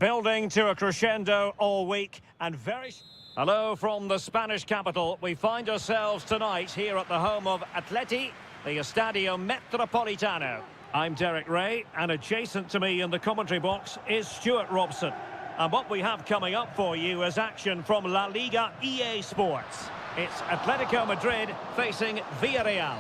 Building to a crescendo all week and very... Hello from the Spanish capital. We find ourselves tonight here at the home of Atleti, the Estadio Metropolitano. I'm Derek Ray, and adjacent to me in the commentary box is Stuart Robson. And what we have coming up for you is action from La Liga EA Sports. It's Atletico Madrid facing Villarreal.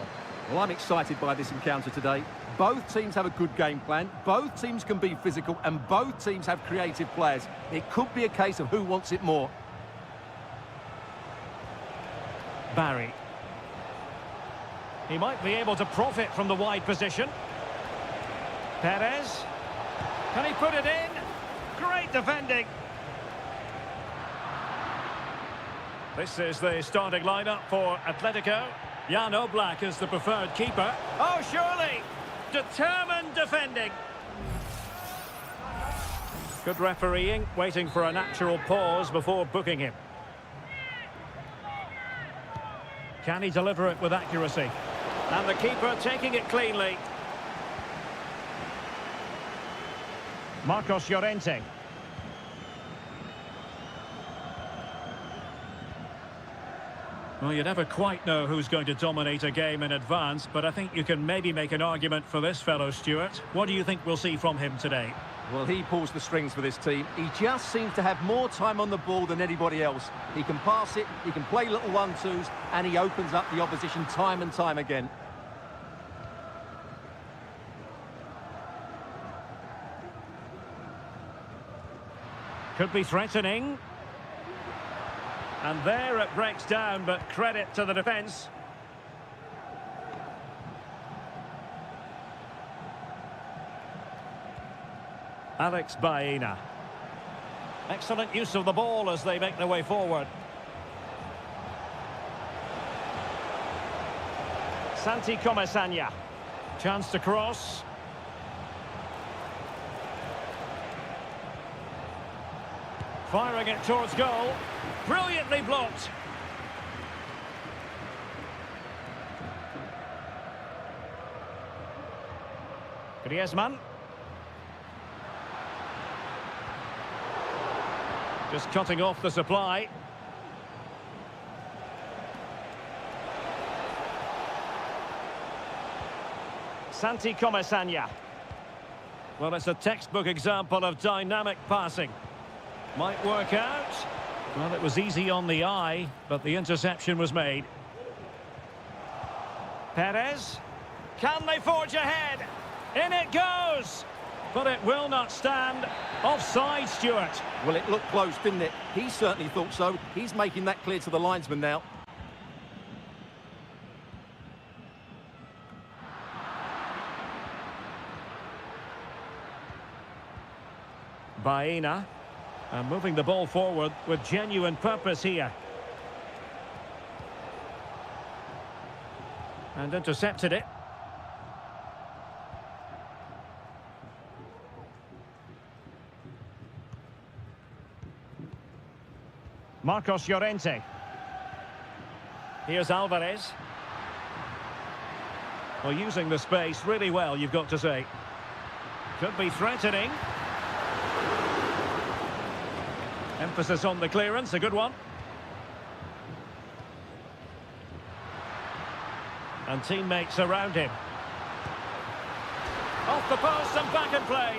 Well, I'm excited by this encounter today. Both teams have a good game plan, both teams can be physical, and both teams have creative players. It could be a case of who wants it more. Barry. He might be able to profit from the wide position. Perez. Can he put it in? Great defending. This is the starting lineup for Atletico. Jan Oblak is the preferred keeper. Oh, surely! Determined defending. Good refereeing, waiting for a natural pause before booking him. Can he deliver it with accuracy? And the keeper taking it cleanly. Marcos Llorente. Well, you never quite know who's going to dominate a game in advance, but I think you can maybe make an argument for this fellow, Stuart. What do you think we'll see from him today? Well, he pulls the strings for this team. He just seems to have more time on the ball than anybody else. He can pass it, he can play little one-twos, and he opens up the opposition time and time again. Could be threatening. And there it breaks down, but credit to the defence. Alex Baena. Excellent use of the ball as they make their way forward. Santi Comesaña. Chance to cross. Firing it towards goal. Brilliantly blocked. Griezmann. Just cutting off the supply. Santi Comesaña. Well, it's a textbook example of dynamic passing. Might work out. Well, it was easy on the eye, but the interception was made. Perez. Can they forge ahead? In it goes! But it will not stand. Offside, Stuart. Well, it looked close, didn't it? He certainly thought so. He's making that clear to the linesman now. Baena. And moving the ball forward with genuine purpose here. And intercepted it. Marcos Llorente. Here's Alvarez. Well, using the space really well, you've got to say. Could be threatening. Emphasis on the clearance, a good one. And teammates around him. Off the post and back in play.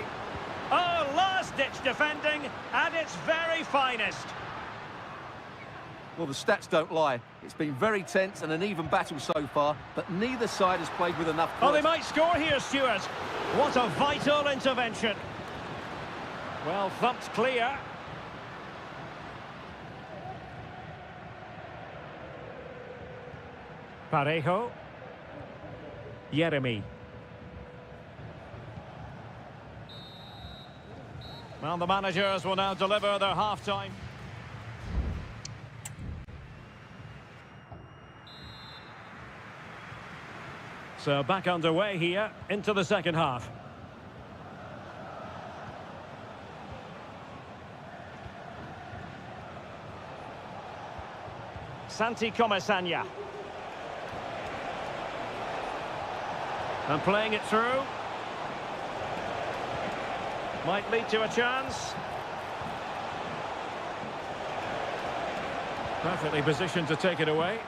Oh, last-ditch defending at its very finest. Well, the stats don't lie. It's been very tense and an even battle so far, but neither side has played with enough Oh, quality. they might score here, Stuart. What a vital intervention. Well, thumped clear. Parejo. Jeremy. Well, the managers will now deliver their half-time. So back underway here into the second half. Santi Comesaña. And playing it through. Might lead to a chance. Perfectly positioned to take it away.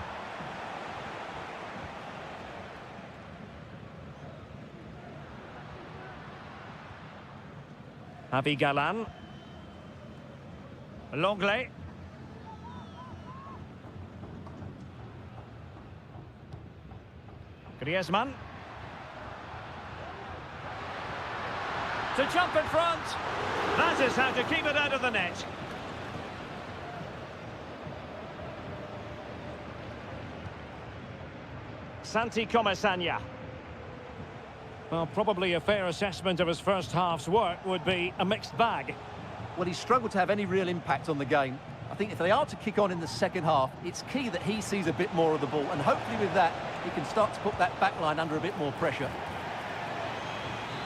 Javi Galan. Longley. Griezmann. To jump in front. That is how to keep it out of the net. Santi Comesaña. Well, probably a fair assessment of his first half's work would be a mixed bag. Well, he's struggled to have any real impact on the game. I think if they are to kick on in the second half, it's key that he sees a bit more of the ball, and hopefully with that, he can start to put that back line under a bit more pressure.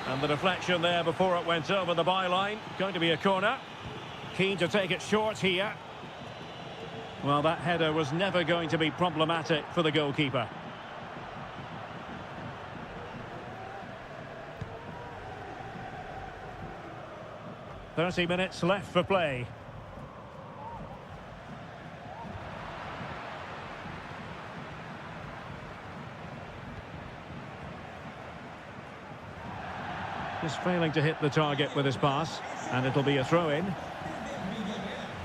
And the deflection there before it went over the byline. Going to be a corner. Keen to take it short here. Well, that header was never going to be problematic for the goalkeeper. "30 minutes left for play." Just failing to hit the target with his pass, and it'll be a throw-in.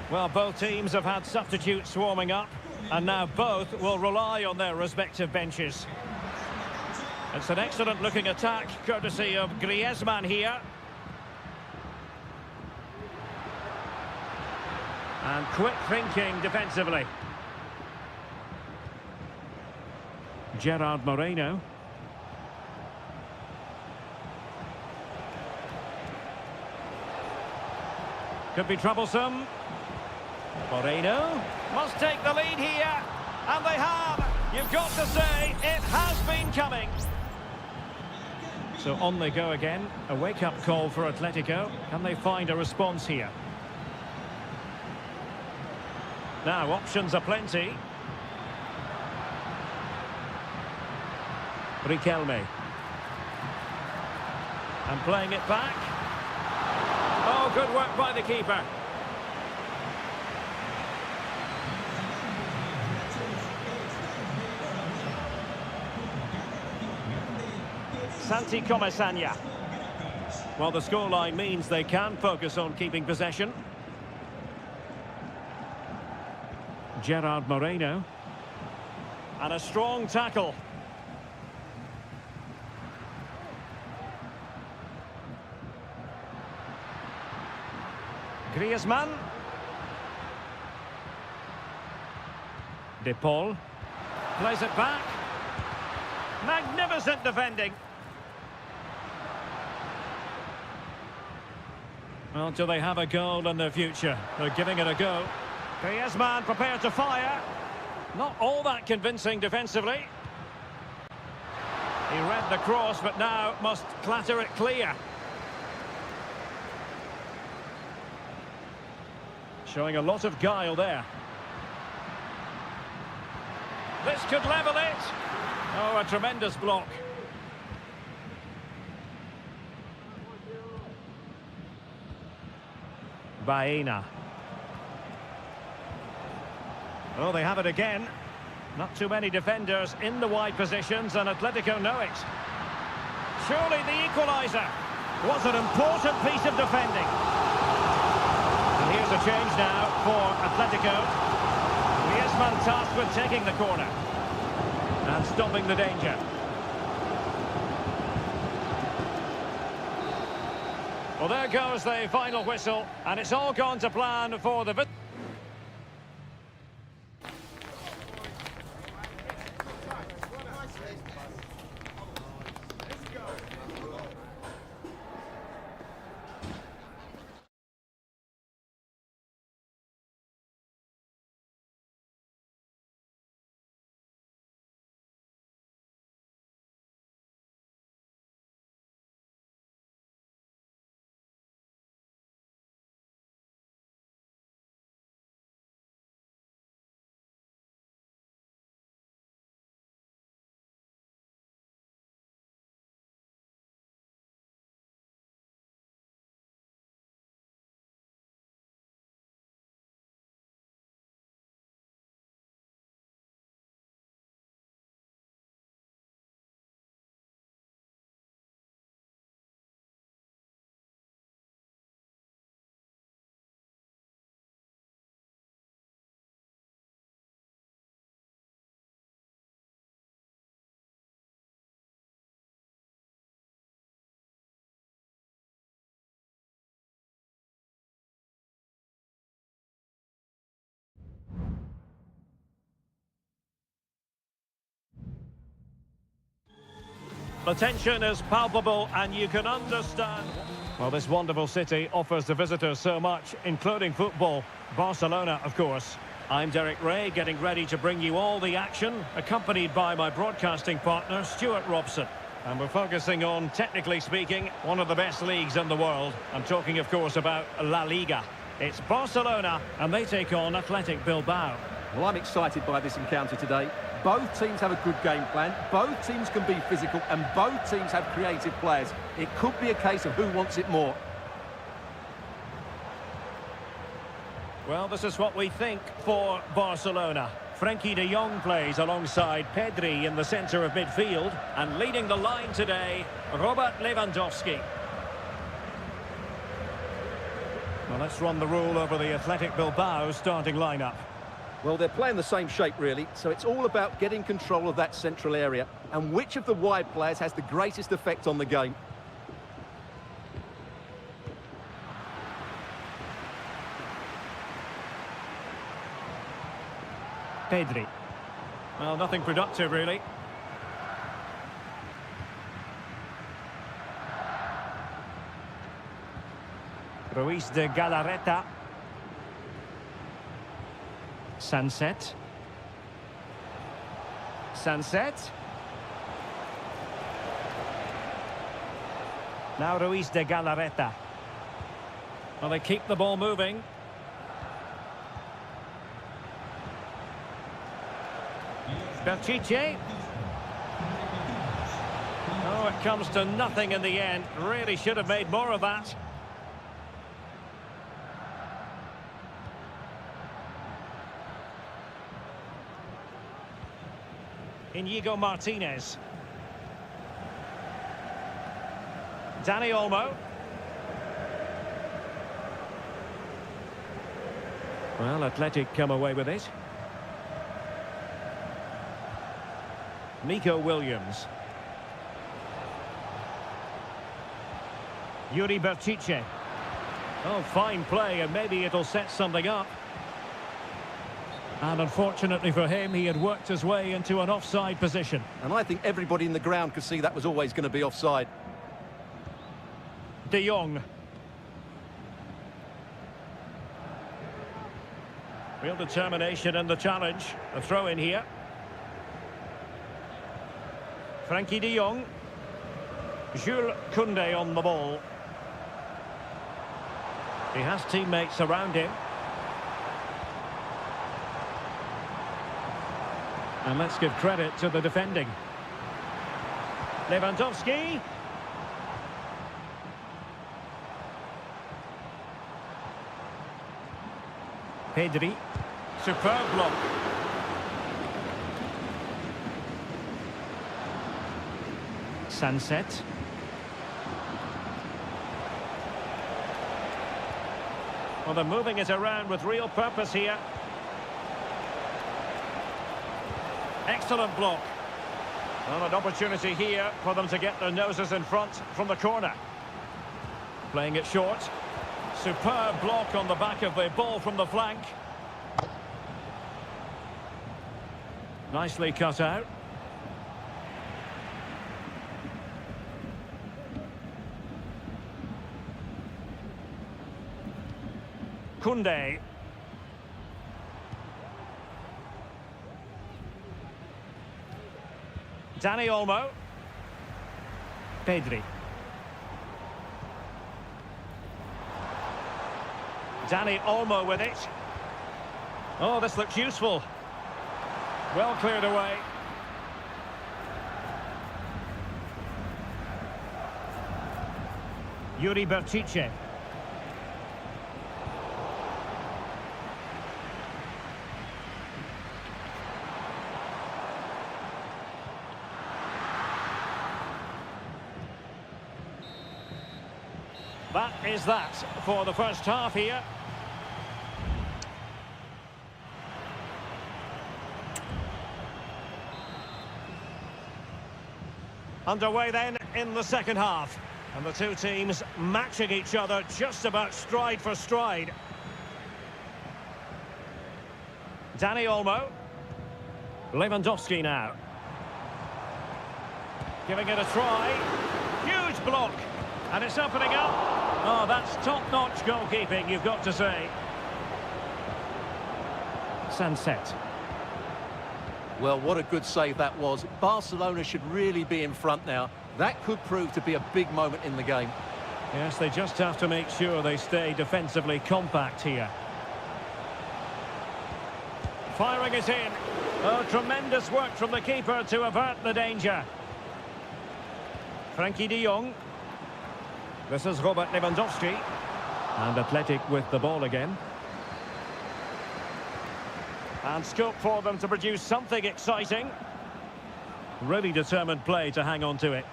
Well, both teams have had substitutes warming up, and now both will rely on their respective benches. It's an excellent-looking attack, courtesy of Griezmann here. And quick thinking defensively. Gerard Moreno. Could be troublesome. Moreno must take the lead here. And they have. You've got to say, it has been coming. So on they go again. A wake-up call for Atletico. Can they find a response here? Now, options are plenty. Riquelme. And playing it back. Oh, good work by the keeper. Santi Comesaña. Well, the scoreline means they can focus on keeping possession. Gerard Moreno. And a strong tackle. Griezmann. De Paul. Plays it back. Magnificent defending. Well, do they have a goal in their future? They're giving it a go. Griezmann prepared to fire. Not all that convincing defensively. He read the cross, but now must clatter it clear. Showing a lot of guile there. This could level it. Oh, a tremendous block. Baena. Oh, they have it again. Not too many defenders in the wide positions, and Atletico know it. Surely the equaliser. Was an important piece of defending. And here's a change now for Atletico. Griezmann tasked with taking the corner and stopping the danger. Well, there goes the final whistle, and it's all gone to plan for the... The tension is palpable and you can understand. Well, this wonderful city offers the visitors so much, including football. Barcelona, of course. I'm Derek Ray, getting ready to bring you all the action, accompanied by my broadcasting partner, Stuart Robson. And we're focusing on, technically speaking, one of the best leagues in the world. I'm talking, of course, about La Liga. It's Barcelona, and they take on Athletic Bilbao. Well, I'm excited by this encounter today. Both teams have a good game plan, both teams can be physical, and both teams have creative players. It could be a case of who wants it more. Well, this is what we think for Barcelona. Frenkie de Jong plays alongside Pedri in the centre of midfield, and leading the line today, Robert Lewandowski. Well, let's run the rule over the Athletic Bilbao starting lineup. Well, they're playing the same shape, really, so it's all about getting control of that central area, and which of the wide players has the greatest effect on the game. Pedri. Well, nothing productive, really. Ruiz de Galarreta. Sunset. Sunset. Now Ruiz de Galarreta. Well, they keep the ball moving. Pichet. Oh, it comes to nothing in the end. Really should have made more of that. Inigo Martinez. Dani Olmo. Well, Athletic come away with it. Nico Williams. Yuri Berchiche. Oh, fine play, and maybe it'll set something up. And unfortunately for him, he had worked his way into an offside position. And I think everybody in the ground could see that was always going to be offside. De Jong. Real determination in the challenge. A throw in here. Frenkie de Jong. Jules Koundé on the ball. He has teammates around him. And let's give credit to the defending. Lewandowski. Pedri. Superb block. Sunset. Well, they're moving it around with real purpose here. Excellent block. Well, an opportunity here for them to get their noses in front from the corner. Playing it short. Superb block on the back of the ball from the flank. Nicely cut out. Koundé. Dani Olmo. Pedri. Dani Olmo with it. Oh, this looks useful. Well cleared away. Yuri Berchiche. That is that for the first half here. Underway then in the second half. And the two teams matching each other just about stride for stride. Dani Olmo. Lewandowski now. Giving it a try. Huge block. And it's opening up. Oh, that's top-notch goalkeeping, you've got to say. Sunset. Well, what a good save that was. Barcelona should really be in front now. That could prove to be a big moment in the game. Yes, they just have to make sure they stay defensively compact here. Firing it in. Oh, tremendous work from the keeper to avert the danger. Frankie de Jong. This is Robert Lewandowski. And Athletic with the ball again. And scope for them to produce something exciting. Really determined play to hang on to it.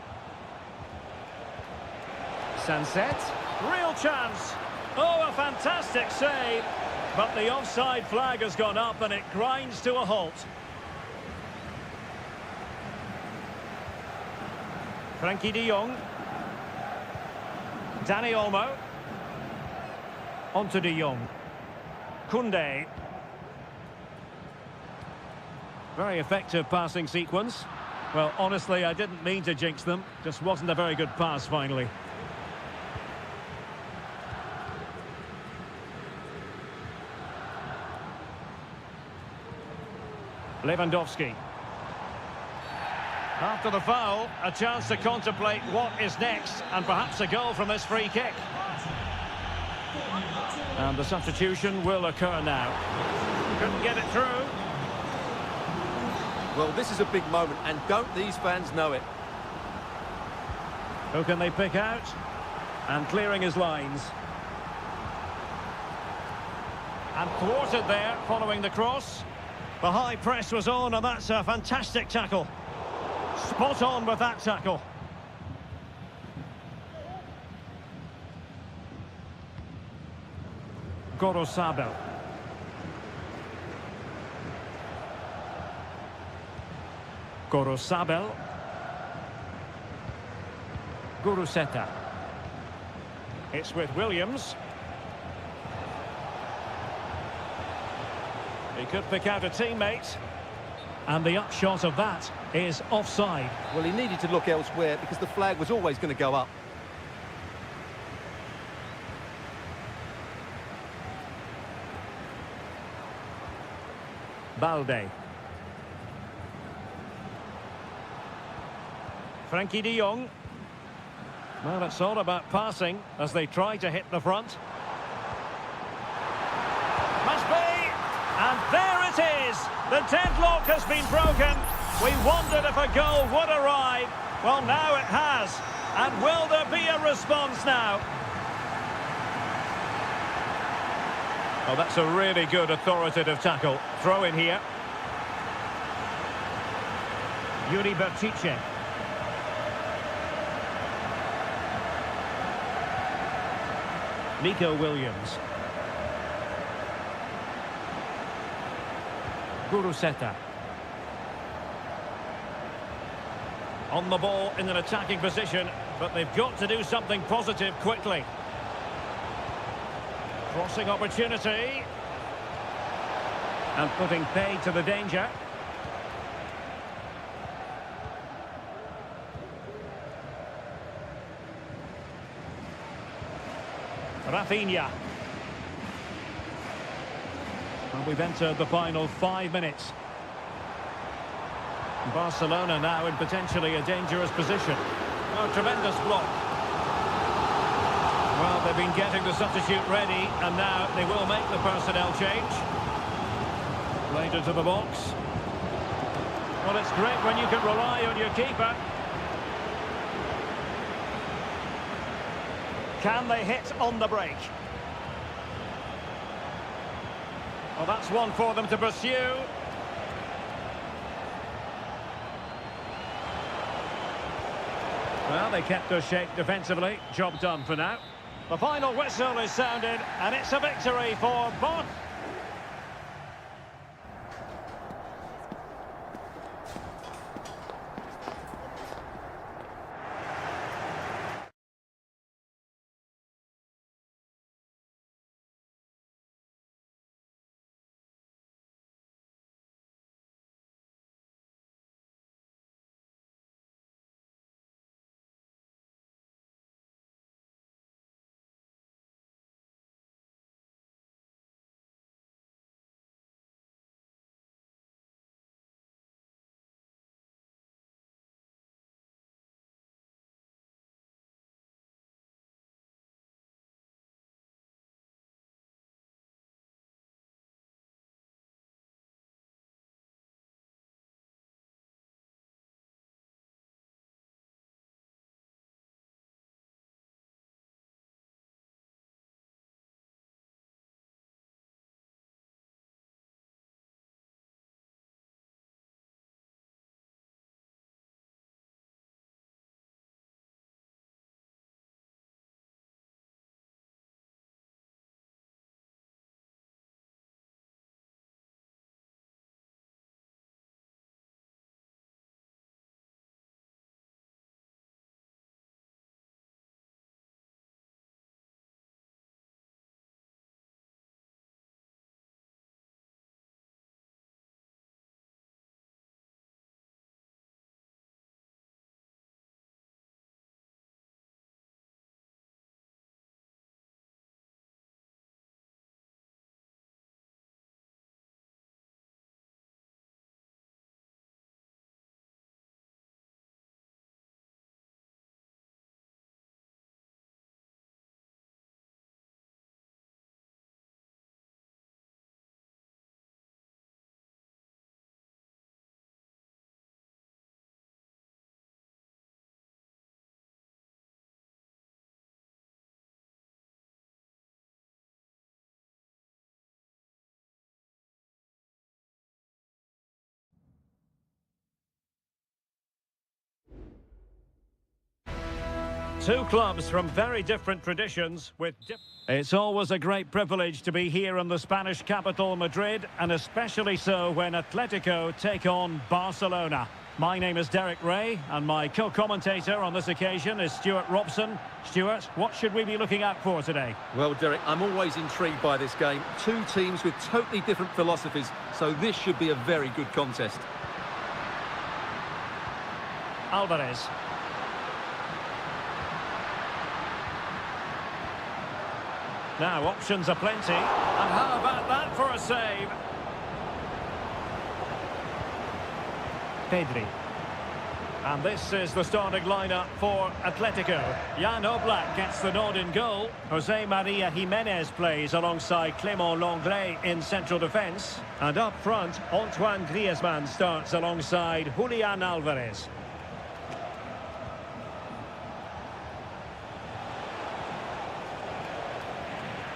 Sunset. Real chance. Oh, a fantastic save. But the offside flag has gone up and it grinds to a halt. Frankie de Jong. Dani Olmo. On to de Jong. Koundé. Very effective passing sequence. Well, honestly, I didn't mean to jinx them. Just wasn't a very good pass, finally. Lewandowski. After the foul, a chance to contemplate what is next, and perhaps a goal from this free kick. And the substitution will occur now. Couldn't get it through. Well, this is a big moment, and don't these fans know it? Who can they pick out? And clearing his lines. And thwarted there, following the cross. The high press was on, and that's a fantastic tackle. Spot on with that tackle. Gorosabel. Gorosabel. Guruseta. It's with Williams. He could pick out a teammate. And the upshot of that is offside. Well, he needed to look elsewhere because the flag was always going to go up. Balde. Frankie de Jong. Well, it's all about passing as they try to hit the front. Must be! And there it is! The deadlock has been broken. We wondered if a goal would arrive. Well, now it has. And will there be a response now? Oh, that's a really good authoritative tackle. Throw in here. Yuri Bertice. Nico Williams. Guruseta. On the ball in an attacking position, but they've got to do something positive quickly. Crossing opportunity. And putting paid to the danger. Rafinha. And we've entered the final 5 minutes. Barcelona now in potentially a dangerous position. Oh, tremendous block. Well, they've been getting the substitute ready, and now they will make the personnel change. Played into the box. Well, it's great when you can rely on your keeper. Can they hit on the break? Well, that's one for them to pursue. Well, they kept their shape defensively. Job done for now. The final whistle is sounded, and it's a victory for Bonn. Two clubs from very different traditions with It's always a great privilege to be here in the Spanish capital, Madrid, and especially so when Atletico take on Barcelona. My name is Derek Ray, and my co-commentator on this occasion is Stuart Robson. Stuart, what should we be looking out for today? Well, Derek, I'm always intrigued by this game. Two teams with totally different philosophies, so this should be a very good contest. Alvarez. Now, options are plenty. And how about that for a save? Pedri. And this is the starting lineup for Atletico. Jan Oblak gets the nod in goal. Jose Maria Jimenez plays alongside Clément Lenglet in central defence. And up front, Antoine Griezmann starts alongside Julian Alvarez.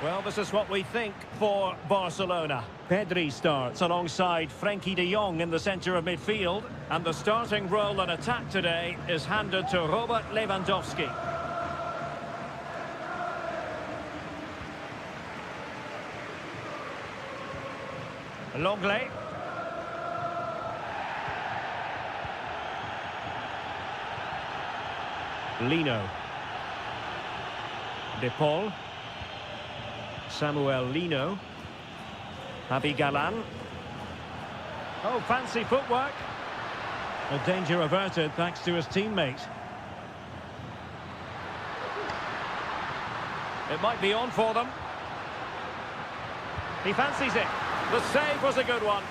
Well, this is what we think for Barcelona. Pedri starts alongside Frenkie de Jong in the centre of midfield. And the starting role in attack today is handed to Robert Lewandowski. Lenglet. Lino. De Paul. Samuel Lino. Javi Galán. Oh, fancy footwork. A danger averted thanks to his teammate. It might be on for them. He fancies it. The save was a good one.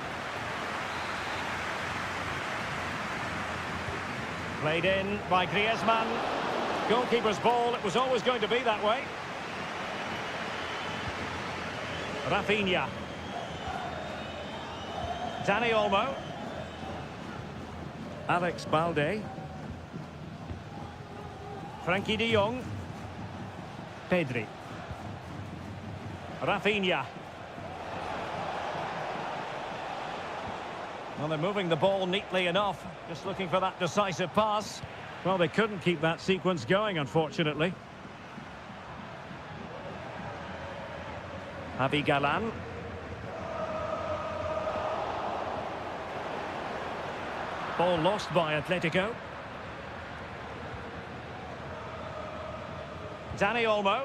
Played in by Griezmann. Goalkeeper's ball. It was always going to be that way. Rafinha. Dani Olmo. Alex Balde. Frenkie de Jong. Pedri. Rafinha. Well, they're moving the ball neatly enough. Just looking for that decisive pass. Well, they couldn't keep that sequence going, unfortunately. Javi Galán. Ball lost by Atletico. Dani Olmo.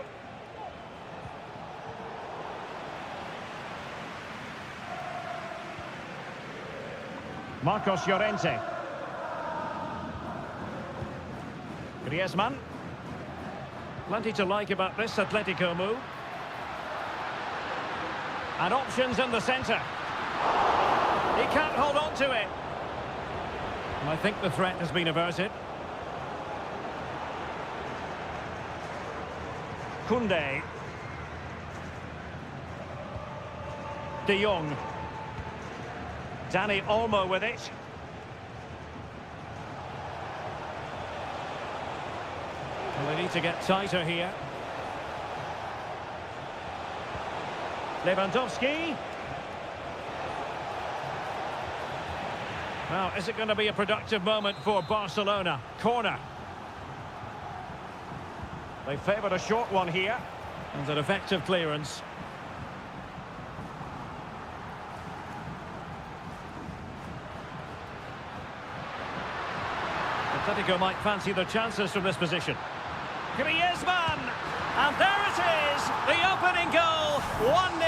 Marcos Llorente. Griezmann. Plenty to like about this Atletico move. And options in the centre. He can't hold on to it. And I think the threat has been averted. Koundé. De Jong. Dani Olmo with it. Well, they need to get tighter here. Lewandowski. Now, is it going to be a productive moment for Barcelona? Corner. They favoured a short one here. And an effective clearance. Atletico might fancy their chances from this position. Griezmann! And there it is! The opening goal! 1-0,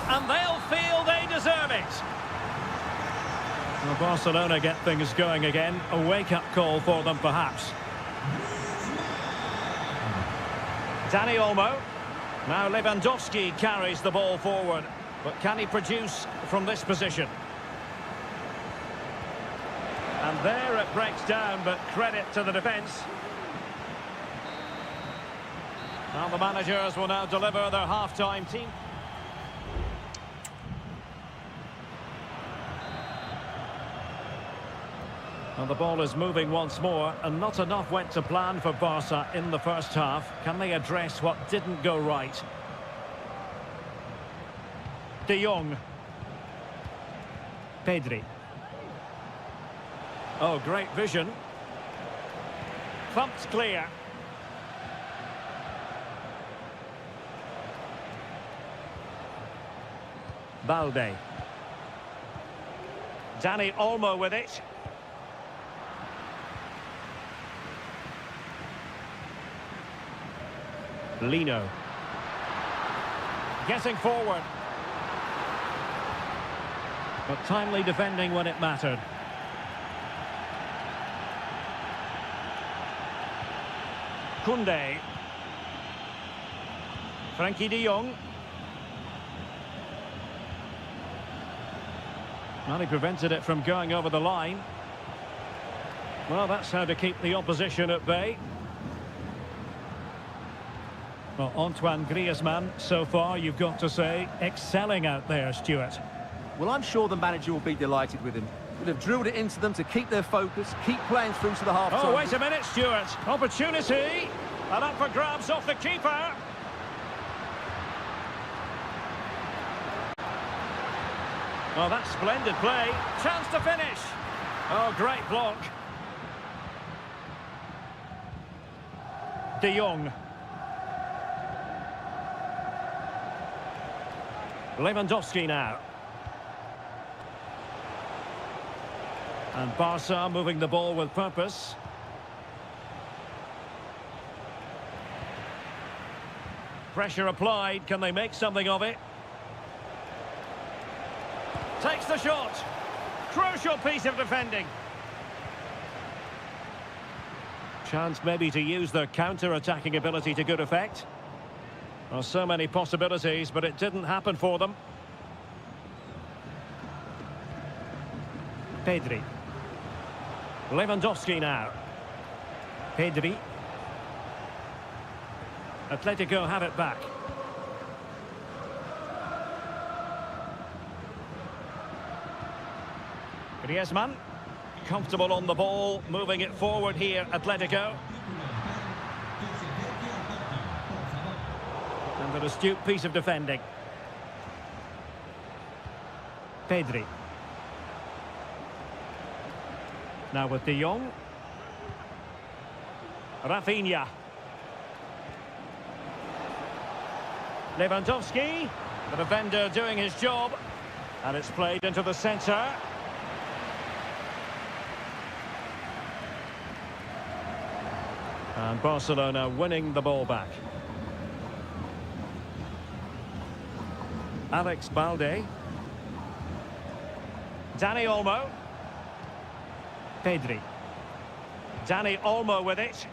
and they'll feel they deserve it. Well, Barcelona get things going again. A wake-up call for them, perhaps. Dani Olmo. Now Lewandowski carries the ball forward. But can he produce from this position? And there it breaks down, but credit to the defence. Now the managers will now deliver their half-time team. And the ball is moving once more, and not enough went to plan for Barca in the first half. Can they address what didn't go right? De Jong. Pedri. Oh, great vision. Thumped clear. Balde. Dani Olmo with it. Lino. Getting forward. But timely defending when it mattered. Koundé. Frankie de Jong. Well, he prevented it from going over the line. Well, that's how to keep the opposition at bay. Well, Antoine Griezmann, so far, you've got to say, excelling out there, Stuart. Well, I'm sure the manager will be delighted with him. Would have drilled it into them to keep their focus, keep playing through to the half-time. Oh, wait a minute, Stuart. Opportunity. And up for grabs off the keeper. Oh, that's splendid play. Chance to finish. Oh, great block. De Jong. Lewandowski now. And Barca moving the ball with purpose. Pressure applied. Can they make something of it? Takes the shot. Crucial piece of defending. Chance maybe to use their counter-attacking ability to good effect. Well, so many possibilities, but it didn't happen for them. Pedri. Lewandowski now. Pedri. Atletico have it back. Griezmann, comfortable on the ball, moving it forward here, Atletico. And an astute piece of defending. Pedri. Now with De Jong. Rafinha. Lewandowski, the defender doing his job. And it's played into the centre. And Barcelona winning the ball back. Alex Balde. Dani Olmo. Pedri. Dani Olmo with it.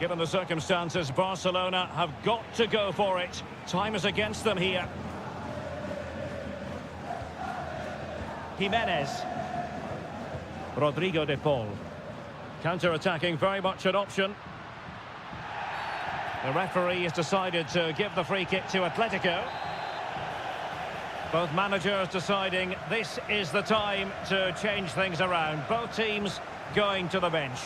Given the circumstances, Barcelona have got to go for it. Time is against them here. Jimenez. Rodrigo de Paul. Counter-attacking, very much an option. The referee has decided to give the free kick to Atletico. Both managers deciding this is the time to change things around. Both teams going to the bench.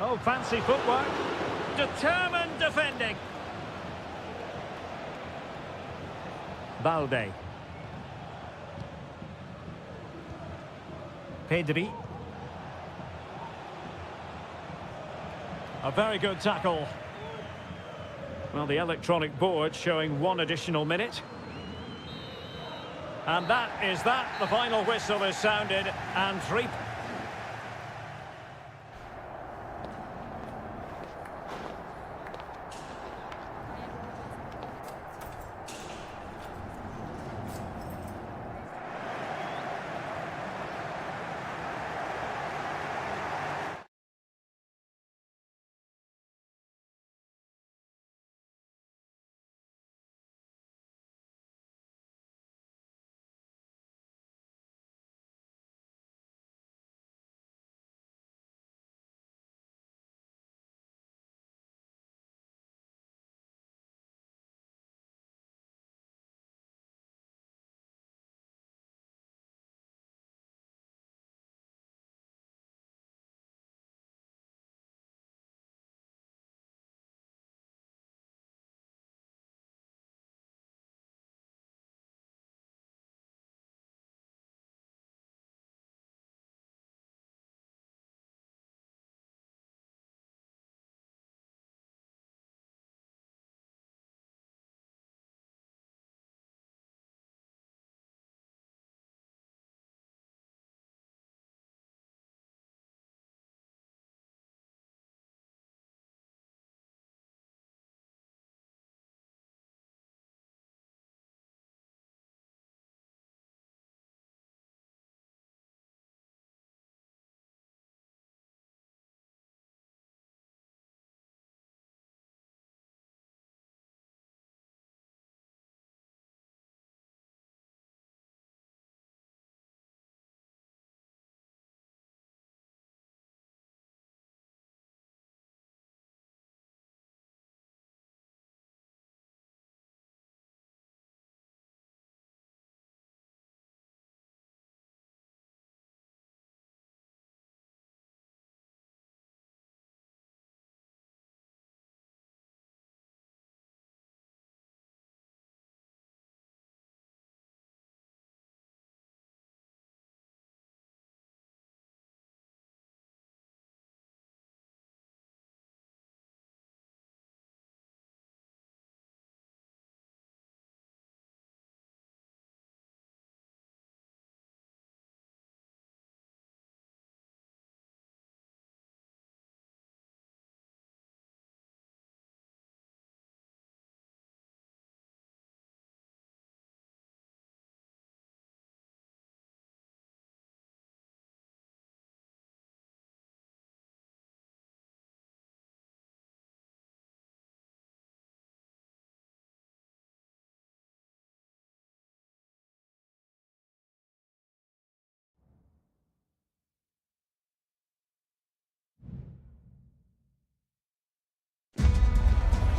Oh, fancy footwork. Determined defending. Balde. Pedri. A very good tackle. Well, the electronic board showing 1 additional minute. And that is that. The final whistle is sounded and 3...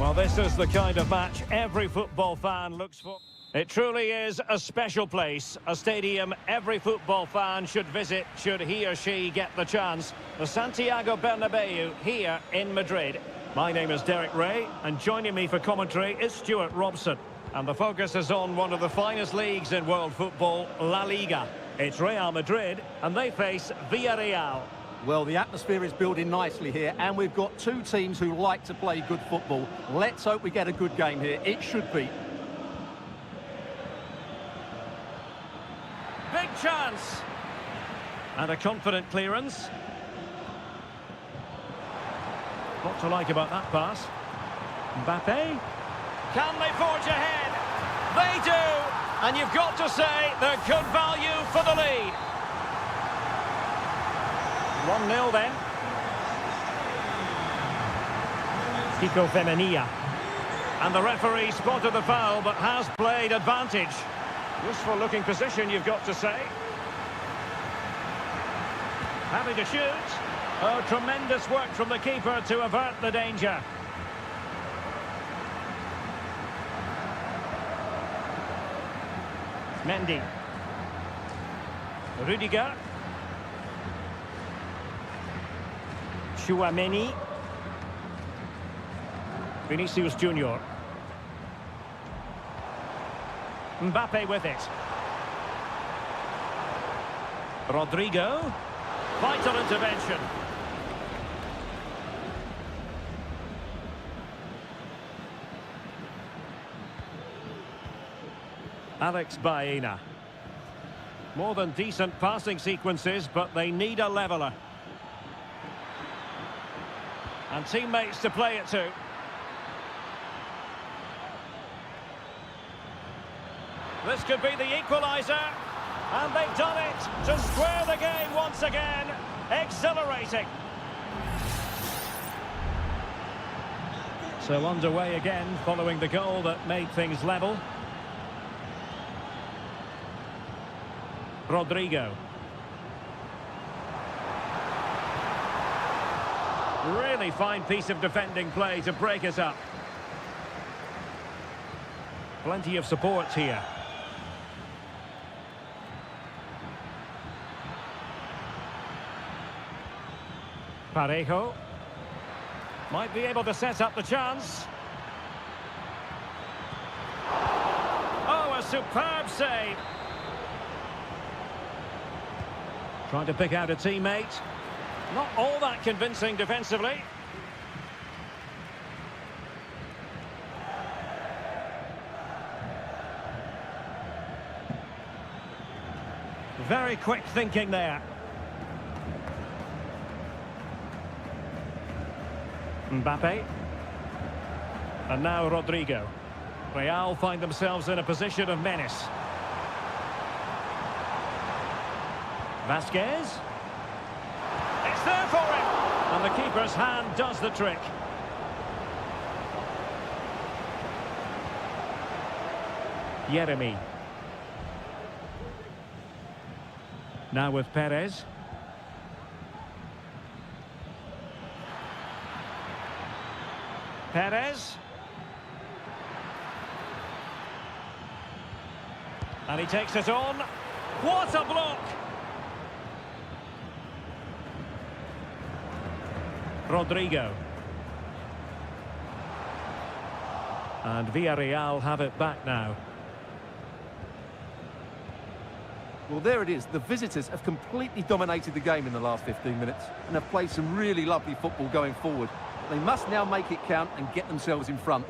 Well, this is the kind of match every football fan looks for. It truly is a special place, a stadium every football fan should visit should he or she get the chance. The Santiago Bernabeu here in Madrid. My name is Derek Ray, and joining me for commentary is Stuart Robson. And the focus is on one of the finest leagues in world football, La Liga. It's Real Madrid, and they face Villarreal. Well, the atmosphere is building nicely here, and we've got two teams who like to play good football. Let's hope we get a good game here. It should be. Big chance. And a confident clearance. What to like about that pass? Mbappe. Can they forge ahead? They do. And you've got to say they're good value for the lead. 1-0 then. Kiko Femenia. And the referee spotted the foul but has played advantage. Useful looking position, you've got to say. Having to shoot. Oh, tremendous work from the keeper to avert the danger. Mendy. Rudiger. Chouameni. Vinicius Junior. Mbappe with it. Rodrigo. Vital intervention. Alex Baena. More than decent passing sequences, but they need a leveller. And teammates to play it to. This could be the equaliser. And they've done it to square the game once again. Exhilarating. So underway again following the goal that made things level. Rodrigo. Really fine piece of defending play to break us up. Plenty of support here. Parejo. Might be able to set up the chance. Oh, a superb save. Trying to pick out a teammate. Not all that convincing defensively. Very quick thinking there. Mbappe. And now Rodrigo. Real find themselves in a position of menace. Vasquez. It's there for him. And the keeper's hand does the trick. Yeremy. Now with Perez. Perez. And he takes it on. What a block! Rodrigo. And Villarreal have it back now. Well, there it is. The visitors have completely dominated the game in the last 15 minutes and have played some really lovely football going forward. They must now make it count and get themselves in front.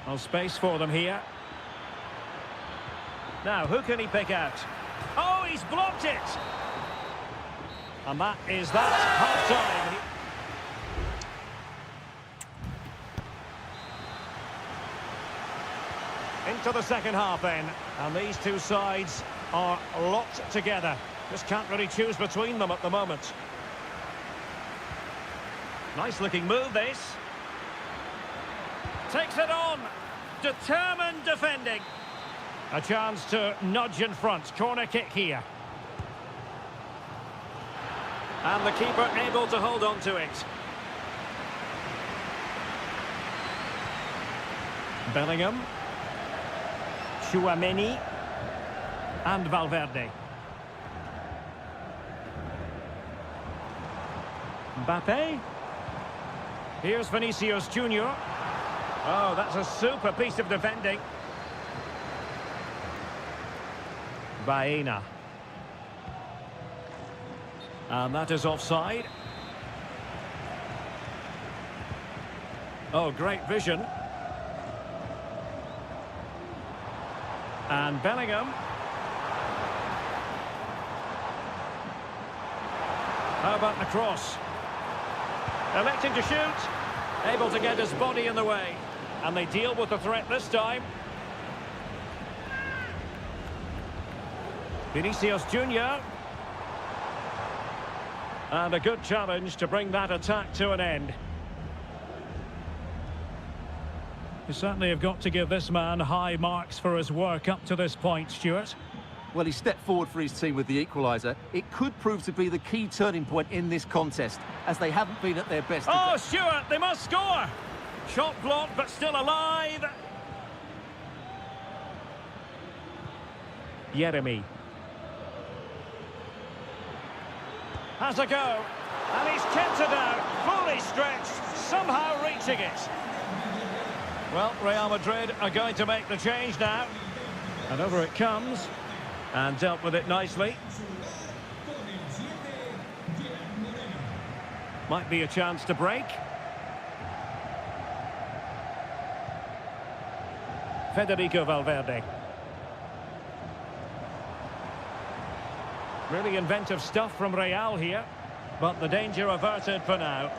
No space for them here. Now, who can he pick out? Oh, he's blocked it! And that is that. Half-time. Into the second half then. And these two sides are locked together. Just can't really choose between them at the moment. Nice looking move, this. Takes it on. Determined defending. A chance to nudge in front. Corner kick here. And the keeper able to hold on to it. Bellingham. Chouameni. And Valverde. Mbappe. Here's Vinicius Junior. Oh, that's a super piece of defending. Baena. And that is offside. Oh, great vision. And Bellingham. How about the cross? Electing to shoot. Able to get his body in the way. And they deal with the threat this time. Vinicius Junior. And a good challenge to bring that attack to an end. You certainly have got to give this man high marks for his work up to this point, Stuart. Well, he stepped forward for his team with the equaliser. It could prove to be the key turning point in this contest, as they haven't been at their best. Oh, Stuart, they must score! Shot blocked, but still alive. Jeremy. Has a go. And he's kept it out, fully stretched, somehow reaching it. Well, Real Madrid are going to make the change now. And over it comes. And dealt with it nicely. Might be a chance to break. Federico Valverde. Really inventive stuff from Real here, but the danger averted for now.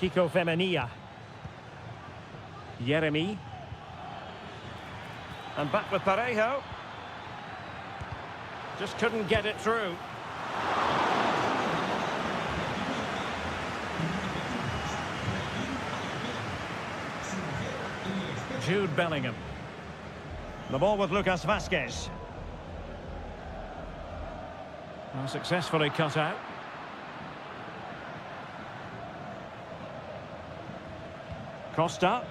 Kiko Femenia. Jeremy. And back with Parejo. Just couldn't get it through. Jude Bellingham. The ball with Lucas Vazquez. Well, successfully cut out. Costa.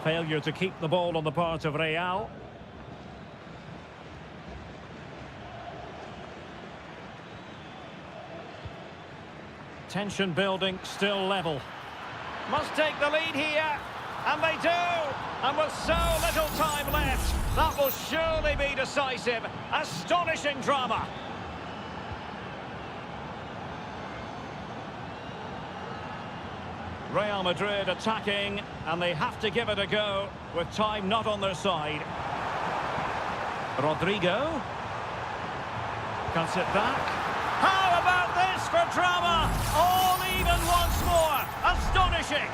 Failure to keep the ball on the part of Real. Tension building, still level. Must take the lead here, and they do! And with so little time left, that will surely be decisive. Astonishing drama. Real Madrid attacking, and they have to give it a go with time not on their side. Rodrigo. Cuts it back. How about this for drama? All even once more. Astonishing.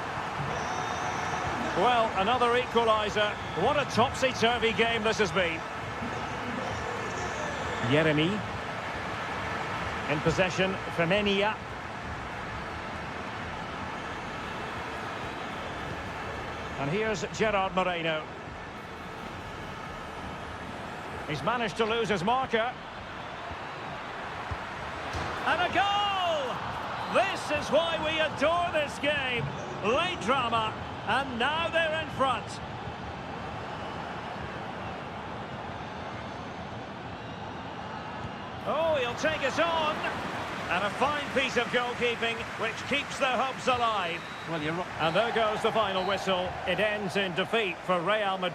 Well, another equaliser. What a topsy-turvy game this has been. Jeremy. In possession, Femenia. And here's Gerard Moreno. He's managed to lose his marker. And a goal! This is why we adore this game. Late drama, and now they're in front. Oh, he'll take it on. And a fine piece of goalkeeping, which keeps their hopes alive. Well, you're right. And there goes the final whistle. It ends in defeat for Real Madrid.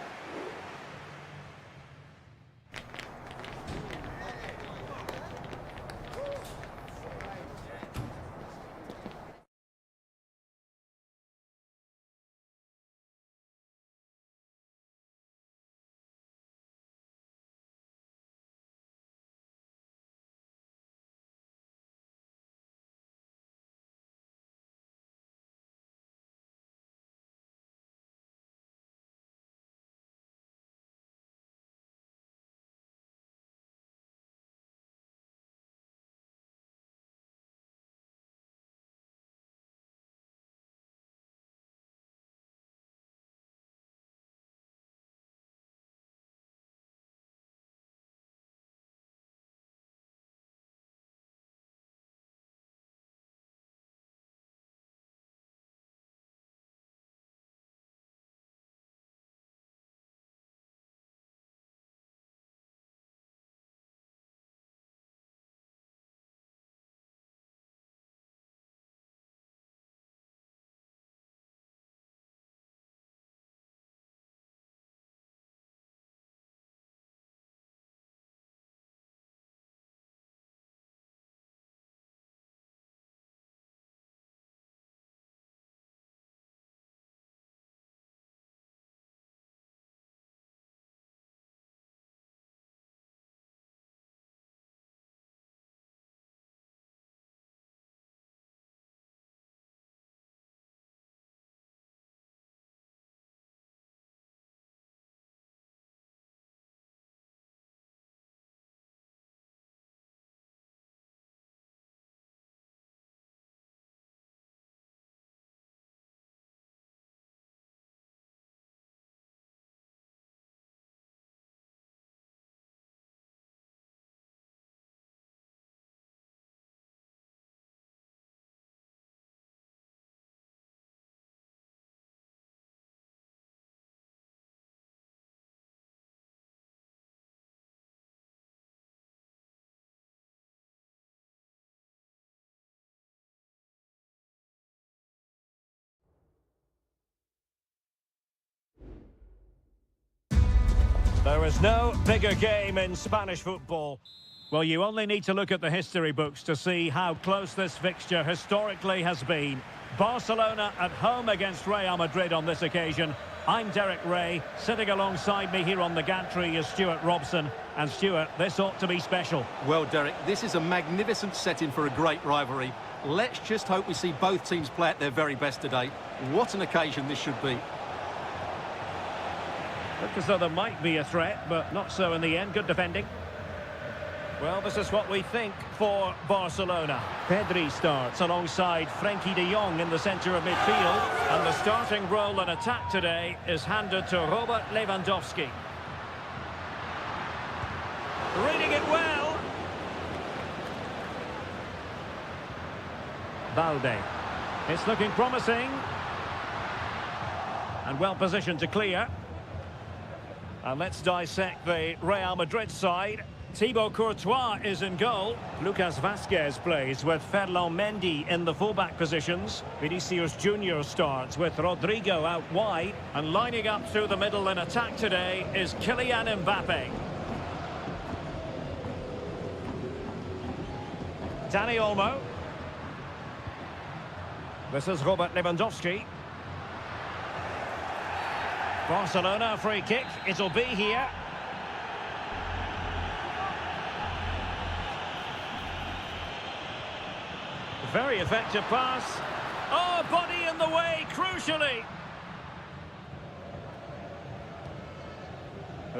There is no bigger game in Spanish football. Well, you only need to look at the history books to see how close this fixture historically has been. Barcelona at home against Real Madrid on this occasion. I'm Derek Ray. Sitting alongside me here on the gantry is Stuart Robson. And Stuart, this ought to be special. Well, Derek, this is a magnificent setting for a great rivalry. Let's just hope we see both teams play at their very best today. What an occasion this should be. Looked as though there might be a threat, but not so in the end. Good defending. Well, this is what we think for Barcelona. Pedri starts alongside Frenkie de Jong in the centre of midfield. And the starting role in attack today is handed to Robert Lewandowski. Reading it well. Valde. It's looking promising. And well positioned to clear. And let's dissect the Real Madrid side. Thibaut Courtois is in goal. Lucas Vazquez plays with Ferland Mendy in the fullback positions. Vinicius Junior starts with Rodrigo out wide. And lining up through the middle in attack today is Kylian Mbappe. Dani Olmo. This is Robert Lewandowski. Barcelona free kick. It'll be here. Very effective pass. Oh, body in the way, crucially.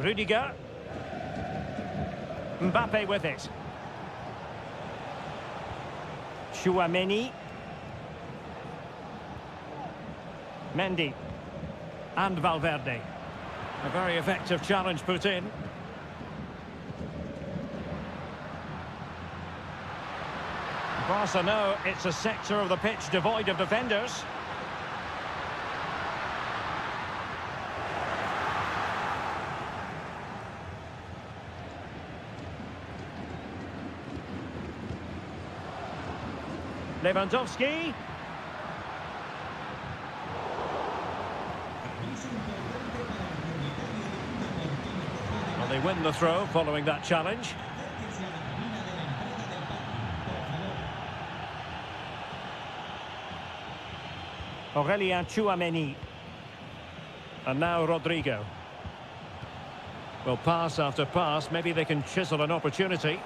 Rudiger. Mbappe with it. Chouameni. Mendy. And Valverde. A very effective challenge put in. Barca know it's a sector of the pitch devoid of defenders. Lewandowski. Well, they win the throw following that challenge. Aurelien Chouameni. And now Rodrigo. Well, pass after pass. Maybe they can chisel an opportunity.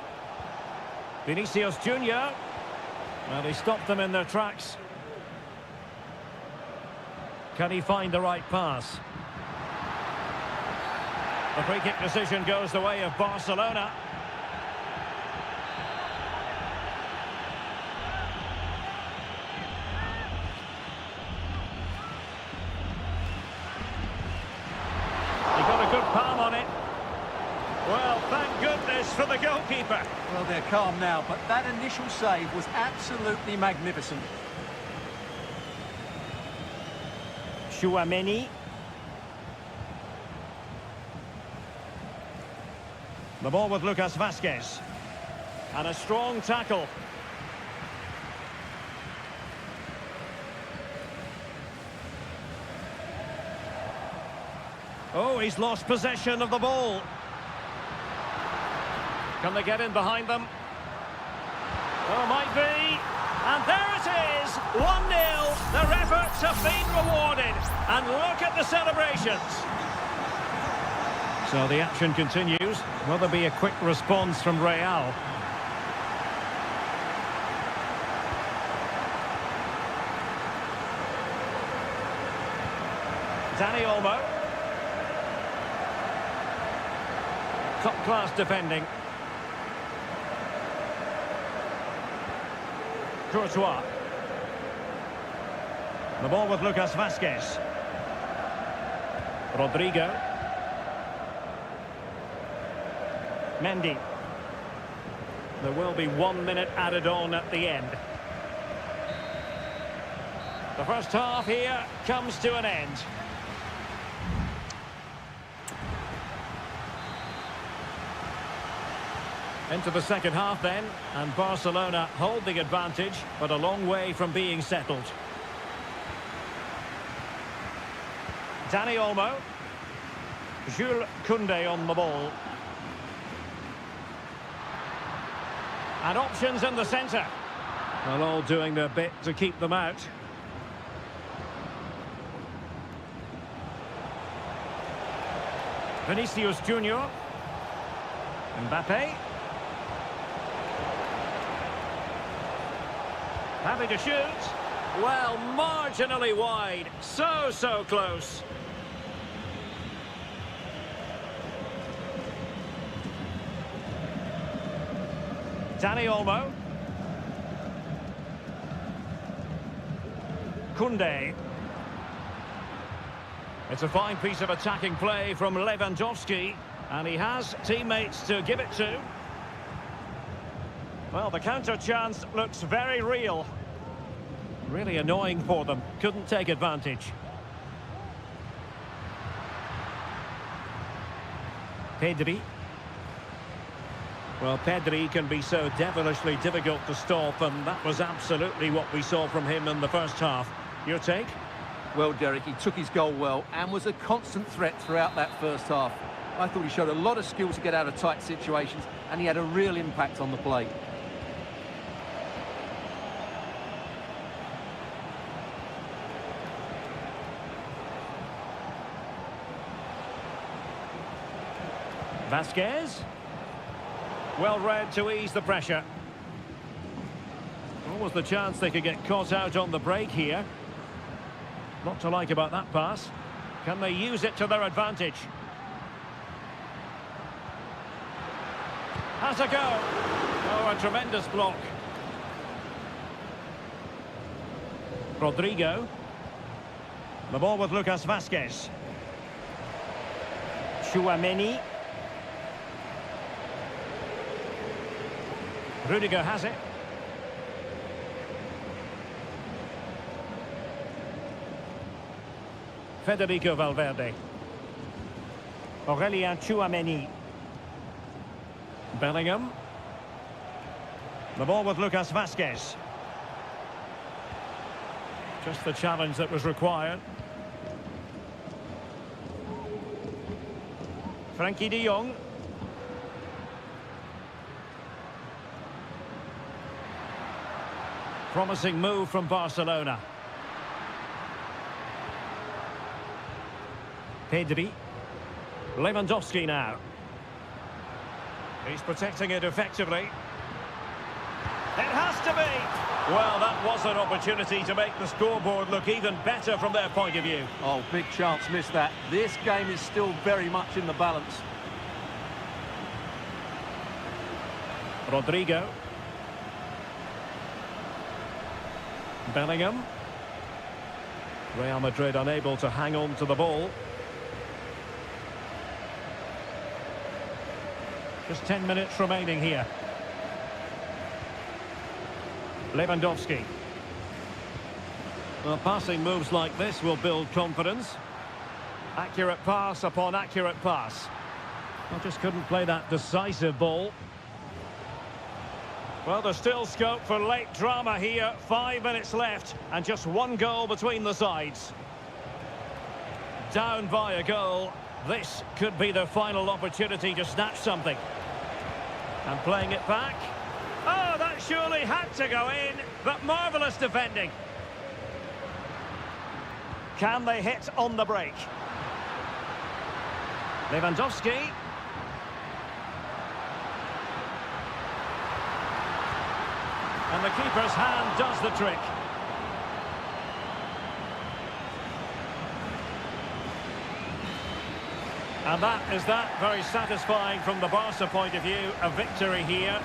Vinicius Junior. Well, he stopped them in their tracks. Can he find the right pass? The free kick decision goes the way of Barcelona. Good palm on it. Well, thank goodness for the goalkeeper. Well, they're calm now, but that initial save was absolutely magnificent. Chouameni. The ball with Lucas Vazquez. And a strong tackle. Oh, he's lost possession of the ball. Can they get in behind them? Oh, might be. And there it is, 1-0. Their efforts have been rewarded. And look at the celebrations. So the action continues. Will there be a quick response from Real? Dani Olmo. Top-class defending. Courtois. The ball with Lucas Vazquez. Rodrigo. Mendy. There will be 1 minute added on at the end. The first half here comes to an end. Into the second half then, and Barcelona hold the advantage, but a long way from being settled. Dani Olmo. Jules Koundé on the ball. And options in the centre. Well, all doing their bit to keep them out. Vinicius Junior. Mbappe. Happy to shoot. Well, marginally wide. So close. Dani Olmo. Koundé. It's a fine piece of attacking play from Lewandowski, and he has teammates to give it to. Well, the counter chance looks very real. Really annoying for them. Couldn't take advantage. Pedri. Well, Pedri can be so devilishly difficult to stop, and that was absolutely what we saw from him in the first half. Your take? Well, Derek, he took his goal well and was a constant threat throughout that first half. I thought he showed a lot of skill to get out of tight situations, and he had a real impact on the play. Vasquez. Well read to ease the pressure. What was the chance they could get caught out on the break here? Not to like about that pass. Can they use it to their advantage? Has a go. Oh, a tremendous block. Rodrigo. The ball with Lucas Vasquez. Chouameni. Rudiger has it. Federico Valverde. Aurélien Chouameni. Bellingham. The ball with Lucas Vasquez. Just the challenge that was required. Frankie de Jong. Promising move from Barcelona. Pedri. Lewandowski now. He's protecting it effectively. It has to be! Well, that was an opportunity to make the scoreboard look even better from their point of view. Oh, big chance missed that. This game is still very much in the balance. Rodrigo. Bellingham. Real Madrid unable to hang on to the ball. Just 10 minutes remaining here. Lewandowski. Well, passing moves like this will build confidence. Accurate pass upon accurate pass. Well, just couldn't play that decisive ball. Well, there's still scope for late drama here. 5 minutes left and just one goal between the sides. Down by a goal. This could be the final opportunity to snatch something. And playing it back. Oh, that surely had to go in, but marvellous defending. Can they hit on the break? Lewandowski. And the keeper's hand does the trick. And that is that. Very satisfying from the Barca point of view. A victory here.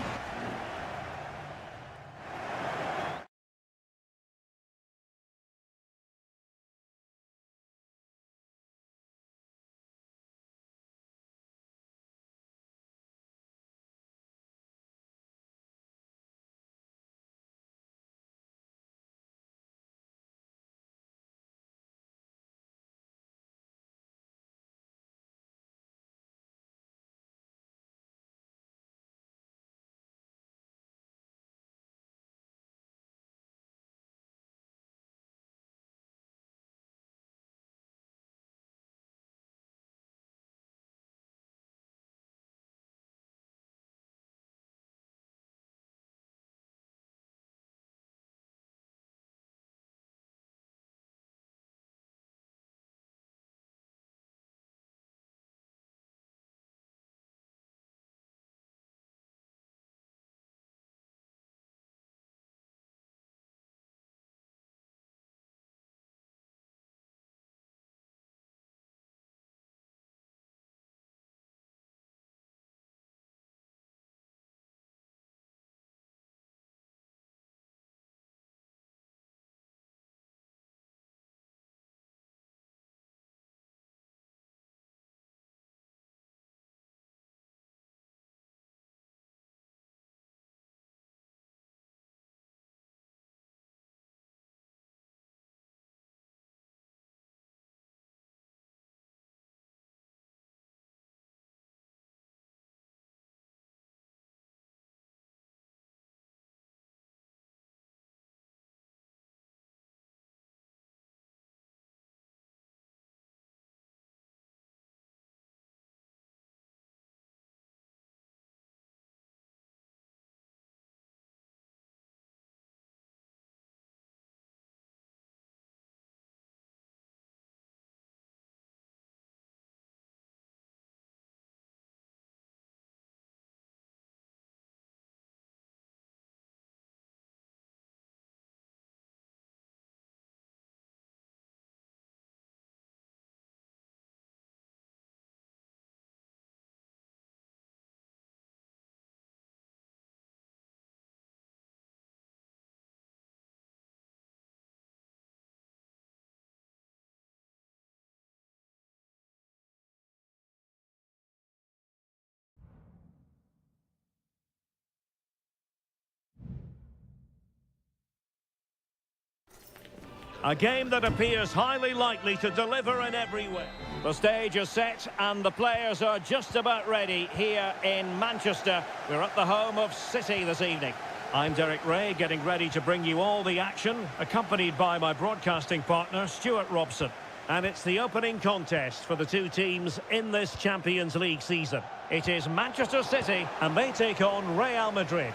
A game that appears highly likely to deliver in every way. The stage is set and the players are just about ready here in Manchester. We're at the home of City this evening. I'm Derek Ray, getting ready to bring you all the action, accompanied by my broadcasting partner, Stuart Robson. And it's the opening contest for the two teams in this Champions League season. It is Manchester City, and they take on Real Madrid.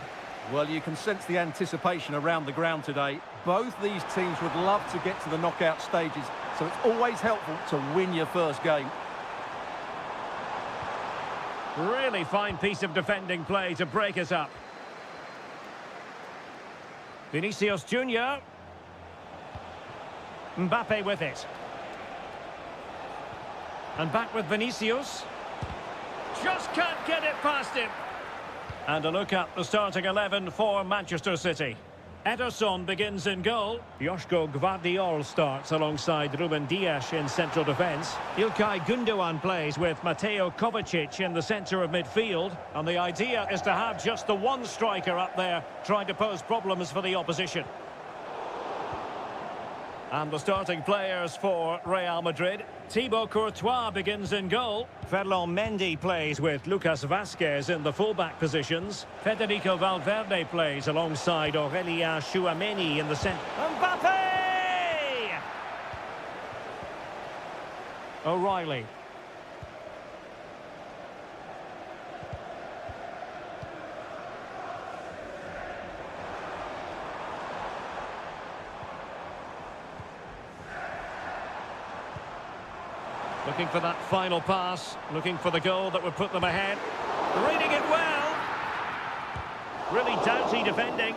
Well, you can sense the anticipation around the ground today. Both these teams would love to get to the knockout stages, so it's always helpful to win your first game. Really fine piece of defending play to break us up. Vinicius Junior. Mbappe with it. And back with Vinicius. Just can't get it past him. And a look at the starting 11 for Manchester City. Ederson begins in goal. Joško Gvardiol starts alongside Ruben Dias in central defence. İlkay Gündoğan plays with Mateo Kovacic in the centre of midfield. And the idea is to have just the one striker up there trying to pose problems for the opposition. And the starting players for Real Madrid. Thibaut Courtois begins in goal. Ferland Mendy plays with Lucas Vazquez in the fullback positions. Federico Valverde plays alongside Aurélien Tchouaméni in the centre. Mbappe! O'Reilly. Looking for that final pass, looking for the goal that would put them ahead. Reading it well. Really doughty defending.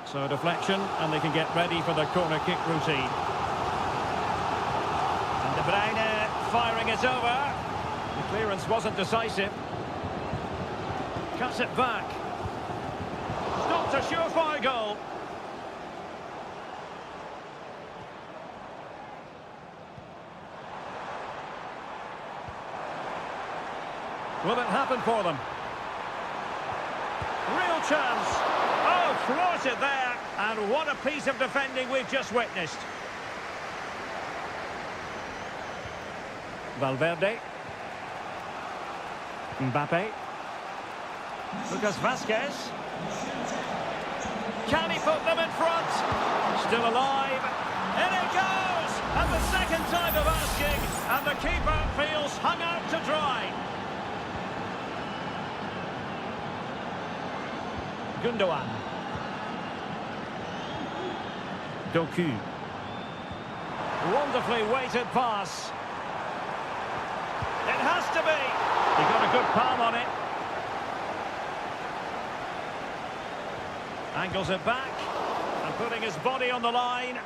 So deflection, and they can get ready for the corner kick routine. And De Bruyne firing it over. The clearance wasn't decisive. Cuts it back. Stopped a surefire goal. Will it happen for them? Real chance. Oh, thwarted there. And what a piece of defending we've just witnessed. Valverde. Mbappe. Lucas Vazquez. Can he put them in front? Still alive. In it goes! And the second time of asking. And the keeper feels hung out to dry. Gündoğan. Doku. Wonderfully weighted pass. It has to be. He got a good palm on it. Angles it back and putting his body on the line.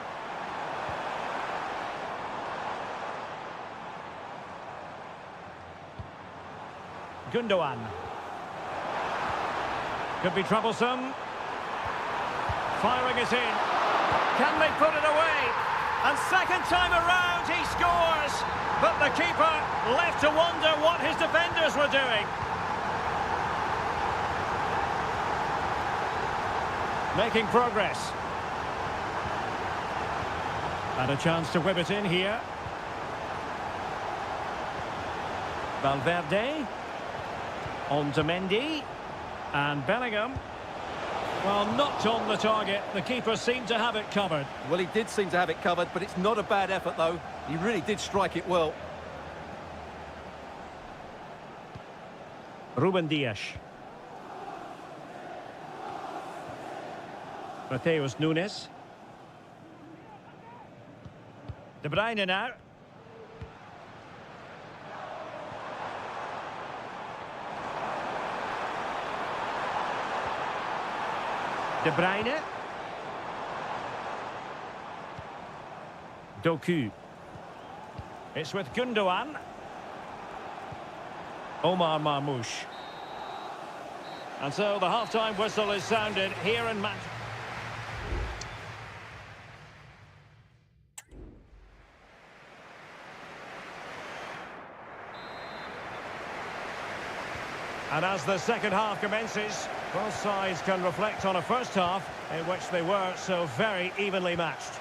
Gündoğan. Could be troublesome. Firing it in. Can they put it away? And second time around he scores. But the keeper left to wonder what his defenders were doing. Making progress. And a chance to whip it in here. Valverde. On to Mendy. And Bellingham, well, not on the target. The keeper seemed to have it covered. Well, he did seem to have it covered, but it's not a bad effort, though. He really did strike it well. Ruben Dias. Mateus Nunes. De Bruyne now. De Bruyne. Doku. It's with Gündoğan. Omar Marmoush. And so the half-time whistle is sounded here in Manchester. And as the second half commences, both sides can reflect on a first half in which they were so very evenly matched.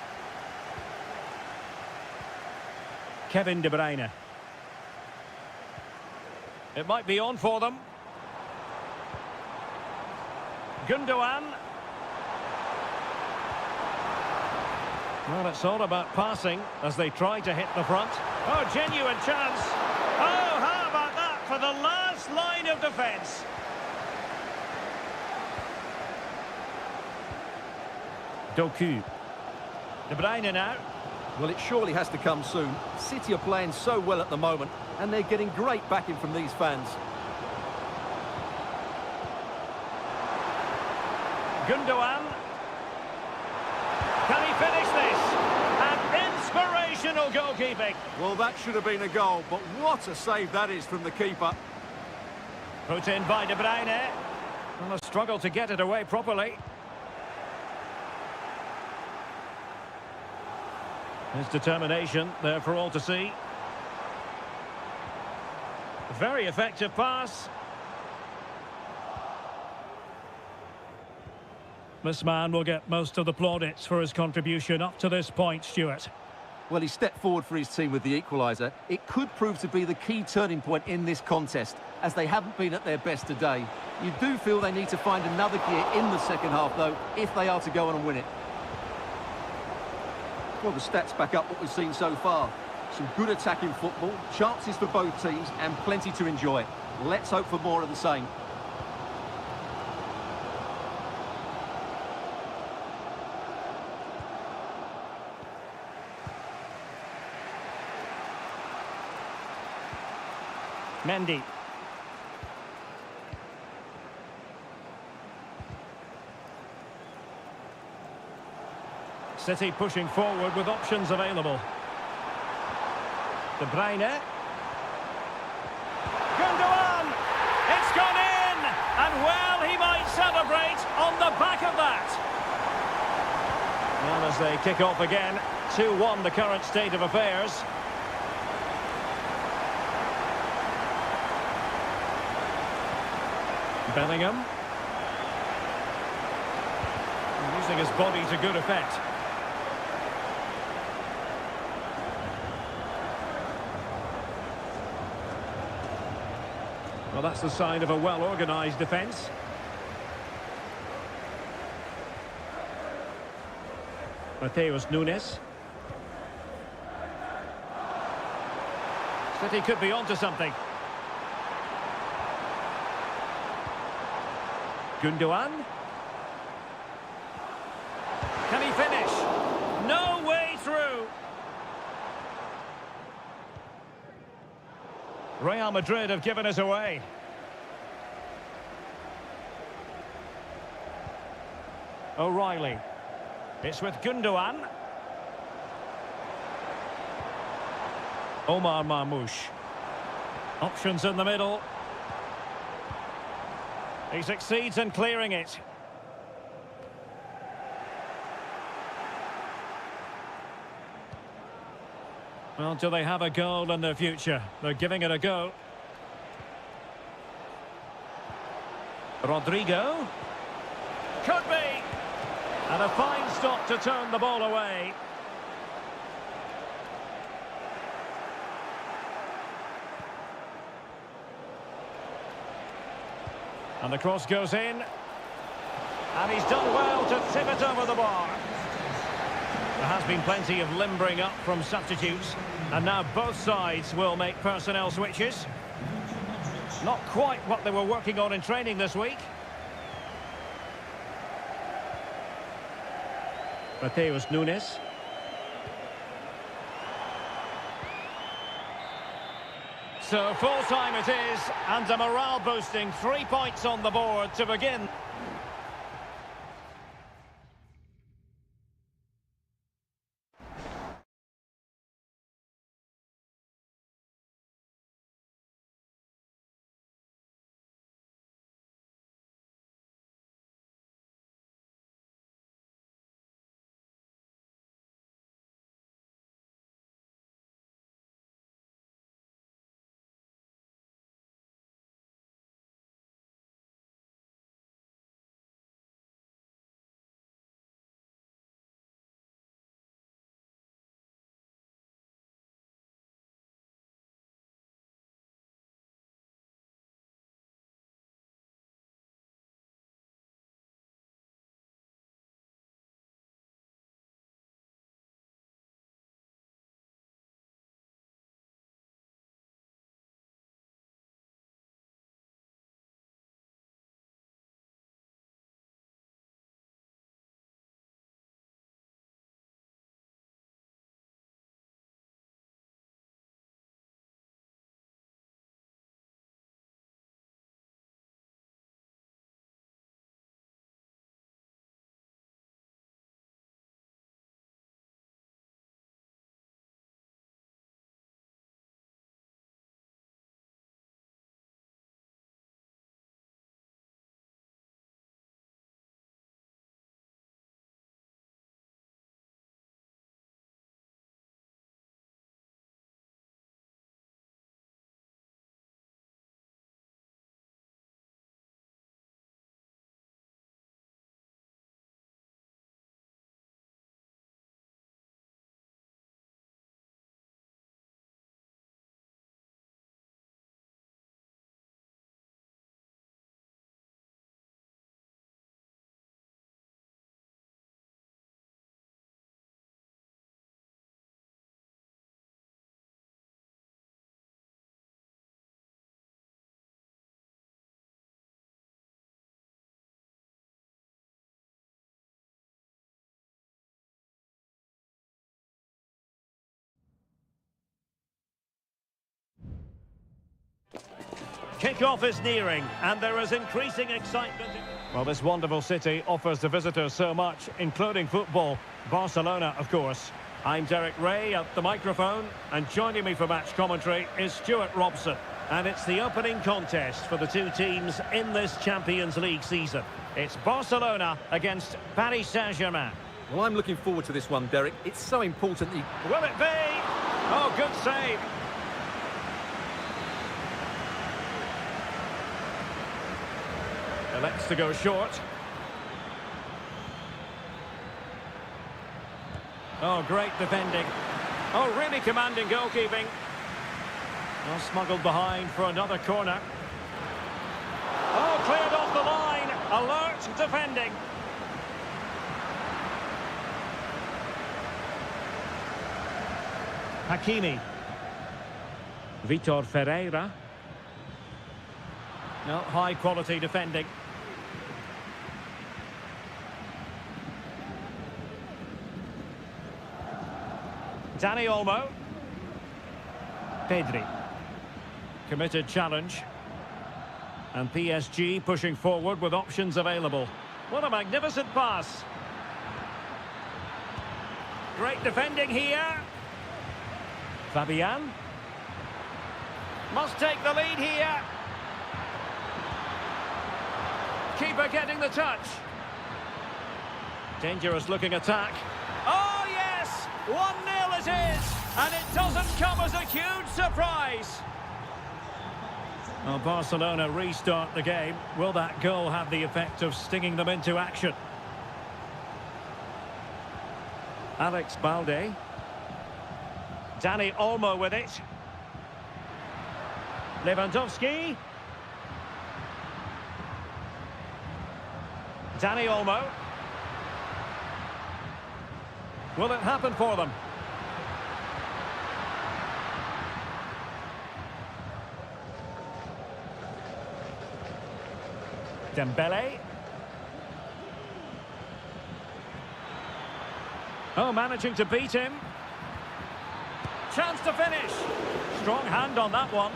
Kevin De Bruyne. It might be on for them. Gundogan. Well, it's all about passing as they try to hit the front. Oh, genuine chance. Oh, how about that for the last line of defence? Doku. De Bruyne now. Well, it surely has to come soon. City are playing so well at the moment, and they're getting great backing from these fans. Gundogan. Can he finish this? And inspirational goalkeeping. Well, that should have been a goal, but what a save that is from the keeper. Put in by De Bruyne. Well, a struggle to get it away properly. His determination there for all to see. Very effective pass. This man will get most of the plaudits for his contribution up to this point, Stuart. Well, he stepped forward for his team with the equaliser. It could prove to be the key turning point in this contest, as they haven't been at their best today. You do feel they need to find another gear in the second half, though, if they are to go on and win it. Well, the stats back up what we've seen so far. Some good attacking football, chances for both teams, and plenty to enjoy. Let's hope for more of the same. Mendy. City pushing forward with options available. De Bruyne. Gundogan! It's gone in! And well, he might celebrate on the back of that. Well, as they kick off again, 2-1 the current state of affairs. Bellingham. Using his body to good effect. Well, that's the sign of a well-organised defence. Mateus Nunes. City could be onto something. Gundogan. Can he finish? No way through. Real Madrid have given us away. O'Reilly. It's with Gundogan. Omar Marmoush. Options in the middle. He succeeds in clearing it. Well, do they have a goal in their future? They're giving it a go. Rodrigo. Could be. And a fine stop to turn the ball away. And the cross goes in. And he's done well to tip it over the bar. There has been plenty of limbering up from substitutes. And now both sides will make personnel switches. Not quite what they were working on in training this week. Mateus Nunes. So full time it is, and a morale boosting 3 points on the board to begin. Kick-off is nearing, and there is increasing excitement. Well, this wonderful city offers the visitors so much, including football. Barcelona, of course. I'm Derek Ray at the microphone, and joining me for match commentary is Stuart Robson. And it's the opening contest for the two teams in this Champions League season. It's Barcelona against Paris Saint-Germain. Well, I'm looking forward to this one, Derek. It's so important that Will it be? Oh, good save. Elects to go short. Oh, great defending. Oh, really commanding goalkeeping. Well, smuggled behind for another corner. Oh, cleared off the line. Alert defending. Hakimi. Vitor Ferreira. No, high quality defending. Dani Olmo. Pedri. Committed challenge. And PSG pushing forward with options available. What a magnificent pass. Great defending here. Fabian. Must take the lead here. Keeper getting the touch. Dangerous looking attack. Oh yes! 1-0 it is! And it doesn't come as a huge surprise. Well, Barcelona restart the game. Will that goal have the effect of stinging them into action? Alex Balde. Dani Olmo with it. Lewandowski. Dani Olmo. Will it happen for them? Dembele. Oh, managing to beat him. Chance to finish. Strong hand on that one.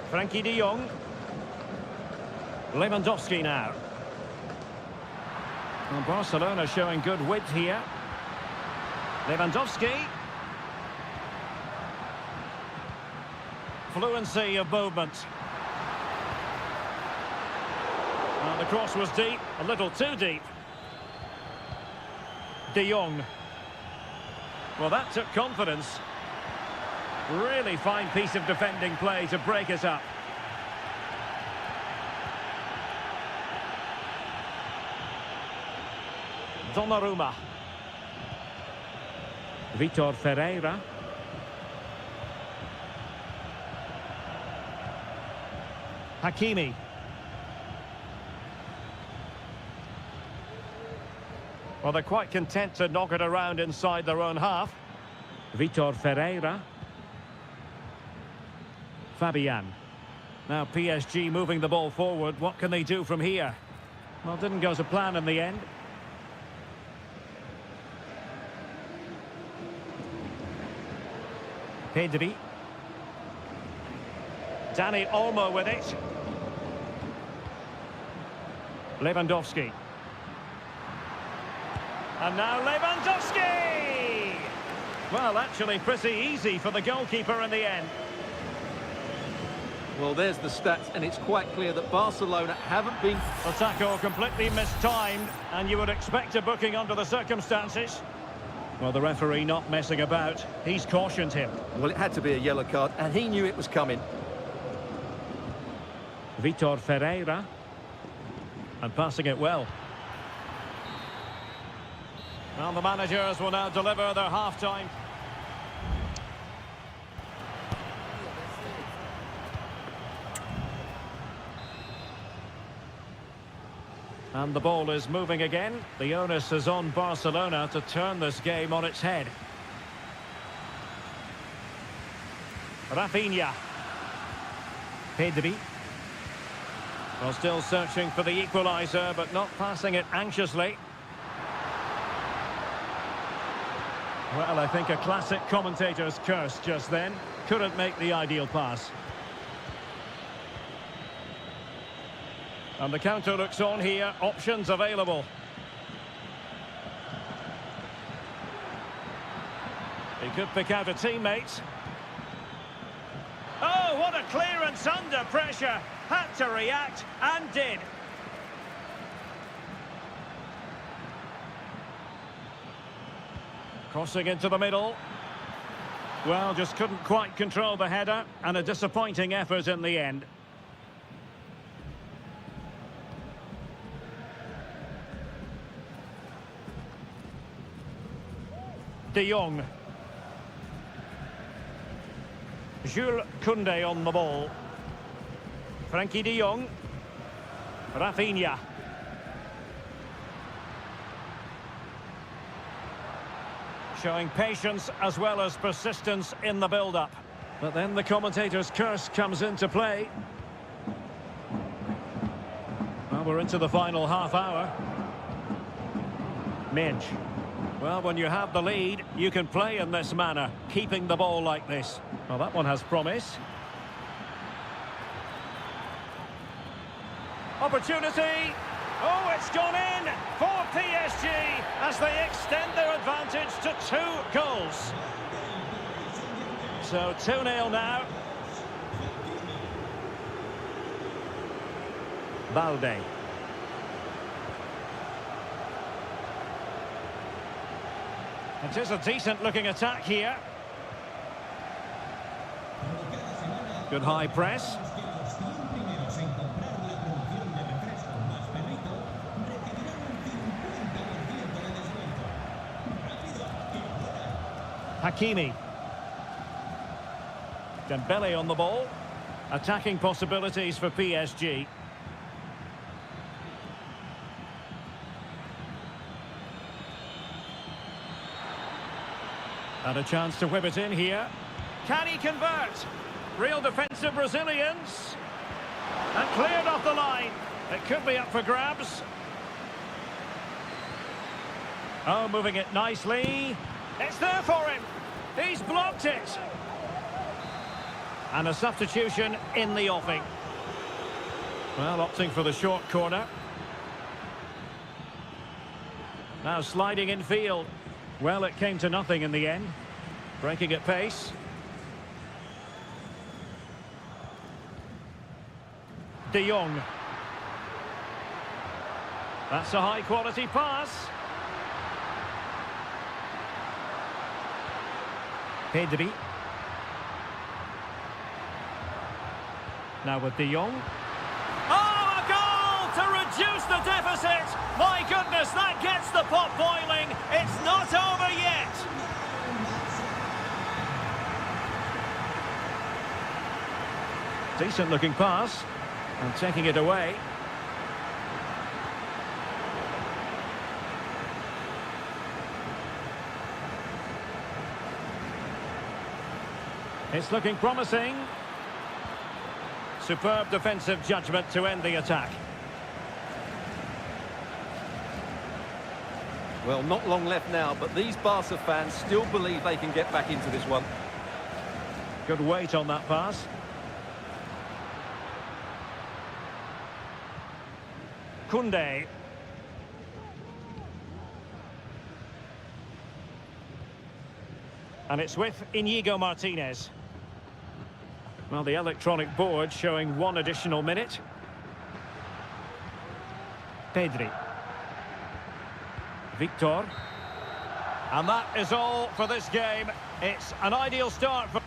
Frankie de Jong. Lewandowski now. Well, Barcelona showing good width here. Lewandowski. Fluency of movement. Well, the cross was deep, a little too deep. De Jong. Well, that took confidence. Really fine piece of defending play to break it up. Donnarumma. Vitor Ferreira. Hakimi. Well, they're quite content to knock it around inside their own half. Vitor Ferreira. Fabian. Now PSG moving the ball forward. What can they do from here? Well, didn't go to plan in the end. Pedri. Dani Olmo with it. Lewandowski. And now Lewandowski! Well, actually pretty easy for the goalkeeper in the end. Well, there's the stats, and it's quite clear that Barcelona haven't been... The tackle completely mistimed, and you would expect a booking under the circumstances. Well, the referee not messing about. He's cautioned him. Well, it had to be a yellow card, and he knew it was coming. Vitor Ferreira. And passing it well. Well, the managers will now deliver their half-time. And the ball is moving again. The onus is on Barcelona to turn this game on its head. Rafinha. Pedri. Well, still searching for the equaliser, but not passing it anxiously. Well, I think a classic commentator's curse just then. Couldn't make the ideal pass. And the counter looks on here. Options available. He could pick out a teammate. Oh, what a clearance under pressure. Had to react and did. Crossing into the middle. Well, just couldn't quite control the header, and a disappointing effort in the end. De Jong. Jules Koundé on the ball. Frankie de Jong. Rafinha. Showing patience as well as persistence in the build-up. But then the commentator's curse comes into play. Well, we're into the final half hour. Midge. Well, when you have the lead, you can play in this manner, keeping the ball like this. Well, that one has promise. Opportunity. Oh, it's gone in for PSG as they extend their advantage to 2 goals. So 2-0 now. Balde. It is a decent-looking attack here. Good high press. Hakimi. Dembele on the ball. Attacking possibilities for PSG. And a chance to whip it in here. Can he convert? Real defensive resilience. And cleared off the line. It could be up for grabs. Oh, moving it nicely. It's there for him. He's blocked it. And a substitution in the offing. Well, opting for the short corner. Now sliding in field. Well, it came to nothing in the end. Breaking at pace. De Jong. That's a high-quality pass. Pedri. Now with De Jong. Oh, a goal to reduce the deficit! My goodness, that gets the pot boiling. It's not over yet. Decent looking pass. And taking it away. It's looking promising. Superb defensive judgment to end the attack. Well, not long left now, but these Barca fans still believe they can get back into this one. Good weight on that pass. Koundé. And it's with Inigo Martinez. Well, the electronic board showing 1 additional minute. Pedri. Victor. And that is all for this game. It's an ideal start for...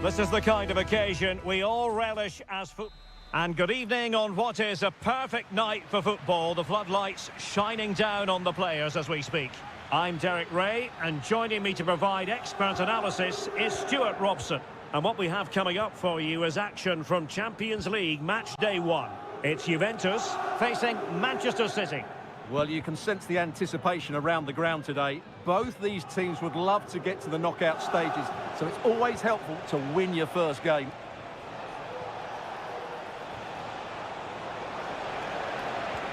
This is the kind of occasion we all relish as football. And good evening on what is a perfect night for football. The floodlights shining down on the players as we speak. I'm Derek Ray, and joining me to provide expert analysis is Stuart Robson. And what we have coming up for you is action from Champions League match day 1. It's Juventus facing Manchester City. Well, you can sense the anticipation around the ground today. Both these teams would love to get to the knockout stages, so it's always helpful to win your first game.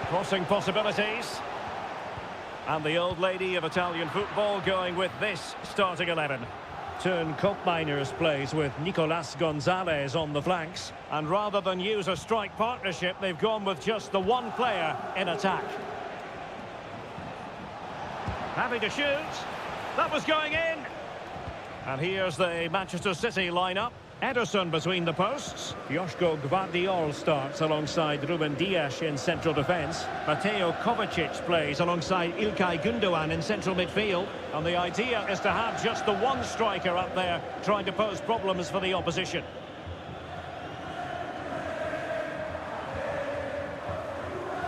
Crossing possibilities. And the old lady of Italian football going with this starting 11. Turn Koopmeiners plays with Nicolas Gonzalez on the flanks. And rather than use a strike partnership, they've gone with just the one player in attack. Happy to shoot. That was going in. And here's the Manchester City lineup. Ederson between the posts. Joško Gvardiol starts alongside Ruben Dias in central defence. Mateo Kovacic plays alongside Ilkay Gundogan in central midfield. And the idea is to have just the one striker up there trying to pose problems for the opposition.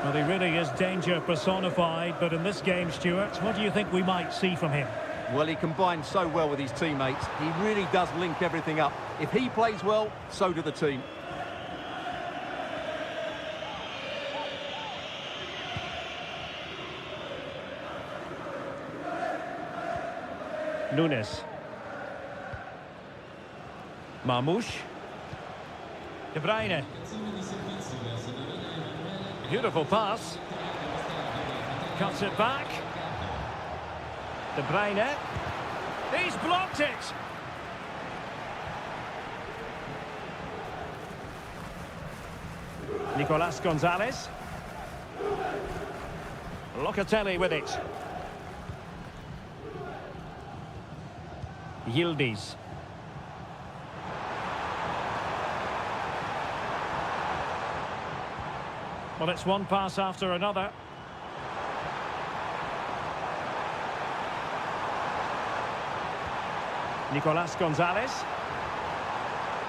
Well, he really is danger personified, but in this game, Stuart, what do you think we might see from him? Well, he combines so well with his teammates. He really does link everything up. If he plays well, so do the team. Nunes. Marmoush. De Bruyne. Beautiful pass. Cuts it back. De Bruyne. He's blocked it. Nicolas Gonzalez. Locatelli with it. Yildiz. Well, it's one pass after another. Nicolas Gonzalez.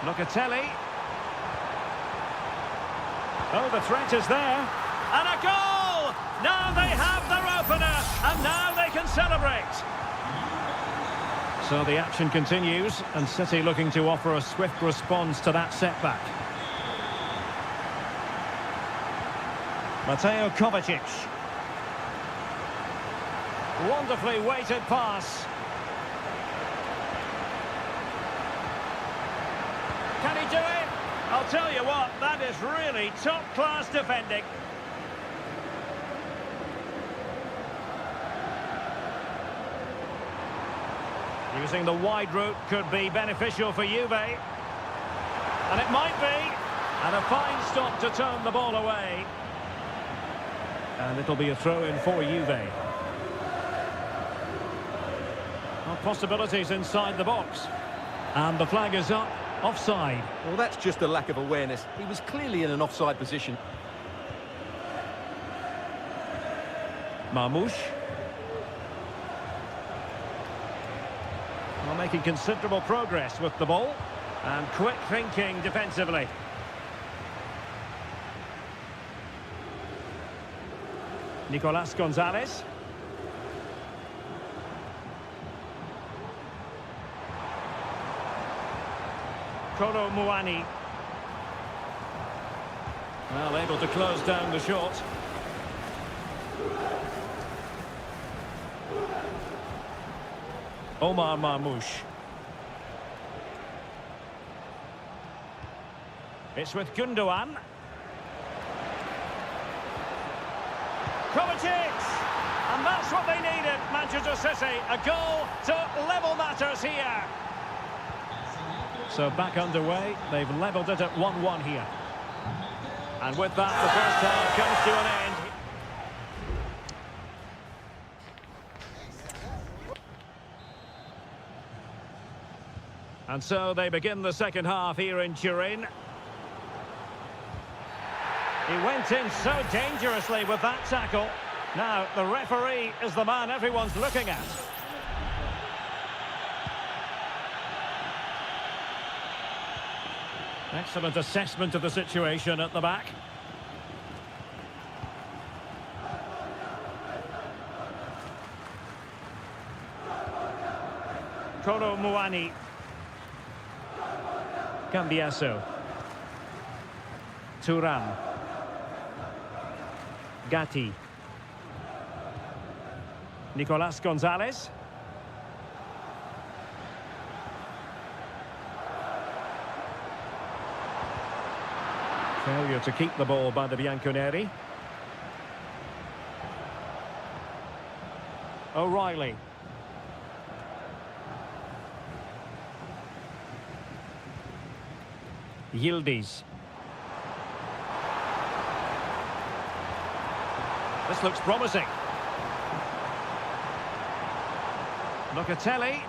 Locatelli. Oh, the threat is there. And a goal! Now they have their opener, and now they can celebrate. So the action continues, and City looking to offer a swift response to that setback. Mateo Kovacic. Wonderfully weighted pass. Can he do it? I'll tell you what, that is really top-class defending. Using the wide route could be beneficial for Juve. And it might be. And a fine stop to turn the ball away. And it'll be a throw-in for Juve. Well, possibilities inside the box. And the flag is up. Offside. Well, that's just a lack of awareness. He was clearly in an offside position. Marmoush. Well, making considerable progress with the ball. And quick thinking defensively. Nicolas Gonzalez. Kolo Muani. Well, able to close down the shot. Omar Marmoush. It's with Gundogan. Kovacic! And that's what they needed, Manchester City. A goal to level matters here. So back underway, they've levelled it at 1-1 here. And with that, the first half comes to an end. And so they begin the second half here in Turin. He went in so dangerously with that tackle. Now, the referee is the man everyone's looking at. Excellent assessment of the situation at the back. Koro Muani. Cambiaso. Turan. Gatti. Nicolas Gonzalez. Failure to keep the ball by the Bianconeri. O'Reilly. Yildiz. This looks promising. Locatelli.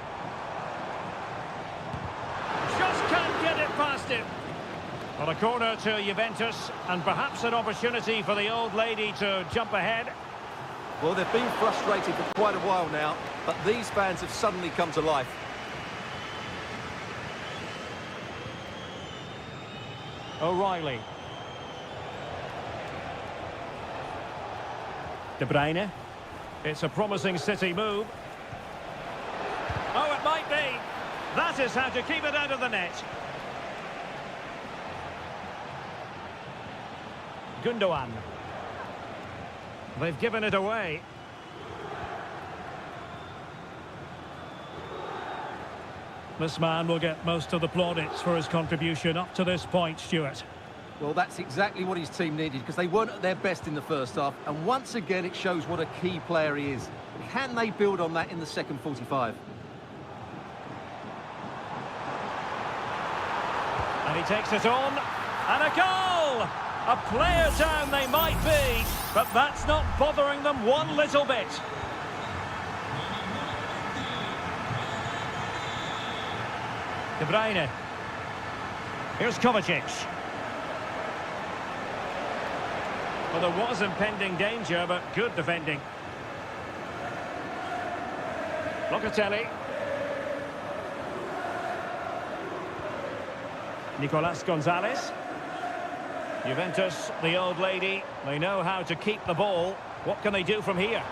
Just can't get it past him. Well, a corner to Juventus, and perhaps an opportunity for the old lady to jump ahead. Well, they've been frustrated for quite a while now, but these fans have suddenly come to life. O'Reilly. De Bruyne. It's a promising City move. Oh, it might be. That is how to keep it out of the net. Gundogan. They've given it away. This man will get most of the plaudits for his contribution up to this point, Stuart. Well, that's exactly what his team needed, because they weren't at their best in the first half, and once again it shows what a key player he is. Can they build on that in the second 45? And he takes it on, and a goal! A player down they might be, but that's not bothering them one little bit. De Bruyne. Here's Kovacic. Well, there was impending danger, but good defending. Locatelli. Nicolas Gonzalez. Juventus, the old lady, they know how to keep the ball. What can they do from here?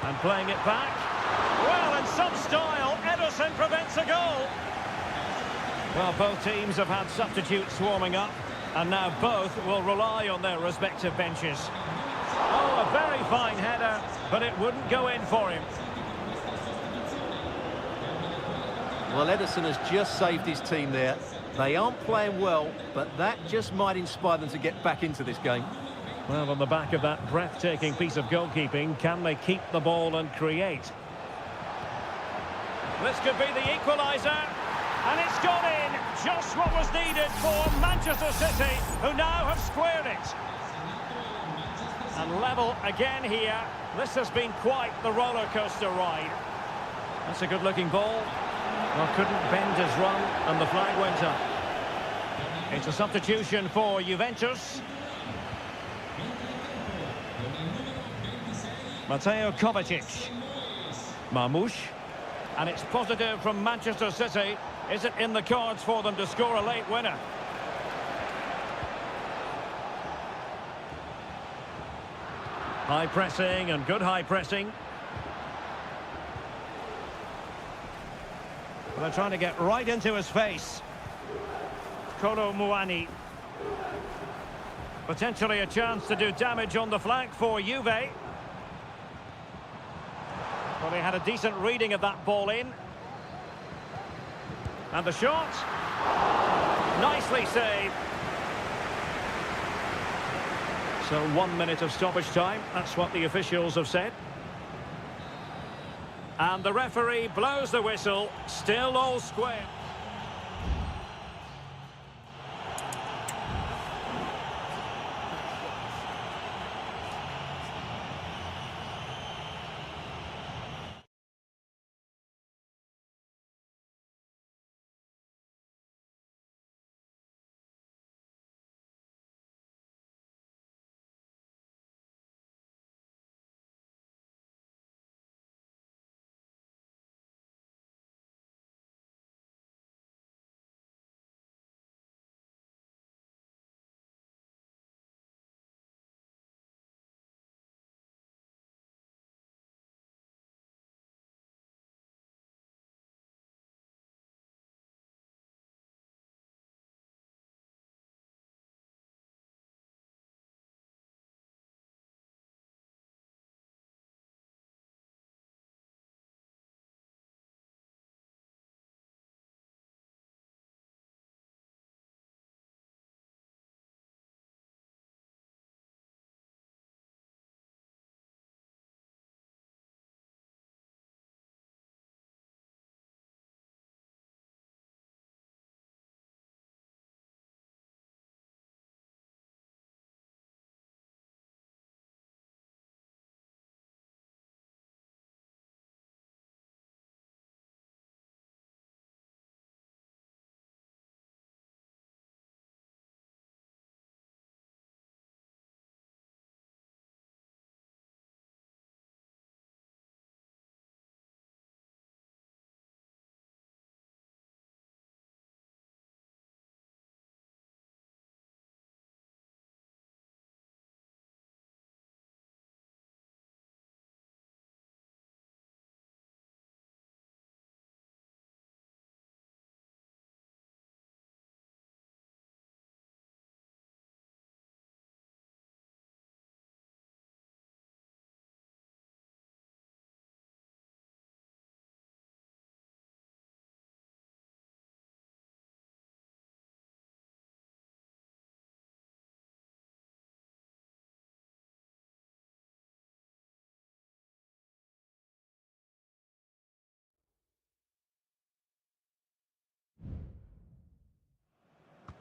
And playing it back. Well, in some style, Ederson prevents a goal. Well, both teams have had substitutes warming up, and now both will rely on their respective benches. Oh, a very fine header, but it wouldn't go in for him. Well, Ederson has just saved his team there. They aren't playing well, but that just might inspire them to get back into this game. Well, on the back of that breathtaking piece of goalkeeping, can they keep the ball and create? This could be the equaliser, and it's gone in. Just what was needed for Manchester City, who now have squared it. And level again here. This has been quite the roller coaster ride. That's a good-looking ball. Well, couldn't bend his run, and the flag went up. It's a substitution for Juventus. Mateo Kovacic. Marmoush. And it's positive from Manchester City. Is it in the cards for them to score a late winner? High pressing and good high pressing. Well, they're trying to get right into his face. Koro Muani. Potentially a chance to do damage on the flank for Juve. Well, they had a decent reading of that ball in. And the shot. Nicely saved. So 1 minute of stoppage time. That's what the officials have said. And the referee blows the whistle. Still all square.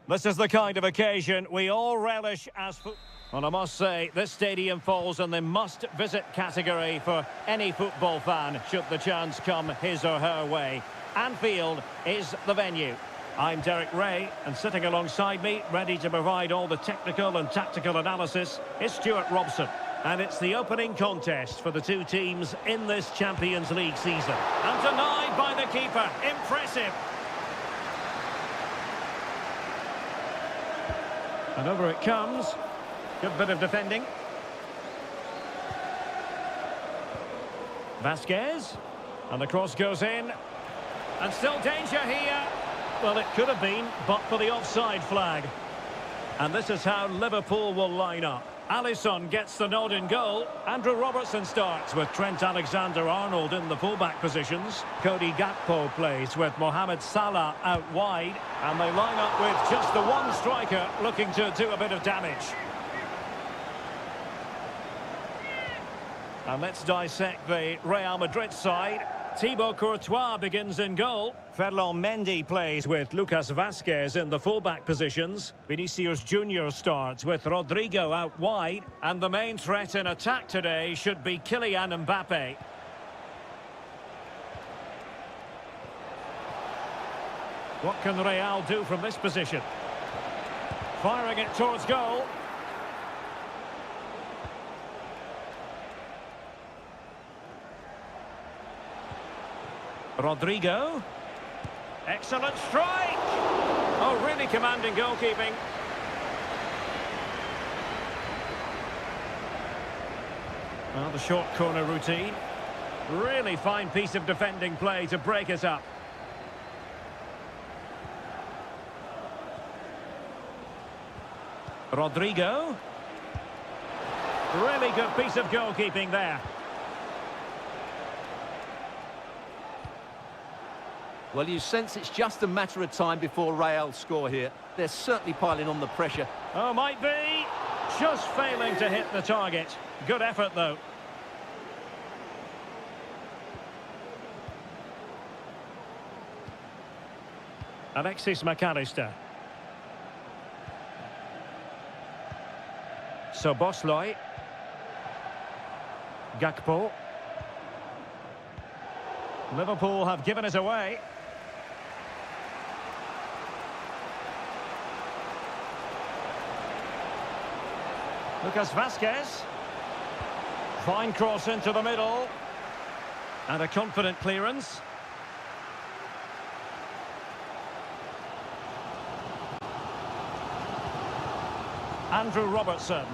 This is the kind of occasion we all relish as well, I must say, this stadium falls in the must-visit category for any football fan, should the chance come his or her way. Anfield is the venue. I'm Derek Ray, and sitting alongside me, ready to provide all the technical and tactical analysis, is Stuart Robson. And it's the opening contest for the two teams in this Champions League season. And denied by the keeper. Impressive. And over it comes. Good bit of defending. Vasquez. And the cross goes in. And still danger here. Well, it could have been, but for the offside flag. And this is how Liverpool will line up. Alisson gets the nod in goal. Andrew Robertson starts with Trent Alexander-Arnold in the fullback positions. Cody Gakpo plays with Mohamed Salah out wide. And they line up with just the one striker looking to do a bit of damage. And let's dissect the Real Madrid side. Thibaut Courtois begins in goal. Ferland Mendy plays with Lucas Vasquez in the fullback positions. Vinicius Junior starts with Rodrigo out wide. And the main threat in attack today should be Kylian Mbappe. What can Real do from this position? Firing it towards goal. Rodrigo. Excellent strike. Oh, really commanding goalkeeping. Well, the short corner routine. Really fine piece of defending play to break it up. Rodrigo. Really good piece of goalkeeping there. Well, you sense it's just a matter of time before Real score here. They're certainly piling on the pressure. Oh, might be. Just failing to hit the target. Good effort, though. Alexis McAllister. Szoboszlai. Gakpo. Liverpool have given it away. Lucas Vasquez. Fine cross into the middle. And a confident clearance. Andrew Robertson.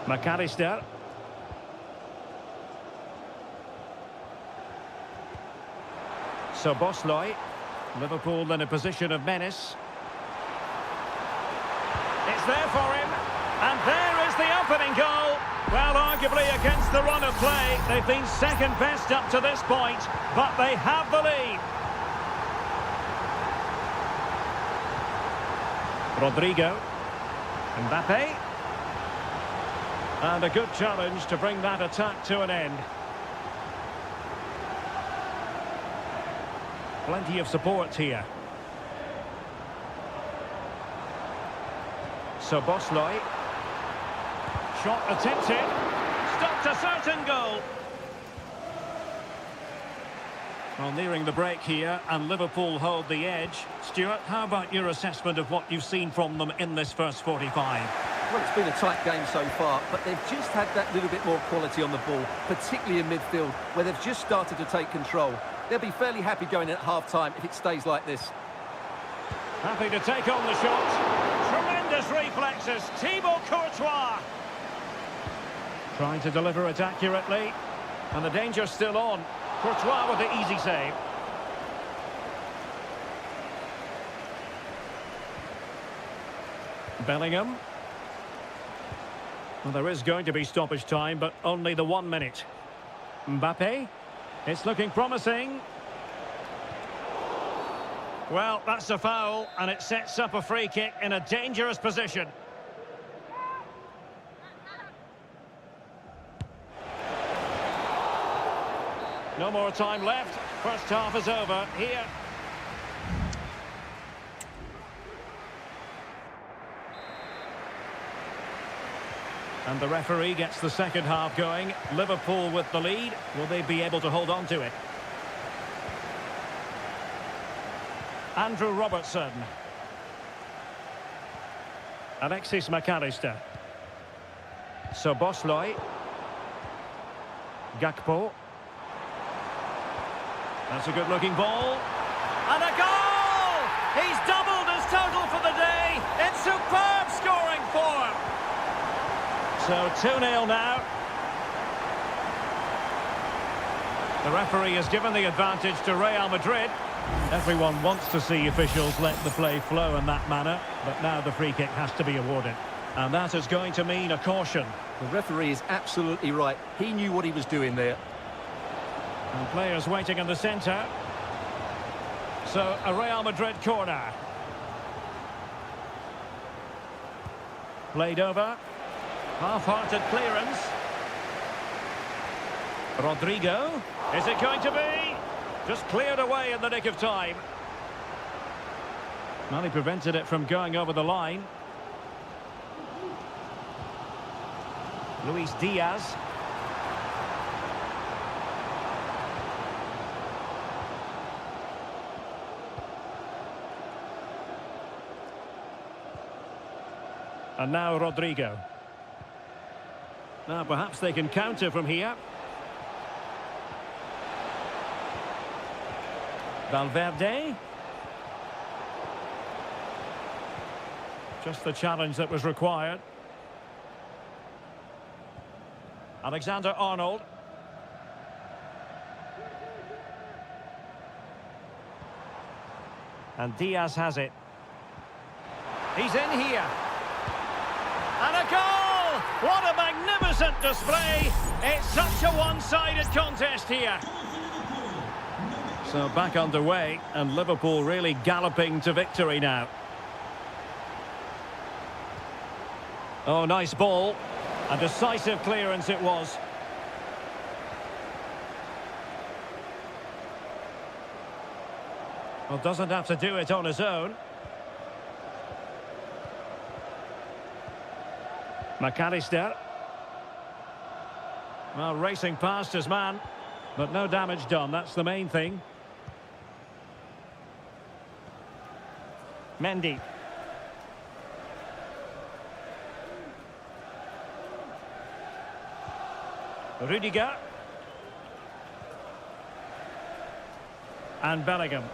McAllister. Szoboszlai. Liverpool in a position of menace. It's there for him. And there is the opening goal. Well, arguably against the run of play, they've been second best up to this point, but they have the lead. Rodrigo. Mbappe. And a good challenge to bring that attack to an end. Plenty of support here. Szoboszlai. Shot attempted. Stopped a certain goal. Well, nearing the break here, and Liverpool hold the edge. Stuart, how about your assessment of what you've seen from them in this first 45? Well, it's been a tight game so far, but they've just had that little bit more quality on the ball, particularly in midfield, where they've just started to take control. They'll be fairly happy going in at half-time if it stays like this. Happy to take on the shot. Tremendous reflexes. Thibaut Courtois. Trying to deliver it accurately. And the danger's still on. Courtois with the easy save. Bellingham. Well, there is going to be stoppage time, but only the 1 minute. Mbappe. It's looking promising. Well, that's a foul, and it sets up a free kick in a dangerous position. No more time left. First half is over here. And the referee gets the second half going. Liverpool with the lead. Will they be able to hold on to it? Andrew Robertson. Alexis McAllister. Soboslai. Gakpo. That's a good-looking ball. And a goal! He's doubled his total for the day. It's superb scoring form. So 2-0 now. The referee has given the advantage to Real Madrid. Everyone wants to see officials let the play flow in that manner, but now the free kick has to be awarded. And that is going to mean a caution. The referee is absolutely right. He knew what he was doing there. And players waiting in the centre. So a Real Madrid corner. Played over. Half-hearted clearance. Rodrigo. Is it going to be? Just cleared away in the nick of time. Well, he prevented it from going over the line. Luis Diaz. And now Rodrigo. Now perhaps they can counter from here. Valverde. Just the challenge that was required. Alexander-Arnold. And Diaz has it. He's in here. And a goal! What a magnificent display! It's such a one-sided contest here. So back underway, and Liverpool really galloping to victory now. Oh, nice ball. A decisive clearance it was. Well, doesn't have to do it on his own. McAllister. Well, racing past his man, but no damage done. That's the main thing. Mendy. Rudiger. And Bellingham.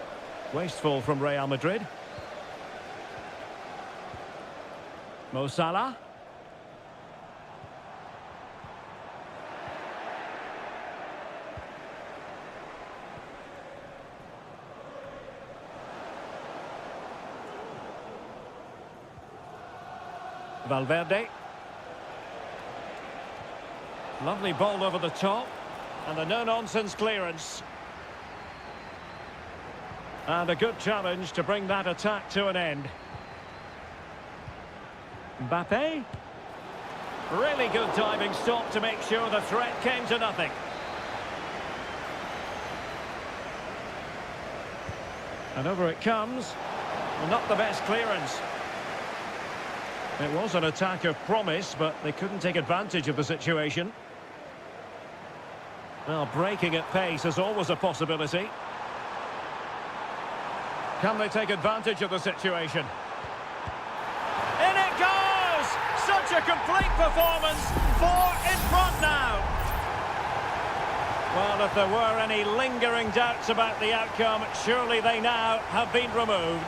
Wasteful from Real Madrid. Mo Salah. Valverde. Lovely ball over the top. And a no-nonsense clearance. And a good challenge to bring that attack to an end. Mbappe. Really good diving stop to make sure the threat came to nothing. And over it comes. Well, not the best clearance. It was an attack of promise, but they couldn't take advantage of the situation. Well, breaking at pace is always a possibility. Can they take advantage of the situation? In it goes! Such a complete performance. 4 in front now. Well, if there were any lingering doubts about the outcome, surely they now have been removed.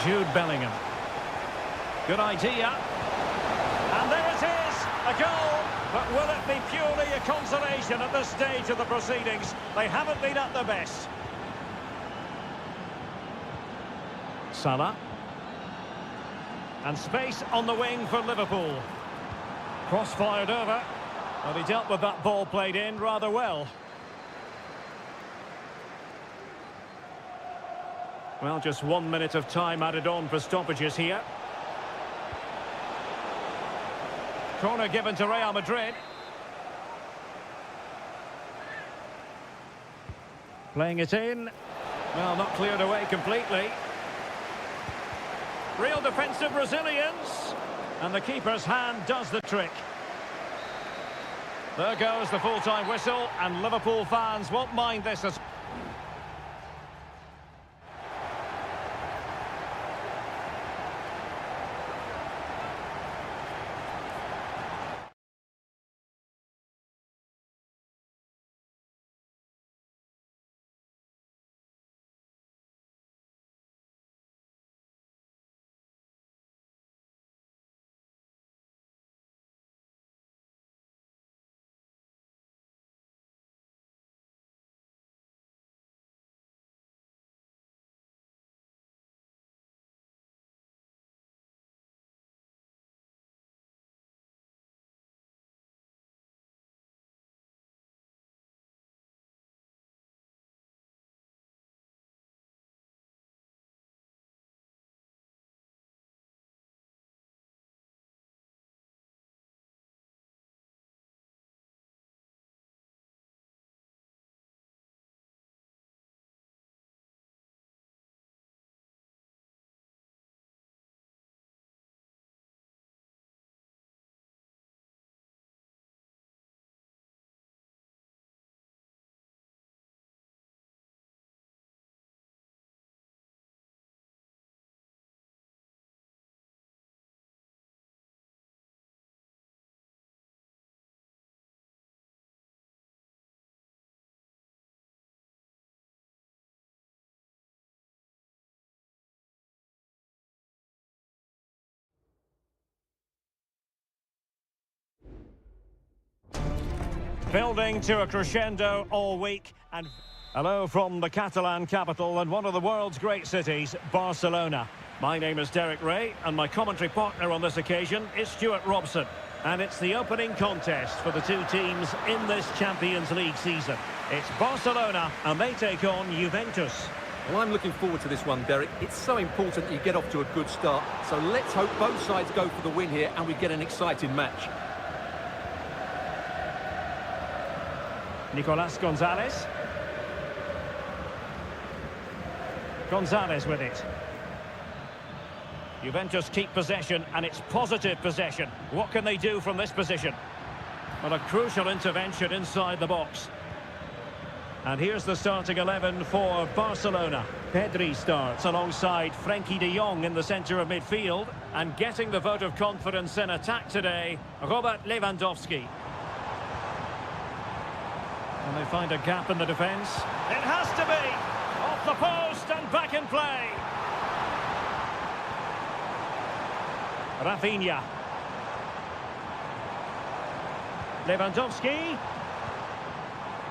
Jude Bellingham. Good idea. And there it is, a goal. But will it be purely a consolation at this stage of the proceedings? They haven't been at their best. Salah. And space on the wing for Liverpool. Cross fired over. Well, he dealt with that ball played in rather well. Well, just 1 minute of time added on for stoppages here. Corner given to Real Madrid. Playing it in. Well, not cleared away completely. Real defensive resilience. And the keeper's hand does the trick. There goes the full-time whistle, and Liverpool fans won't mind this as... Building to a crescendo all week, and hello from the Catalan capital and one of the world's great cities, Barcelona. My name is Derek Ray, and my commentary partner on this occasion is Stuart Robson. And it's the opening contest for the two teams in this Champions League season. It's Barcelona, and they take on Juventus. Well, I'm looking forward to this one, Derek. It's so important that you get off to a good start. So let's hope both sides go for the win here and we get an exciting match. Nicolas Gonzalez. Gonzalez with it. Juventus keep possession, and it's positive possession. What can they do from this position? Well, a crucial intervention inside the box. And here's the starting 11 for Barcelona. Pedri starts alongside Frenkie de Jong in the centre of midfield. And getting the vote of confidence in attack today, Robert Lewandowski. And they find a gap in the defence. It has to be! Off the post and back in play. Rafinha. Lewandowski.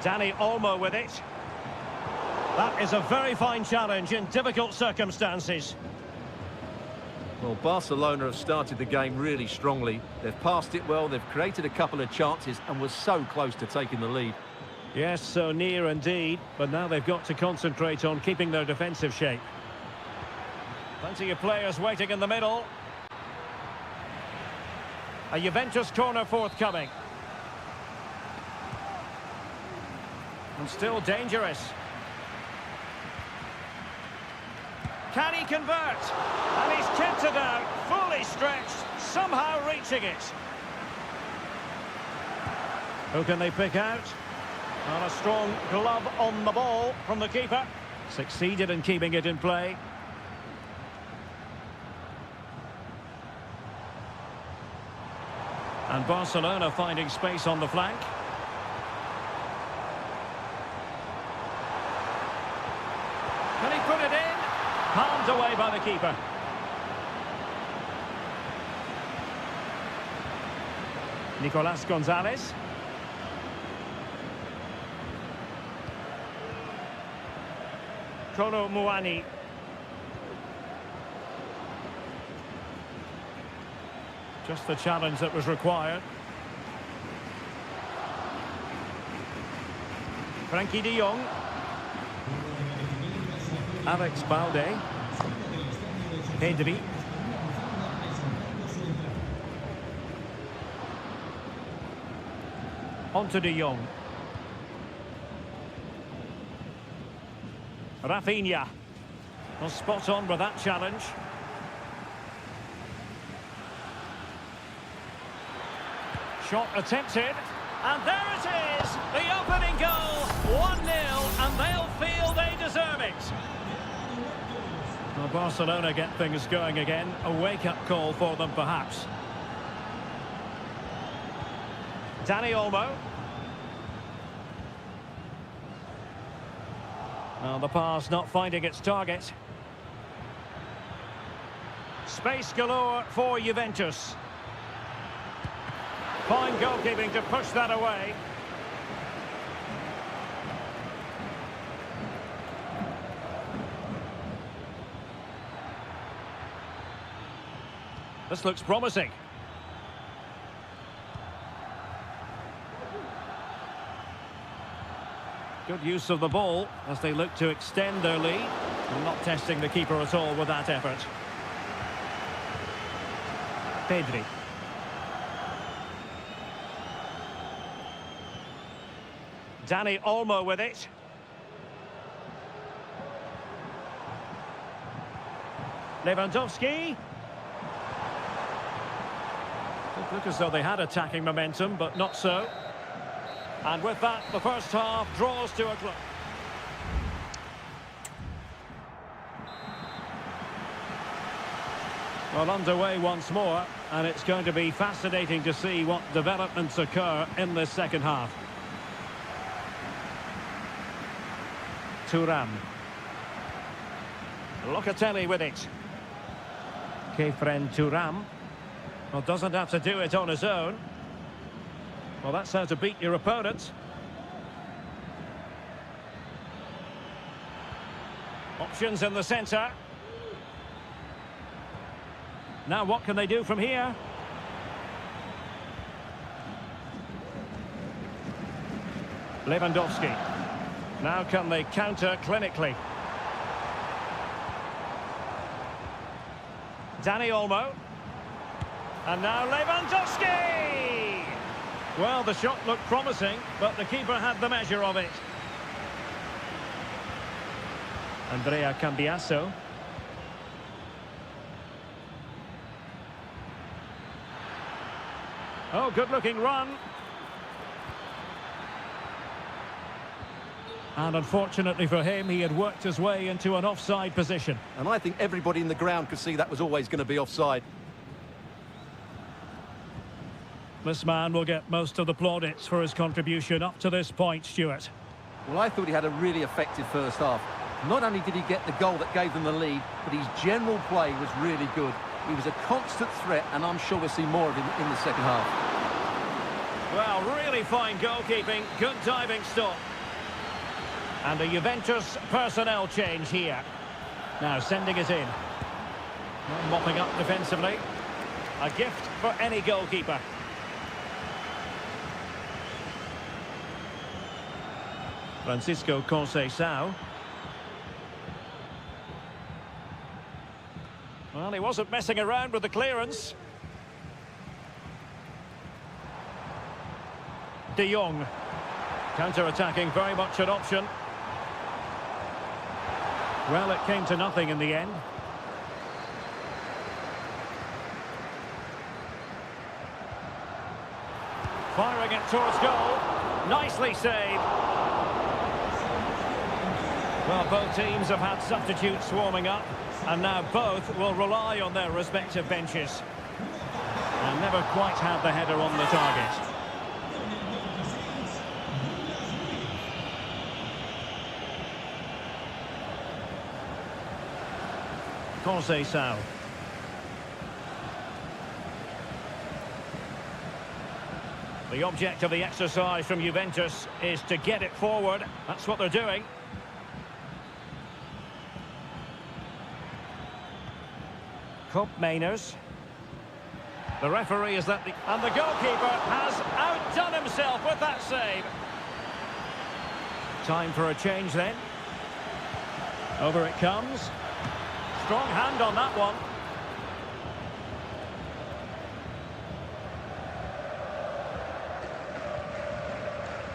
Dani Olmo with it. That is a very fine challenge in difficult circumstances. Well, Barcelona have started the game really strongly. They've passed it well, they've created a couple of chances and were so close to taking the lead. Yes, so near indeed, but now they've got to concentrate on keeping their defensive shape. Plenty of players waiting in the middle. A Juventus corner forthcoming. And still dangerous. Can he convert? And he's kept it out, fully stretched, somehow reaching it. Who can they pick out? And a strong glove on the ball from the keeper. Succeeded in keeping it in play. And Barcelona finding space on the flank. Can he put it in? Palmed away by the keeper. Nicolas Gonzalez. Kolo Muani. Just the challenge that was required. Frenkie de Jong. Alex Balde. Pedri. On to de Jong. Rafinha. Well, spot on with that challenge. Shot attempted. And there it is! The opening goal! 1-0, and they'll feel they deserve it. Well, Barcelona get things going again. A wake-up call for them, perhaps. Dani Olmo. Well, the pass not finding its target. Space galore for Juventus. Fine goalkeeping to push that away. This looks promising. Good use of the ball as they look to extend their lead. Not testing the keeper at all with that effort. Pedri. Dani Olmo with it. Lewandowski. It looked as though they had attacking momentum, but not so. And with that, the first half draws to a close. Well, underway once more, and it's going to be fascinating to see what developments occur in this second half. Thuram. Locatelli with it. Kefren Thuram. Well, doesn't have to do it on his own. Well, that's how to beat your opponent. Options in the centre. Now what can they do from here? Lewandowski. Now can they counter clinically? Dani Olmo. And now Lewandowski! Well, the shot looked promising, but the keeper had the measure of it. Andrea Cambiasso. Oh, good-looking run. And unfortunately for him, he had worked his way into an offside position. And I think everybody in the ground could see that was always going to be offside. This man will get most of the plaudits for his contribution up to this point, Stuart. Well, I thought he had a really effective first half. Not only did he get the goal that gave them the lead, but his general play was really good. He was a constant threat, and I'm sure we'll see more of him in the second half. Well, really fine goalkeeping, good diving stop. And a Juventus personnel change here. Now sending it in. Mopping up defensively. A gift for any goalkeeper. Francisco Conceição. Well, he wasn't messing around with the clearance. De Jong. Counter-attacking, very much an option. Well, it came to nothing in the end. Firing it towards goal. Nicely saved. Well, both teams have had substitutes swarming up, and now both will rely on their respective benches. And never quite had the header on the target. Conceição. The object of the exercise from Juventus is to get it forward. That's what they're doing. Cup Mainers. The referee is let the... And the goalkeeper has outdone himself with that save. Time for a change then. Over it comes. Strong hand on that one.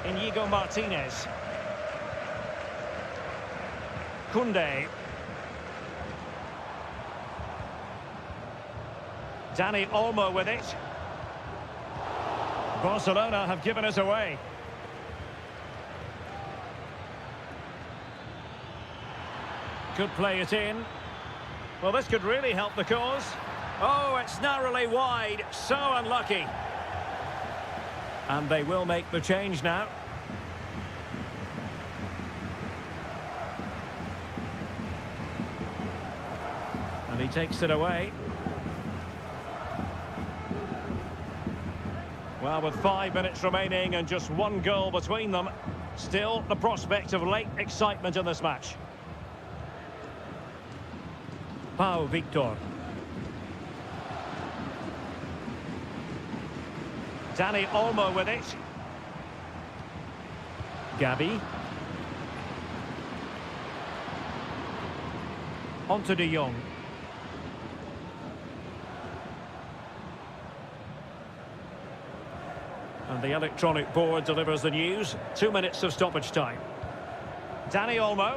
Inigo Martinez. Koundé. Dani Olmo with it. Barcelona have given us away. Could play it in. Well, this could really help the cause. Oh, it's narrowly wide. So unlucky. And they will make the change now. And he takes it away. Well, with 5 minutes remaining and just one goal between them, still the prospect of late excitement in this match. Pau Victor. Dani Olmo with it. Gabi. On to De Jong. And the electronic board delivers the news. 2 minutes of stoppage time. Dani Olmo.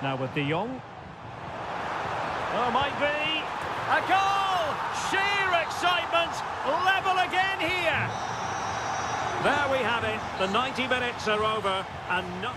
Now with De Jong. Oh, might be a goal! Sheer excitement! Level again here! There we have it. The 90 minutes are over and not...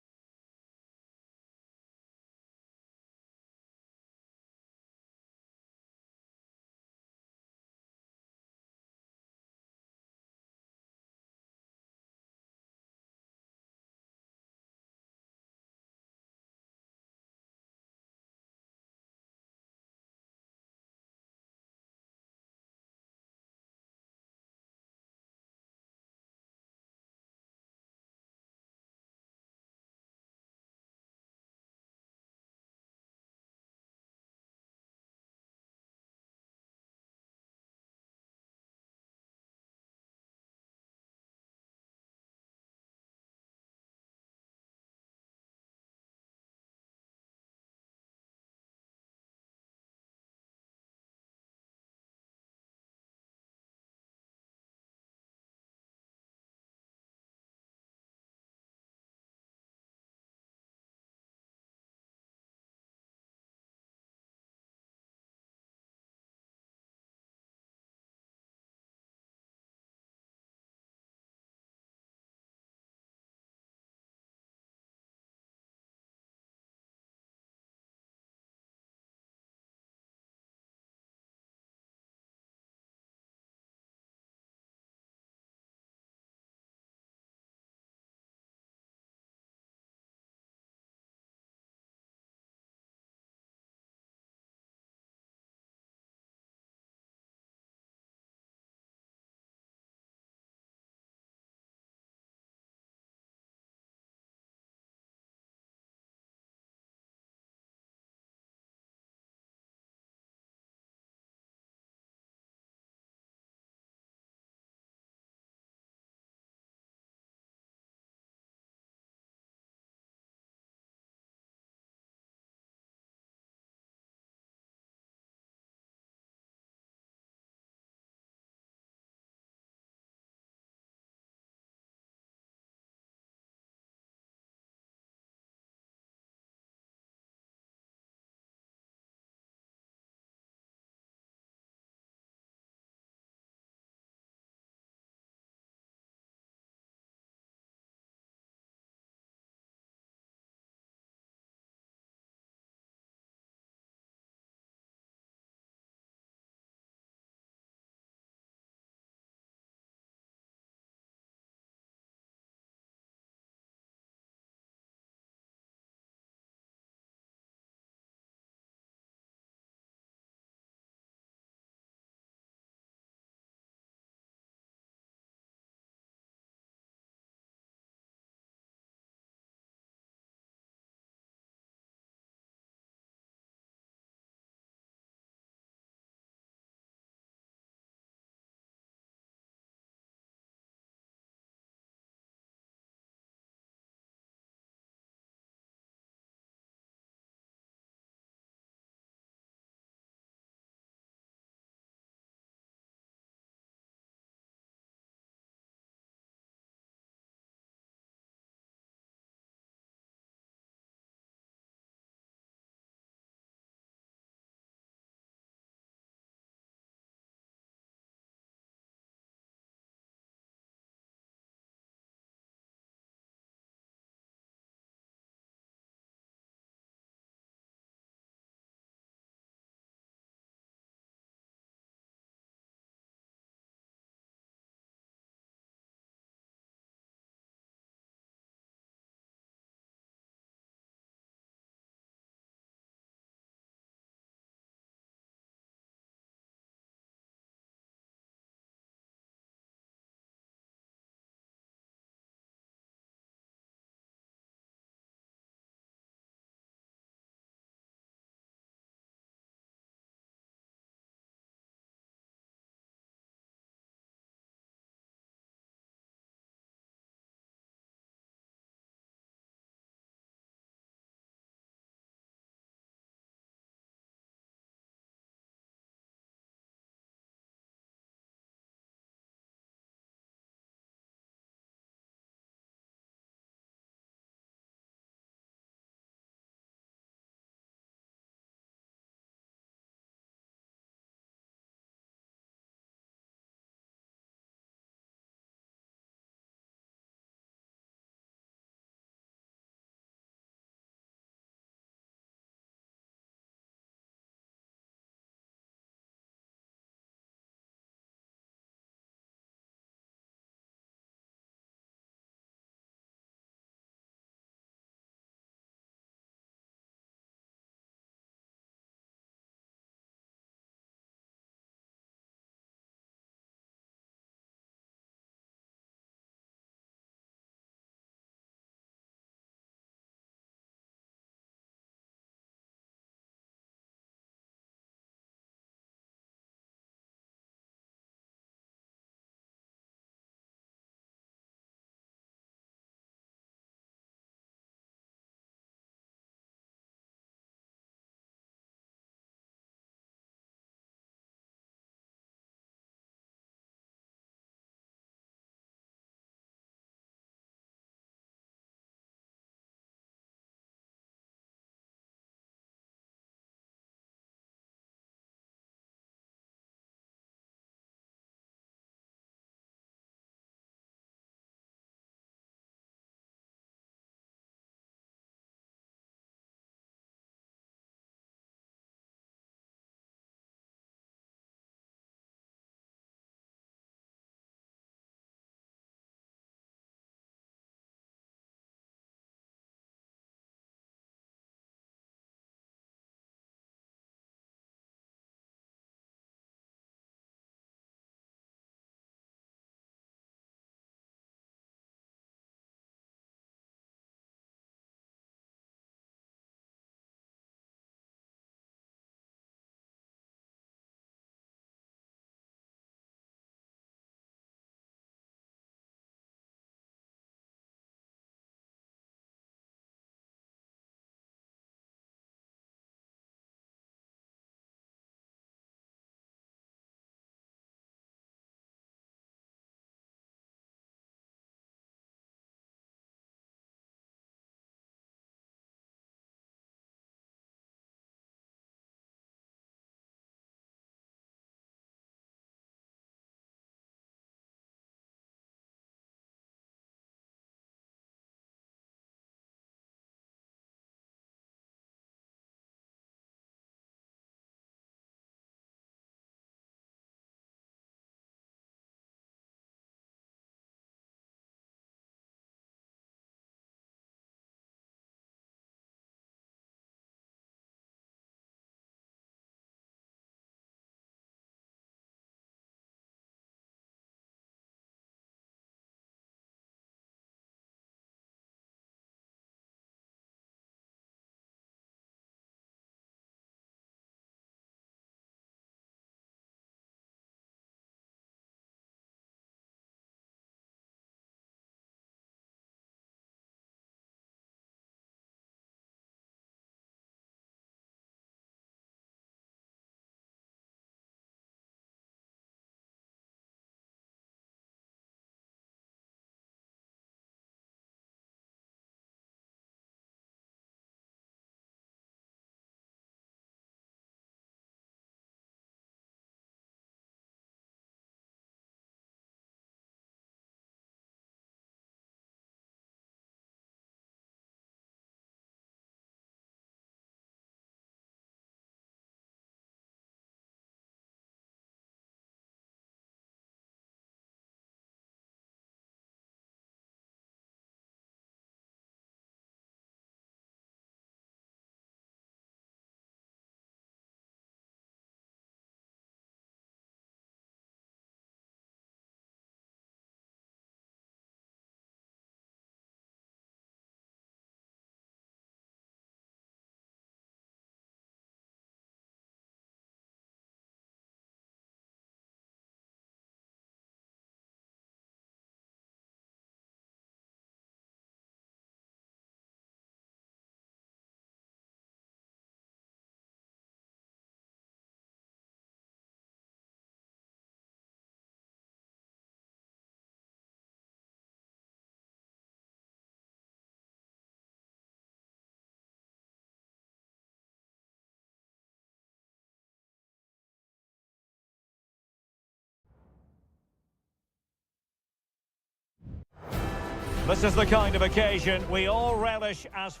This is the kind of occasion we all relish as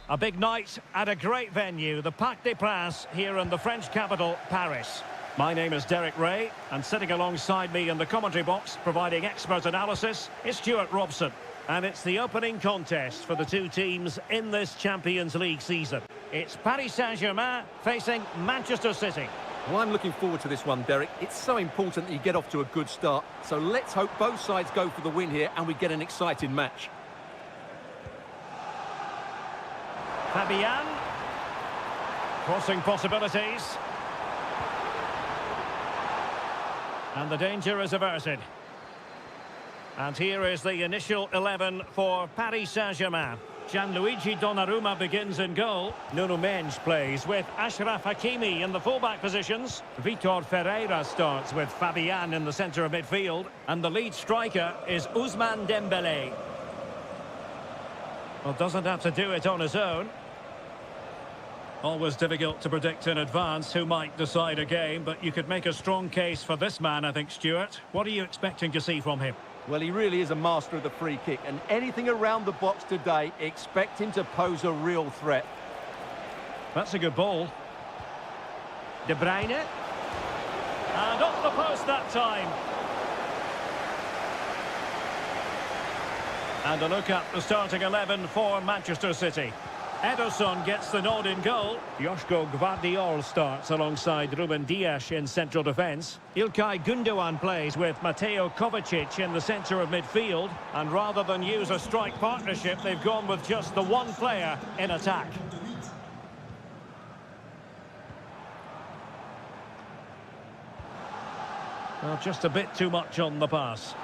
a big night at a great venue, the Parc des Princes, here in the French capital, Paris. My name is Derek Ray, and sitting alongside me in the commentary box, providing expert analysis, is Stuart Robson. And it's the opening contest for the two teams in this Champions League season. It's Paris Saint-Germain facing Manchester City. Well, I'm looking forward to this one, Derek. It's so important that you get off to a good start. So let's hope both sides go for the win here and we get an exciting match. Fabian. Crossing possibilities. And the danger is averted. And here is the initial 11 for Paris Saint-Germain. Gianluigi Donnarumma begins in goal. Nuno Mendes plays with Achraf Hakimi in the fullback positions. Vitor Ferreira starts with Fabian in the centre of midfield. And the lead striker is Ousmane Dembélé. Well, doesn't have to do it on his own. Always difficult to predict in advance who might decide a game, but you could make a strong case for this man, I think, Stuart. What are you expecting to see from him? Well, he really is a master of the free kick, and anything around the box today, expect him to pose a real threat. That's a good ball. De Bruyne. And off the post that time. And a look at the starting 11 for Manchester City. Ederson gets the nod in goal. Joško Gvardiol starts alongside Ruben Dias in central defence. İlkay Gündoğan plays with Mateo Kovacic in the centre of midfield. And rather than use a strike partnership, they've gone with just the one player in attack. Well, just a bit too much on the pass.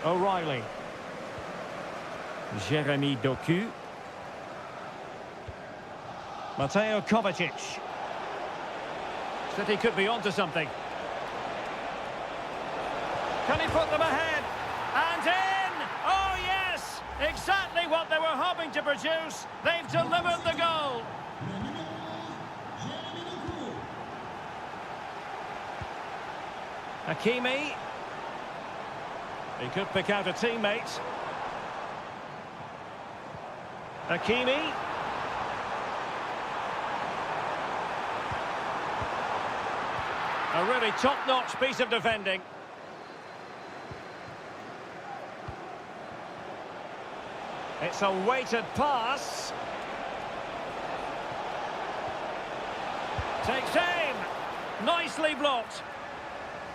O'Reilly. Jeremy Doku. Mateo Kovacic. City could be onto something. Can he put them ahead? And in! Oh yes! Exactly what they were hoping to produce. They've delivered the goal. Hakimi. He could pick out a teammate. Hakimi. A really top-notch piece of defending. It's a weighted pass. Takes aim. Nicely blocked.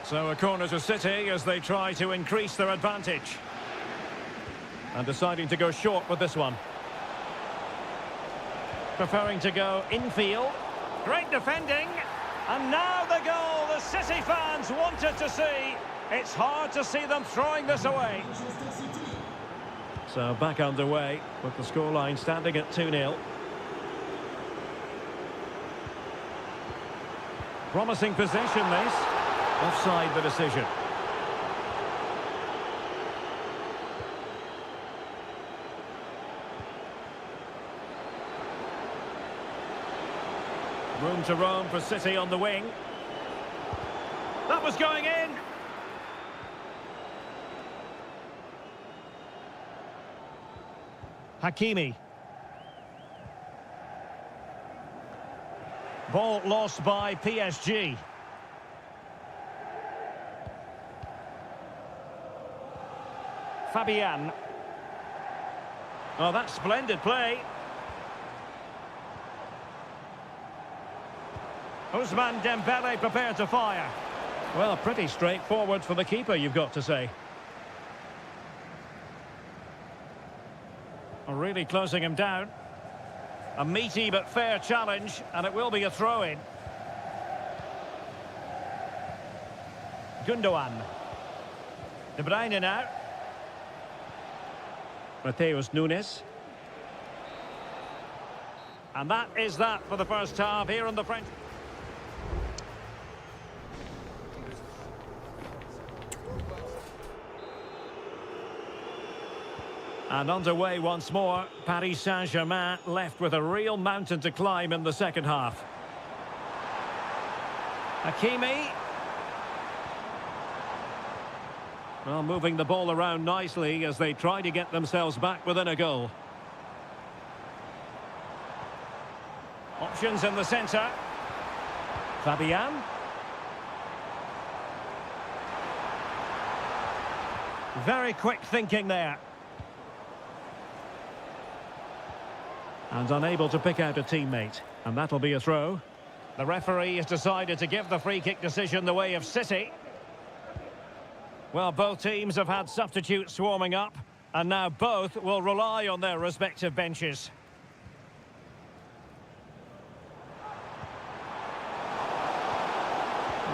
So a corner to City as they try to increase their advantage. And deciding to go short with this one. Preferring to go infield. Great defending. And now the goal the City fans wanted to see. It's hard to see them throwing this away. So back underway with the scoreline standing at 2-0. Promising possession this. Offside the decision. Room to roam for City on the wing. That was going in. Hakimi. Ball lost by PSG. Fabian. Oh, that's splendid play. Ousmane Dembélé prepared to fire. Well, pretty straightforward for the keeper, you've got to say. Really closing him down. A meaty but fair challenge, and it will be a throw-in. Gündoğan. De Bruyne now. Mateus Nunes. And that is that for the first half here on the French. And underway once more, Paris Saint-Germain left with a real mountain to climb in the second half. Hakimi. Well, moving the ball around nicely as they try to get themselves back within a goal. Options in the centre. Fabian. Very quick thinking there. And unable to pick out a teammate. And that'll be a throw. The referee has decided to give the free kick decision the way of City. Well, both teams have had substitutes warming up, and now both will rely on their respective benches.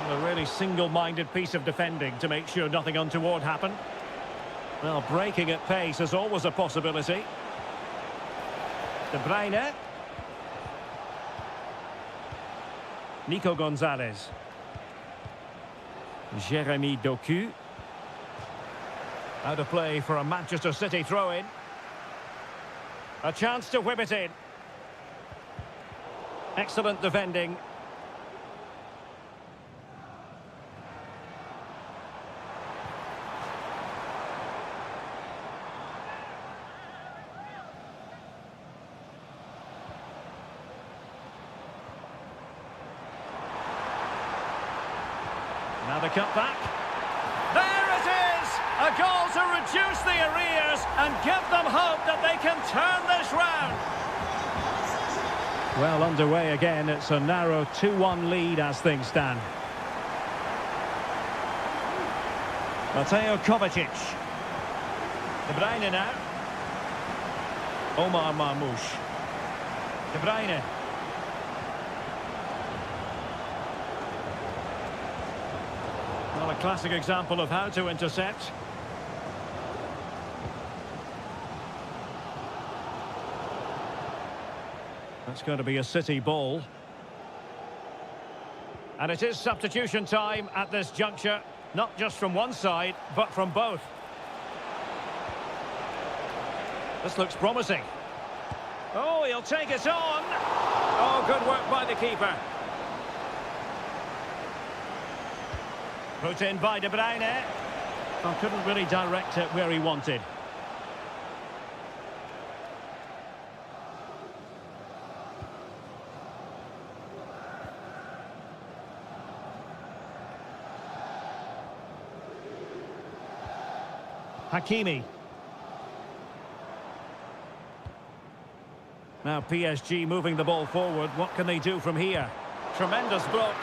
A really single-minded piece of defending to make sure nothing untoward happened. Well, breaking at pace is always a possibility. De Bruyne. Nico Gonzalez. Jeremy Doku. Out of play for a Manchester City throw-in. A chance to whip it in. Excellent defending. Now the cut back. There it is! A goal to reduce the arrears and give them hope that they can turn this round. Well, underway again. It's a narrow 2-1 lead as things stand. Mateo Kovacic. De Bruyne now. Omar Marmoush. De Bruyne. Well, a classic example of how to intercept. That's going to be a City ball. And it is substitution time at this juncture, not just from one side, but from both. This looks promising. Oh, he'll take it on. Oh, good work by the keeper. Put in by De Bruyne. Oh, couldn't really direct it where he wanted. Hakimi. Now PSG moving the ball forward. What can they do from here? Tremendous block.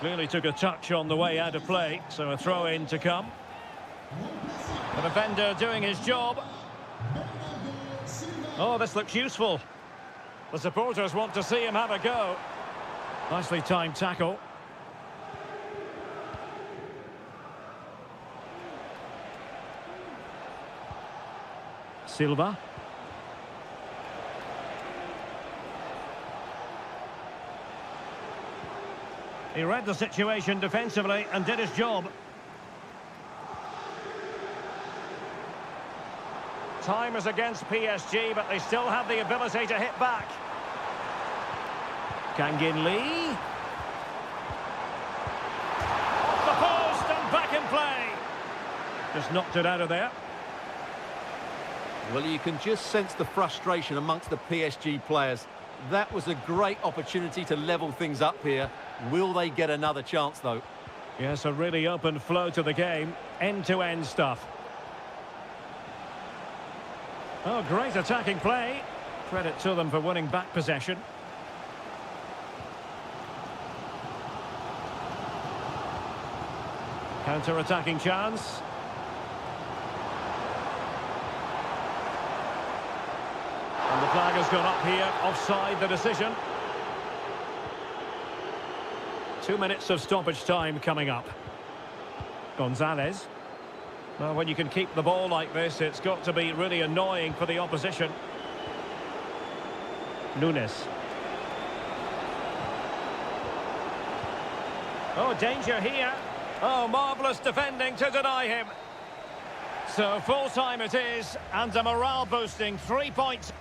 Clearly took a touch on the way out of play, so a throw-in to come. The defender doing his job. Oh, this looks useful. The supporters want to see him have a go. Nicely timed tackle. Silva. He read the situation defensively and did his job. Time is against PSG, but they still have the ability to hit back. Kangin Lee. Off the post and back in play. Just knocked it out of there. Well, you can just sense the frustration amongst the PSG players. That was a great opportunity to level things up here. Will they get another chance, though? Yes, a really open flow to the game. End-to-end stuff. Oh, great attacking play. Credit to them for winning back possession. Counter-attacking chance. And the flag has gone up here. Offside the decision. 2 minutes of stoppage time coming up. Gonzalez. Well, when you can keep the ball like this, it's got to be really annoying for the opposition. Nunes. Oh, danger here. Oh, marvellous defending to deny him. So full time it is, and a morale-boosting 3 points.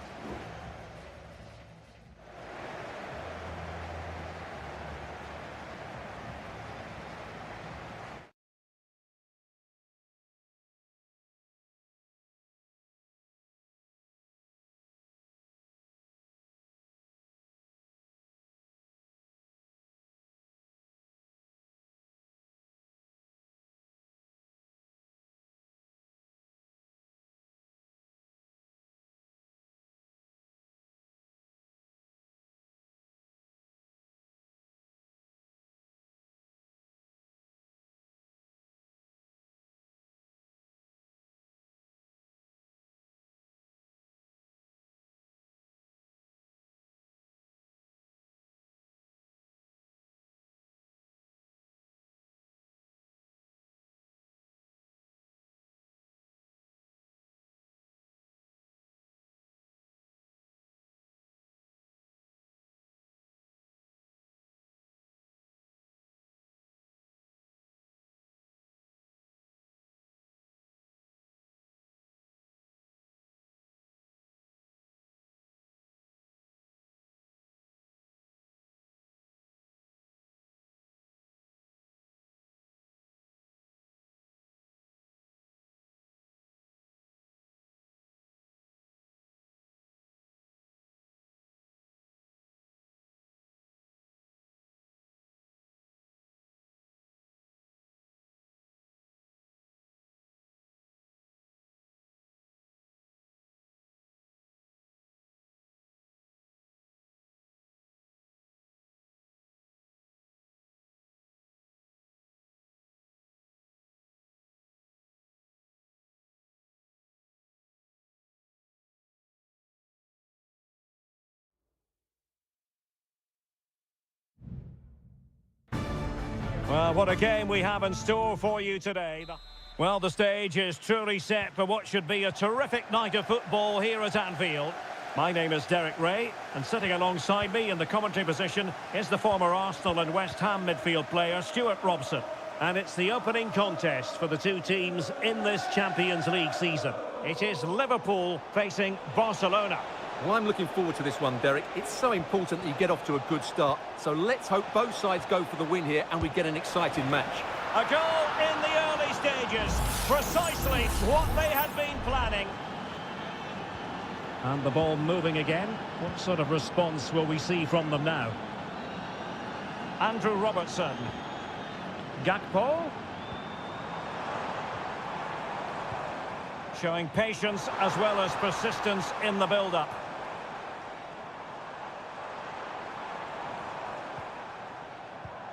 Well, what a game we have in store for you today. Well, the stage is truly set for what should be a terrific night of football here at Anfield. My name is Derek Ray, and sitting alongside me in the commentary position is the former Arsenal and West Ham midfield player Stuart Robson. And it's the opening contest for the two teams in this Champions League season. It is Liverpool facing Barcelona. Well, I'm looking forward to this one, Derek. It's so important that you get off to a good start. So let's hope both sides go for the win here and we get an exciting match. A goal in the early stages. Precisely what they had been planning. And the ball moving again. What sort of response will we see from them now? Andrew Robertson. Gakpo. Showing patience as well as persistence in the build-up.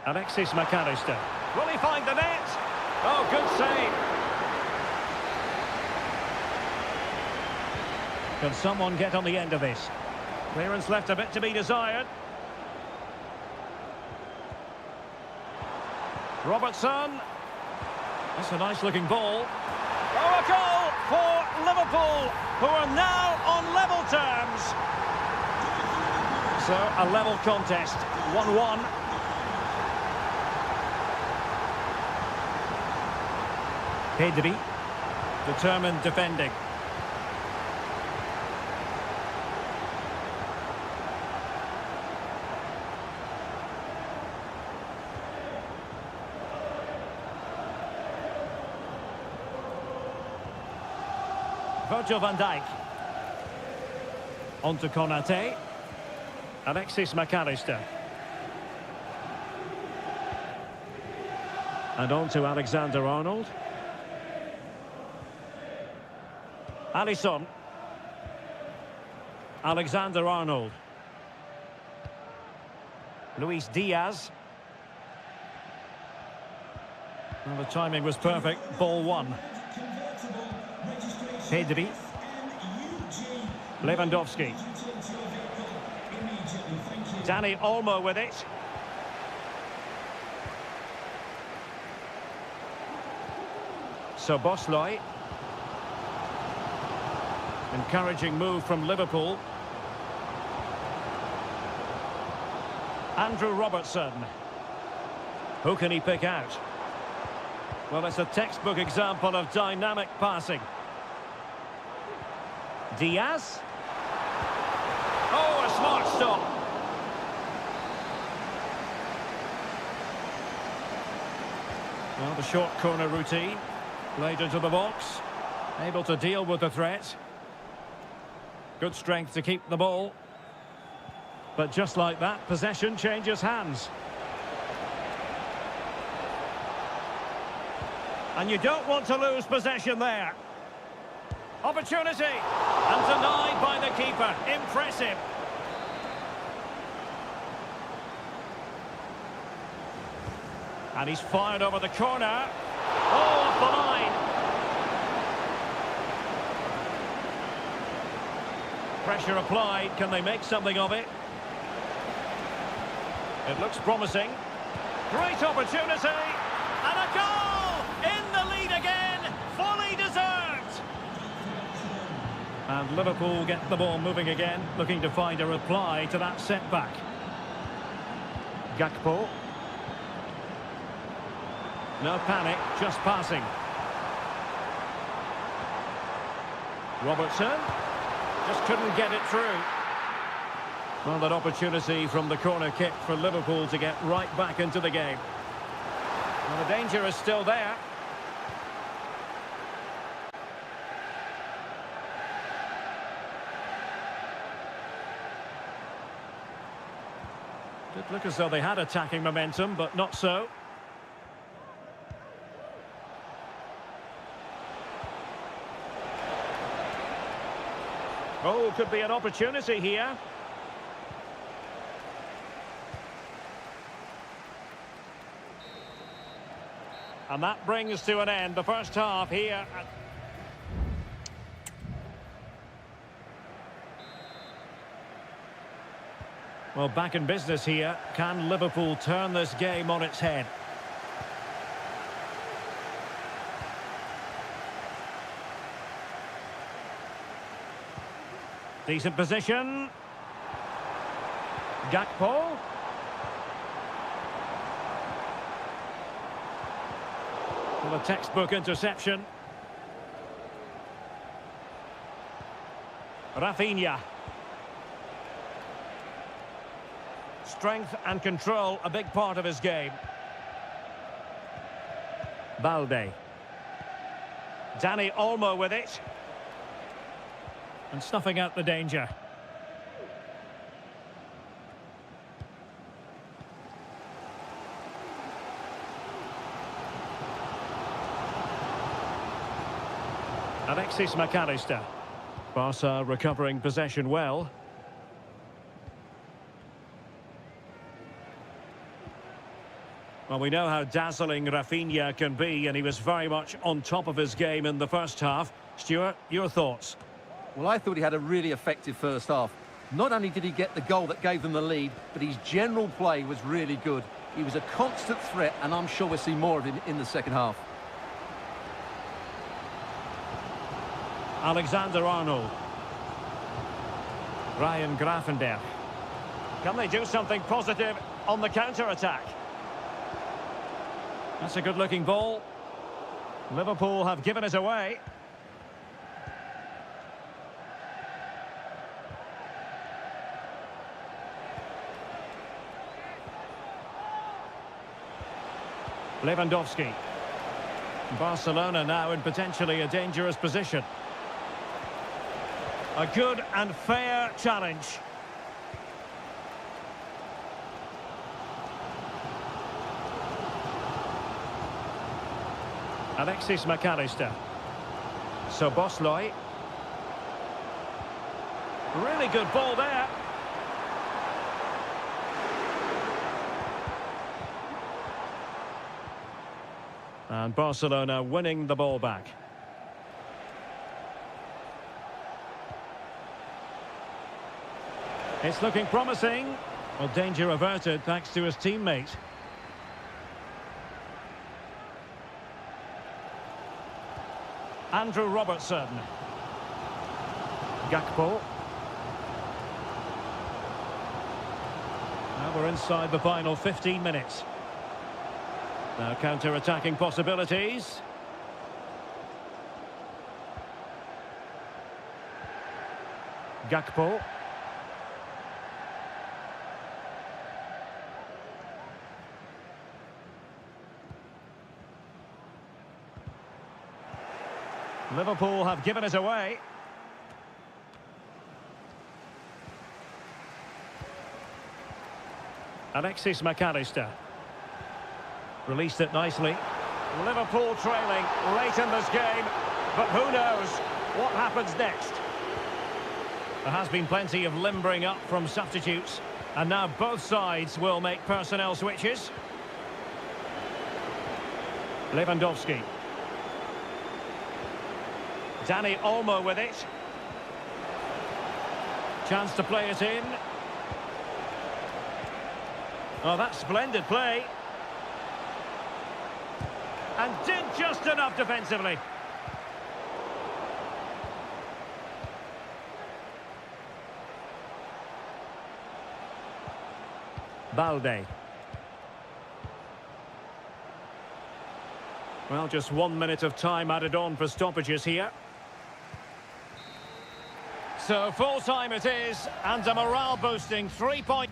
Alexis McAllister. Will he find the net? Oh, good save. Can someone get on the end of this? Clearance left a bit to be desired. Robertson. That's a nice-looking ball. Oh, a goal for Liverpool, who are now on level terms. So, a level contest, 1-1. Pedri, determined defending. Virgil van Dijk. On to Konate. Alexis McAllister. And on to Alexander-Arnold. Alisson. Alexander-Arnold. Luis Diaz. Well, the timing was perfect. Ball one. Pedri. Lewandowski. Dani Olmo with it. Szoboszlai. Encouraging move from Liverpool. Andrew Robertson. Who can he pick out? Well, it's a textbook example of dynamic passing. Diaz. Oh, a smart stop. Well, the short corner routine. Played into the box. Able to deal with the threat. Good strength to keep the ball. But just like that, possession changes hands. And you don't want to lose possession there. Opportunity. And denied by the keeper. Impressive. And he's fired over the corner. Oh, off the line. Pressure applied. Can they make something of it? It looks promising. Great opportunity. And a goal! In the lead again. Fully deserved. And Liverpool get the ball moving again, looking to find a reply to that setback. Gakpo. No panic, just passing. Robertson. Just couldn't get it through. Well, that opportunity from the corner kick for Liverpool to get right back into the game. Well, the danger is still there. Did look as though they had attacking momentum, but not so. Oh, could be an opportunity here. And that brings to an end the first half here. Well, back in business here. Can Liverpool turn this game on its head? Decent position. Gakpo. Well, a textbook interception. Rafinha. Strength and control, a big part of his game. Balde. Dani Olmo with it. And snuffing out the danger. Alexis McAllister. Barca recovering possession well. Well, we know how dazzling Rafinha can be, and he was very much on top of his game in the first half. Stuart, your thoughts? Well, I thought he had a really effective first half. Not only did he get the goal that gave them the lead, but his general play was really good. He was a constant threat, and I'm sure we'll see more of him in the second half. Alexander-Arnold. Ryan Gravenberch. Can they do something positive on the counter-attack? That's a good-looking ball. Liverpool have given it away. Lewandowski. Barcelona now in potentially a dangerous position. A good and fair challenge. Alexis McAllister. Soboslai. Really good ball there. And Barcelona winning the ball back. It's looking promising. Well, danger averted thanks to his teammate. Andrew Robertson. Gakpo. Now we're inside the final 15 minutes. Now counter-attacking possibilities. Gakpo. Liverpool have given it away. Alexis McAllister. Released it nicely. Liverpool trailing late in this game, but who knows what happens next. There has been plenty of limbering up from substitutes, and now both sides will make personnel switches. Lewandowski. Dani Olmo with it. Chance to play it in. Oh, that's splendid play. And did just enough defensively. Balde. Well, just 1 minute of time added on for stoppages here. So full time it is, and a morale-boosting 3-point...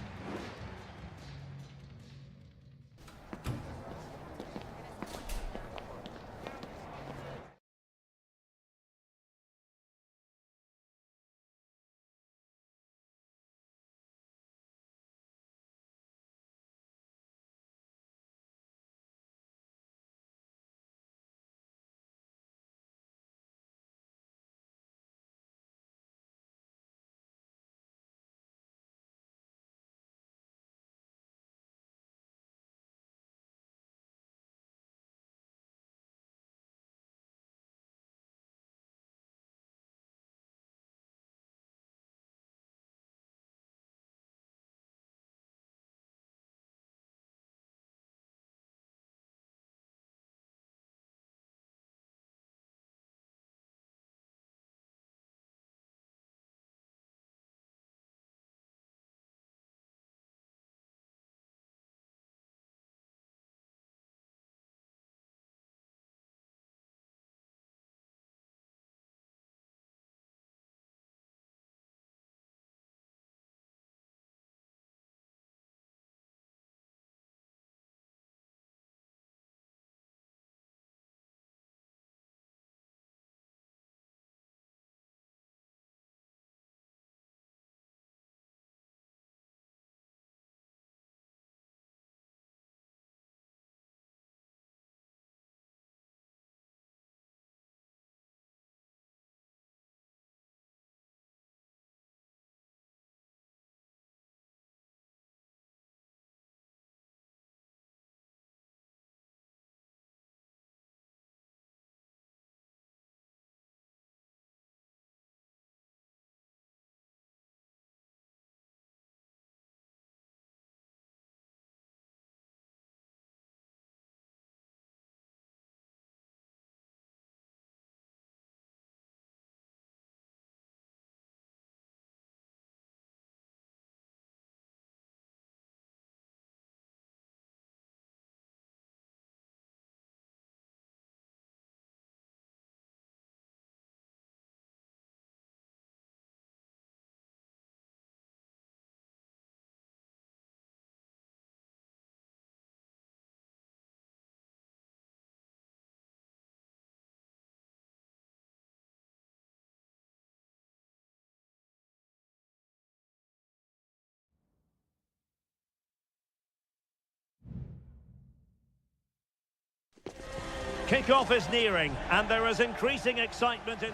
Kick-off is nearing, and there is increasing excitement in...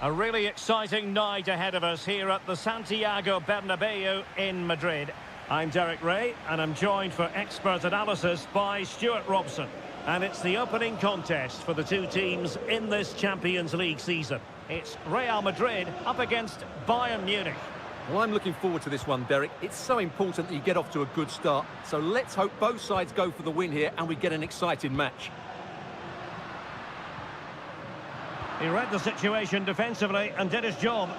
A really exciting night ahead of us here at the Santiago Bernabeu in Madrid. I'm Derek Ray, and I'm joined for expert analysis by Stuart Robson. And it's the opening contest for the two teams in this Champions League season. It's Real Madrid up against Bayern Munich. Well, I'm looking forward to this one, Derek. It's so important that you get off to a good start. So let's hope both sides go for the win here and we get an exciting match. He read the situation defensively and did his job.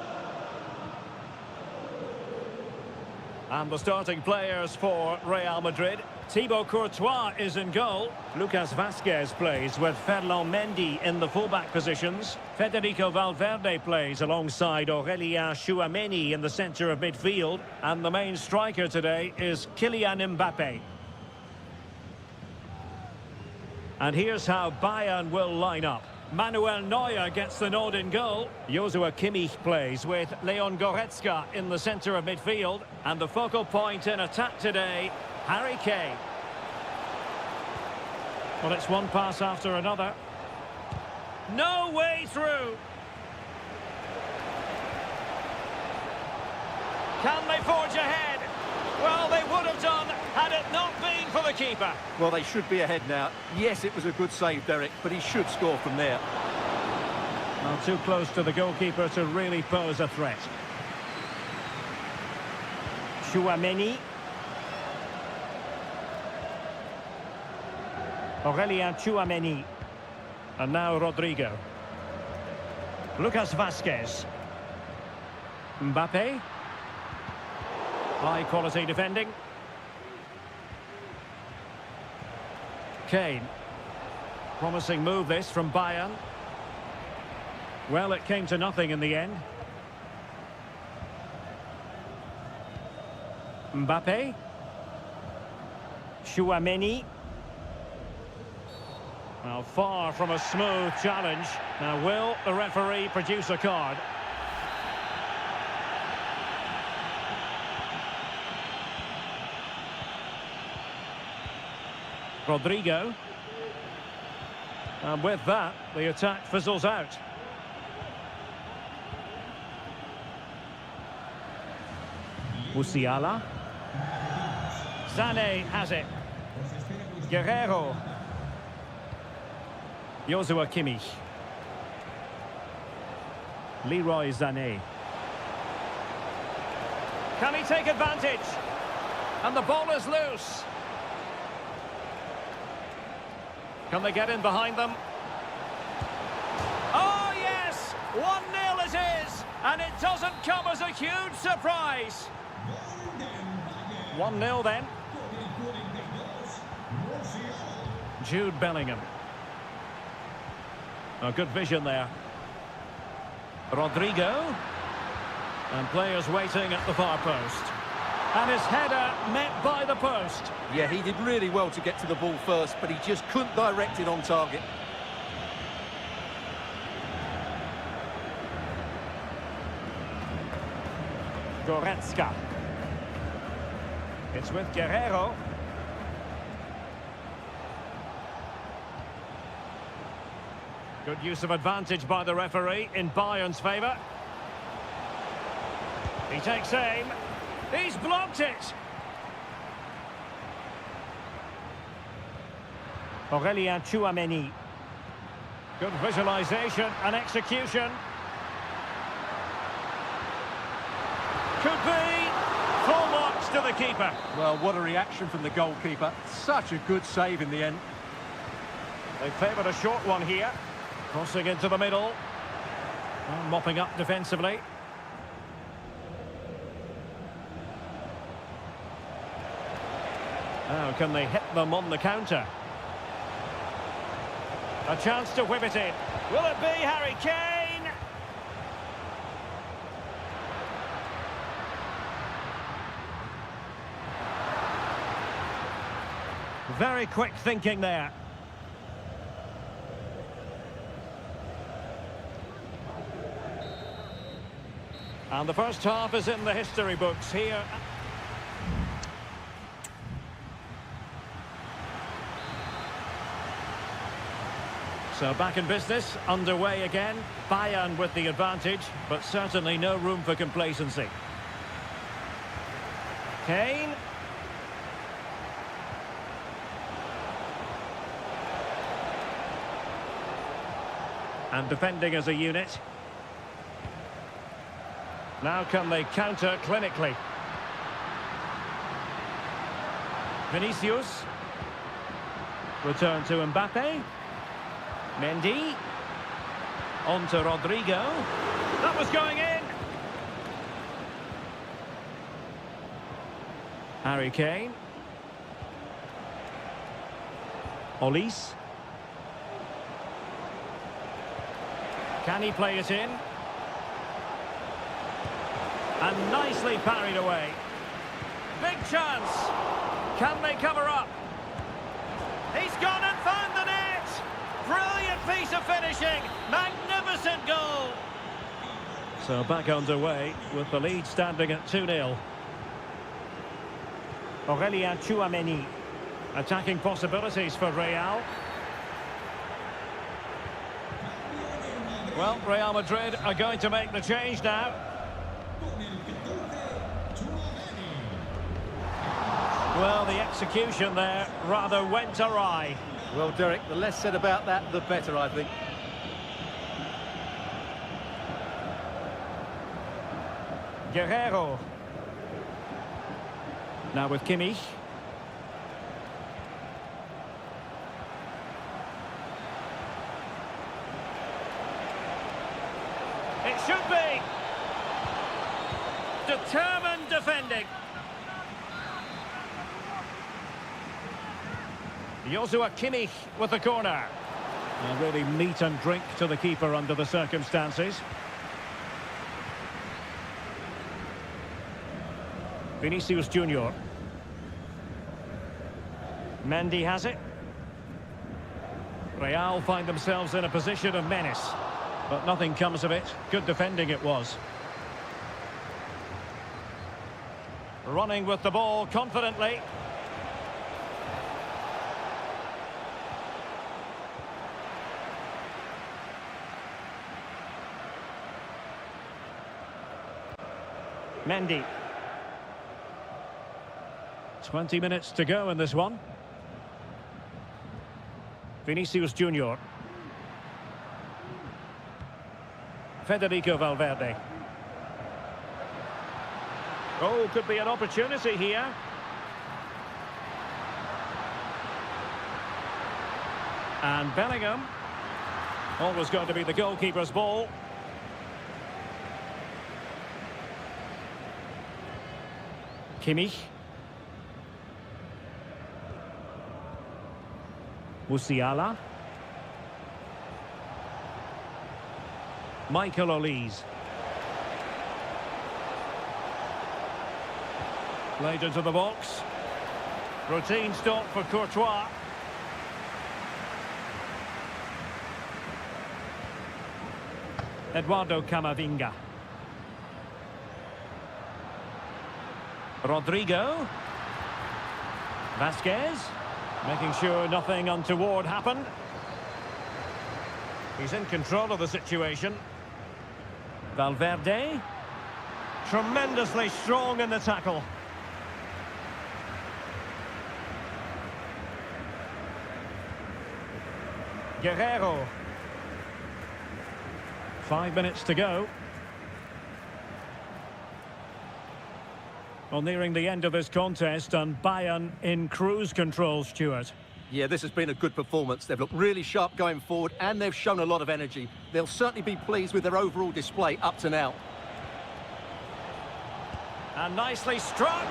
And the starting players for Real Madrid. Thibaut Courtois is in goal. Lucas Vazquez plays with Ferland Mendy in the fullback positions. Federico Valverde plays alongside Aurélien Tchouameni in the centre of midfield. And the main striker today is Kylian Mbappe. And here's how Bayern will line up. Manuel Neuer gets the nod in goal. Joshua Kimmich plays with Leon Goretzka in the centre of midfield. And the focal point in attack today, Harry Kane. Well, it's one pass after another. No way through. Can they forge ahead? Well, they would have done had it not been for the keeper. Well, they should be ahead now. Yes, it was a good save, Derek, but he should score from there. Well, too close to the goalkeeper to really pose a threat. Tchouameni. Aurélien Tchouameni. And now Rodrigo. Lucas Vazquez. Mbappe. High quality defending. Kane. Promising move this from Bayern. Well, it came to nothing in the end. Mbappe. Tchouameni. Well, far from a smooth challenge. Now, will the referee produce a card? Rodrigo. And with that, the attack fizzles out. Musiala. Sané has it. Guerrero. Joshua Kimmich. Leroy Sané. Can he take advantage? And the ball is loose. Can they get in behind them? Oh, yes! 1-0 it is! And it doesn't come as a huge surprise. 1-0 then. Jude Bellingham. Oh, good vision there. Rodrigo. And players waiting at the far post. And his header met by the post. Yeah, he did really well to get to the ball first, but he just couldn't direct it on target. Goretzka. It's with Guerrero. Good use of advantage by the referee in Bayern's favour. He takes aim. He's blocked it. Aurélien Tchouameni. Good visualisation and execution. Could be. Full marks to the keeper. Well, what a reaction from the goalkeeper. Such a good save in the end. They favoured a short one here. Crossing into the middle. And mopping up defensively. Now, can they hit them on the counter? A chance to whip it in. Will it be Harry Kane? Very quick thinking there. And the first half is in the history books here. So back in business, underway again. Bayern with the advantage, but certainly no room for complacency. Kane. And defending as a unit. Now can they counter clinically? Vinicius. Return to Mbappe. Mendy. On to Rodrigo. That was going in. Harry Kane. Olise. Can he play it in? And nicely parried away. Big chance. Can they cover up? He's gone and found the net. Brilliant piece of finishing. Magnificent goal. So back underway with the lead standing at 2-0. Aurélien Tchouaméni. Attacking possibilities for Real. Well, Real Madrid are going to make the change now. Well, the execution there rather went awry. Well, Derek, the less said about that, the better, I think. Guerrero. Now with Kimmich. It should be. Determined defending. Joshua Kimmich with the corner. And really meat and drink to the keeper under the circumstances. Vinicius Junior. Mendy has it. Real find themselves in a position of menace. But nothing comes of it. Good defending it was. Running with the ball confidently. Mendy. 20 minutes to go in this one. Vinicius Junior. Federico Valverde. Oh, could be an opportunity here. And Bellingham. Always going to be the goalkeeper's ball. Kimmich. Musiala. Michael Olise. Played into the box. Routine stop for Courtois. Eduardo Camavinga. Rodrigo. Vasquez. Making sure nothing untoward happened. He's in control of the situation. Valverde. Tremendously strong in the tackle. Guerrero. 5 minutes to go. Well, nearing the end of this contest, and Bayern in cruise control, Stuart. Yeah, this has been a good performance. They've looked really sharp going forward, and they've shown a lot of energy. They'll certainly be pleased with their overall display up to now. And nicely struck.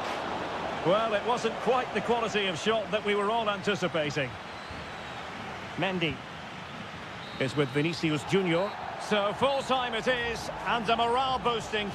Well, it wasn't quite the quality of shot that we were all anticipating. Mendy is with Vinicius Junior. So full time it is, and a morale boosting.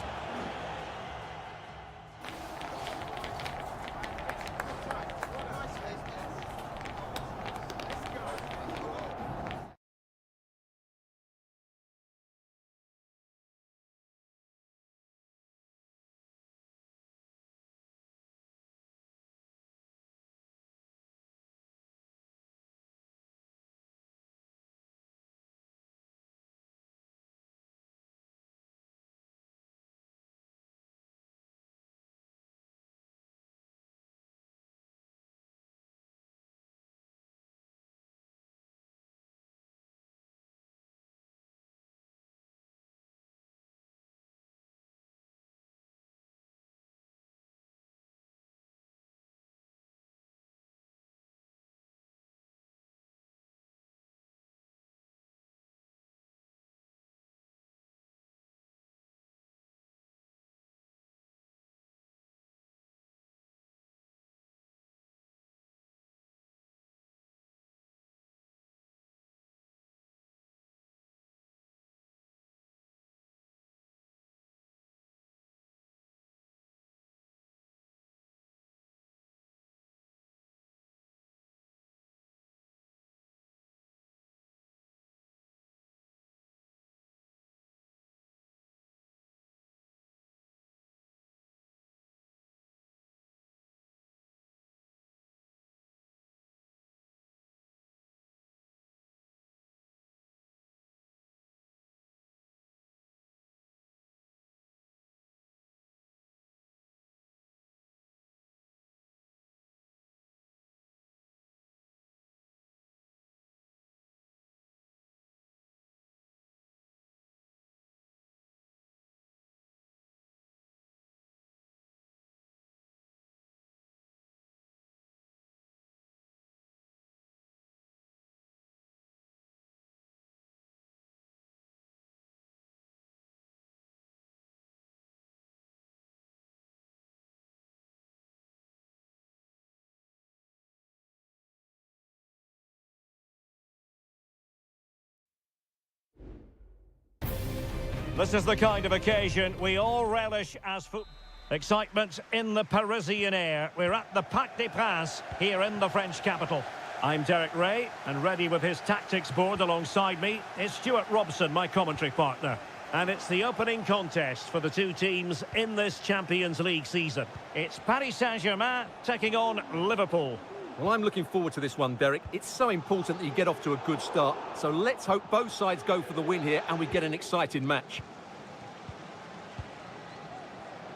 This is the kind of occasion we all relish as football. Excitement in the Parisian air. We're at the Parc des Princes here in the French capital. I'm Derek Ray, and ready with his tactics board alongside me is Stuart Robson, my commentary partner. And it's the opening contest for the two teams in this Champions League season. It's Paris Saint-Germain taking on Liverpool. Well, I'm looking forward to this one, Derek. It's so important that you get off to a good start. So let's hope both sides go for the win here and we get an exciting match.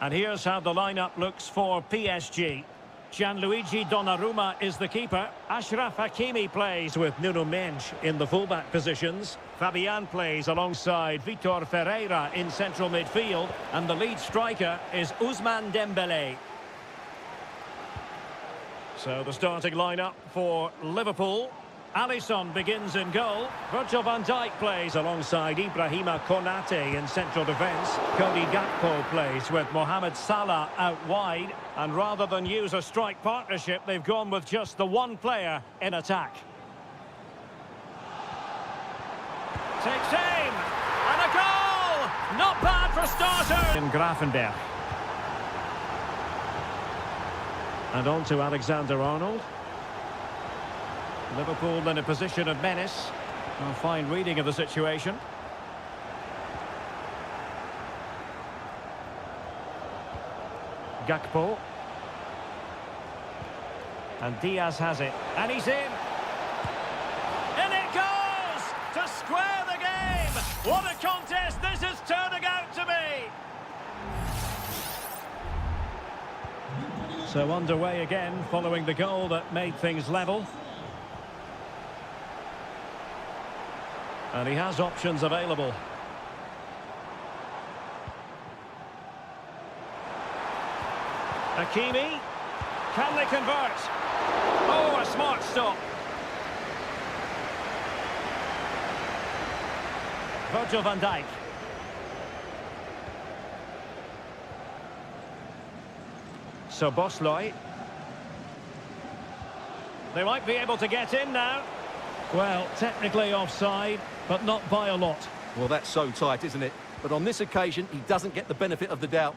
And here's how the lineup looks for PSG. Gianluigi Donnarumma is the keeper. Achraf Hakimi plays with Nuno Mendes in the fullback positions. Fabian plays alongside Vitor Ferreira in central midfield. And the lead striker is Ousmane Dembélé. So the starting lineup for Liverpool. Alisson begins in goal. Virgil van Dijk plays alongside Ibrahima Konate in central defence. Cody Gakpo plays with Mohamed Salah out wide. And rather than use a strike partnership, they've gone with just the one player in attack. Takes aim! And a goal! Not bad for starters! In Grafenberg. And on to Alexander-Arnold. Liverpool in a position of menace. A fine reading of the situation. Gakpo. And Diaz has it. And he's in. In it goes! To square the game! What a contest this is turning out to be! So underway again following the goal that made things level. And he has options available. Hakimi. Can they convert? Oh, a smart stop. Virgil van Dijk. So Bosley. They might be able to get in now. Well, technically offside, but not by a lot. Well, that's so tight, isn't it? But on this occasion, he doesn't get the benefit of the doubt.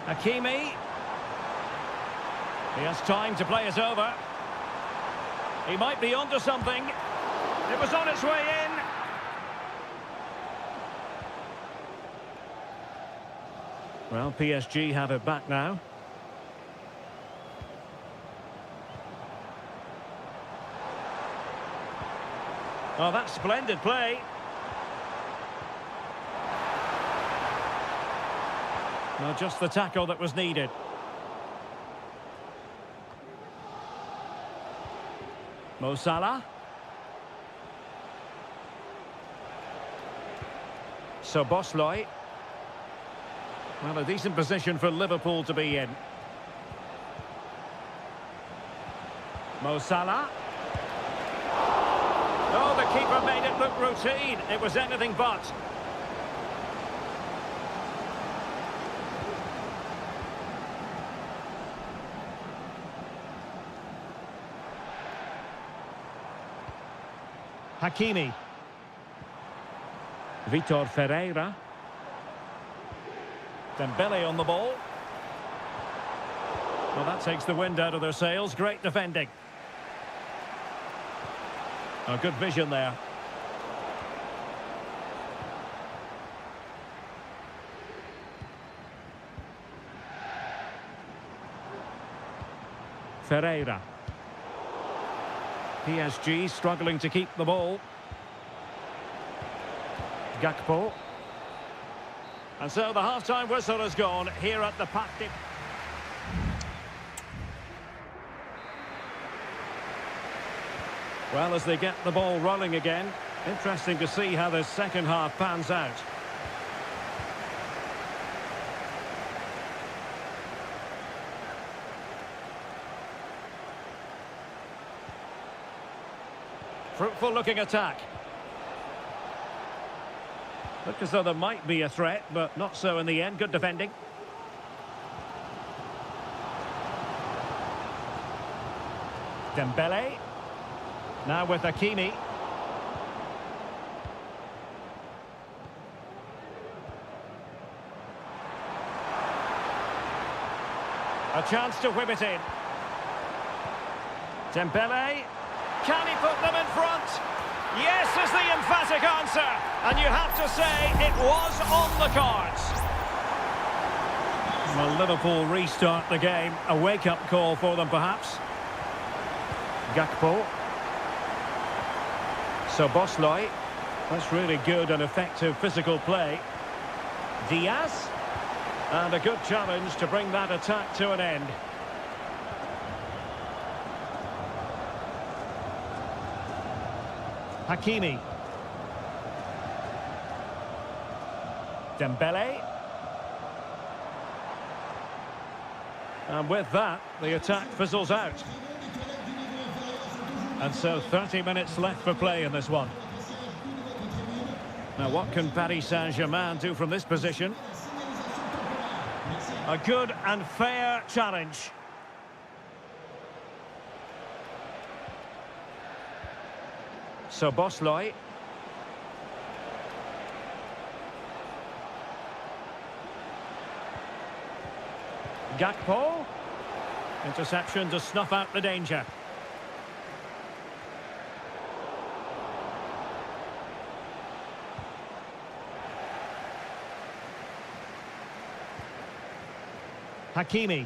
Hakimi. He has time to play it over. He might be onto something. It was on its way in. Well, PSG have it back now. Oh, that's splendid play. No, just the tackle that was needed. Mo Salah. So Bosley. Well, a decent position for Liverpool to be in. Mo Salah. Oh, the keeper made it look routine. It was anything but. Hakimi. Vitor Ferreira. Dembele on the ball. Well, that takes the wind out of their sails. Great defending. A good vision there. Ferreira. PSG struggling to keep the ball. Gakpo. And so the half-time whistle has gone here at the Parc des Princes. Well, as they get the ball rolling again, interesting to see how the second half pans out. Fruitful looking attack. Looked as though there might be a threat, but not so in the end. Good defending. Dembele. Now with Hakimi. A chance to whip it in. Dembele. Can he put them in front? Yes is the emphatic answer. And you have to say it was on the cards. Well, Liverpool restart the game. A wake-up call for them, perhaps. Gakpo. Soboslai. That's really good and effective physical play. Diaz. And a good challenge to bring that attack to an end. Hakimi. Dembele. And with that, the attack fizzles out. And so 30 minutes left for play in this one. Now what can Paris Saint-Germain do from this position? A good and fair challenge. Soboslai. Gakpo. Interception to snuff out the danger. Hakimi.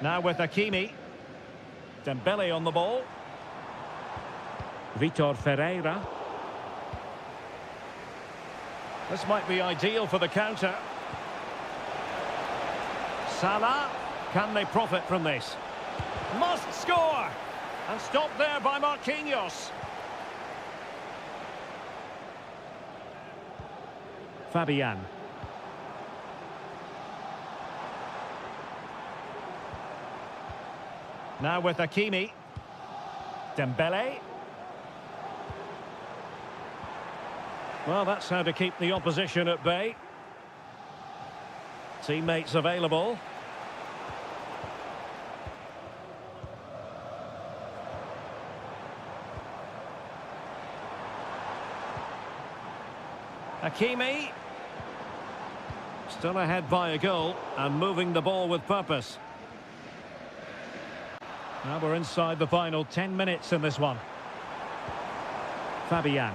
Now with Hakimi. Dembele on the ball. Vitor Ferreira. This might be ideal for the counter. Salah. Can they profit from this? Must score! And stopped there by Marquinhos. Fabian. Now with Hakimi. Dembele. Well, that's how to keep the opposition at bay. Teammates available. Hakimi. Still ahead by a goal and moving the ball with purpose. Now we're inside the final 10 minutes in this one. Fabian.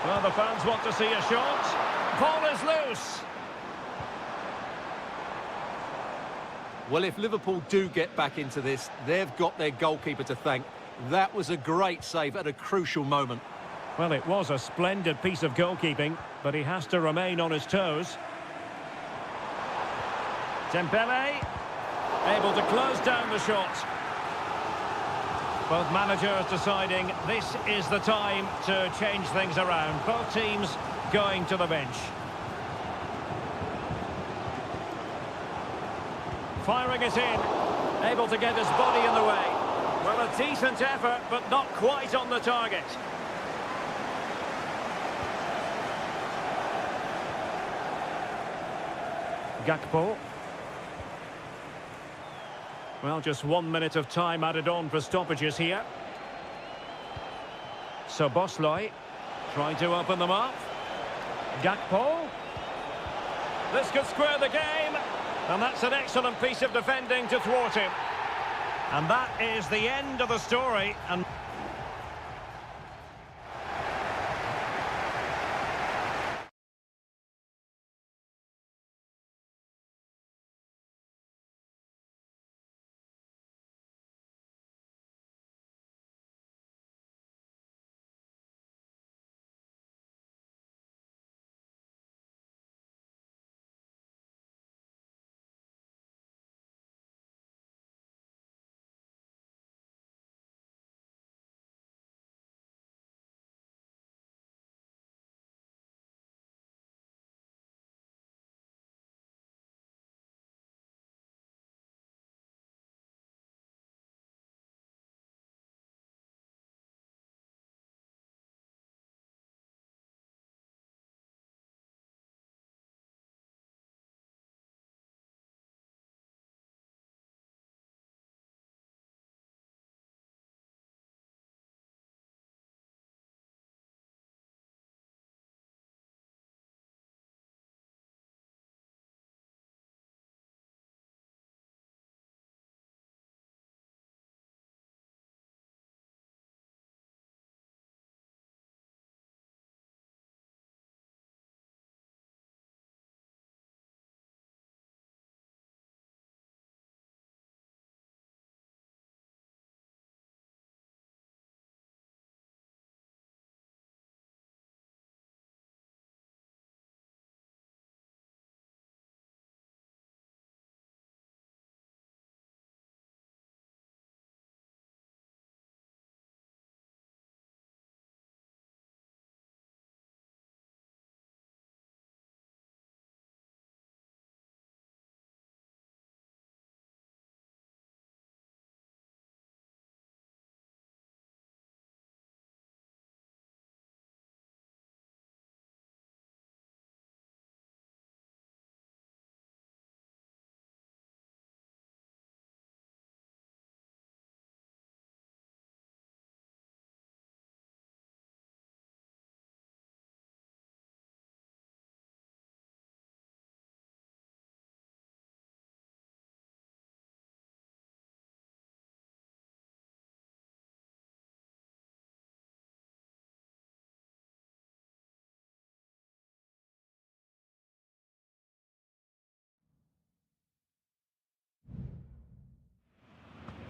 Well, the fans want to see a shot. Ball is loose. Well, if Liverpool do get back into this, they've got their goalkeeper to thank. That was a great save at a crucial moment. Well, it was a splendid piece of goalkeeping, but he has to remain on his toes. Dembele, able to close down the shot. Both managers deciding this is the time to change things around. Both teams going to the bench. Firing it in, able to get his body in the way. Well, a decent effort, but not quite on the target. Gakpo. Well, just 1 minute of time added on for stoppages here. Soboslai trying to open them up. Gakpo. This could square the game. And that's an excellent piece of defending to thwart him. And that is the end of the story. And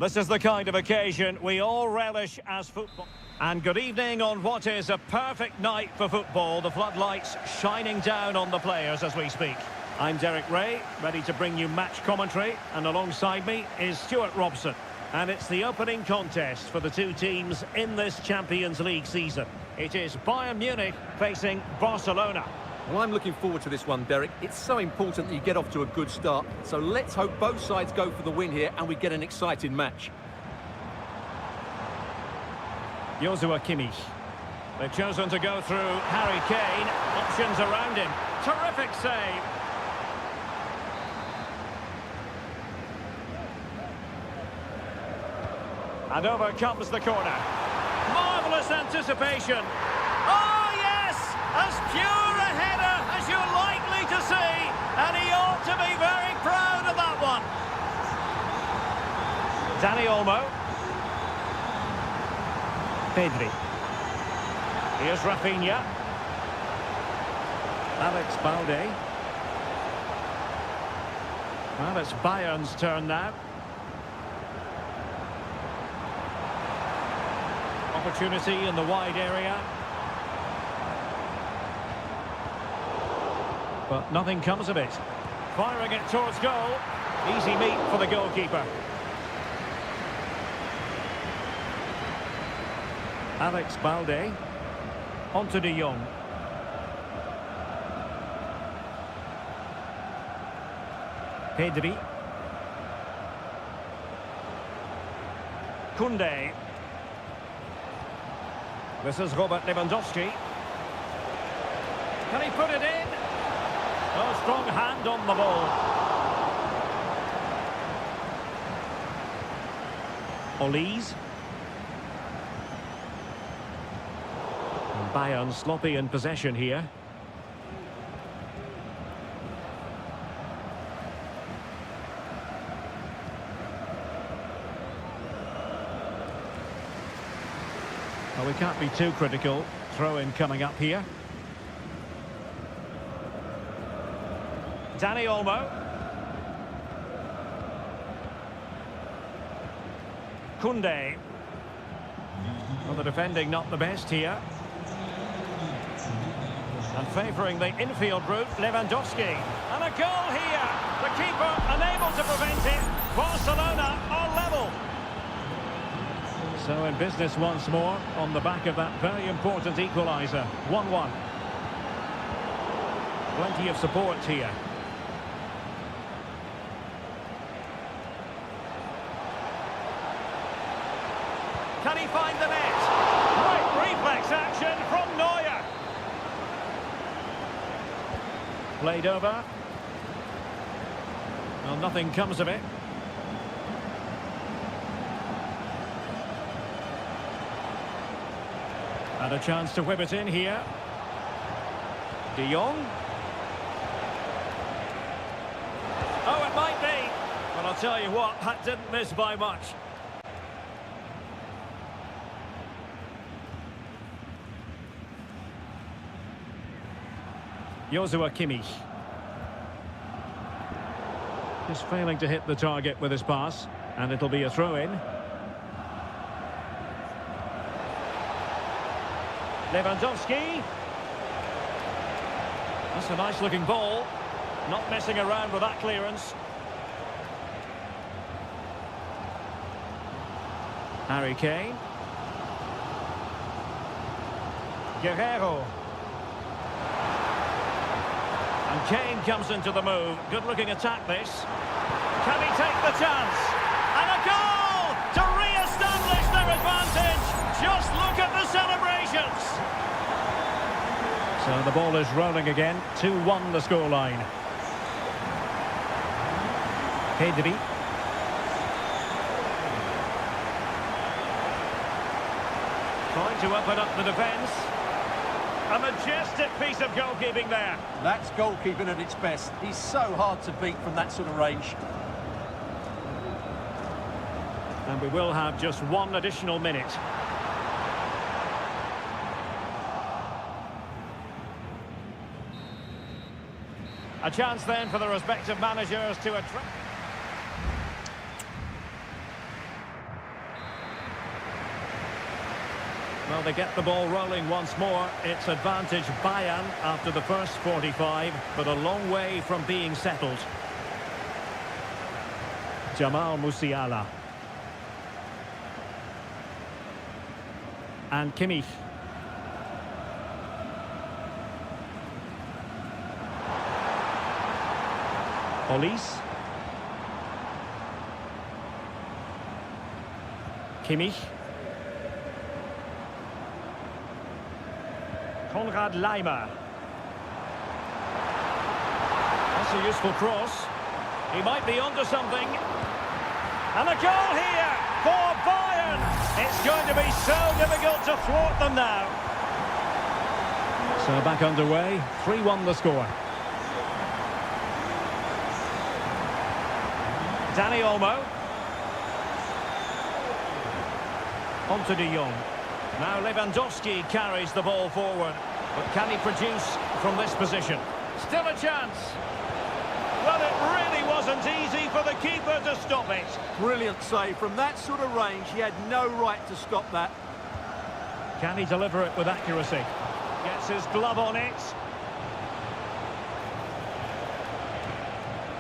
This is the kind of occasion we all relish as football. And good evening on what is a perfect night for football. The floodlights shining down on the players as we speak. I'm Derek Ray, ready to bring you match commentary. And alongside me is Stuart Robson. And it's the opening contest for the two teams in this Champions League season. It is Bayern Munich facing Barcelona. Well, I'm looking forward to this one, Derek. It's so important that you get off to a good start. So let's hope both sides go for the win here and we get an exciting match. Joshua Kimmich. They've chosen to go through Harry Kane. Options around him. Terrific save. And over comes the corner. Marvellous anticipation. Oh, yes! As pure a header as you're likely to see. And he ought to be very proud of that one. Dani Olmo. Pedri. Here's Rafinha. Alex Balde. Well, it's Bayern's turn now. Opportunity in the wide area. But nothing comes of it. Firing it towards goal. Easy meat for the goalkeeper. Alex Balde. On to De Jong. Pedri. Koundé. This is Robert Lewandowski. Can he put it in? Oh, strong hand on the ball. Olise. Bayern sloppy in possession here. Well, we can't be too critical. Throw-in coming up here. Dani Olmo. Koundé. Well, the defending not the best here. And favouring the infield route, Lewandowski. And a goal here. The keeper unable to prevent it. Barcelona are level. So in business once more on the back of that very important equaliser. 1-1. Plenty of support here. Can he find the net? Great reflex action from Neuer. Played over. Well, nothing comes of it. And a chance to whip it in here. De Jong. Oh, it might be. But I'll tell you what, that didn't miss by much. Joshua Kimmich. Just failing to hit the target with his pass. And it'll be a throw-in. Lewandowski. That's a nice-looking ball. Not messing around with that clearance. Harry Kane. Guerrero. And Kane comes into the move. Good-looking attack, this. Can he take the chance? And a goal to re-establish their advantage. Just look at the celebrations. So the ball is rolling again. 2-1 the scoreline. Pedri. Trying to open up the defence. A majestic piece of goalkeeping there. That's goalkeeping at its best. He's so hard to beat from that sort of range. And we will have just one additional minute. A chance then for the respective managers to attract. Well, they get the ball rolling once more. It's advantage Bayern after the first 45, but a long way from being settled. Jamal Musiala. And Kimmich. Olise. Kimmich. Konrad Laimer. That's a useful cross. He might be onto something. And a goal here for Bayern. It's going to be so difficult to thwart them now. So back underway, 3-1 the score. Danny Olmo. On to De Jong. Now Lewandowski carries the ball forward. But can he produce from this position? Still a chance. Well, it really wasn't easy for the keeper to stop it. Brilliant save. From that sort of range, he had no right to stop that. Can he deliver it with accuracy? Gets his glove on it.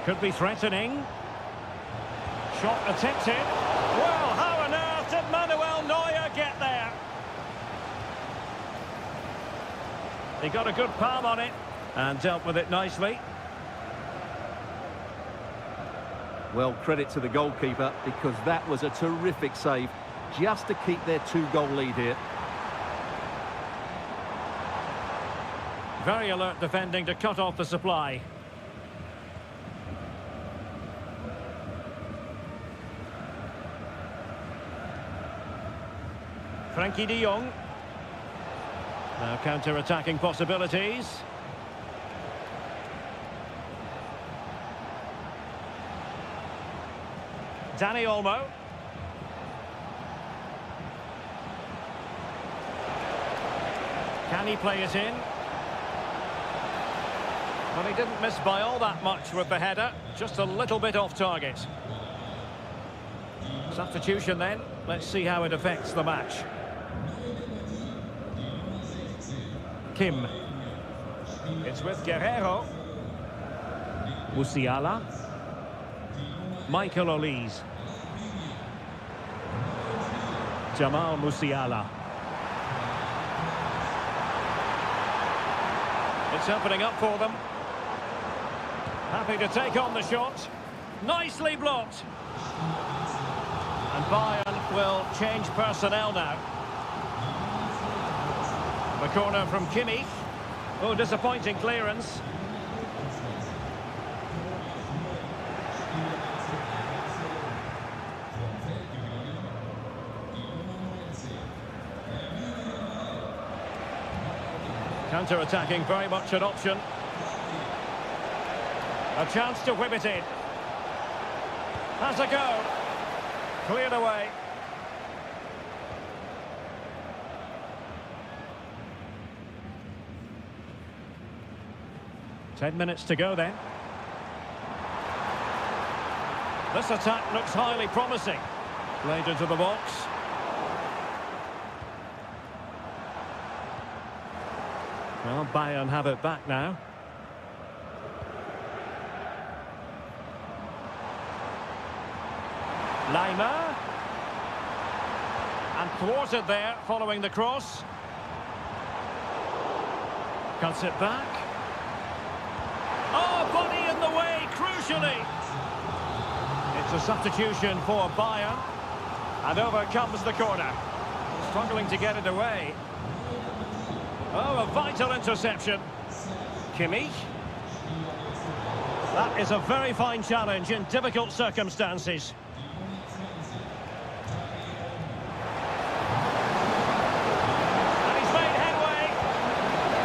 Could be threatening. Shot attempted. Well, how on earth did Manuel Neuer get there? He got a good palm on it and dealt with it nicely. Well, credit to the goalkeeper, because that was a terrific save, just to keep their 2-goal lead here. Very alert defending to cut off the supply. Frankie de Jong. Now counter-attacking possibilities. Danny Olmo. Can he play it in? Well, he didn't miss by all that much with the header. Just a little bit off target. Substitution then. Let's see how it affects the match. Kim. It's with Guerrero. Musiala. Michael Olise. Jamal Musiala. It's opening up for them. Happy to take on the shot. Nicely blocked. And Bayern will change personnel now. The corner from Kimmich. Oh, disappointing clearance. Counter-attacking, very much an option. A chance to whip it in. Has a go. Cleared away. Ten minutes to go then. This attack looks highly promising. Played into the box. Well, Bayern have it back now. Laimer. And thwarted there following the cross. Cuts it back. Oh, body in the way, crucially. It's a substitution for Bayern. And over comes the corner. Struggling to get it away. Oh, a vital interception. Kimmich. That is a very fine challenge in difficult circumstances. And he's made headway.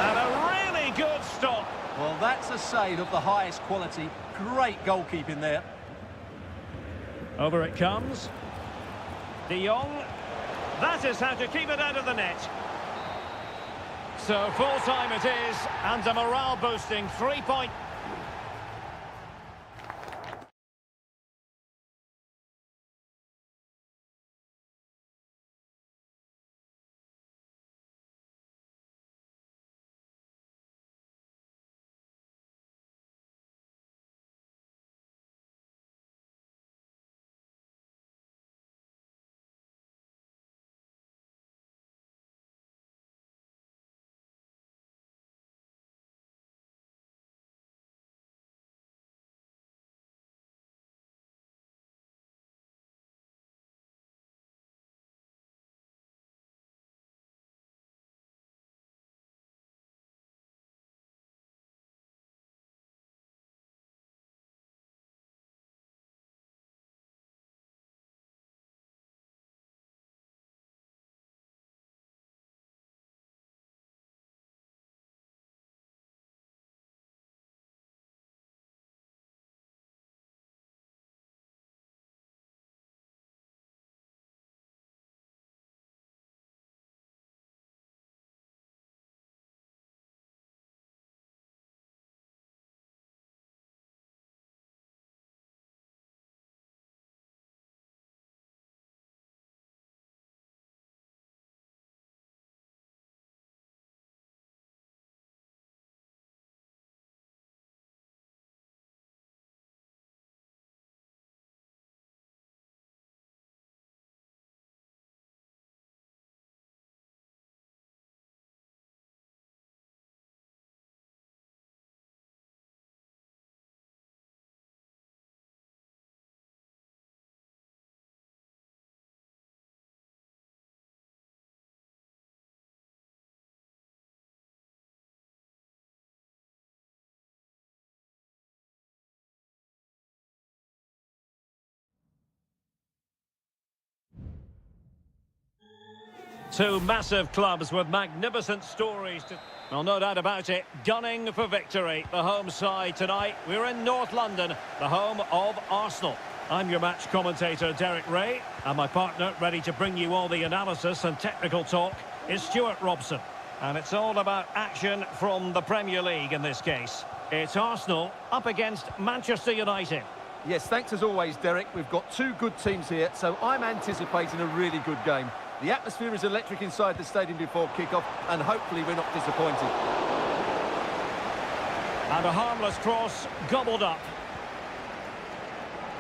And a really good stop. Well, that's a save of the highest quality. Great goalkeeping there. Over it comes. De Jong. That is how to keep it out of the net. So full time it is, and a morale-boosting 3-point Two massive clubs with magnificent stories to... Well, no doubt about it, gunning for victory. The home side tonight. We're in North London, the home of Arsenal. I'm your match commentator, Derek Ray, and my partner, ready to bring you all the analysis and technical talk, is Stuart Robson. And it's all about action from the Premier League in this case. It's Arsenal up against Manchester United. Yes, thanks as always, Derek. We've got two good teams here, so I'm anticipating a really good game. The atmosphere is electric inside the stadium before kick-off, and hopefully we're not disappointed. And a harmless cross gobbled up.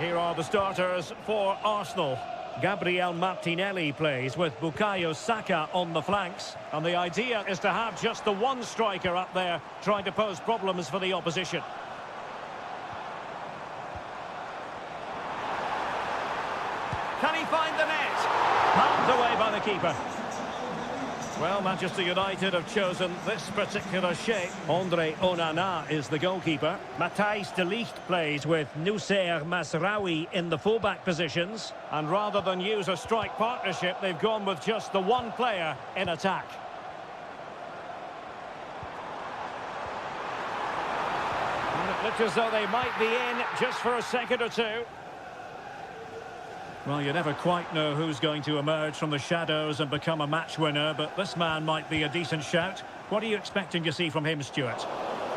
Here are the starters for Arsenal. Gabriel Martinelli plays with Bukayo Saka on the flanks. And the idea is to have just the one striker up there trying to pose problems for the opposition. Can he find the net? Palmed away by the keeper. Well, Manchester United have chosen this particular shape. Andre Onana is the goalkeeper. Matthijs de Ligt plays with Noussair Mazraoui in the fullback positions. And rather than use a strike partnership, they've gone with just the one player in attack. And it looks as though they might be in just for a second or two. Well, you never quite know who's going to emerge from the shadows and become a match winner, but this man might be a decent shout. What are you expecting to see from him, Stuart?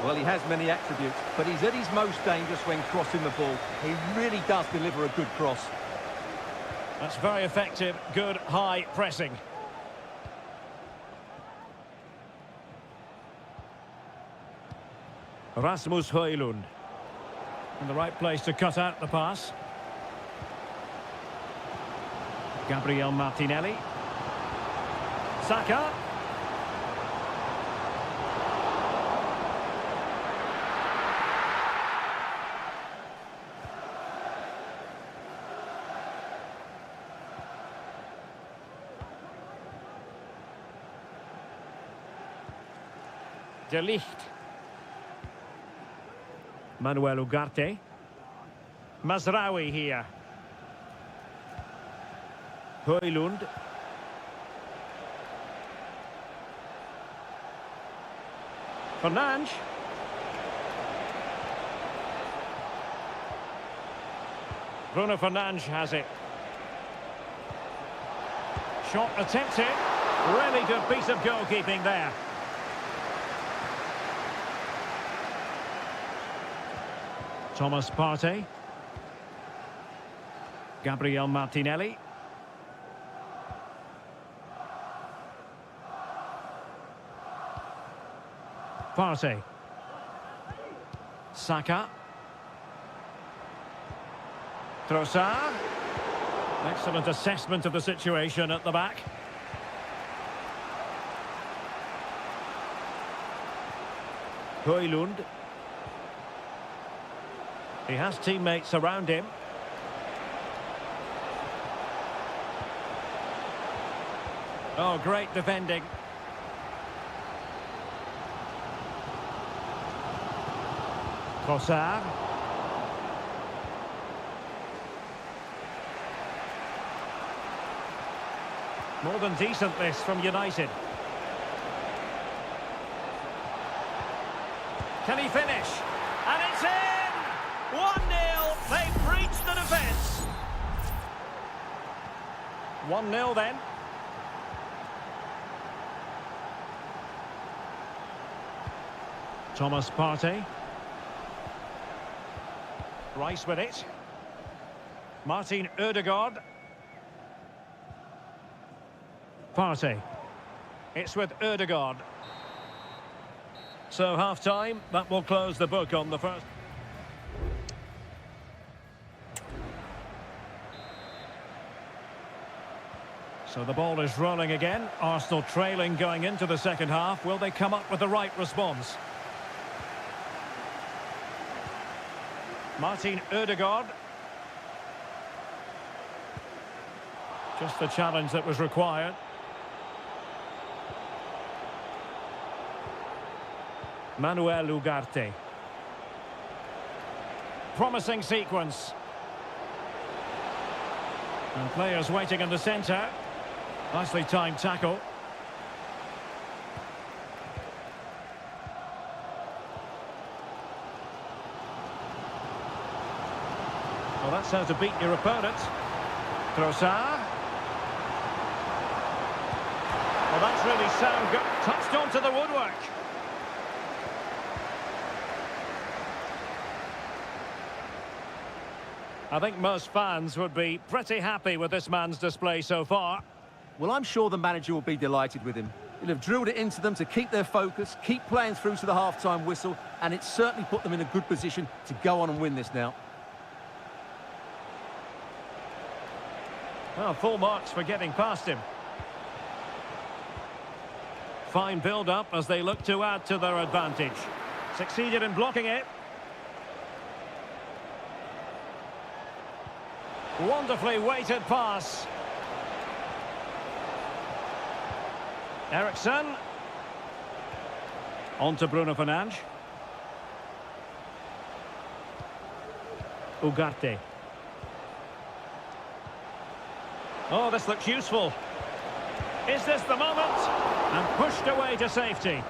Well, he has many attributes, but he's at his most dangerous when crossing the ball. He really does deliver a good cross. That's very effective, good high pressing. Rasmus Højlund. In the right place to cut out the pass. Gabriel Martinelli. Saka. De Ligt. Manuel Ugarte. Mazraoui here. Højlund. Fernandes. Bruno Fernandes has it. Shot attempted. Really good piece of goalkeeping there. Thomas Partey. Gabriel Martinelli. Partey. Saka. Trossard. Excellent assessment of the situation at the back. Højlund. He has teammates around him. Oh, great defending. Trossard. More than decent this from United. Can he finish? And it's in! 1-0. They've breached the defence. 1-0 then. Thomas Partey. Rice with it. Martin Ødegaard. Partey. It's with Ødegaard. So half-time, that will close the book on the first. So the ball is rolling again. Arsenal trailing going into the second half. Will they come up with the right response? Martin Ødegaard. Just the challenge that was required. Manuel Ugarte. Promising sequence. And players waiting in the centre. Nicely timed tackle. Well, that's how to beat your opponent. Trossard. Well, that's really sound. Touched onto the woodwork. I think most fans would be pretty happy with this man's display so far. Well, I'm sure the manager will be delighted with him. He'll have drilled it into them to keep their focus, keep playing through to the half-time whistle, and it's certainly put them in a good position to go on and win this now. Well, full marks for getting past him. Fine build-up as they look to add to their advantage. Succeeded in blocking it. Wonderfully weighted pass. Eriksson. On to Bruno Fernandes. Ugarte. Oh, this looks useful. Is this the moment? And pushed away to safety.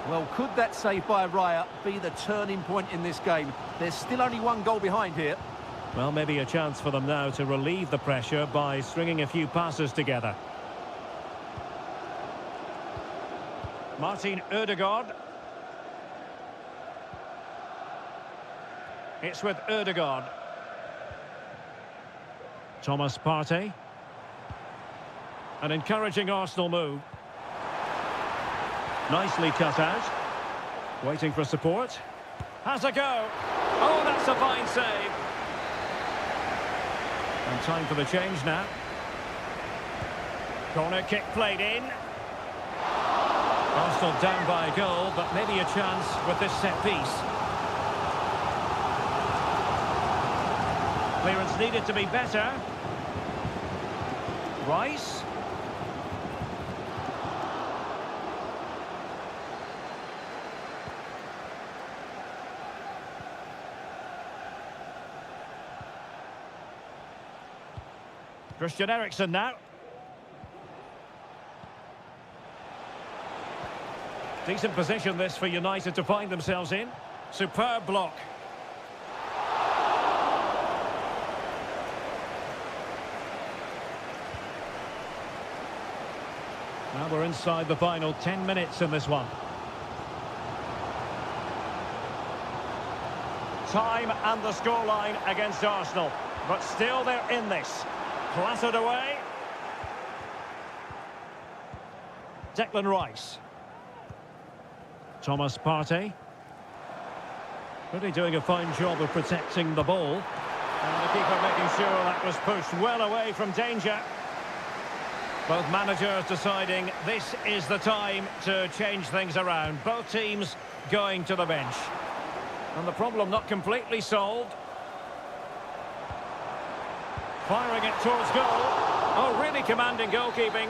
Well, could that save by Raya be the turning point in this game? There's still only one goal behind here. Well, maybe a chance for them now to relieve the pressure by stringing a few passes together. Martin Ødegaard. It's with Ødegaard. Thomas Partey. An encouraging Arsenal move. Nicely cut out. Waiting for support. Has a go. Oh, that's a fine save. And time for the change now. Corner kick played in. Arsenal down by a goal, but maybe a chance with this set piece. Clearance needed to be better. Rice. Christian Eriksen now. Decent position this for United to find themselves in. Superb block. Now we're inside the final 10 minutes in this one. Time and the scoreline against Arsenal. But still they're in this. Clattered away. Declan Rice. Thomas Partey. Really doing a fine job of protecting the ball. And the keeper making sure that was pushed well away from danger. Both managers deciding this is the time to change things around. Both teams going to the bench. And the problem not completely solved. Firing it towards goal. Oh, really commanding goalkeeping.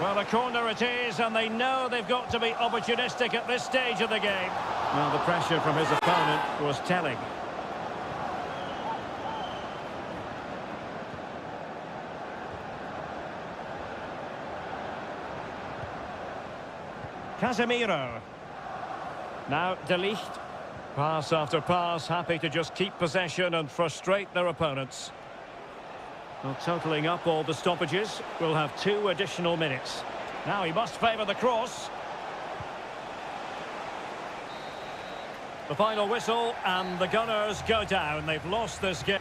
Well, a corner it is, and they know they've got to be opportunistic at this stage of the game. Well, the pressure from his opponent was telling. Casemiro. Now De Ligt. Pass after pass, happy to just keep possession and frustrate their opponents. Well, totalling up all the stoppages, we'll have 2 additional minutes. Now he must favour the cross. The final whistle, and the Gunners go down. They've lost this game.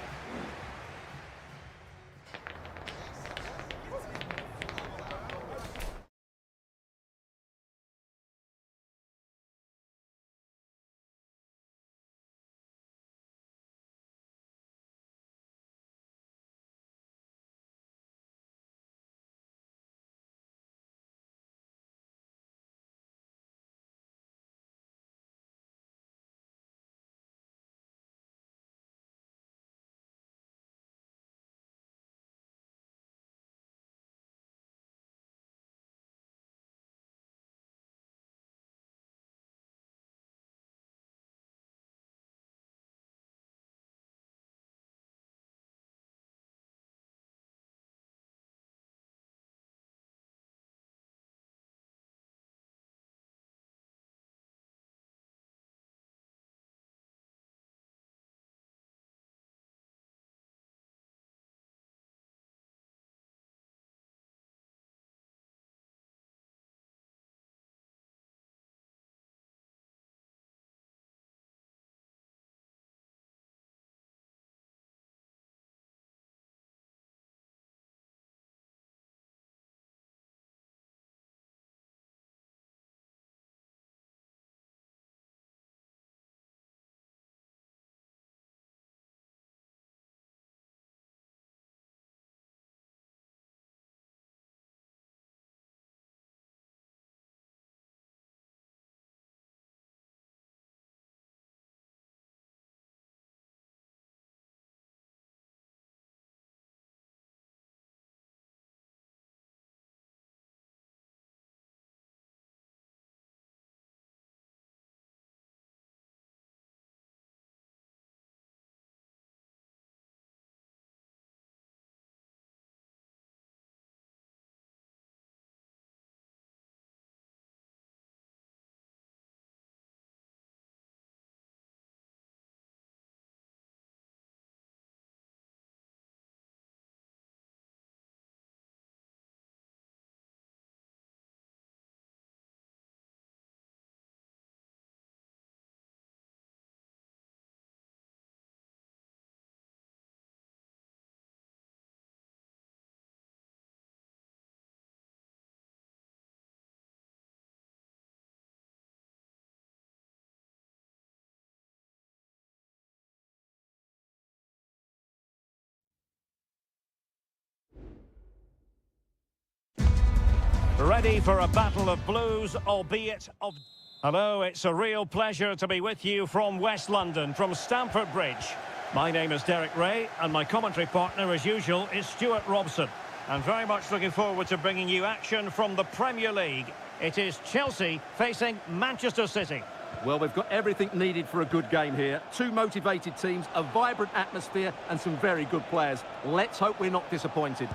Ready for a battle of blues, albeit of... Hello, it's a real pleasure to be with you from West London, from Stamford Bridge. My name is Derek Ray, and my commentary partner, as usual, is Stuart Robson. I'm very much looking forward to bringing you action from the Premier League. It is Chelsea facing Manchester City. Well, we've got everything needed for a good game here. Two motivated teams, a vibrant atmosphere, and some very good players. Let's hope we're not disappointed.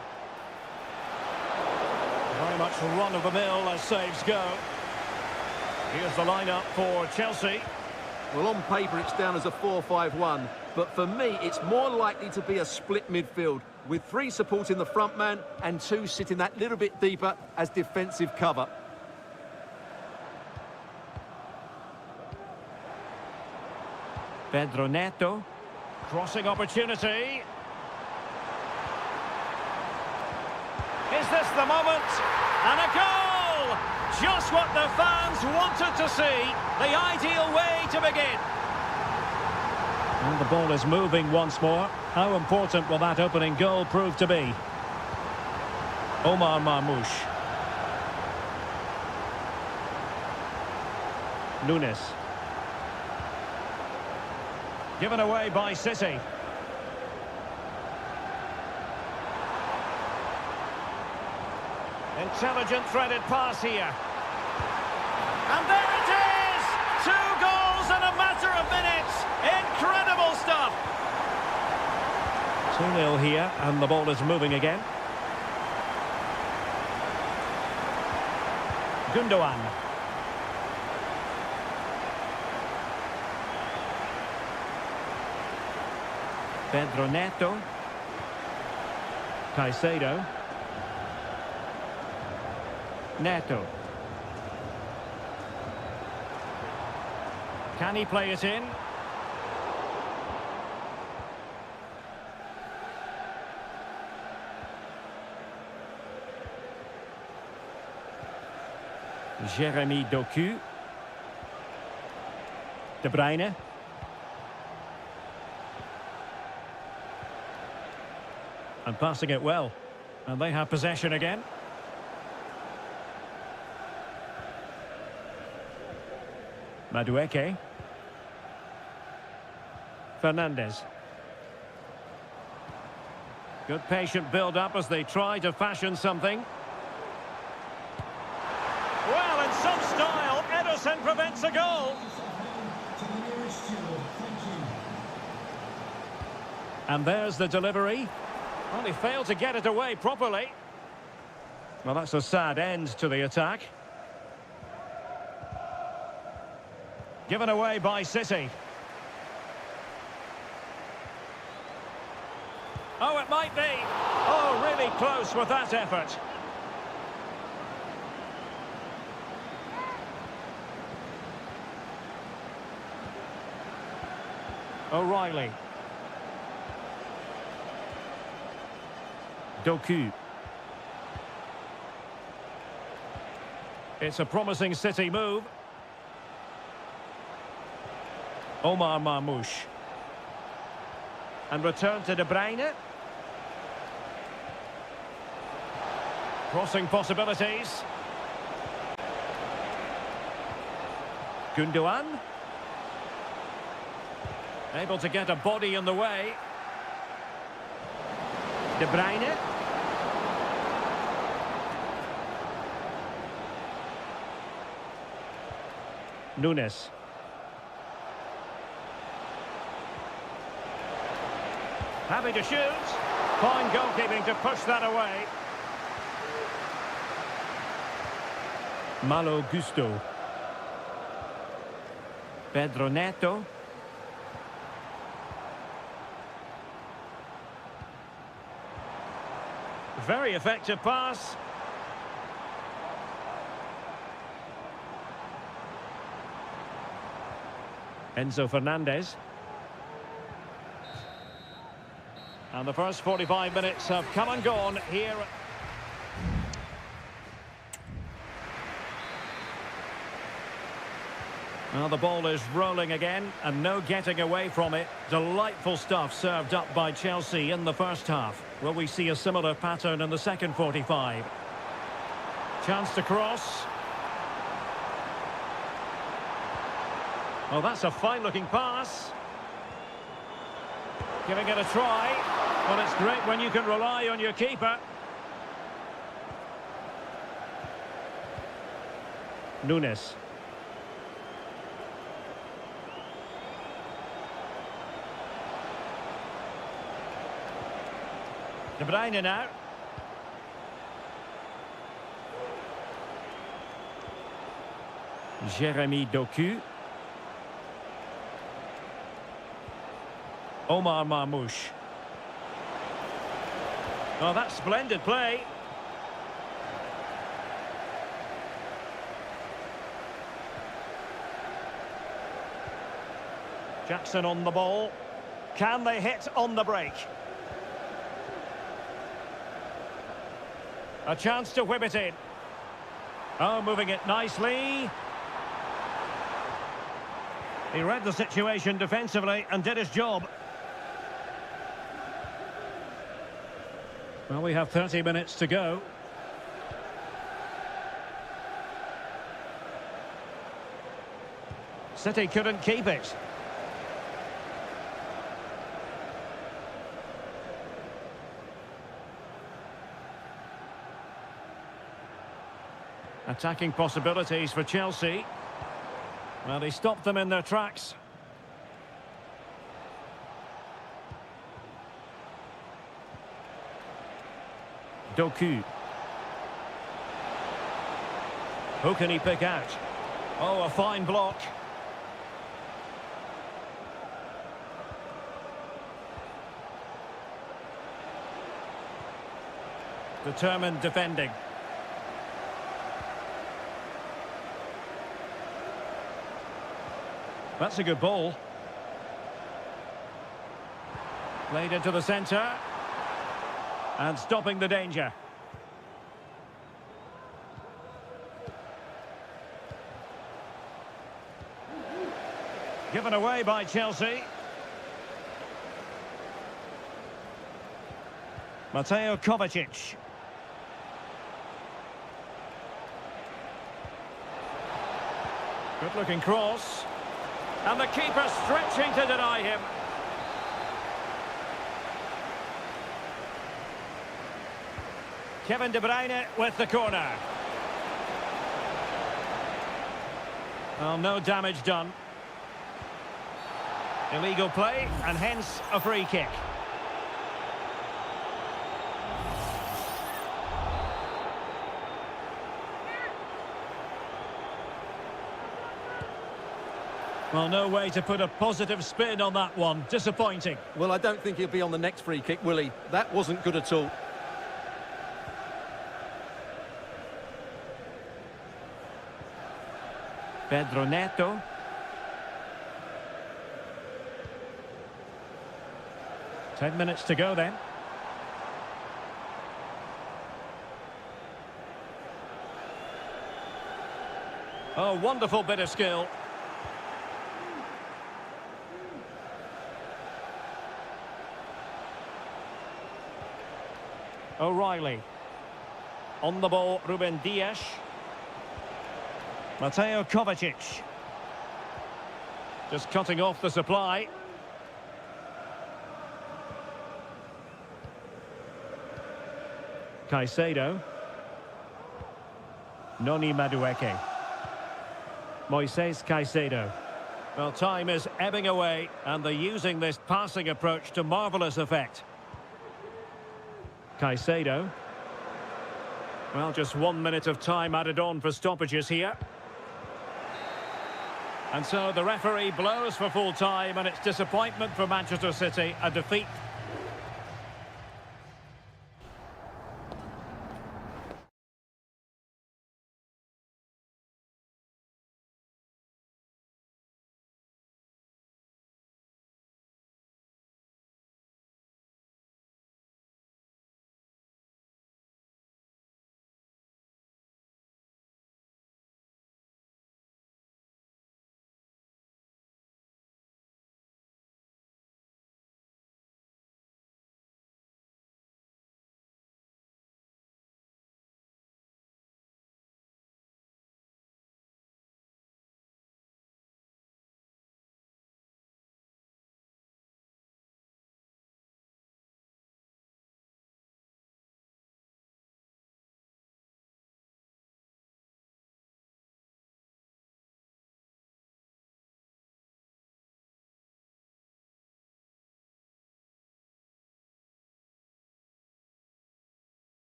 Very much run-of-the-mill as saves go. Here's the lineup for Chelsea. Well, on paper, it's down as a 4-5-1. But for me, it's more likely to be a split midfield, with three supporting the front man and two sitting that little bit deeper as defensive cover. Pedro Neto. Crossing opportunity. Is this the moment? And a goal! Just what the fans wanted to see. The ideal way to begin. And the ball is moving once more. How important will that opening goal prove to be? Omar Marmoush. Nunes. Given away by City. Intelligent threaded pass here. And there it is! 2 goals in a matter of minutes. Incredible stuff. 2-0 here, and the ball is moving again. Gundogan. Pedro Neto. Caicedo. Neto. Can he play it in? Jeremy Doku. De Bruyne. And passing it well. And they have possession again. Madueke. Fernandez. Good patient build-up as they try to fashion something. Well, in some style, Ederson prevents a goal. And there's the delivery. Well, he failed to get it away properly. Well, that's a sad end to the attack. Given away by City. Oh, it might be. Oh, really close with that effort. O'Reilly. Doku. It's a promising City move. Omar Marmoush. And return to De Bruyne. Crossing possibilities. Gundogan. Able to get a body in the way. De Bruyne. Nunes. Happy to shoot. Fine goalkeeping to push that away. Malo Gusto. Pedro Neto. Very effective pass. Enzo Fernandez. And the first 45 minutes have come and gone here. Well, the ball is rolling again, and no getting away from it. Delightful stuff served up by Chelsea in the first half. Will we see a similar pattern in the second 45? Chance to cross. Oh, that's a fine-looking pass. Giving it a try. Well, it's great when you can rely on your keeper. Nunes. De Bruyne now. Jeremy Doku. Omar Marmoush. Oh, that's splendid play. Jackson on the ball. Can they hit on the break? A chance to whip it in. Oh, moving it nicely. He read the situation defensively and did his job. Well, we have 30 minutes to go. City couldn't keep it. Attacking possibilities for Chelsea. Well, he stopped them in their tracks. Doku. Who can he pick out? Oh, a fine block. Determined defending. That's a good ball. Played into the centre. And stopping the danger. Given away by Chelsea. Mateo Kovacic. Good looking cross. And the keeper stretching to deny him. Kevin De Bruyne with the corner. Well, no damage done. Illegal play, and hence a free kick. Well, no way to put a positive spin on that one. Disappointing. Well, I don't think he'll be on the next free kick, will he? That wasn't good at all. Pedro Neto. Ten minutes to go then. Oh, wonderful bit of skill. O'Reilly. On the ball, Ruben Dias. Mateo Kovacic. Just cutting off the supply. Caicedo. Noni Madueke. Moises Caicedo. Well, time is ebbing away, and they're using this passing approach to marvellous effect. Caicedo. Well, just 1 minute of time added on for stoppages here. And so the referee blows for full time, and it's disappointment for Manchester City, a defeat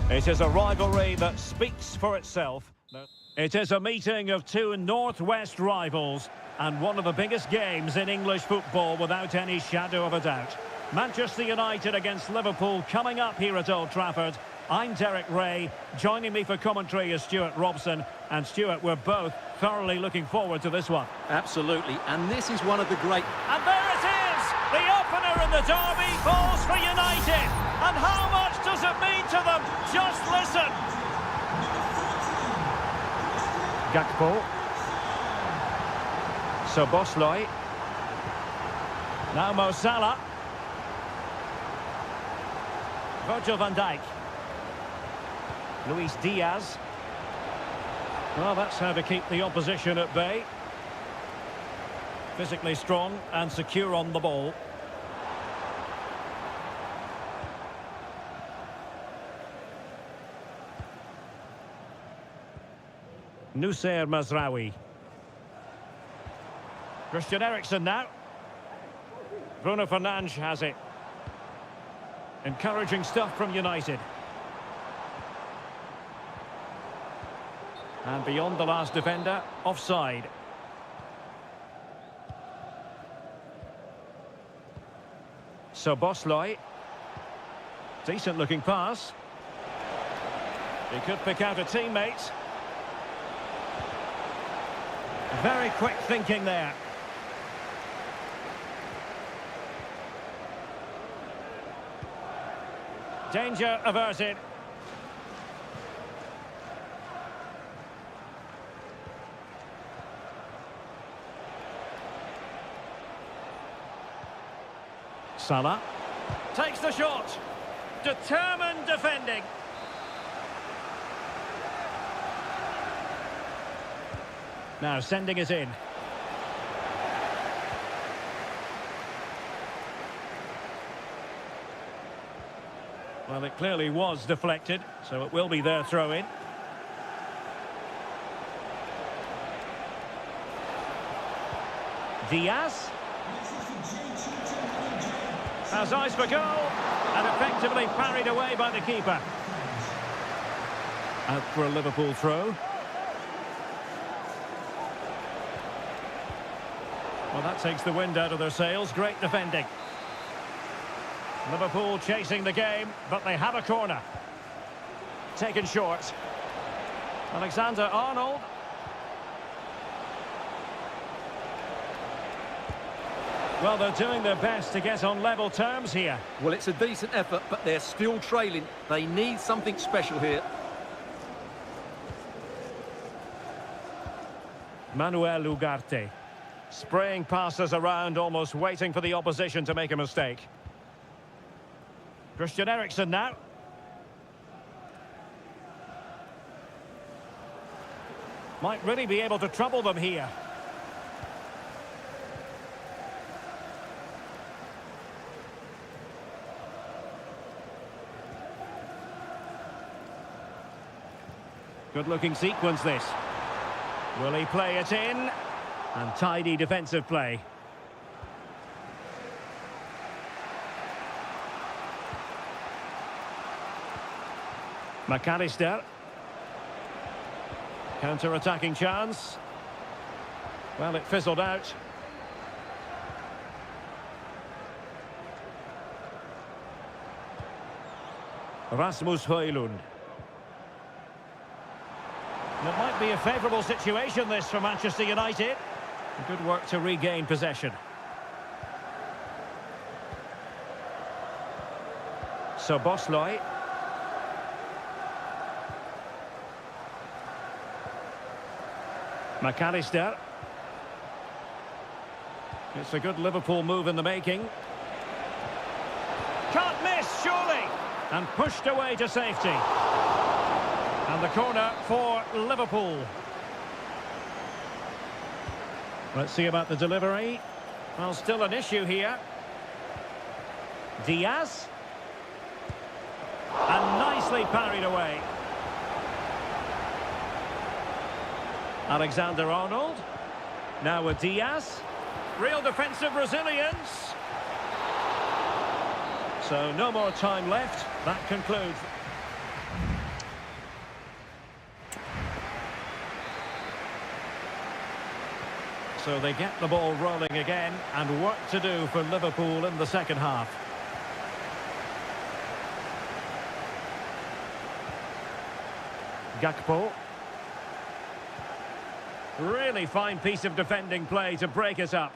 It is a rivalry that speaks for itself. It is a meeting of two northwest rivals and one of the biggest games in English football without any shadow of a doubt. Manchester United against Liverpool coming up here at Old Trafford. I'm Derek Ray. Joining me for commentary is Stuart Robson. And Stuart, we're both thoroughly looking forward to this one. Absolutely, and this is one of the great... And there it is! The opener in the derby falls for United. And how much does it mean to them? Just listen. Gakpo. Szoboszlai. Now Mo Salah. Virgil van Dijk. Luis Diaz. Well, that's how to keep the opposition at bay. Physically strong and secure on the ball. Nusayr Mazraoui. Christian Eriksen now. Bruno Fernandes has it. Encouraging stuff from United. And beyond the last defender, offside. Szoboszlai. Decent looking pass. He could pick out a teammate. Very quick thinking there. Danger averted. Salah takes the shot. Determined defending. Now sending it in. Well, it clearly was deflected, so it will be their throw-in. Diaz. Has eyes for goal, and effectively parried away by the keeper. Out for a Liverpool throw. Well, that takes the wind out of their sails. Great defending. Liverpool chasing the game, but they have a corner. Taken short. Alexander-Arnold. Well, they're doing their best to get on level terms here. Well, it's a decent effort, but they're still trailing. They need something special here. Manuel Ugarte. Spraying passes around, almost waiting for the opposition to make a mistake. Christian Eriksen now. Might really be able to trouble them here. Good-looking sequence, this. Will he play it in? And tidy defensive play. McAllister. Counter-attacking chance. Well, it fizzled out. Rasmus Højlund. It might be a favourable situation, this, for Manchester United. Good work to regain possession. Szoboszlai. McAllister. It's a good Liverpool move in the making. Can't miss, surely! And pushed away to safety. And the corner for Liverpool. Let's see about the delivery. Well, still an issue here. Diaz. And nicely parried away. Alexander-Arnold. Now with Diaz. Real defensive resilience. So no more time left. That concludes. So they get the ball rolling again, and work to do for Liverpool in the second half. Gakpo. Really fine piece of defending play to break us up.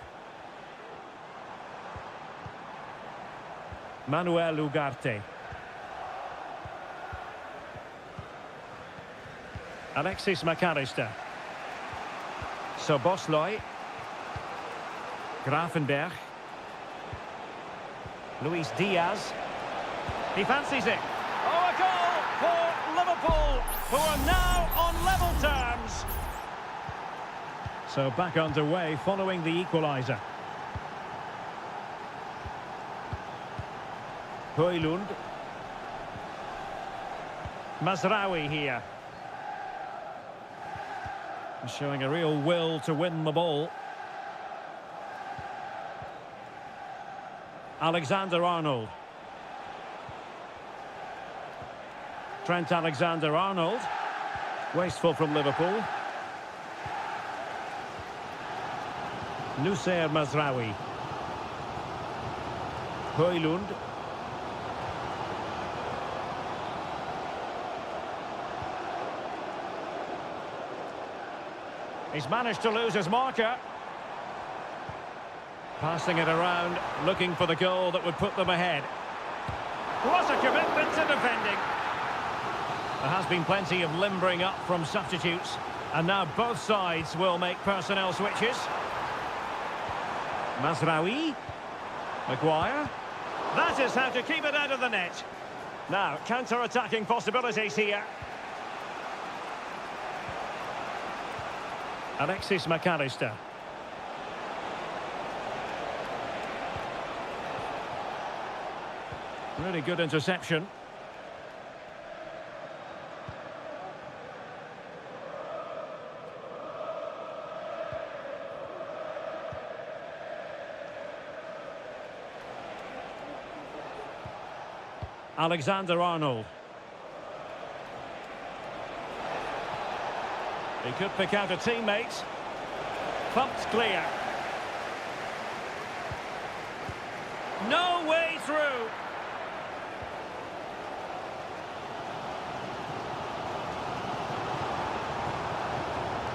Manuel Ugarte. Alexis McAllister. Soboslai. Grafenberg. Luis Diaz. He fancies it. Oh, a goal for Liverpool, who are now on level terms. So back underway following the equaliser. Højlund. Mazraoui here. Showing a real will to win the ball. Alexander-Arnold. Trent Alexander-Arnold. Wasteful from Liverpool. Noussair Mazraoui. Højlund. He's managed to lose his marker. Passing it around, looking for the goal that would put them ahead. What a commitment to defending. There has been plenty of limbering up from substitutes, and now both sides will make personnel switches. Mazraoui. Maguire. That is how to keep it out of the net. Now, counter-attacking possibilities here. Alexis McAllister. Really good interception. Alexander-Arnold. He could pick out a teammate. Pumped clear. No way through.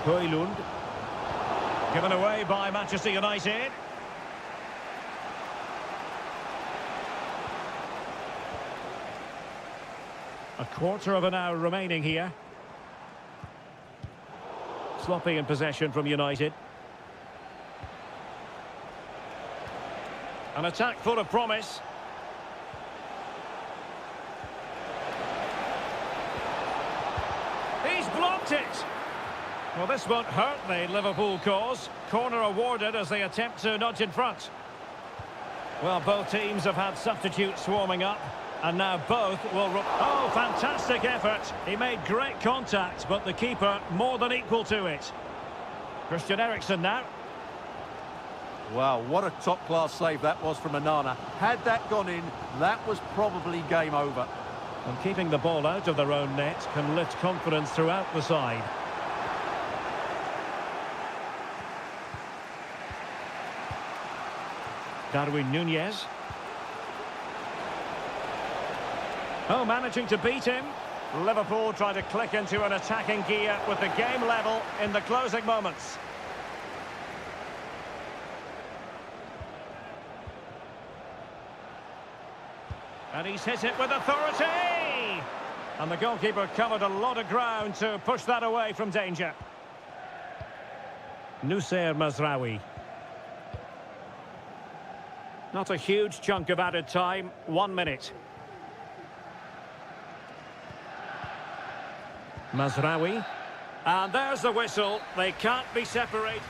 Højlund. Given away by Manchester United. A quarter of an hour remaining here. Sloppy in possession from United. An attack full of promise. He's blocked it. Well, this won't hurt the Liverpool cause. Corner awarded as they attempt to nudge in front. Well, both teams have had substitutes warming up. And now both will... Oh, fantastic effort. He made great contact, but the keeper more than equal to it. Christian Eriksen now. Wow, what a top-class save that was from Onana. Had that gone in, that was probably game over. And keeping the ball out of their own net can lift confidence throughout the side. Darwin Núñez. Oh, managing to beat him. Liverpool trying to click into an attacking gear with the game level in the closing moments. And he's hit it with authority! And the goalkeeper covered a lot of ground to push that away from danger. Noussair Mazraoui. Not a huge chunk of added time, 1 minute. Mazraoui. And there's the whistle. They can't be separated.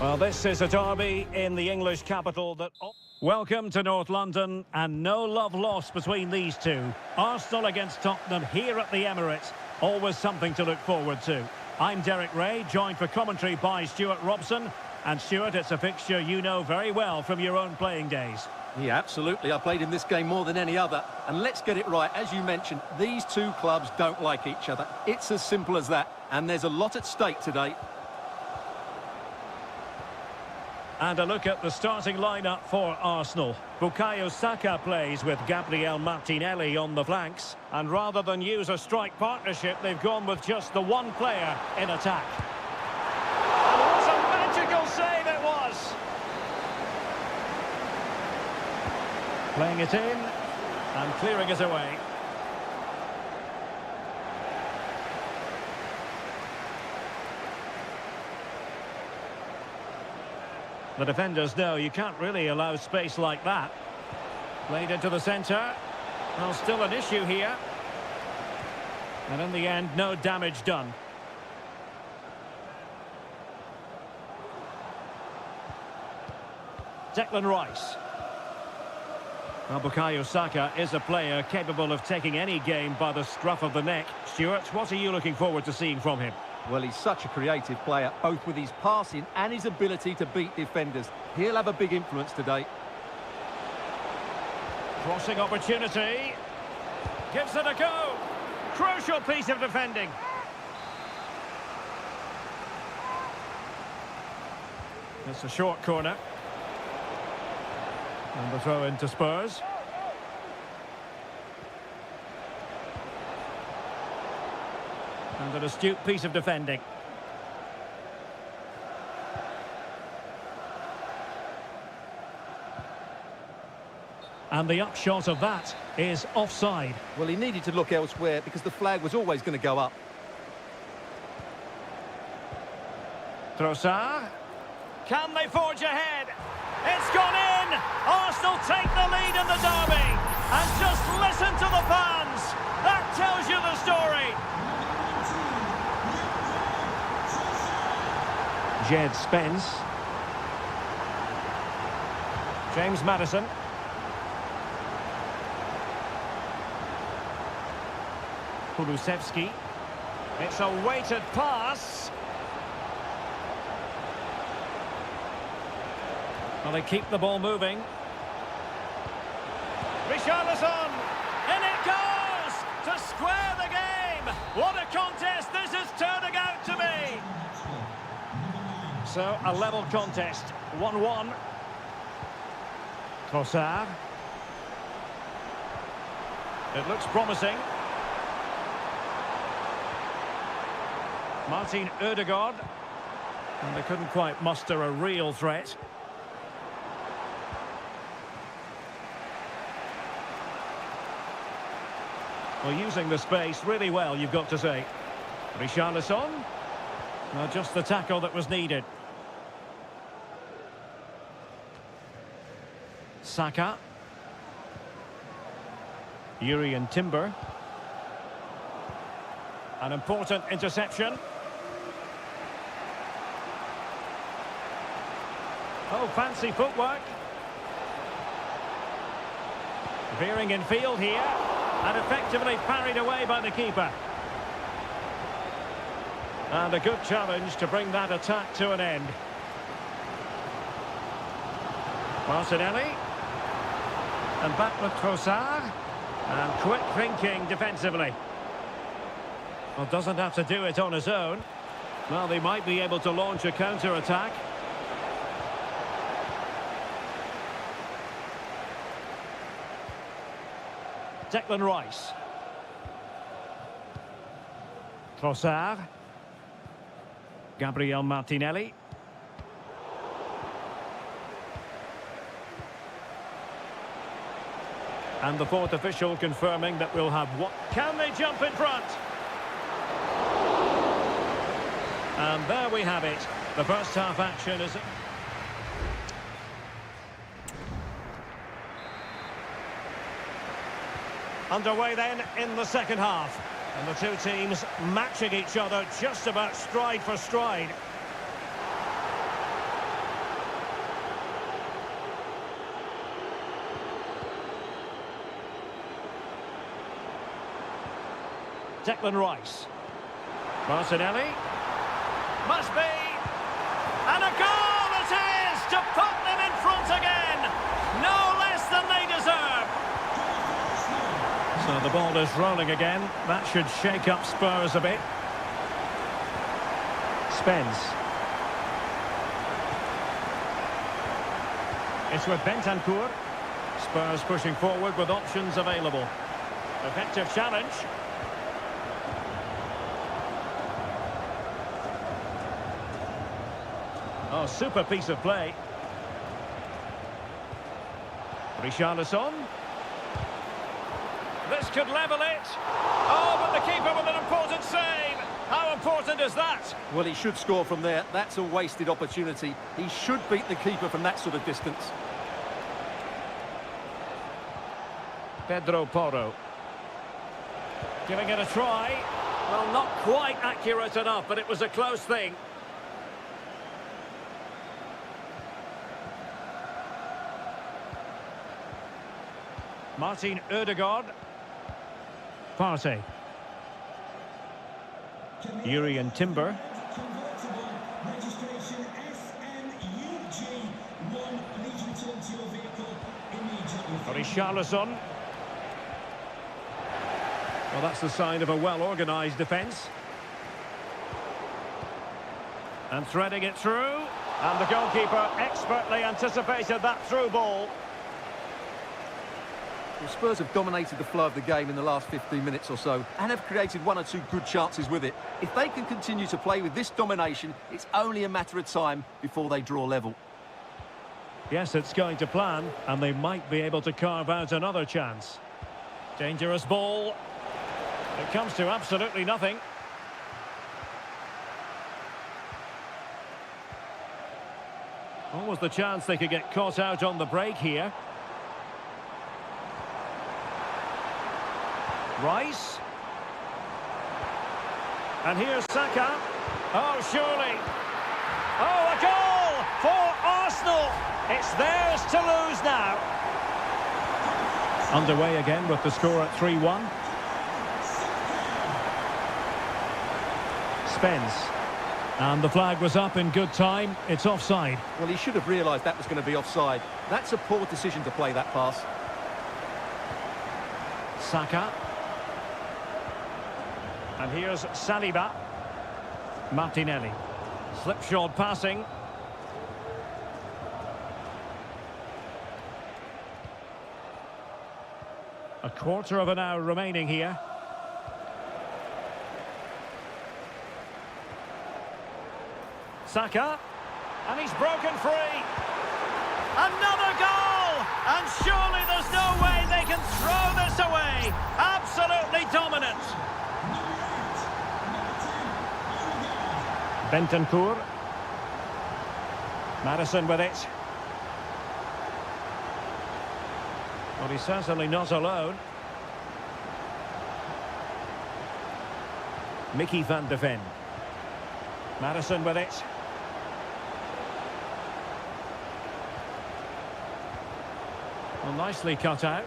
Well, this is a derby in the English capital that... Welcome to North London, and no love lost between these two. Arsenal against Tottenham here at the Emirates. Always something to look forward to. I'm Derek Ray, joined for commentary by Stuart Robson. And Stuart, it's a fixture you know very well from your own playing days. Yeah, absolutely. I played in this game more than any other. And let's get it right. As you mentioned, these two clubs don't like each other. It's as simple as that. And there's a lot at stake today. And a look at the starting lineup for Arsenal. Bukayo Saka plays with Gabriel Martinelli on the flanks. And rather than use a strike partnership, they've gone with just the one player in attack. And what a magical save it was! Playing it in and clearing it away. The defenders know you can't really allow space like that. Played into the centre. Well, still an issue here. And in the end, no damage done. Declan Rice. Well, Bukayo Saka is a player capable of taking any game by the scruff of the neck. Stuart, what are you looking forward to seeing from him? Well, he's such a creative player, both with his passing and his ability to beat defenders. He'll have a big influence today. Crossing opportunity. Gives it a go. Crucial piece of defending. It's a short corner. And the throw into Spurs. And an astute piece of defending. And the upshot of that is offside. Well, he needed to look elsewhere because the flag was always going to go up. Trossard. Can they forge ahead? It's gone in! Arsenal take the lead in the derby. And just listen to the fans. That tells you the story. Jed Spence. James Maddison. Kulusevski. It's a weighted pass. Well, they keep the ball moving. Richarlison. In it goes! To square the game! What a contest this is turning out to be! So, a level contest, 1-1. Trossard. It looks promising. Martin Ødegaard. And they couldn't quite muster a real threat. Well, using the space really well, you've got to say. Richarlison. Well, just the tackle that was needed. Saka. Urian Timber. An important interception. Oh, fancy footwork. Veering in field here. And effectively parried away by the keeper. And a good challenge to bring that attack to an end. Martinelli. And back with Trossard. And quick thinking defensively. Well, doesn't have to do it on his own. Well, they might be able to launch a counter-attack. Declan Rice. Trossard. Gabriel Martinelli. And the fourth official confirming that we'll have what? Can they jump in front? And there we have it. The first half action is... Underway then in the second half. And the two teams matching each other just about stride for stride. Declan Rice. Martinelli. Must be. And a goal it is to put them in front again. No less than they deserve. So the ball is rolling again. That should shake up Spurs a bit. Spence. It's with Bentancur. Spurs pushing forward with options available. Effective challenge. Oh, super piece of play. Richarlison. This could level it. Oh, but the keeper with an important save. How important is that? Well, he should score from there. That's a wasted opportunity. He should beat the keeper from that sort of distance. Pedro Porro. Giving it a try. Well, not quite accurate enough, but it was a close thing. Martin Ødegaard. Partey. Urian Timber. Richarlison. Well, that's the sign of a well-organised defence. And threading it through. And the goalkeeper expertly anticipated that through ball. Well, Spurs have dominated the flow of the game in the last 15 minutes or so and have created one or two good chances with it. If they can continue to play with this domination, it's only a matter of time before they draw level. Yes, it's going to plan, and they might be able to carve out another chance. Dangerous ball. It comes to absolutely nothing. What was the chance they could get caught out on the break here? Rice. And here's Saka. Oh, surely. Oh, a goal for Arsenal. It's theirs to lose now. Underway again with the score at 3-1. Spence. And the flag was up in good time. It's offside. Well, he should have realised that was going to be offside. That's a poor decision to play that pass. Saka. And here's Saliba. Martinelli. Slipshod passing. A quarter of an hour remaining here. Saka. And he's broken free. Another goal! And surely there's no way they can throw this away. Absolutely dominant. Bentancur. Madison with it. Well, he's certainly not alone. Mickey van de Ven. Madison with it. Well, nicely cut out.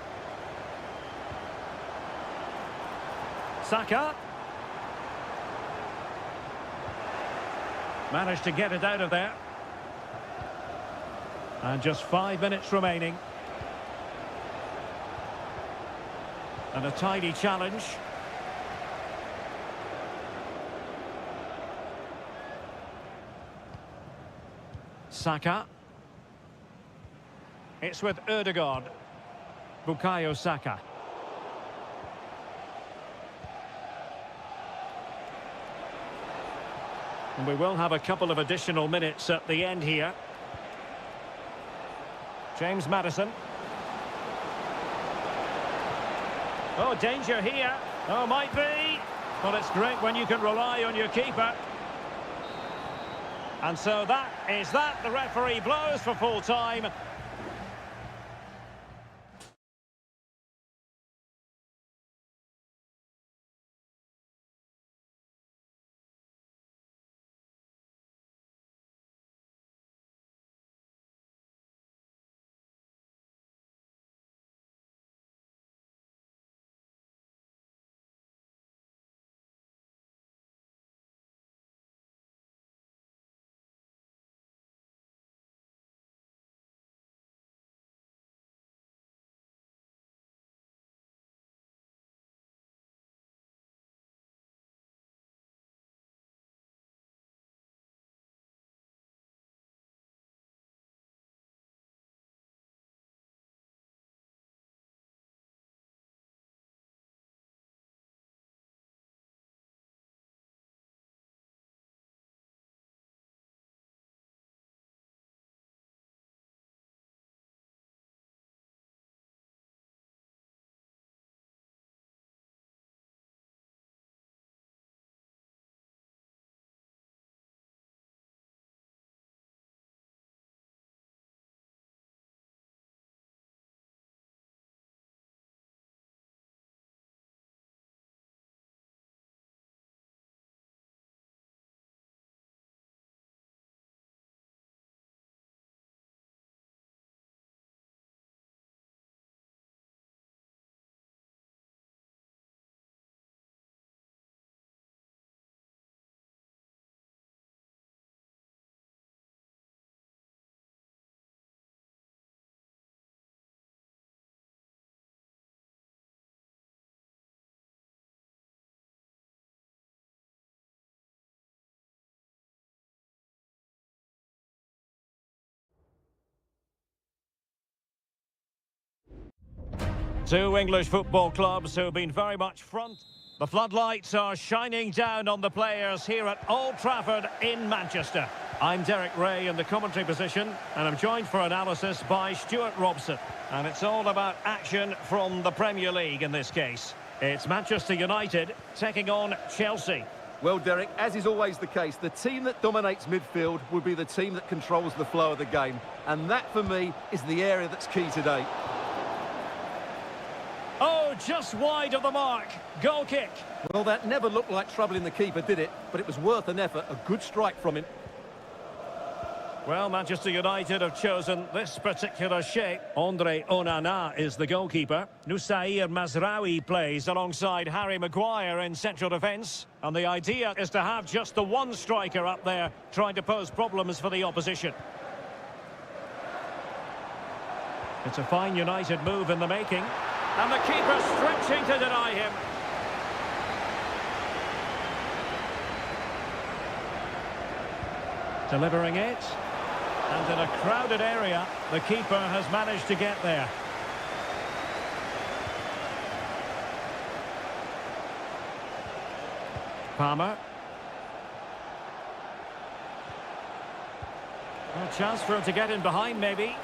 Saka. Managed to get it out of there. And just 5 minutes remaining. And a tidy challenge. Saka. It's with Ødegaard. Bukayo Saka. And we will have a couple of additional minutes at the end here. James Maddison. Oh, danger here. Oh, might be. Well, it's great when you can rely on your keeper. And so that is that. The referee blows for full time. Two English football clubs who've been very much front. The floodlights are shining down on the players here at Old Trafford in Manchester. I'm Derek Ray in the commentary position, and I'm joined for analysis by Stuart Robson. And it's all about action from the Premier League in this case. It's Manchester United taking on Chelsea. Well, Derek, as is always the case, the team that dominates midfield will be the team that controls the flow of the game. And that, for me, is the area that's key today. Oh, just wide of the mark. Goal kick. Well, that never looked like troubling the keeper, did it? But it was worth an effort, a good strike from him. Well, Manchester United have chosen this particular shape. Andre Onana is the goalkeeper. Nusair Mazraoui plays alongside Harry Maguire in central defence. And the idea is to have just the one striker up there trying to pose problems for the opposition. It's a fine United move in the making. And the keeper stretching to deny him. Delivering it. And in a crowded area, the keeper has managed to get there. Palmer. A chance for him to get in behind, maybe.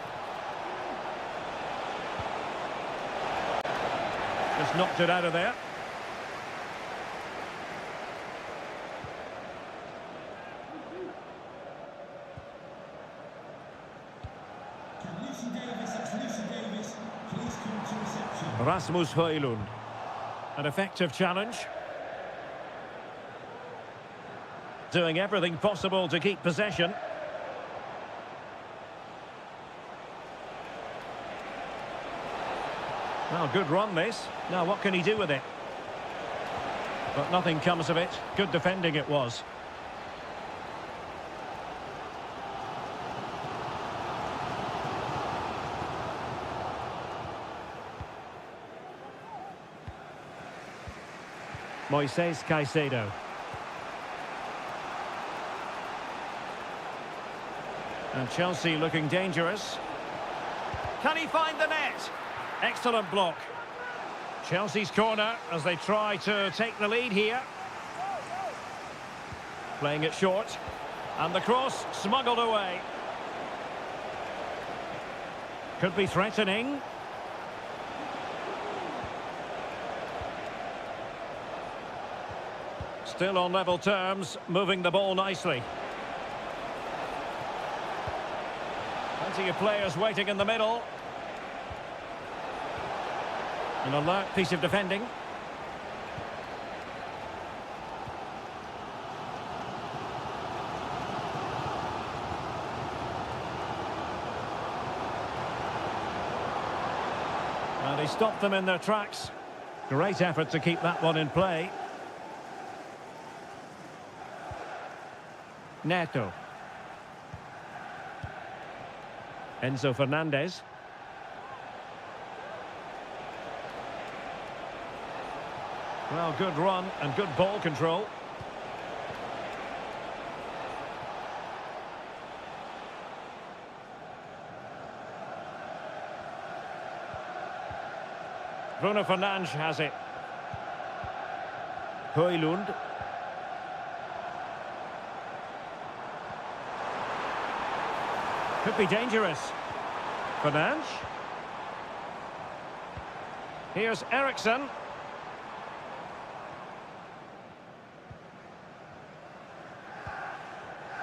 Just knocked it out of there. Rasmus Højlund. An effective challenge. Doing everything possible to keep possession. Well, good run this. Now what can he do with it? But nothing comes of it. Good defending it was. Moises Caicedo. And Chelsea looking dangerous. Can he find the net? Excellent block. Chelsea's corner as they try to take the lead here. Playing it short. And the cross smuggled away. Could be threatening. Still on level terms, moving the ball nicely. Plenty of players waiting in the middle. An alert piece of defending. And he stopped them in their tracks. Great effort to keep that one in play. Neto. Enzo Fernandez. Well, good run and good ball control. Bruno Fernandes has it. Højlund. Could be dangerous. Fernandes. Here's Eriksson.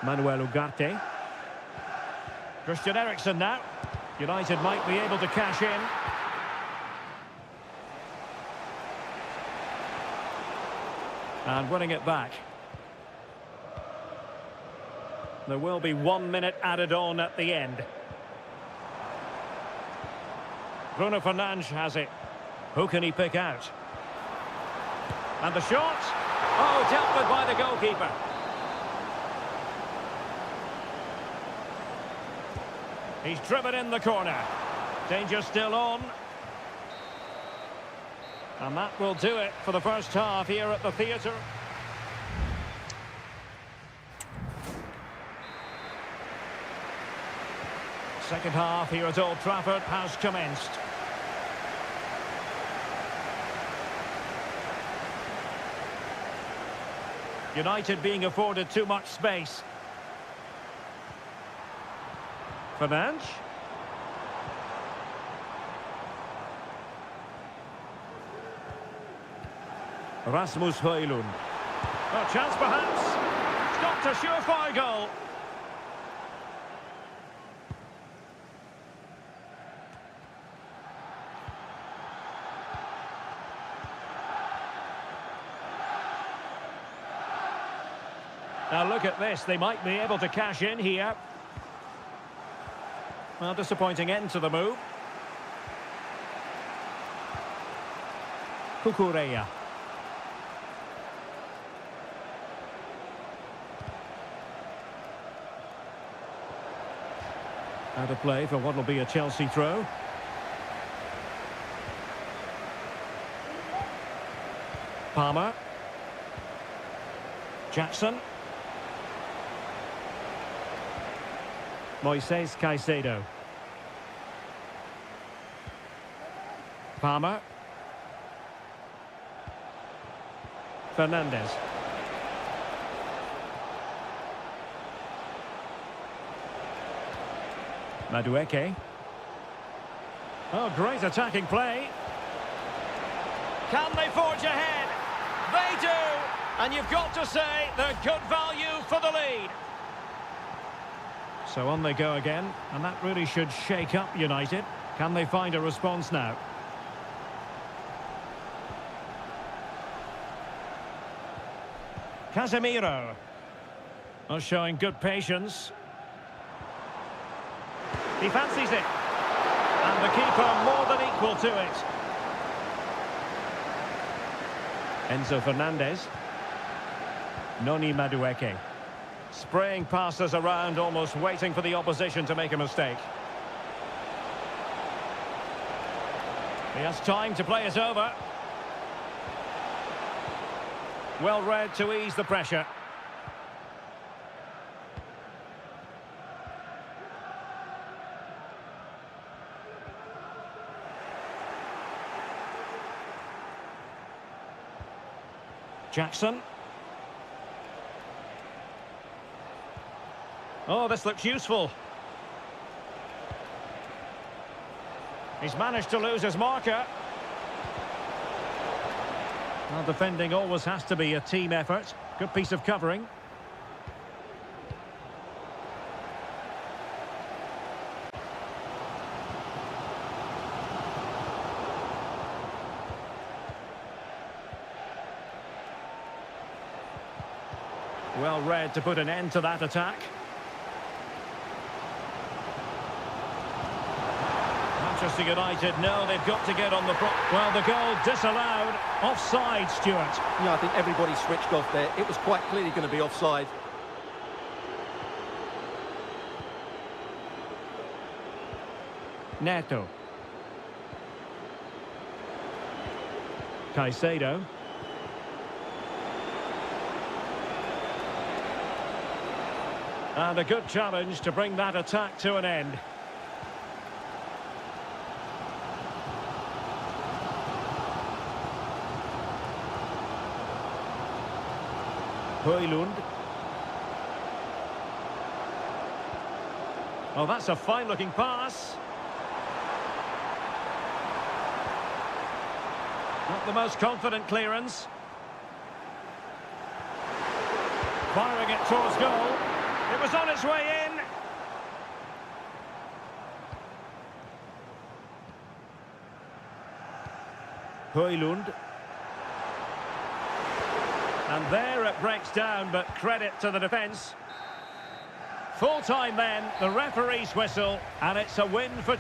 Manuel Ugarte. Christian Eriksen now. United might be able to cash in. And winning it back. There will be 1 minute added on at the end. Bruno Fernandes has it. Who can he pick out? And the shot. Oh, dealt with by the goalkeeper. He's driven in the corner. Danger still on. And that will do it for the first half here at the theatre. Second half here at Old Trafford has commenced. United being afforded too much space. Fernandes. Rasmus Højlund. Oh, chance perhaps. Stopped a surefire goal. Now look at this, they might be able to cash in here. Well, disappointing end to the move. Kukureya. Out of play for what will be a Chelsea throw. Palmer. Jackson. Moises Caicedo. Palmer. Fernandes. Madueke. Oh, great attacking play. Can they forge ahead? They do! And you've got to say they're good value for the lead. So on they go again, and that really should shake up United. Can they find a response now? Casemiro. Oh, showing good patience. He fancies it. And the keeper more than equal to it. Enzo Fernandez. Noni Madueke. Spraying passes around, almost waiting for the opposition to make a mistake. He has time to play it over. Well read to ease the pressure. Jackson. Oh, this looks useful. He's managed to lose his marker. Well, defending always has to be a team effort. Good piece of covering. Well read to put an end to that attack. Manchester United know they've got to get on the front. Well, the goal disallowed. Offside, Stuart. Yeah, I think everybody switched off there. It was quite clearly going to be offside. Neto. Caicedo. And a good challenge to bring that attack to an end. Højlund. Oh, that's a fine-looking pass. Not the most confident clearance. Firing it towards goal. It was on its way in. Højlund. And there it breaks down, but credit to the defence. Full time then, the referee's whistle, and it's a win for...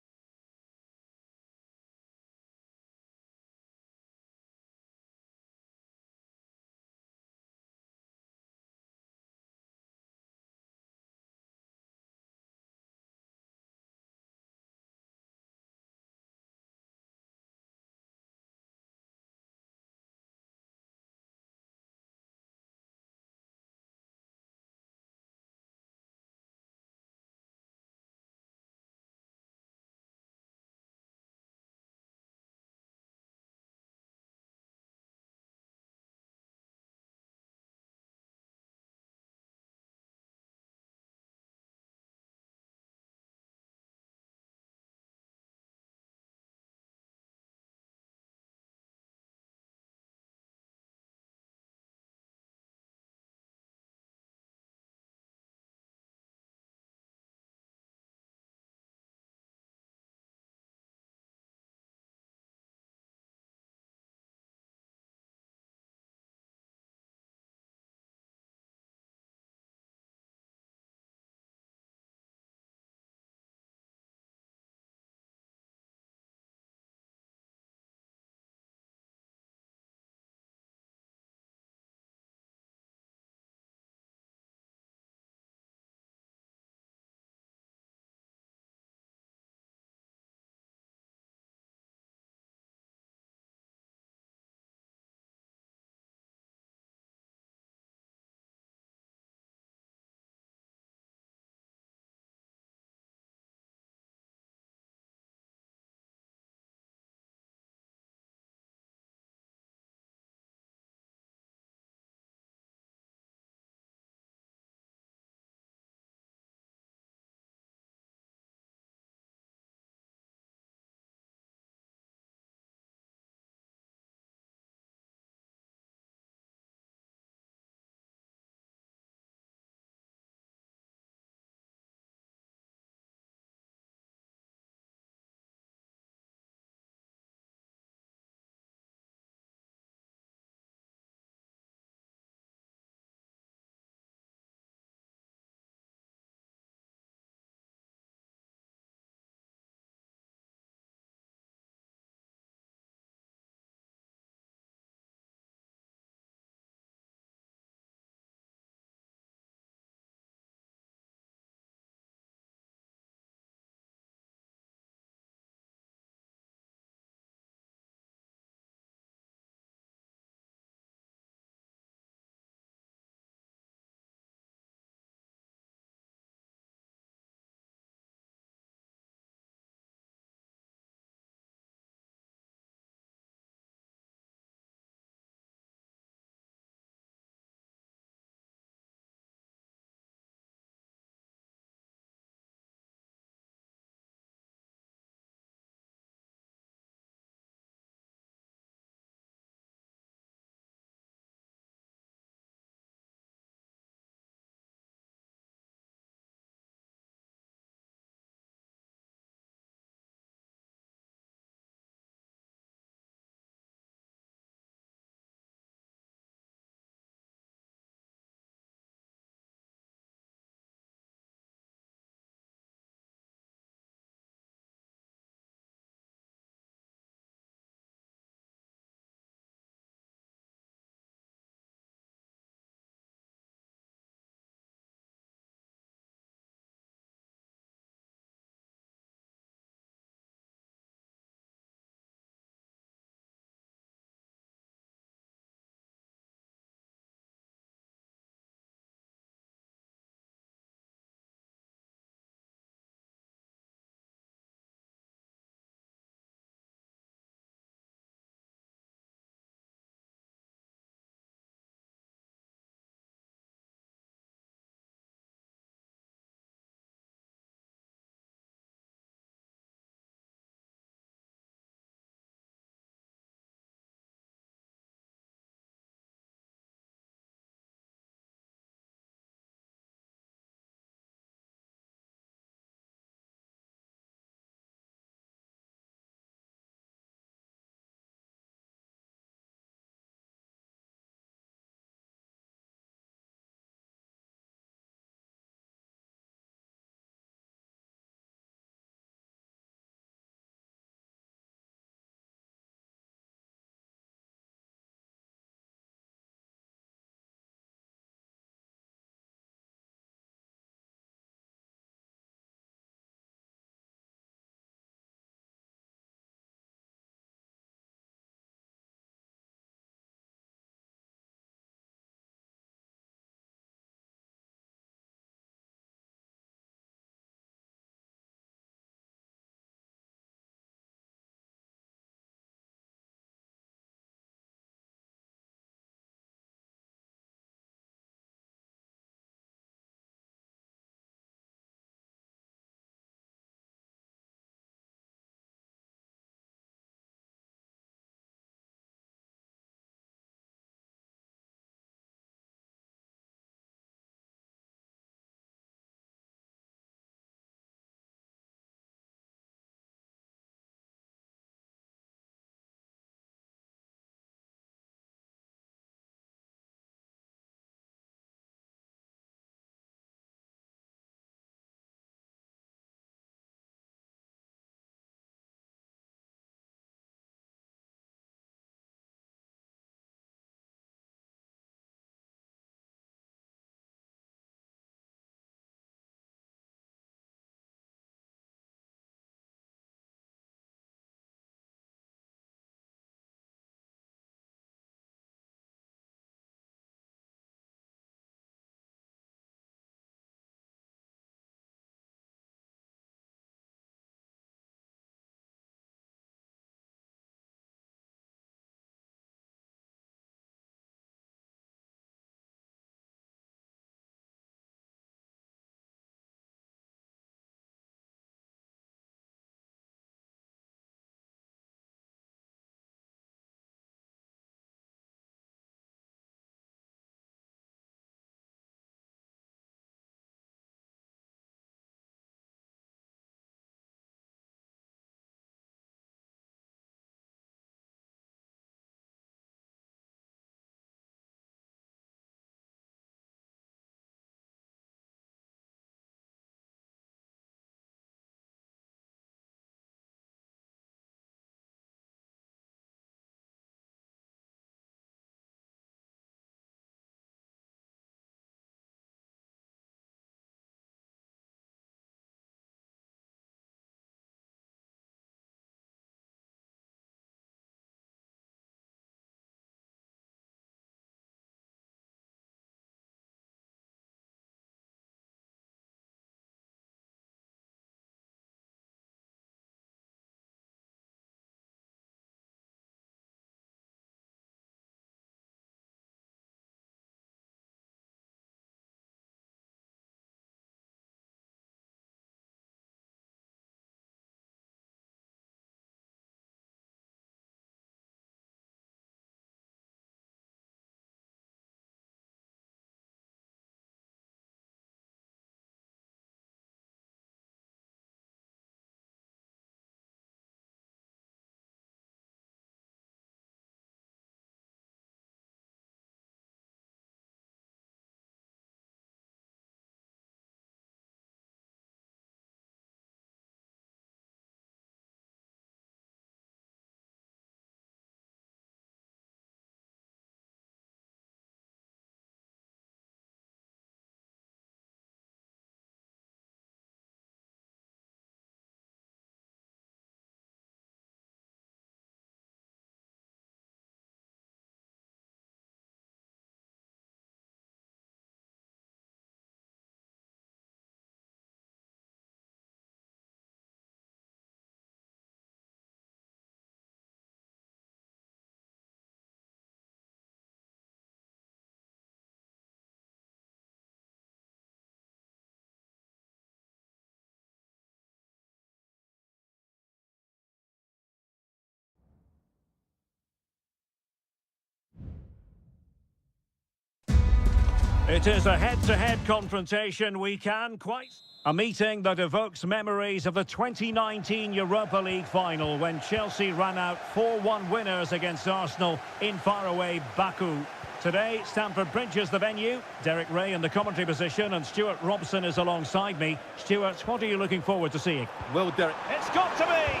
It is a head-to-head confrontation. We can quite... A meeting that evokes memories of the 2019 Europa League final when Chelsea ran out 4-1 winners against Arsenal in faraway Baku. Today, Stamford Bridge is the venue. Derek Ray in the commentary position and Stuart Robson is alongside me. Stuart, what are you looking forward to seeing? Well, Derek... It's got to be!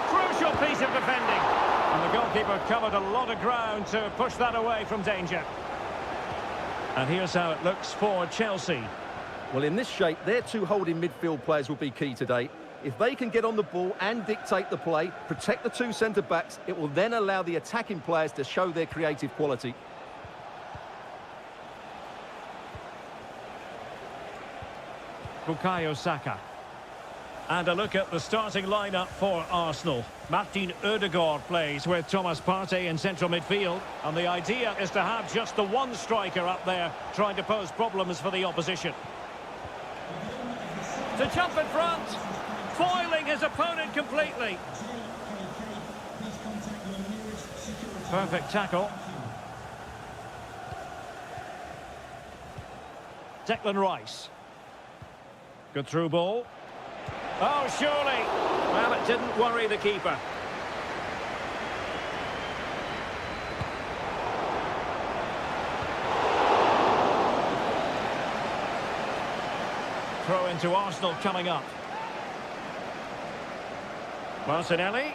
Crucial piece of defending. And the goalkeeper covered a lot of ground to push that away from danger. And here's how it looks for Chelsea. Well, in this shape, their two holding midfield players will be key today. If they can get on the ball and dictate the play, protect the two centre-backs, it will then allow the attacking players to show their creative quality. Bukayo Saka. And a look at the starting lineup for Arsenal. Martin Ødegaard plays with Thomas Partey in central midfield. And the idea is to have just the one striker up there trying to pose problems for the opposition. To jump in front, foiling his opponent completely. Perfect tackle. Declan Rice. Good through ball. Oh, surely. Well, it didn't worry the keeper. Throw into Arsenal coming up. Martinelli.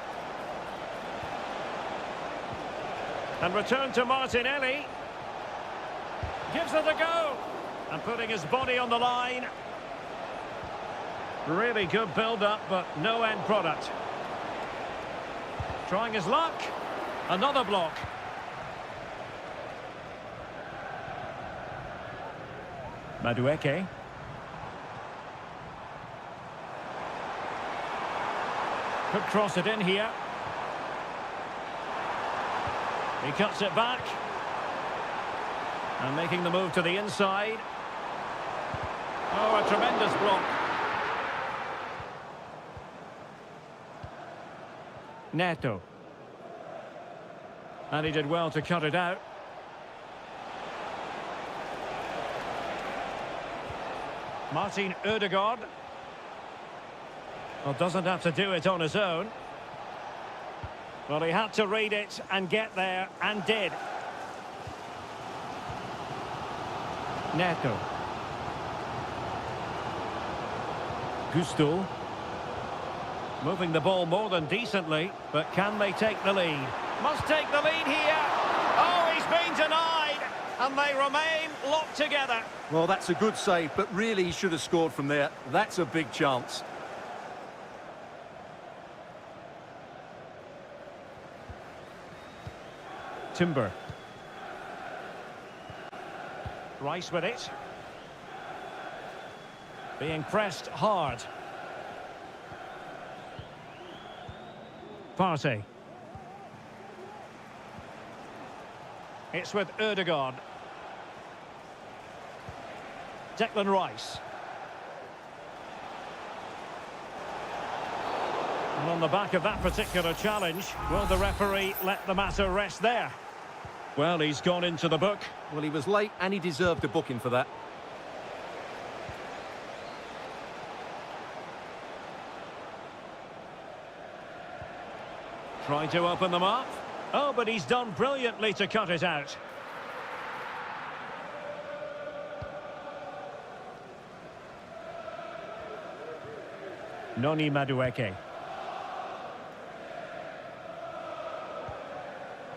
And return to Martinelli. Gives it a go. And putting his body on the line. Really good build-up, but no end product. Trying his luck. Another block. Madueke. Could cross it in here. He cuts it back. And making the move to the inside. Oh, a tremendous block. Neto. And he did well to cut it out. Martin Ødegaard. Well, doesn't have to do it on his own. Well, he had to read it and get there, and did. Neto. Gusto. Moving the ball more than decently, but can they take the lead? Must take the lead here. Oh, he's been denied, and they remain locked together. Well, that's a good save, but really he should have scored from there. That's a big chance. Timber. Rice with it. Being pressed hard. Partey. It's with Ødegaard. Declan Rice. And on the back of that particular challenge, will the referee let the matter rest there? Well, he's gone into the book. Well, he was late and he deserved a booking for that. Trying to open them up. Oh, but he's done brilliantly to cut it out. Noni Madueke.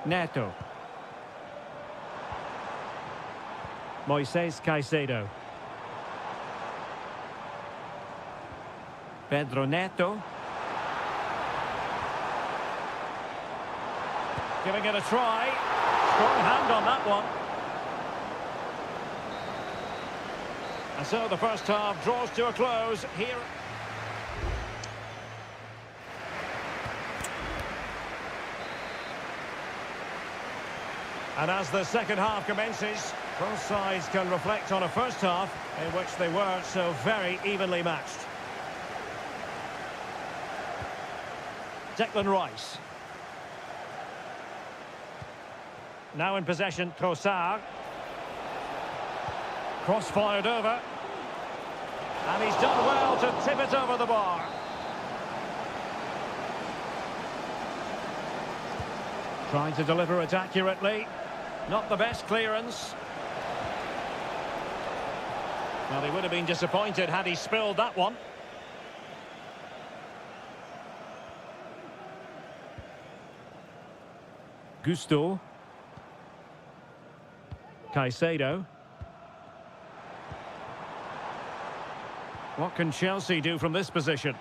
Neto. Moises Caicedo. Pedro Neto. Giving it a try. Strong hand on that one. And so the first half draws to a close here. And as the second half commences, both sides can reflect on a first half in which they were so very evenly matched. Declan Rice. Now in possession, Trossard. Cross-fired over. And he's done well to tip it over the bar. Trying to deliver it accurately. Not the best clearance. Well, he would have been disappointed had he spilled that one. Gusto. Caicedo. What can Chelsea do from this position?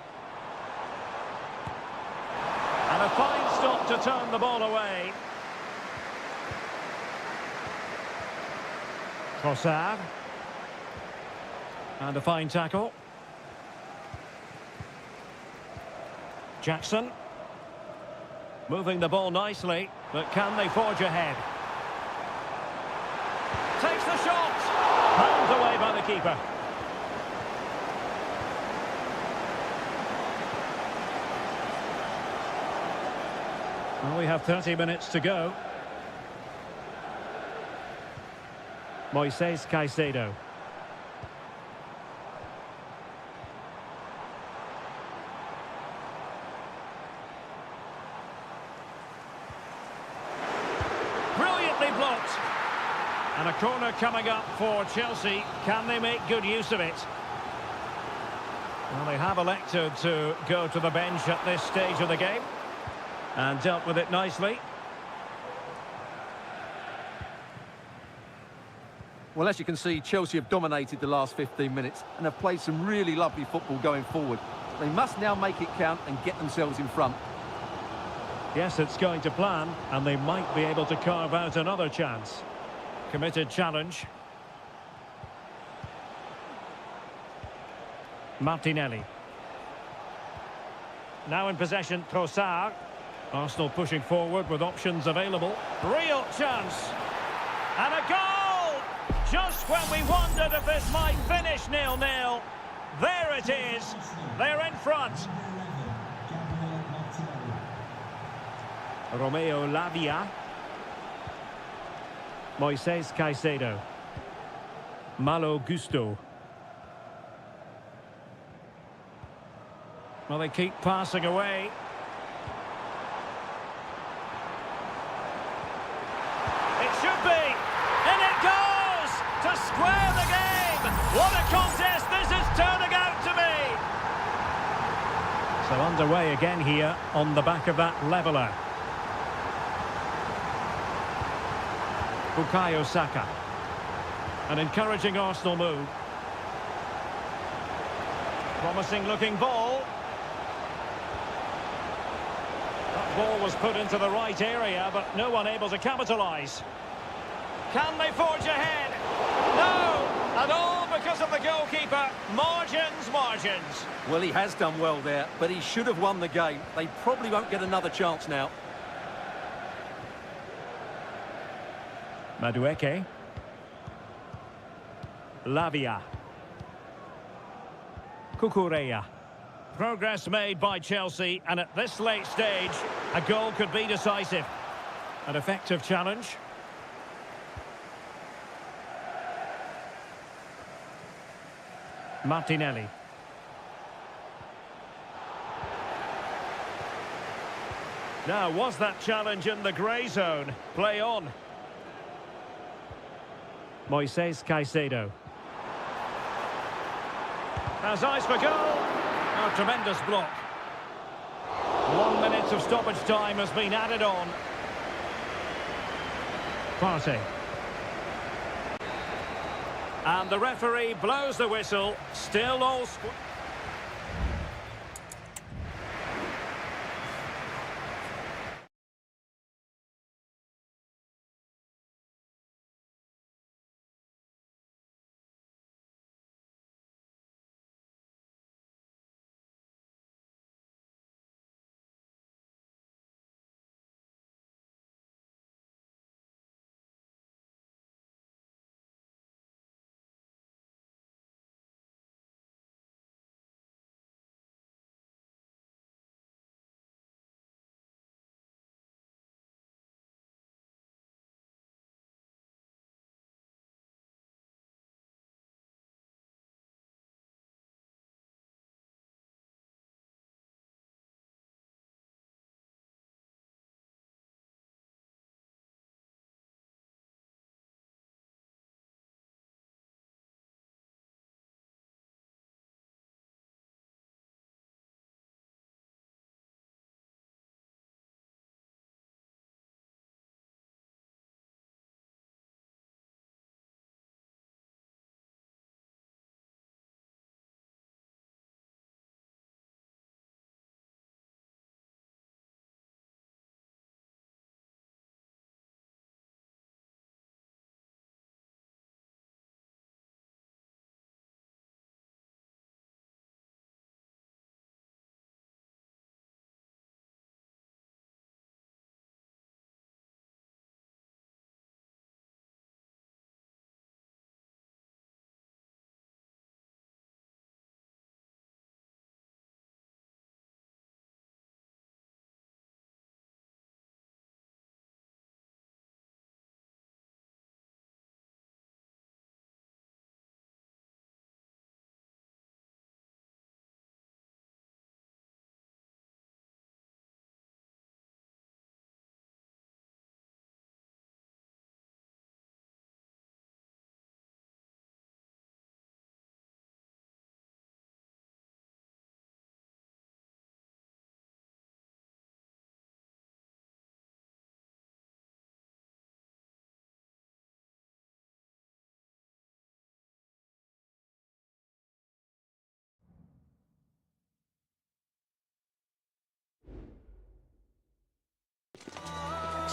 And a fine stop to turn the ball away. Trossard. And a fine tackle. Jackson. Moving the ball nicely, but can they forge ahead? Takes the shot! Found away by the keeper. Well, we have 30 minutes to go. Moises Caicedo. Brilliantly blocked. And a corner coming up for Chelsea. Can they make good use of it? Well, they have elected to go to the bench at this stage of the game. And dealt with it nicely. Well, as you can see, Chelsea have dominated the last 15 minutes and have played some really lovely football going forward. They must now make it count and get themselves in front. Yes, it's going to plan, and they might be able to carve out another chance. Committed challenge. Martinelli. Now in possession, Trossard. Arsenal pushing forward with options available. Real chance. And a goal! Just when we wondered if this might finish 0-0. There it is. They're in front. Romeo Lavia. Moises Caicedo. Malo Gusto. Well, they keep passing away. To square the game! What a contest this is turning out to be! So underway again here on the back of that leveller. Bukayo Saka. An encouraging Arsenal move. Promising looking ball. That ball was put into the right area, but no one able to capitalise. Can they forge ahead? No! And all because of the goalkeeper. Margins, margins. Well, he has done well there, but he should have won the game. They probably won't get another chance now. Madueke. Lavia. Cucurella. Progress made by Chelsea, and at this late stage, a goal could be decisive. An effective challenge. Martinelli. Now, was that challenge in the grey zone? Play on. Moises Caicedo. Has eyes for goal. Oh, tremendous block. 1 minute of stoppage time has been added on. Partey. And the referee blows the whistle. Still all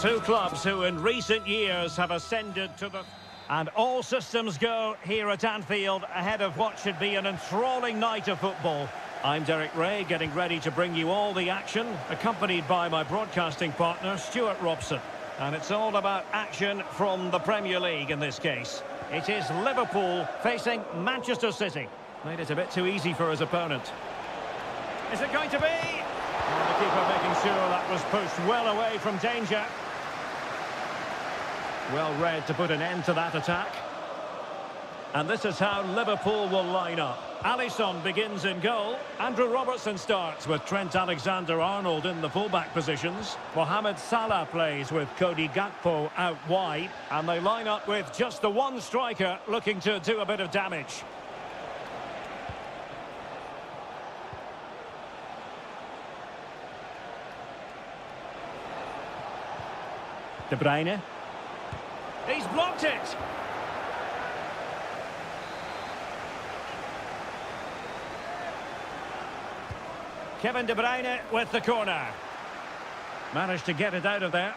Two clubs who in recent years have ascended to the... And all systems go here at Anfield ahead of what should be an enthralling night of football. I'm Derek Ray, getting ready to bring you all the action, accompanied by my broadcasting partner, Stuart Robson. And it's all about action from the Premier League in this case. It is Liverpool facing Manchester City. Made it a bit too easy for his opponent. Is it going to be? And the keeper making sure that was pushed well away from danger. Well read to put an end to that attack. And this is how Liverpool will line up. Alisson begins in goal. Andrew Robertson starts with Trent Alexander-Arnold in the fullback positions. Mohamed Salah plays with Cody Gakpo out wide. And they line up with just the one striker looking to do a bit of damage. De Bruyne. He's blocked it. Kevin De Bruyne with the corner. Managed to get it out of there.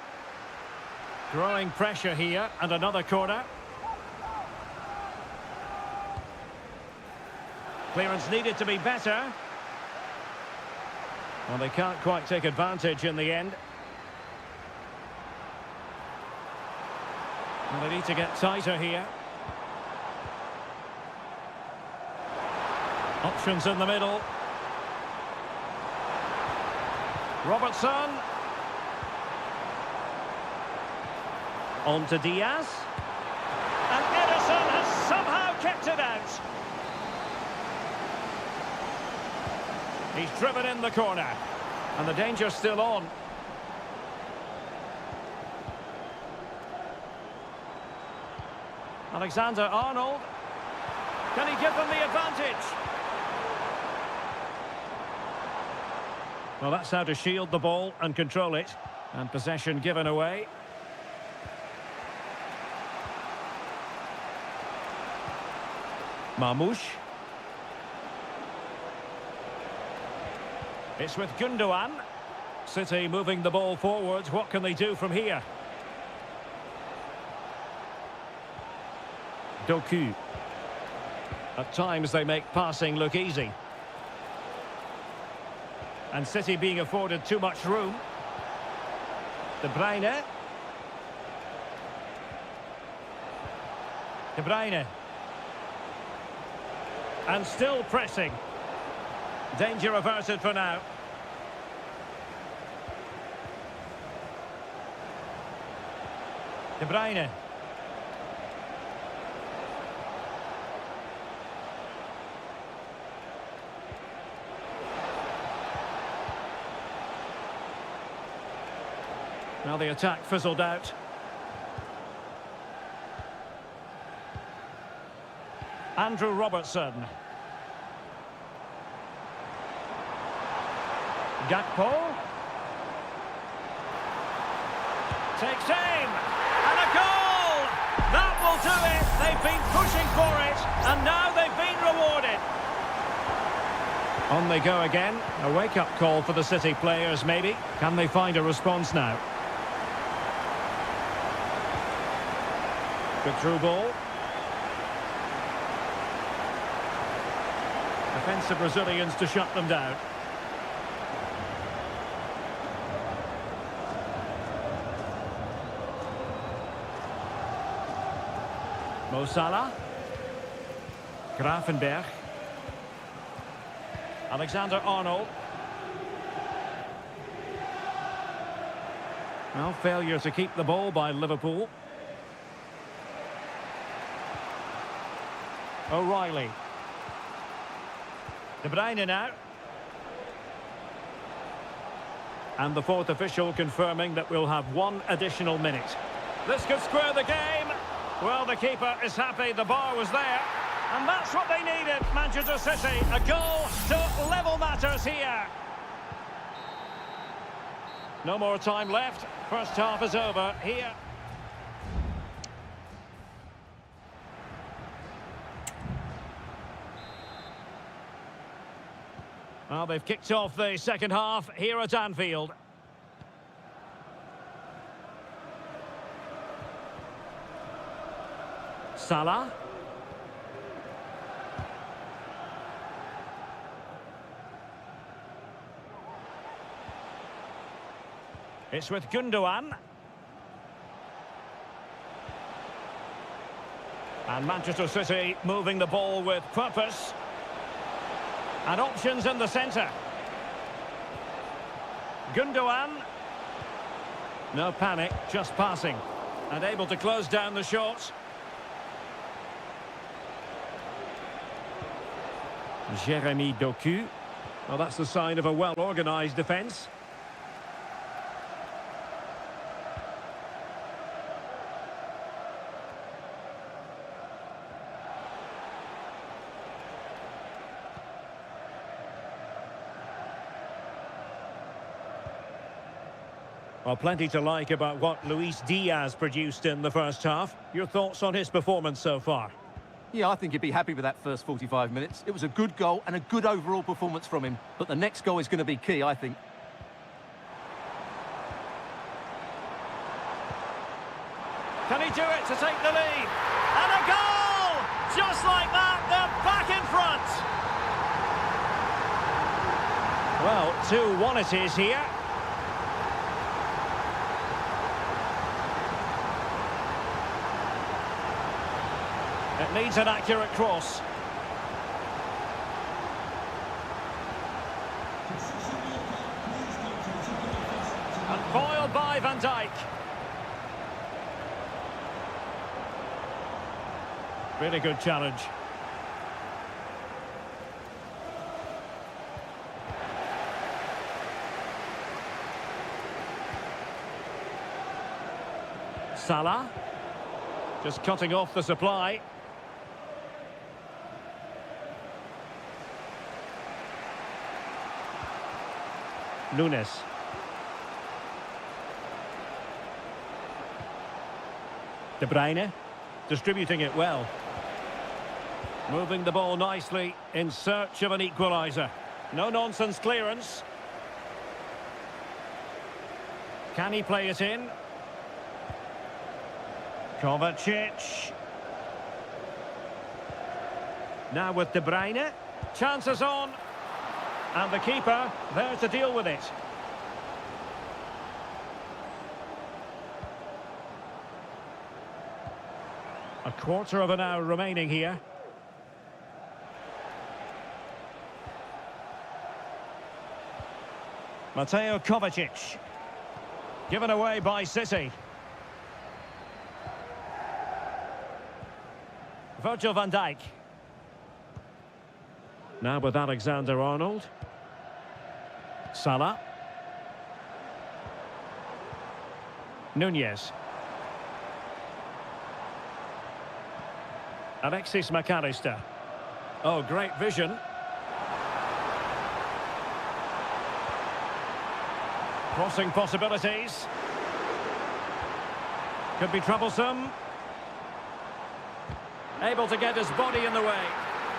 Growing pressure here, and another corner. Clearance needed to be better. Well, they can't quite take advantage in the end. Well, they need to get tighter here. Options in the middle. Robertson. On to Diaz. And Ederson has somehow kept it out. He's driven in the corner. And the danger's still on. Alexander-Arnold. Can he give them the advantage? Well, that's how to shield the ball and control it. And possession given away. Marmoush. It's with Gundogan. City moving the ball forwards. What can they do from here? Doku. At times they make passing look easy. And City being afforded too much room. De Bruyne. De Bruyne. And still pressing. Danger averted for now. De Bruyne. Now the attack fizzled out. Andrew Robertson. Gakpo. Takes aim. And a goal! That will do it. They've been pushing for it. And now they've been rewarded. On they go again. A wake-up call for the City players, maybe. Can they find a response now? Good through ball. Defensive Brazilians to shut them down. Mo Salah. Gravenberg. Alexander-Arnold. Well, failure to keep the ball by Liverpool. O'Reilly. De Bruyne now. And the fourth official confirming that we'll have one additional minute. This could square the game. Well, the keeper is happy the bar was there. And that's what they needed, Manchester City. A goal to level matters here. No more time left. First half is over here. Well, they've kicked off the second half here at Anfield. Salah. It's with Gundogan. And Manchester City moving the ball with purpose. And options in the centre. Gundogan. No panic, just passing. And able to close down the shot. Jeremy Doku. Well, that's the sign of a well-organised defence. Well, plenty to like about what Luis Diaz produced in the first half. Your thoughts on his performance so far? Yeah, I think he'd be happy with that first 45 minutes. It was a good goal and a good overall performance from him. But the next goal is going to be key, I think. Can he do it to take the lead? And a goal! Just like that, they're back in front. Well, 2-1 it is here. It needs an accurate cross. And foiled by Van Dijk. Really good challenge. Salah. Just cutting off the supply. Nunes. De Bruyne, distributing it well. Moving the ball nicely in search of an equaliser. No-nonsense clearance. Can he play it in? Kovacic. Now with De Bruyne. Chances on. And the keeper there to deal with it. A quarter of an hour remaining here. Mateo Kovacic. Given away by City. Virgil van Dijk. Now with Alexander-Arnold. Salah. Nunez. Alexis McAllister. Oh, great vision. Crossing possibilities. Could be troublesome. Able to get his body in the way.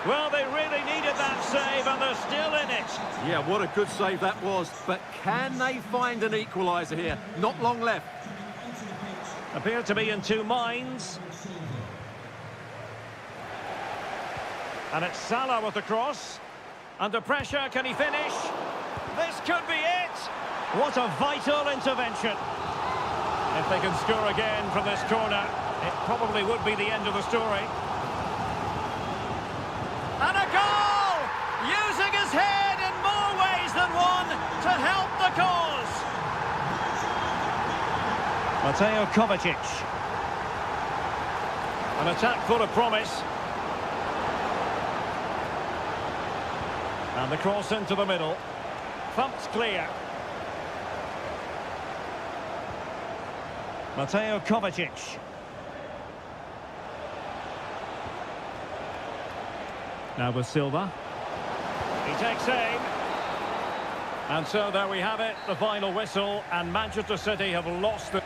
Well, they really needed that save, and they're still in it. Yeah, what a good save that was. But can they find an equaliser here? Not long left. Appear to be in two minds. And it's Salah with the cross. Under pressure, can he finish? This could be it. What a vital intervention. If they can score again from this corner, it probably would be the end of the story. And a goal! Using his head in more ways than one to help the cause. Mateo Kovacic. An attack full of promise. And the cross into the middle. Thumped clear. Mateo Kovacic. Now with Silva. He takes aim. And so there we have it, the final whistle, and Manchester City have lost the...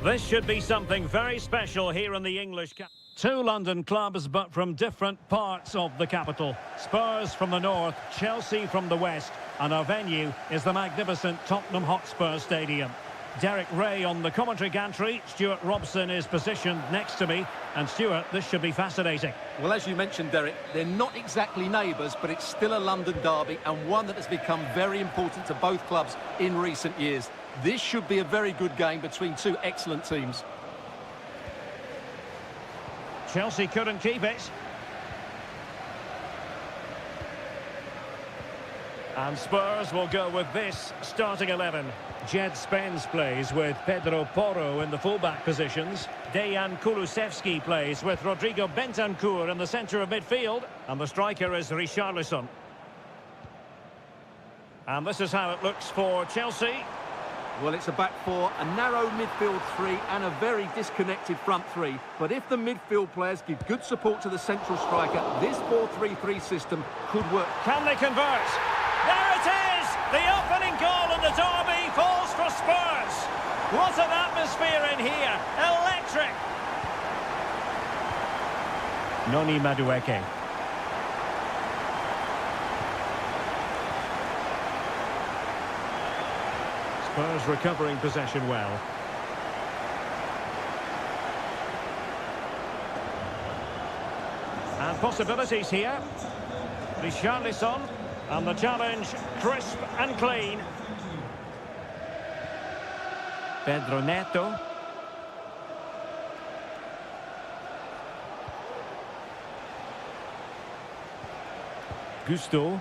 This should be something very special here in the English capital. Two London clubs, but from different parts of the capital. Spurs from the north, Chelsea from the west, and our venue is the magnificent Tottenham Hotspur Stadium. Derek Ray on the commentary gantry. Stuart Robson is positioned next to me. And Stuart, this should be fascinating. Well, as you mentioned, Derek, they're not exactly neighbours, but it's still a London derby and one that has become very important to both clubs in recent years. This should be a very good game between two excellent teams. Chelsea couldn't keep it. And Spurs will go with this starting 11. Jed Spence plays with Pedro Porro in the fullback positions. Dejan Kulusevski plays with Rodrigo Bentancur in the centre of midfield. And the striker is Richarlison. And this is how it looks for Chelsea. Well, it's a back four, a narrow midfield three and a very disconnected front three. But if the midfield players give good support to the central striker, this 4-3-3 system could work. Can they convert? There it is! The opening goal in the derby falls for Spurs. What an atmosphere in here. Electric. Noni Madueke. Spurs recovering possession well. And possibilities here. Richarlison. And the challenge, crisp and clean. Pedro Neto. Gusto.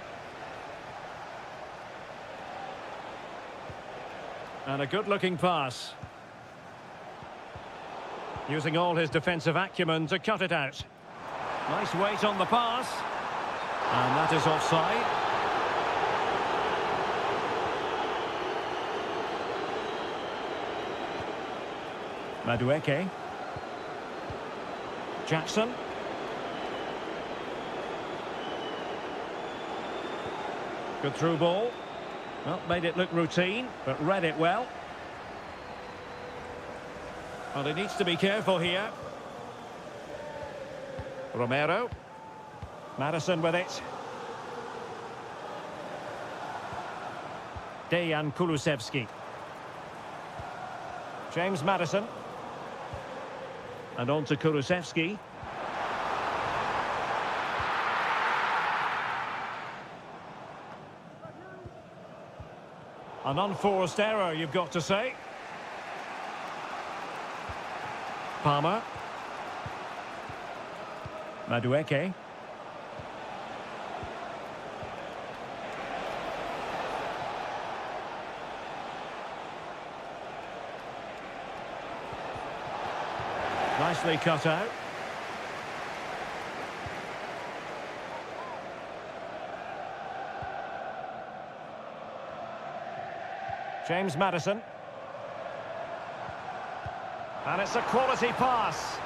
And a good-looking pass. Using all his defensive acumen to cut it out. Nice weight on the pass. And that is offside. Madueke. Jackson. Good through ball. Well, made it look routine, but read it well. Well, he needs to be careful here. Romero. Madison with it. Dejan Kulusevski. James Madison. And on to Kulusevski. An unforced error, you've got to say. Palmer. Madueke. Nicely cut out. James Madison. And it's a quality pass.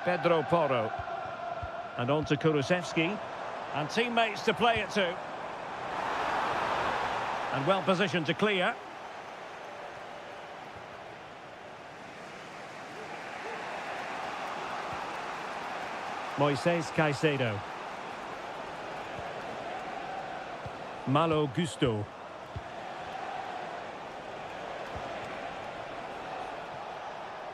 Pedro Porro. And on to Kulusevski. And teammates to play it to. And well positioned to clear. Moises Caicedo. Malo Gusto.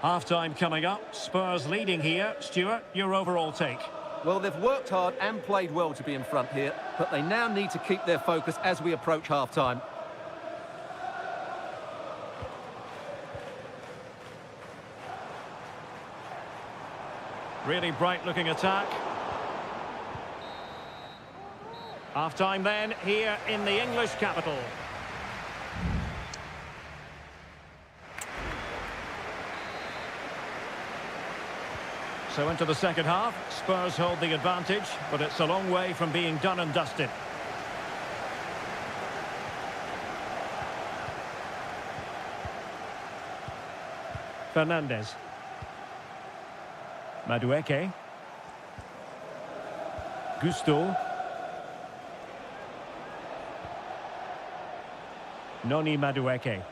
Half-time coming up. Spurs leading here. Stuart, your overall take? Well, they've worked hard and played well to be in front here, but they now need to keep their focus as we approach half-time. Really bright-looking attack. Half-time then, here in the English capital. So into the second half, Spurs hold the advantage, but it's a long way from being done and dusted. Fernandes. Madueke. Noni Madueke.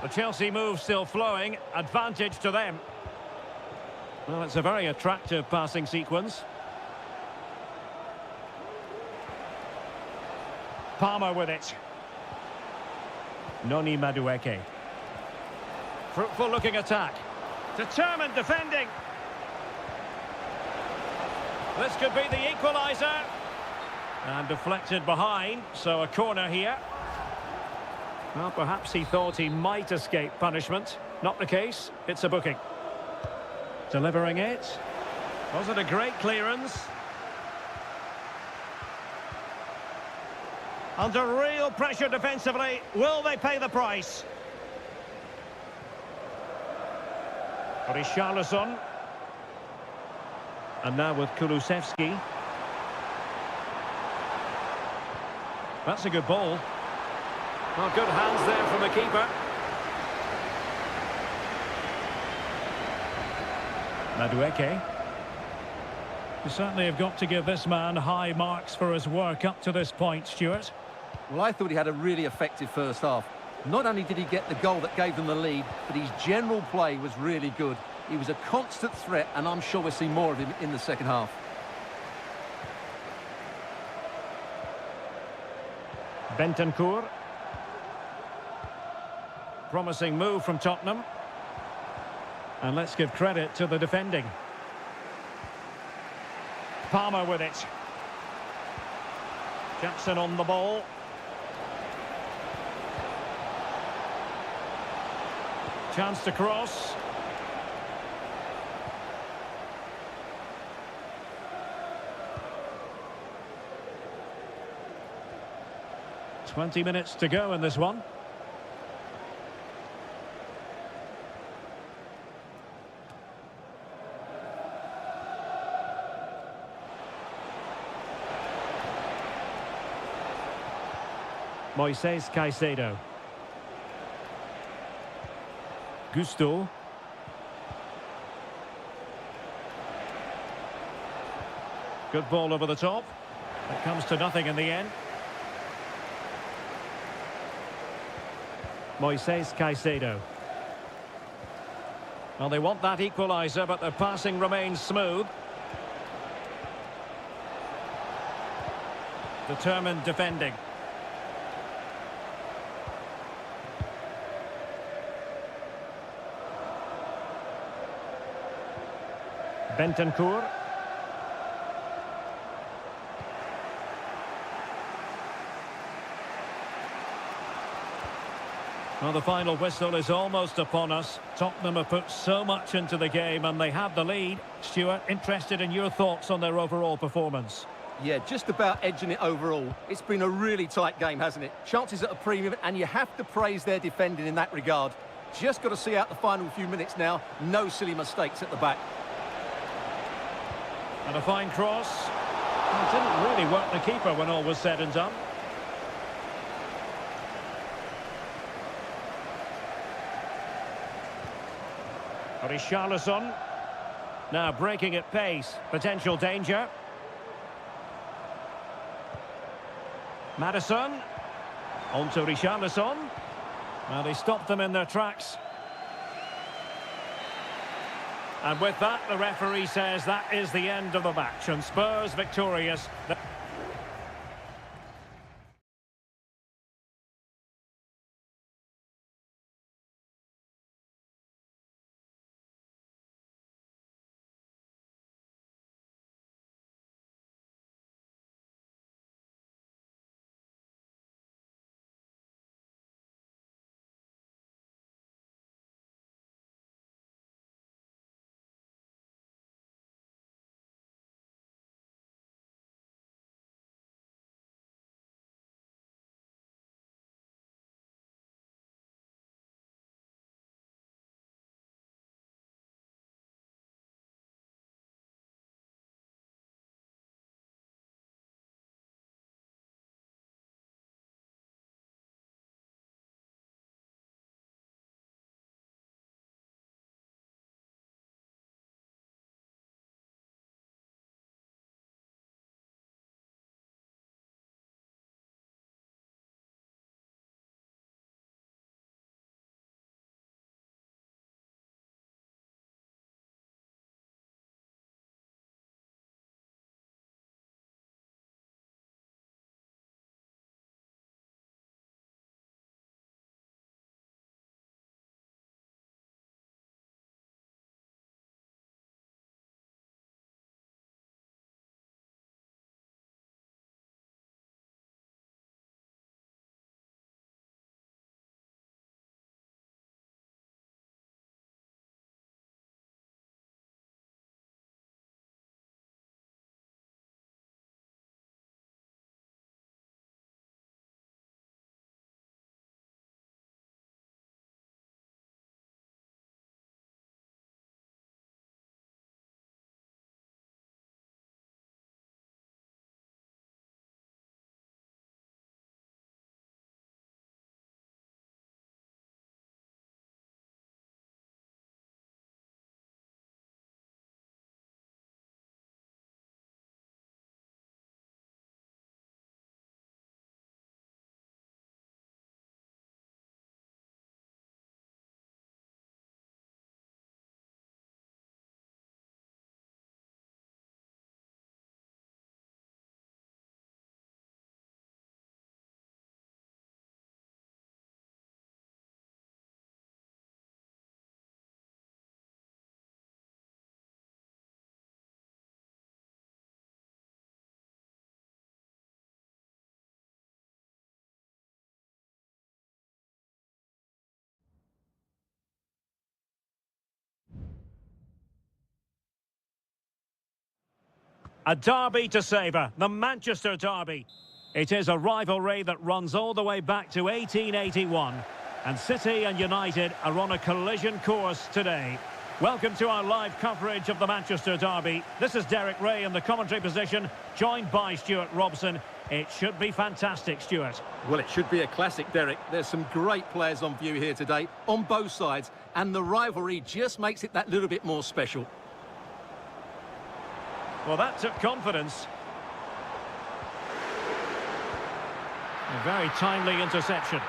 The Chelsea move still flowing. Advantage to them. Well, it's a very attractive passing sequence. Palmer with it. Noni Madueke. Fruitful looking attack. Determined defending. This could be the equaliser. And deflected behind, so a corner here. Well, perhaps he thought he might escape punishment. Not the case. It's a booking. Delivering it. Was it a great clearance? Under real pressure defensively. Will they pay the price? Richarlison. And now with Kulusevski. That's a good ball. Well, good hands there from the keeper. Madueke. You certainly have got to give this man high marks for his work up to this point, Stuart. Well, I thought he had a really effective first half. Not only did he get the goal that gave them the lead, but his general play was really good. He was a constant threat, and I'm sure we'll see more of him in the second half. Bentancur. Promising move from Tottenham. And let's give credit to the defending. Palmer with it. Jackson on the ball. Chance to cross. "20 minutes to go in this one. Moises Caicedo. Gusto. Good ball over the top. It comes to nothing in the end. Moises Caicedo. Well, they want that equaliser, but their passing remains smooth. Determined defending. Bentancur. Well, the final whistle is almost upon us. Tottenham have put so much into the game and they have the lead. Stuart, interested in your thoughts on their overall performance. Yeah, just about edging it overall. It's been a really tight game, hasn't it? Chances at a premium, and you have to praise their defending in that regard. Just got to see out the final few minutes now. No silly mistakes at the back. And a fine cross. Well, it didn't really work the keeper when all was said and done. Richarlison. Now breaking at pace. Potential danger. Maddison. On to Richarlison. Well, they stopped them in their tracks. And with that, the referee says that is the end of the match. And Spurs victorious. A derby to savour, the Manchester derby. It is a rivalry that runs all the way back to 1881. And City and United are on a collision course today. Welcome to our live coverage of the Manchester derby. This is Derek Ray in the commentary position, joined by Stuart Robson. It should be fantastic, Stuart. Well, it should be a classic, Derek. There's some great players on view here today, on both sides, and the rivalry just makes it that little bit more special. Well, that took confidence. A very timely interception.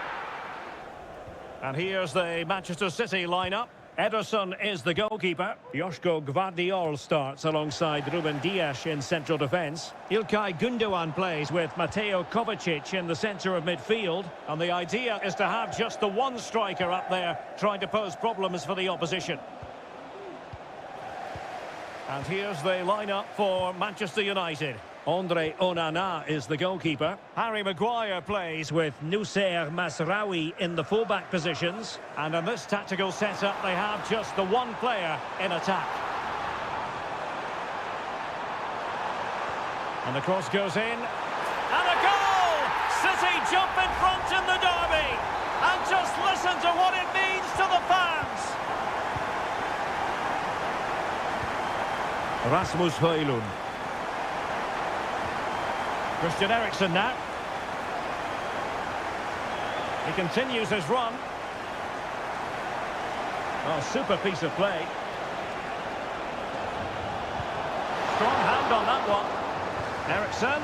And here's the Manchester City lineup. Ederson is the goalkeeper. Joško Gvardiol starts alongside Ruben Dias in central defence. Ilkay Gundogan plays with Mateo Kovacic in the centre of midfield. And the idea is to have just the one striker up there trying to pose problems for the opposition. And here's the lineup for Manchester United. Andre Onana is the goalkeeper. Harry Maguire plays with Nussair Mazraoui in the fullback positions. And in this tactical setup, they have just the one player in attack. And the cross goes in. And a goal! City jump in front in the derby. And just listen to what it means to the fans. Rasmus Højlund. Christian Eriksen now. He continues his run. Oh, super piece of play. Strong hand on that one. Eriksen.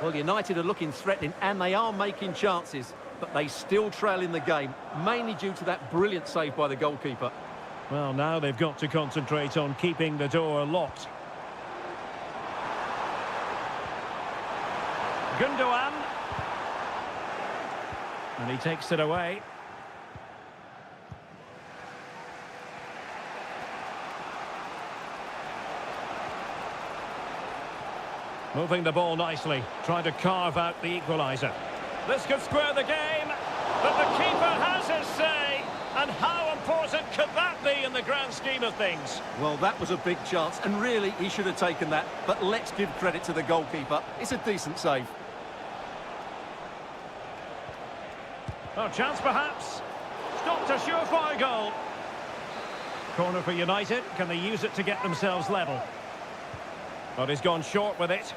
Well, United are looking threatening and they are making chances, but they still trail in the game, mainly due to that brilliant save by the goalkeeper. Well, now they've got to concentrate on keeping the door locked. Gundogan. And he takes it away. Moving the ball nicely, trying to carve out the equaliser. This could square the game, but the keeper has his say. And how important could that be in the grand scheme of things? Well, that was a big chance, and really, he should have taken that. But let's give credit to the goalkeeper. It's a decent save. Oh, chance perhaps. Stopped a surefire goal. Corner for United. Can they use it to get themselves level? But he's gone short with it.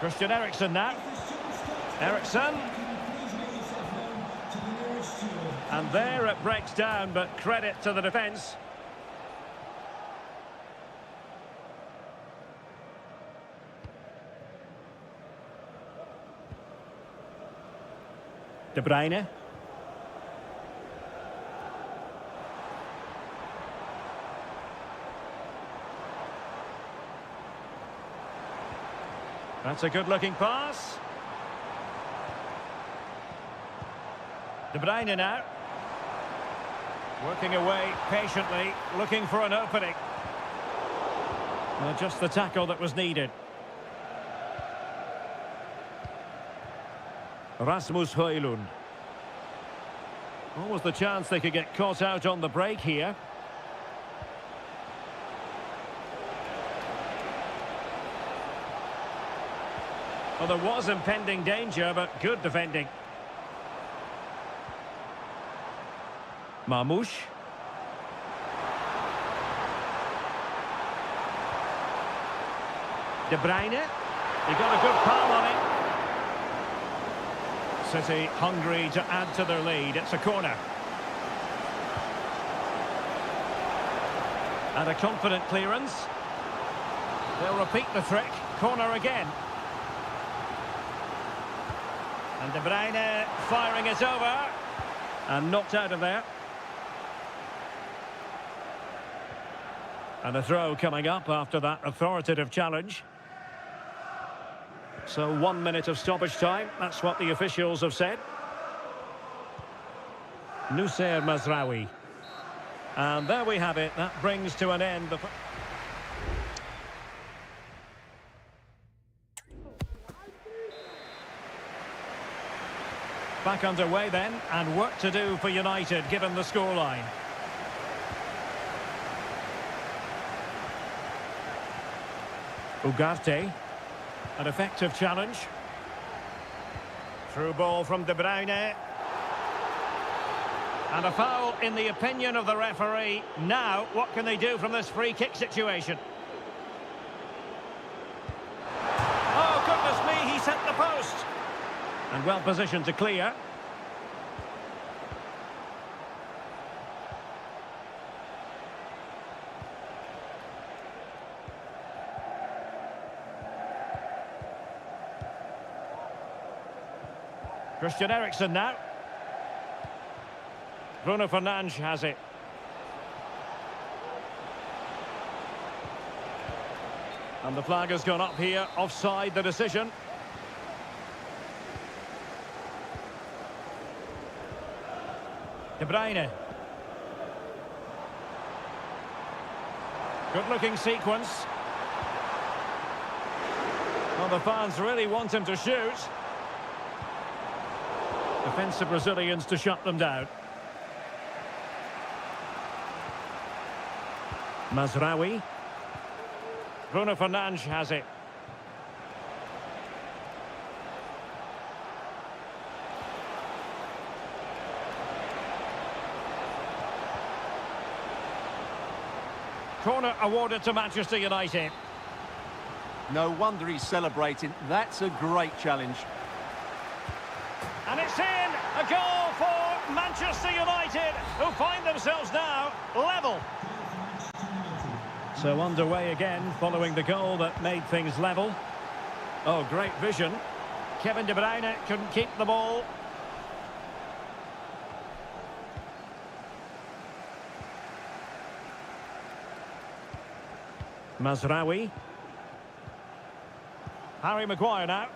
Christian Eriksen now. Eriksen. And there it breaks down, but credit to the defence. De Bruyne. That's a good-looking pass. De Bruyne now. Working away patiently, looking for an opening. Well, just the tackle that was needed. Rasmus Højlund. What was the chance they could get caught out on the break here? Well, there was impending danger, but good defending. Marmoush. De Bruyne. He got a good palm on it. City hungry to add to their lead. It's a corner. And a confident clearance. They'll repeat the trick. Corner again. And De Bruyne firing it over. And knocked out of there. And a throw coming up after that authoritative challenge. So 1 minute of stoppage time. That's what the officials have said. Nussair Mazraoui. And there we have it. That brings to an end the... Back underway then, and work to do for United, given the scoreline. Ugarte. An effective challenge. Through ball from De Bruyne. And a foul in the opinion of the referee. Now, what can they do from this free kick situation? Oh, goodness me, he sent the post. And well positioned to clear. Christian Eriksen now. Bruno Fernandes has it. And the flag has gone up here, offside the decision. De Bruyne. Good-looking sequence. Well, the fans really want him to shoot. Defensive Brazilians to shut them down. Mazraoui. Bruno Fernandes has it. Corner awarded to Manchester United. No wonder he's celebrating. That's a great challenge. And it's in! A goal for Manchester United, who find themselves now level. So underway again, following the goal that made things level. Oh, great vision. Kevin De Bruyne couldn't keep the ball. Mazraoui. Harry Maguire now.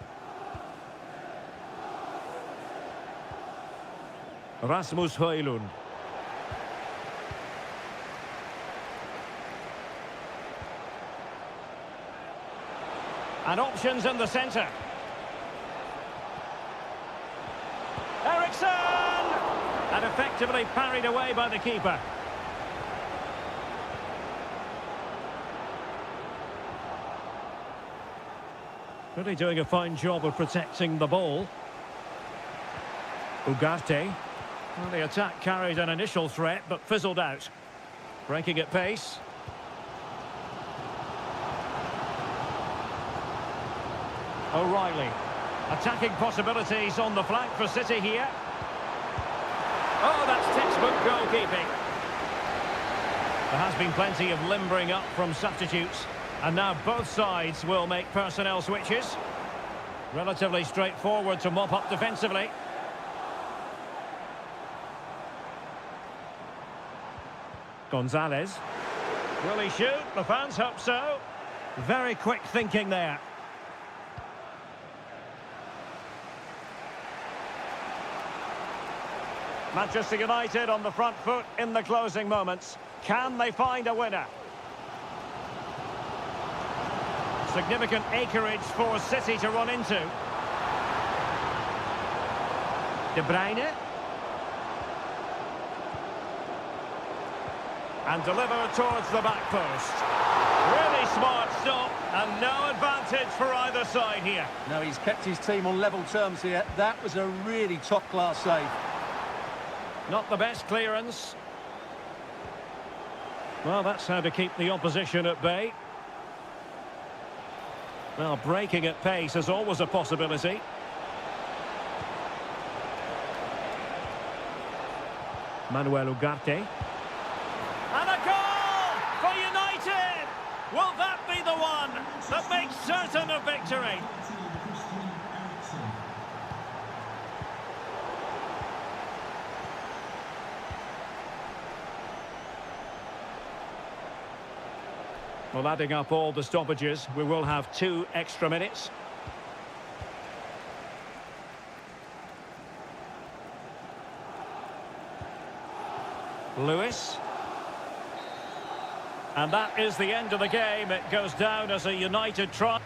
Rasmus Højlund. And options in the centre. Eriksen! And effectively parried away by the keeper. Really doing a fine job of protecting the ball. Ugarte. Well, the attack carried an initial threat, but fizzled out. Breaking at pace. O'Reilly. Attacking possibilities on the flank for City here. Oh, that's textbook goalkeeping. There has been plenty of limbering up from substitutes. And now both sides will make personnel switches. Relatively straightforward to mop up defensively. Gonzalez. Will he shoot? The fans hope so. Very quick thinking there. Manchester United on the front foot in the closing moments. Can they find a winner? Significant acreage for City to run into. De Bruyne. And deliver towards the back post. Really smart stop, and no advantage for either side here. No, he's kept his team on level terms here. That was a really top-class save. Not the best clearance. Well, that's how to keep the opposition at bay. Well, breaking at pace is always a possibility. Manuel Ugarte. And a goal for United! Will that be the one that makes certain of victory? Well, adding up all the stoppages, we will have 2 extra minutes. Lewis. And that is the end of the game. It goes down as a United try.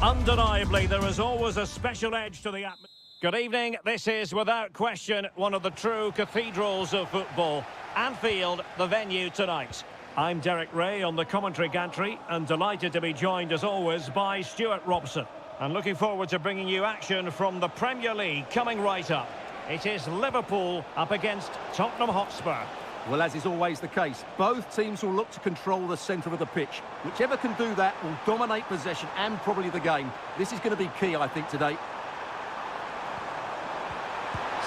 Undeniably, there is always a special edge to the atmosphere. Good evening. This is, without question, one of the true cathedrals of football. Anfield, the venue tonight. I'm Derek Ray on the commentary gantry and delighted to be joined, as always, by Stuart Robson. And looking forward to bringing you action from the Premier League coming right up. It is Liverpool up against Tottenham Hotspur. Well, as is always the case, both teams will look to control the centre of the pitch. Whichever can do that will dominate possession and probably the game. This is going to be key, I think, today.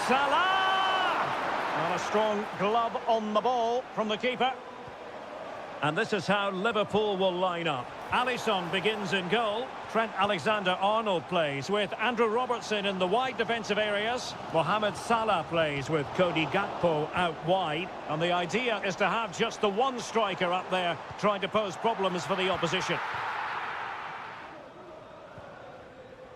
Salah! And a strong glove on the ball from the keeper. And this is how Liverpool will line up. Alisson begins in goal. Trent Alexander-Arnold plays with Andrew Robertson in the wide defensive areas. Mohamed Salah plays with Cody Gakpo out wide. And the idea is to have just the one striker up there trying to pose problems for the opposition.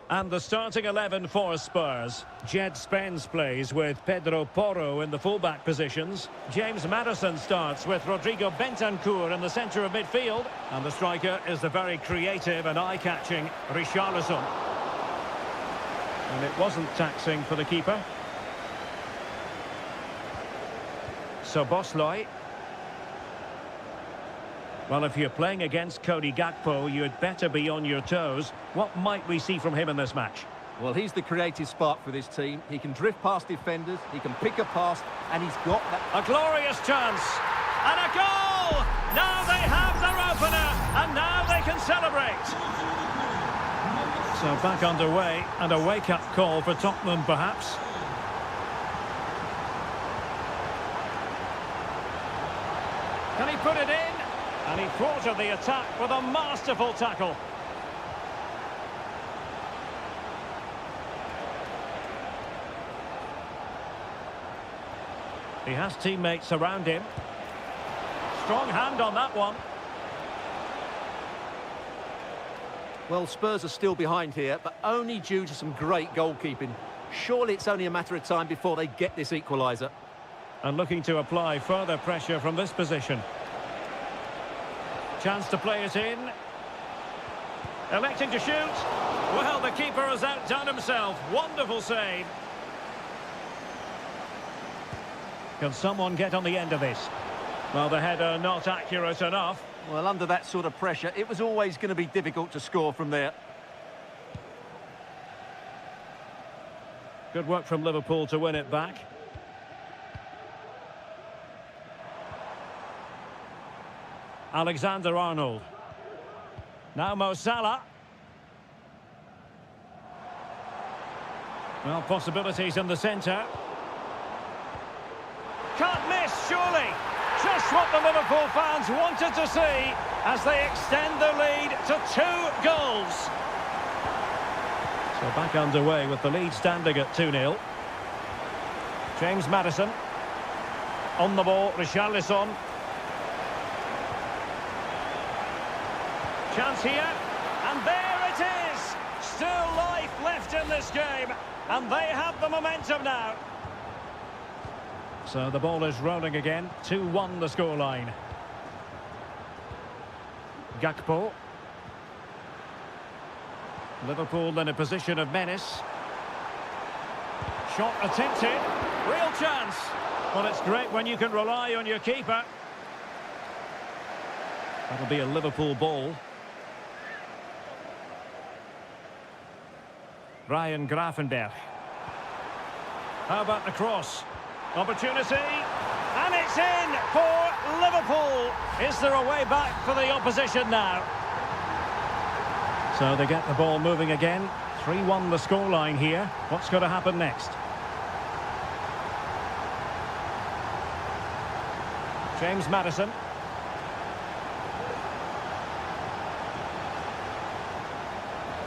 And the starting 11 for Spurs. Jed Spence plays with Pedro Porro in the fullback positions. James Maddison starts with Rodrigo Bentancur in the centre of midfield. And the striker is the very creative and eye-catching Richarlison. And it wasn't taxing for the keeper. Szoboszlai. Well, if you're playing against Cody Gakpo, you'd better be on your toes. What might we see from him in this match? Well, he's the creative spark for this team. He can drift past defenders, he can pick a pass, and he's got that... A glorious chance! And a goal! Now they have their opener, and now they can celebrate! So back underway, and a wake-up call for Tottenham, perhaps. Can he put it in? And he thwarted the attack with a masterful tackle. He has teammates around him. Strong hand on that one. Well, Spurs are still behind here, but only due to some great goalkeeping. Surely it's only a matter of time before they get this equaliser. And looking to apply further pressure from this position. Chance to play it in. Electing to shoot. Well, the keeper has outdone himself. Wonderful save. Can someone get on the end of this? Well, the header not accurate enough. Well, under that sort of pressure, it was always going to be difficult to score from there. Good work from Liverpool to win it back. Alexander-Arnold. Now Mo Salah. Well, possibilities in the centre. Can't miss, surely. Just what the Liverpool fans wanted to see as they extend their lead to 2 goals. So back underway with the lead standing at 2-0. James Maddison. On the ball, Richarlison. Chance here, and there it is! Still life left in this game, and they have the momentum now. So the ball is rolling again, 2-1 the scoreline. Gakpo. Liverpool in a position of menace. Shot attempted, real chance. Well, it's great when you can rely on your keeper. That'll be a Liverpool ball. Ryan Gravenberch. How about the cross? Opportunity, and it's in for Liverpool. Is there a way back for the opposition now? So they get the ball moving again. 3-1 the scoreline here. What's going to happen next? James Maddison.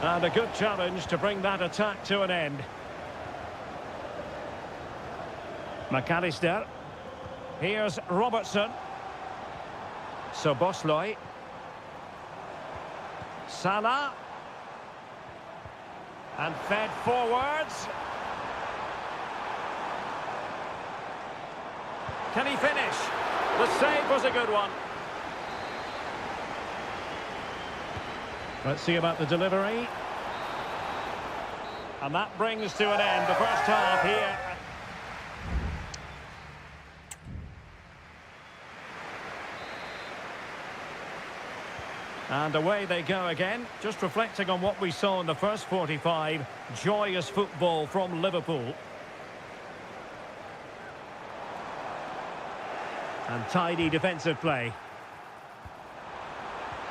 And a good challenge to bring that attack to an end. McAllister. Here's Robertson. Szoboszlai. Salah. And fed forwards. Can he finish? The save was a good one. Let's see about the delivery. And that brings to an end the first half here. And away they go again, just reflecting on what we saw in the first 45. Joyous football from Liverpool. And tidy defensive play.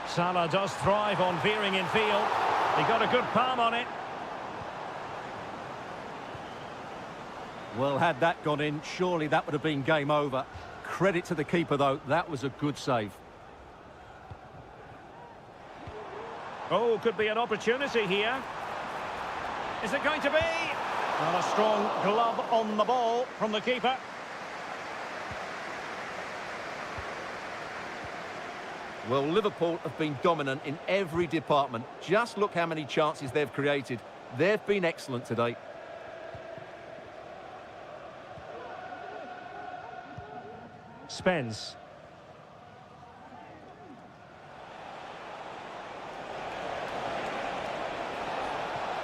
Salah does thrive on veering in field. He got a good palm on it. Well, had that gone in, surely that would have been game over. Credit to the keeper, though. That was a good save. Oh, could be an opportunity here. Is it going to be? Well, a strong glove on the ball from the keeper. Well, Liverpool have been dominant in every department. Just look how many chances they've created. They've been excellent today. Spence.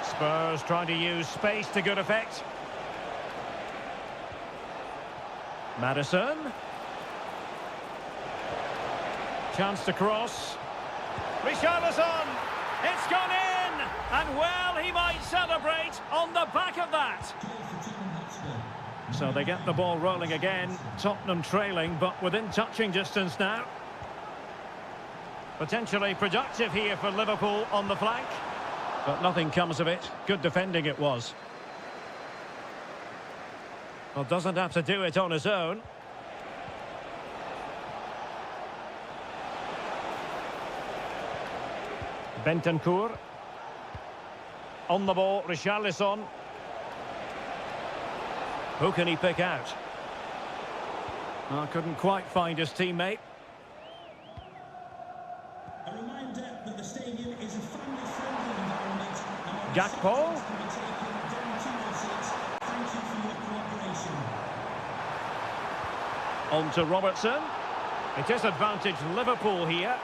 Spurs trying to use space to good effect. Maddison. Chance to cross. Richarlison. It's gone in. And well, he might celebrate on the back of that. So they get the ball rolling again. Tottenham trailing, but within touching distance now. Potentially productive here for Liverpool on the flank. But nothing comes of it. Good defending it was. Well, doesn't have to do it on his own. Bentancur. On the ball, Richarlison. Who can he pick out? Oh, couldn't quite find his teammate. A reminder that the stadium is a family-friendly environment. Gakpo. Thank you for your cooperation. On to Robertson. It is advantage Liverpool here.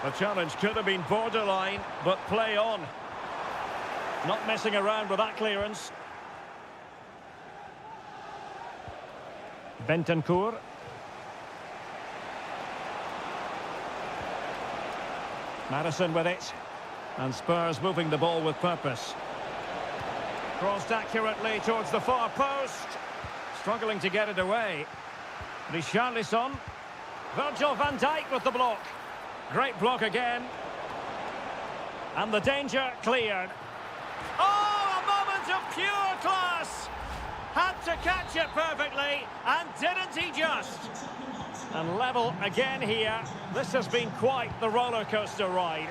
The challenge could have been borderline, but play on. Not messing around with that clearance. Bentancur. Maddison with it. And Spurs moving the ball with purpose. Crossed accurately towards the far post. Struggling to get it away. Richarlison. Virgil van Dijk with the block. Great block again. And the danger cleared. Oh, a moment of pure class! Had to catch it perfectly, and didn't he just? And level again here. This has been quite the roller coaster ride.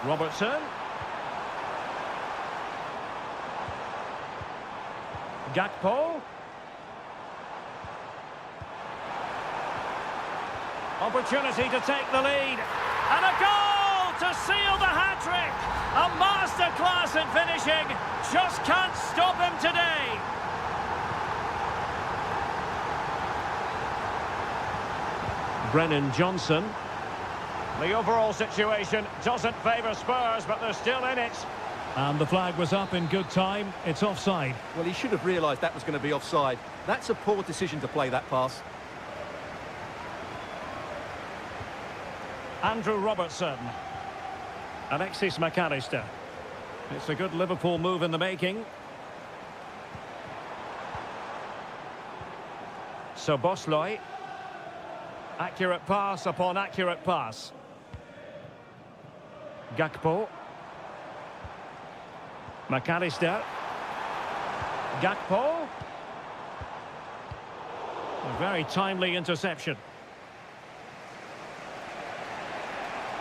Robertson. Gakpo. Opportunity to take the lead. And a goal to seal the hat-trick. A masterclass in finishing. Just can't stop him today. Brennan Johnson. The overall situation doesn't favour Spurs, but they're still in it. And the flag was up in good time. It's offside. Well, he should have realised that was going to be offside. That's a poor decision to play that pass. Andrew Robertson. Alexis McAllister. It's a good Liverpool move in the making. So Bosley. Accurate pass upon accurate pass. Gakpo. McAllister. Gakpo. A very timely interception.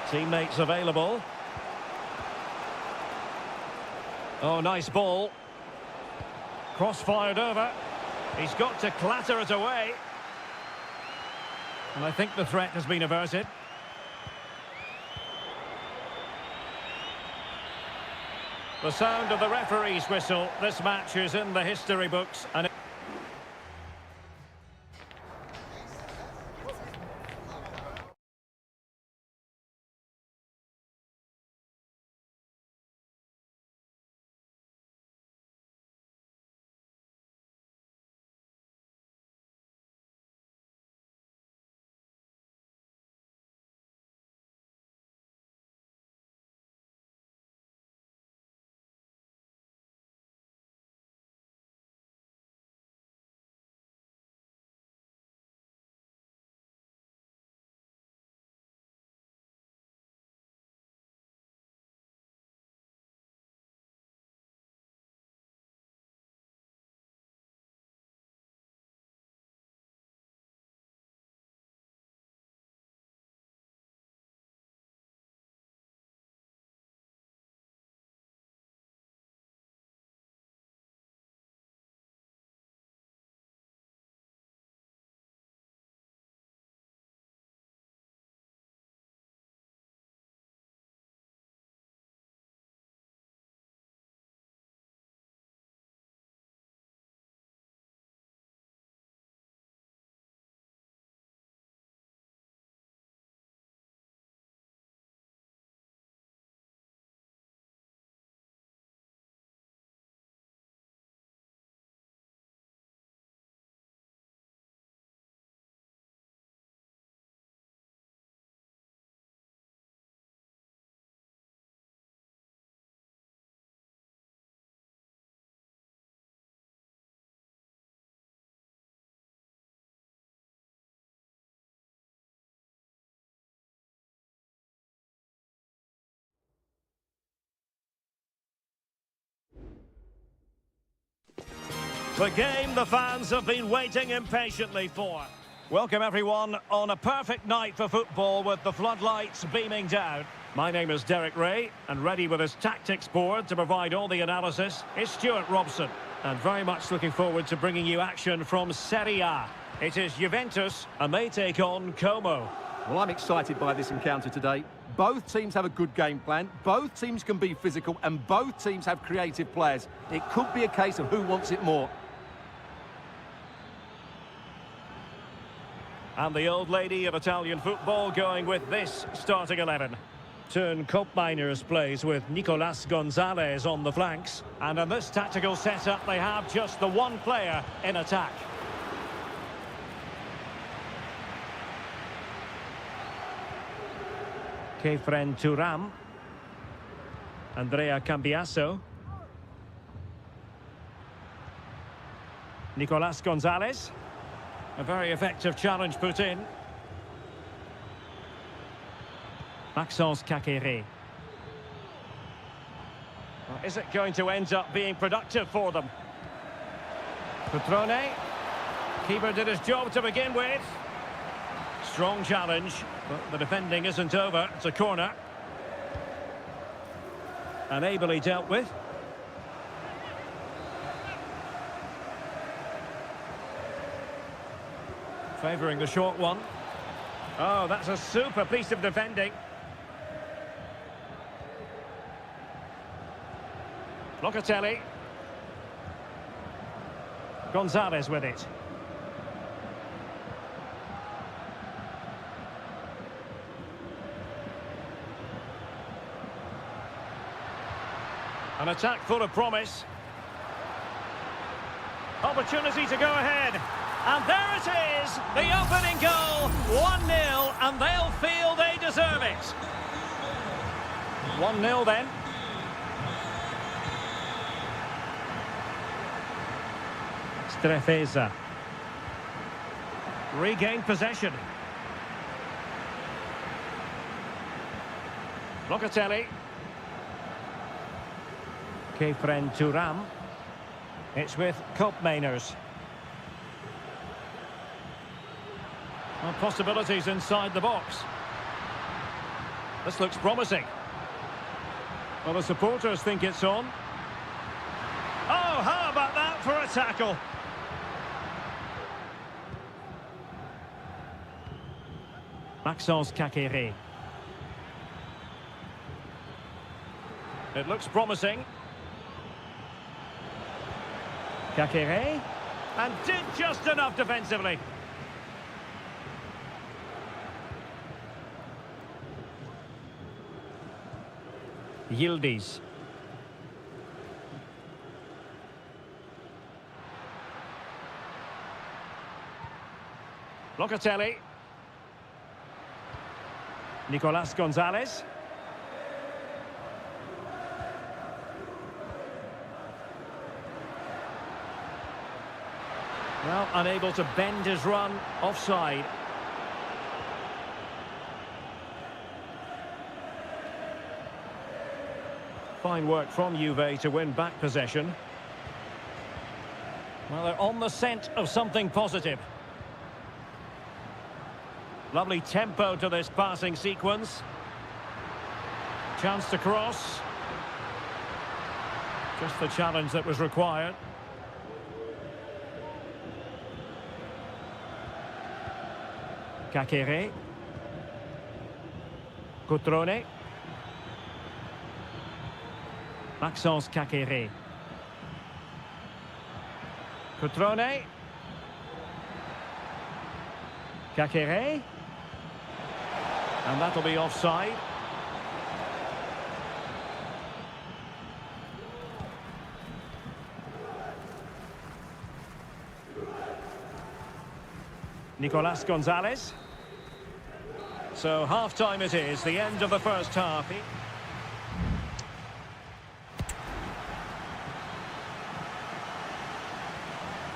Teammates available. Oh, nice ball. Cross fired over. He's got to clatter it away. And I think the threat has been averted. The sound of the referee's whistle. This match is in the history books. And The game the fans have been waiting impatiently for. Welcome everyone on a perfect night for football with the floodlights beaming down. My name is Derek Ray, and ready with his tactics board to provide all the analysis is Stuart Robson. And very much looking forward to bringing you action from Seria. It is Juventus, and they take on Como. Well, I'm excited by this encounter today. Both teams have a good game plan, both teams can be physical, and both teams have creative players. It could be a case of who wants it more. And the old lady of Italian football going with this starting 11. Turn Koopmeiners plays with Nicolas Gonzalez on the flanks. And in this tactical setup, they have just the one player in attack. Kefren Turam. Andrea Cambiaso. Nicolas Gonzalez. A very effective challenge put in. Maxence Kakere. Well, is it going to end up being productive for them? Petrone. Keeper did his job to begin with. Strong challenge, but the defending isn't over. It's a corner. And ably dealt with. Favouring the short one. Oh, that's a super piece of defending. Locatelli. Gonzalez with it. An attack full of promise. Opportunity to go ahead. And there it is, the opening goal, 1-0, and they'll feel they deserve it. 1-0 then. Strefeza. Regained possession. Locatelli. Kefren Turam. It's with Koopmeiners. Well, possibilities inside the box. This looks promising. Well, the supporters think it's on. Oh, how about that for a tackle? Maxence Kakere. It looks promising. Kakere. And did just enough defensively. Yildiz. Locatelli. Nicolas Gonzalez. Well, unable to bend his run, offside. Fine work from Juve to win back possession. Well, they're on the scent of something positive. Lovely tempo to this passing sequence. Chance to cross. Just the challenge that was required. Kakere. Cutrone. Maxence Kakere. Cutrone. Kakere. And that'll be offside. Nicolas Gonzalez. So half-time it is, the end of the first half.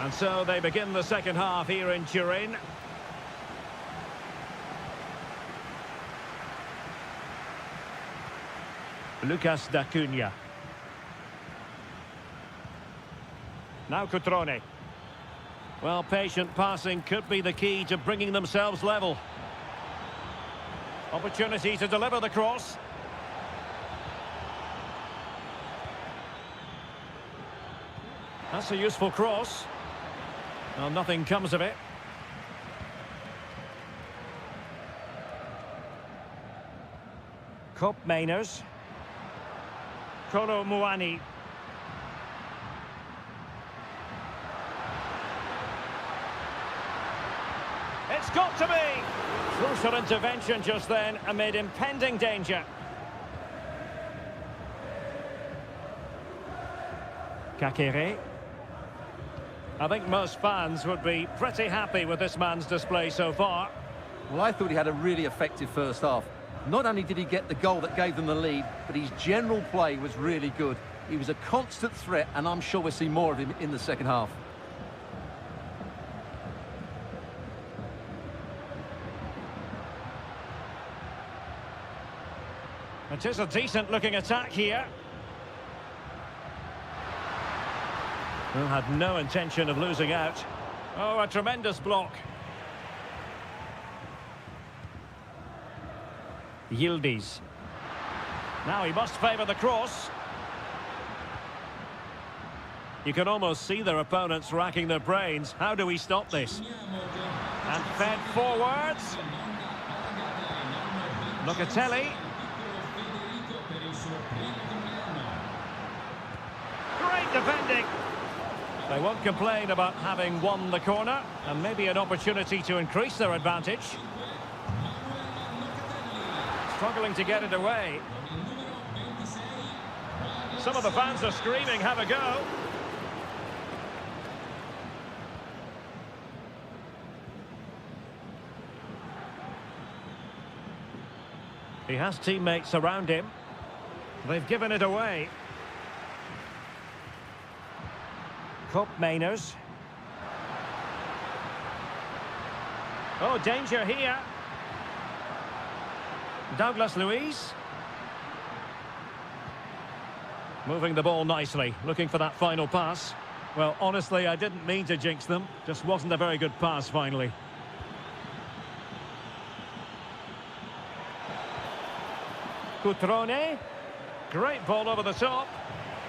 And so they begin the second half here in Turin. Lucas D'Acunha. Now Cutrone. Well, patient passing could be the key to bringing themselves level. Opportunity to deliver the cross. That's a useful cross. Well, nothing comes of it. Kop Mainers. Kolo Muani. It's got to be! Crucial intervention just then amid impending danger. Kakere. I think most fans would be pretty happy with this man's display so far. Well, I thought he had a really effective first half. Not only did he get the goal that gave them the lead, but his general play was really good. He was a constant threat, and I'm sure we'll see more of him in the second half. It is a decent-looking attack here. Well, had no intention of losing out. Oh, a tremendous block. Yildiz. Now he must favour the cross. You can almost see their opponents racking their brains. How do we stop this? And fed forwards. Locatelli. Great defending. They won't complain about having won the corner, and maybe an opportunity to increase their advantage. Struggling to get it away. Some of the fans are screaming, have a go. He has teammates around him. They've given it away. Kop Mainers. Oh, danger here. Douglas Luiz. Moving the ball nicely, looking for that final pass. Well, honestly, I didn't mean to jinx them. Just wasn't a very good pass, finally. Cutrone. Great ball over the top.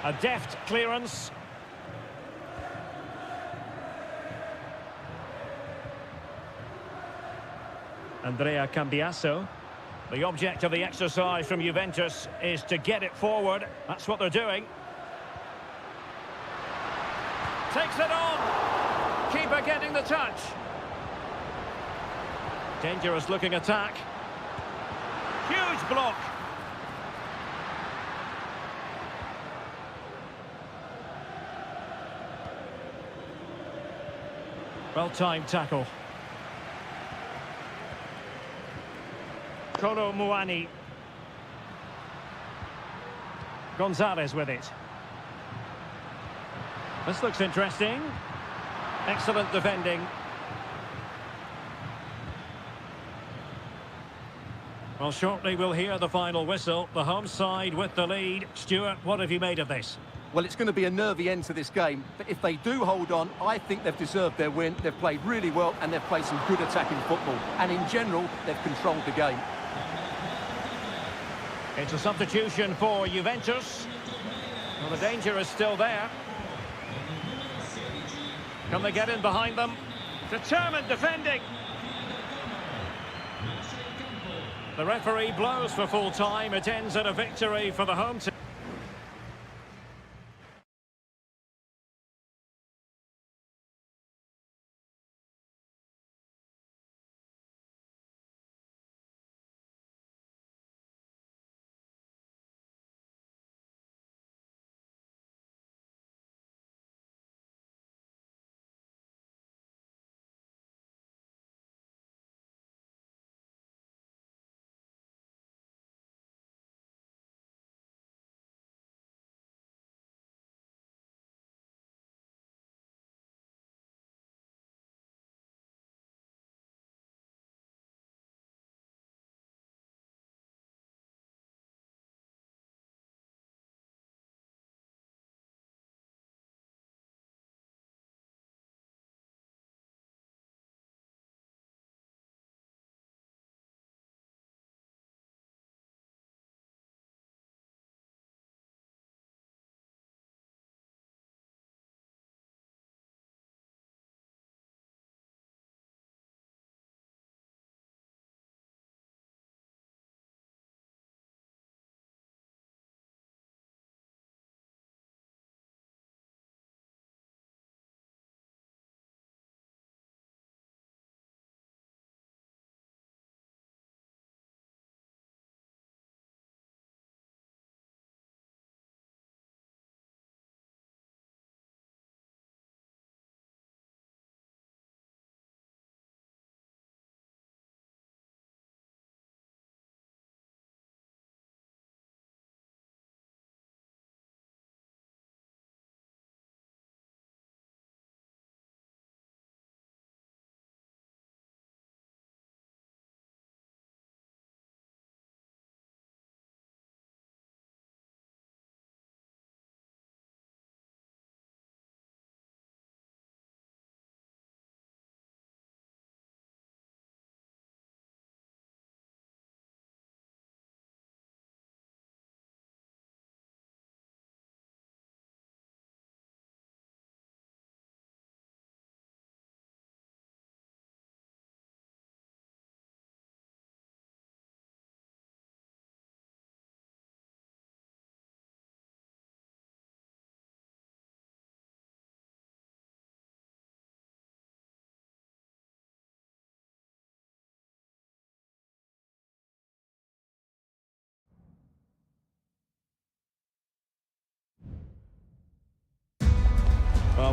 A deft clearance. Andrea Cambiasso. The object of the exercise from Juventus is to get it forward. That's what they're doing. Takes it on. Keeper getting the touch. Dangerous looking attack. Huge block. Well-timed tackle. Kolo Muani. Gonzalez with it. This looks interesting. Excellent defending. Well, shortly we'll hear the final whistle. The home side with the lead. Stuart, what have you made of this? Well, it's going to be a nervy end to this game, but if they do hold on, I think they've deserved their win. They've played really well, and they've played some good attacking football. And in general, they've controlled the game. It's a substitution for Juventus. Well, the danger is still there. Can they get in behind them? Determined defending. The referee blows for full time. It ends in a victory for the home team.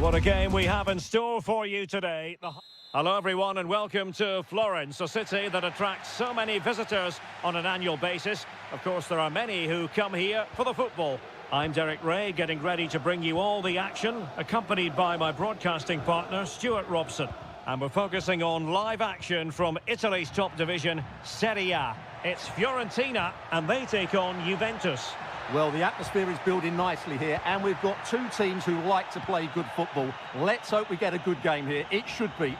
What a game we have in store for you today. Hello everyone and welcome to Florence, a city that attracts so many visitors on an annual basis. Of course, there are many who come here for the football. I'm Derek Ray, getting ready to bring you all the action, accompanied by my broadcasting partner, Stuart Robson. And we're focusing on live action from Italy's top division, Seria. It's Fiorentina, and they take on Juventus. Well, the atmosphere is building nicely here, and we've got two teams who like to play good football. Let's hope we get a good game here. It should be.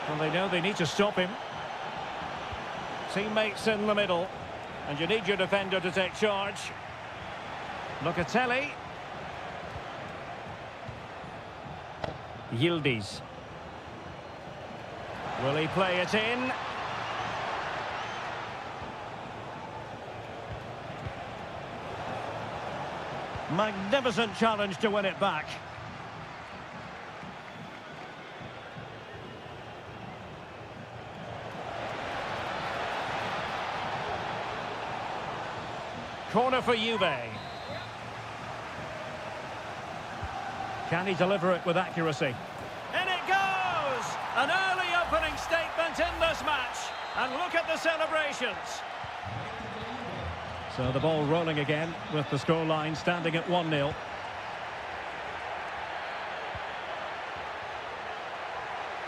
Well, they know they need to stop him. Teammates in the middle, and you need your defender to take charge. Locatelli. Yildiz. Will he play it in? Magnificent challenge to win it back. Corner for Juve. Can he deliver it with accuracy? In it goes! An early opening statement in this match. And look at the celebrations. So the ball rolling again with the scoreline standing at 1-0.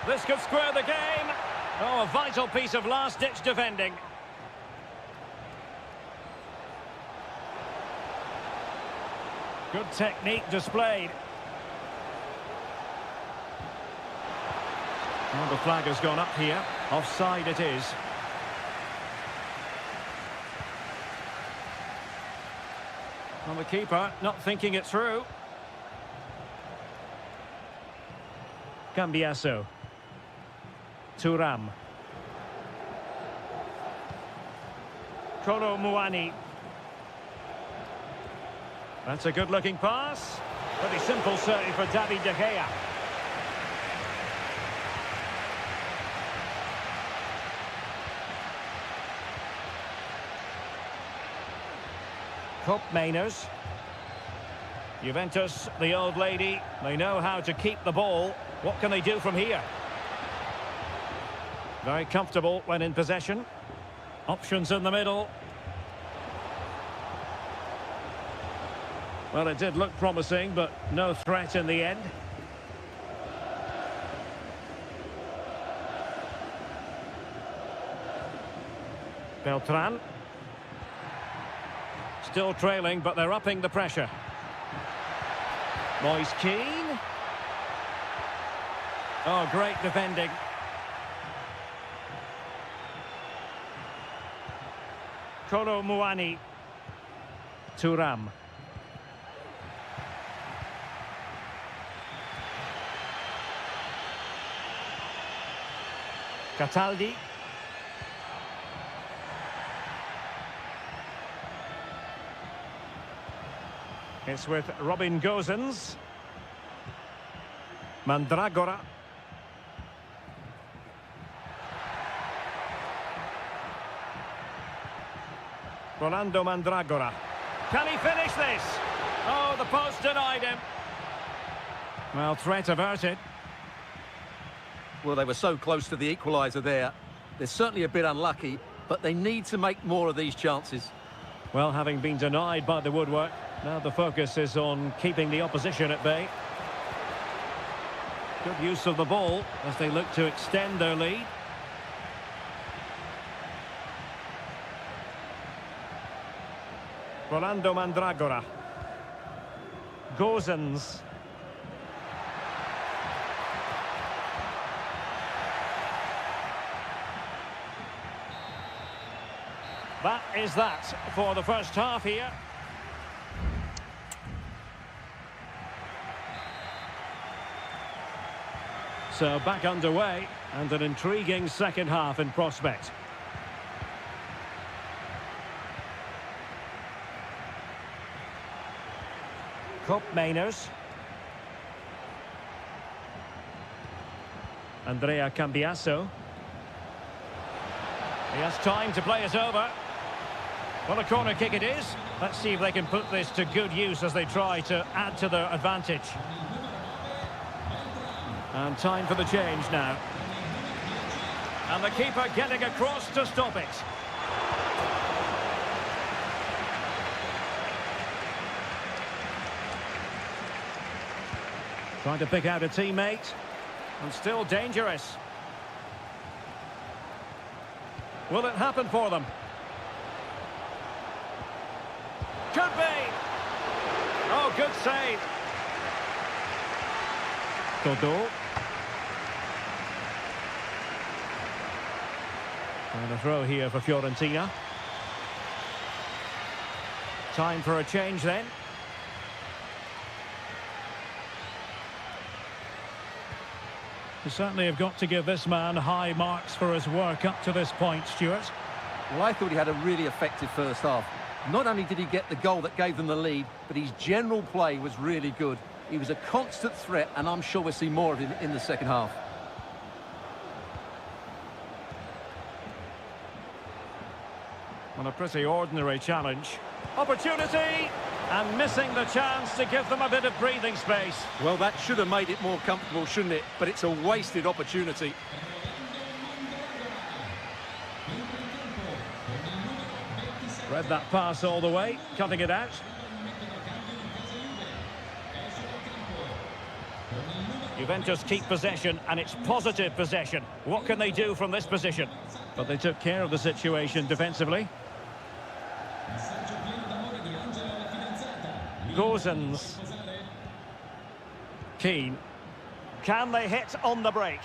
This could square the game. Oh, a vital piece of last-ditch defending. Good technique displayed. Well, the flag has gone up here. Offside it is. Well, the keeper not thinking it through. Cambiasso. Thuram. Kolo Muani. That's a good-looking pass. Pretty simple certainly for David De Gea. Cup Mainers. Juventus, the old lady, they know how to keep the ball. What can they do from here? Very comfortable when in possession. Options in the middle. Well, it did look promising, but no threat in the end. Beltran. Still trailing, but they're upping the pressure. Moise Keane. Oh, great defending. Kolo Muani. Thuram. Cataldi. It's with Robin Gosens. Mandragora. Rolando Mandragora. Can he finish this? Oh, the post denied him. Well, threat averted. Well, they were so close to the equaliser there. They're certainly a bit unlucky, but they need to make more of these chances. Well, having been denied by the woodwork, now the focus is on keeping the opposition at bay. Good use of the ball as they look to extend their lead. Rolando Mandragora. Gosens. That is that for the first half here. So back underway and an intriguing second half in prospect. Cup Mainers. Andrea Cambiasso. He has time to play it over. Well, a corner kick it is. Let's see if they can put this to good use as they try to add to their advantage. And time for the change now. And the keeper getting across to stop it. Trying to pick out a teammate. And still dangerous. Will it happen for them? Could be. Oh, good save. Todo. And a throw here for Fiorentina. Time for a change then. You certainly have got to give this man high marks for his work up to this point, Stuart. Well, I thought he had a really effective first half. Not only did he get the goal that gave them the lead, but his general play was really good. He was a constant threat, and I'm sure we'll see more of him in the second half. Well, a pretty ordinary challenge. Opportunity! And missing the chance to give them a bit of breathing space. Well, that should have made it more comfortable, shouldn't it? But it's a wasted opportunity. Read that pass all the way, cutting it out. Juventus keep possession, and it's positive possession. What can they do from this position? But they took care of the situation defensively. Gozens. Keane. Can they hit on the break?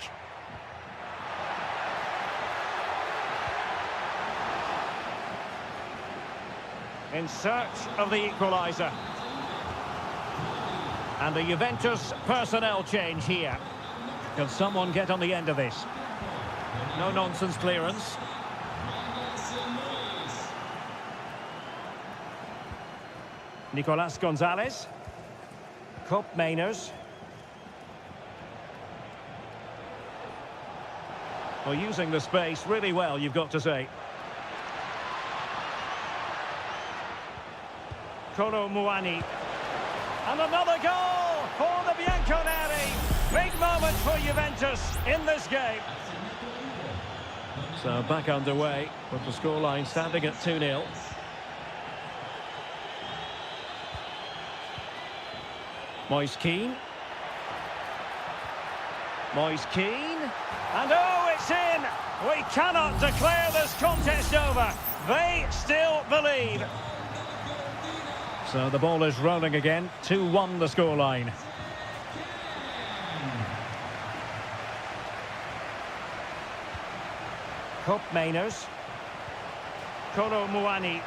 In search of the equaliser. And the Juventus personnel change here. Can someone get on the end of this? No nonsense clearance. Nicolas Gonzalez. Cop Mainers. Well, using the space really well, you've got to say. Kolo Muani. And another goal for the Bianconeri. Big moment for Juventus in this game. So back underway with the scoreline standing at 2-0. Moise Keane. Moise Keane. And oh, it's in! We cannot declare this contest over. They still believe. So the ball is rolling again. 2-1 the scoreline. Cop Mainers. Kolo Muani.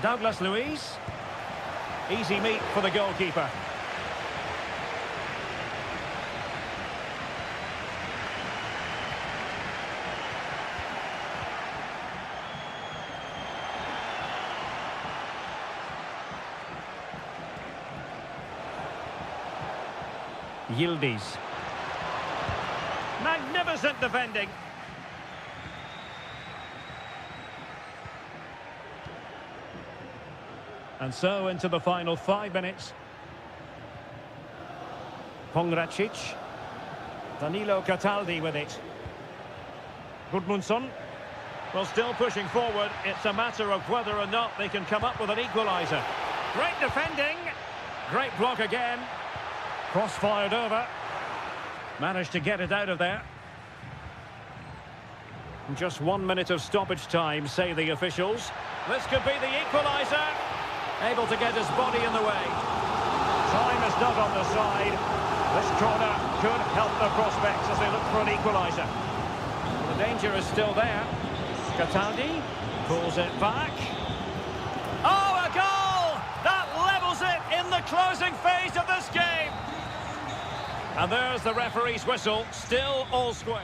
Douglas Luiz. Easy meet for the goalkeeper. Yildiz. Magnificent defending. And so into the final 5 minutes. Pongracic. Danilo Cataldi with it. Gudmundsson. Well, still pushing forward. It's a matter of whether or not they can come up with an equaliser. Great defending. Great block again. Cross fired over. Managed to get it out of there. Just 1 minute of stoppage time, say the officials. This could be the equaliser. Able to get his body in the way. Time is not on the side. This corner could help their prospects as they look for an equaliser. The danger is still there. Cataldi pulls it back. Oh, a goal! That levels it in the closing phase of this game. And there's the referee's whistle, still all square.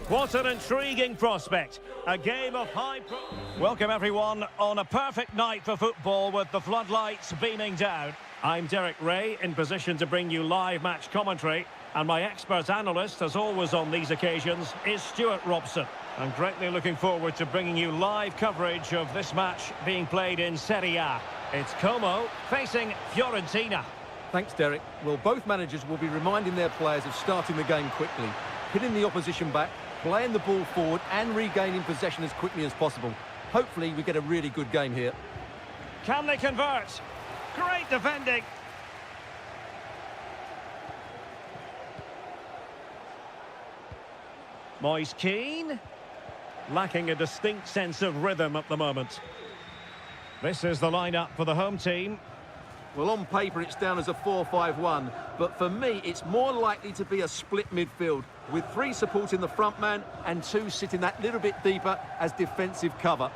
What an intriguing prospect. A game of Welcome everyone on a perfect night for football with the floodlights beaming down. I'm Derek Ray in position to bring you live match commentary, and my expert analyst, as always on these occasions, is Stuart Robson. I'm greatly looking forward to bringing you live coverage of this match being played in Seria. It's Como facing Fiorentina. Thanks, Derek. Well, both managers will be reminding their players of starting the game quickly, hitting the opposition back, playing the ball forward and regaining possession as quickly as possible. Hopefully we get a really good game here. Can they convert? Great defending. Moise Keane. Lacking a distinct sense of rhythm at the moment. This is the lineup for the home team. Well, on paper it's down as a 4-5-1, but for me it's more likely to be a split midfield, with 3 supporting the front man and 2 sitting that little bit deeper as defensive cover.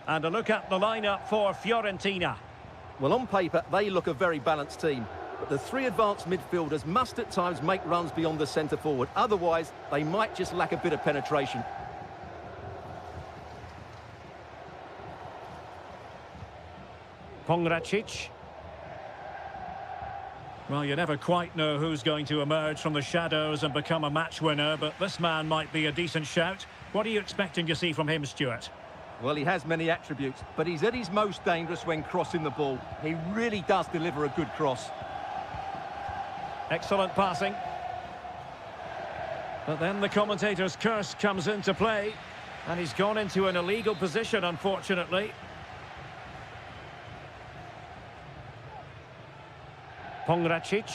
And a look at the lineup for Fiorentina. Well, on paper they look a very balanced team, but the 3 advanced midfielders must at times make runs beyond the centre forward, otherwise they might just lack a bit of penetration. Pongracic. Well, you never quite know who's going to emerge from the shadows and become a match winner, but this man might be a decent shout. What are you expecting to see from him, Stuart? Well, he has many attributes, but he's at his most dangerous when crossing the ball. He really does deliver a good cross. Excellent passing. But then the commentator's curse comes into play, and he's gone into an illegal position, unfortunately. Pongracic.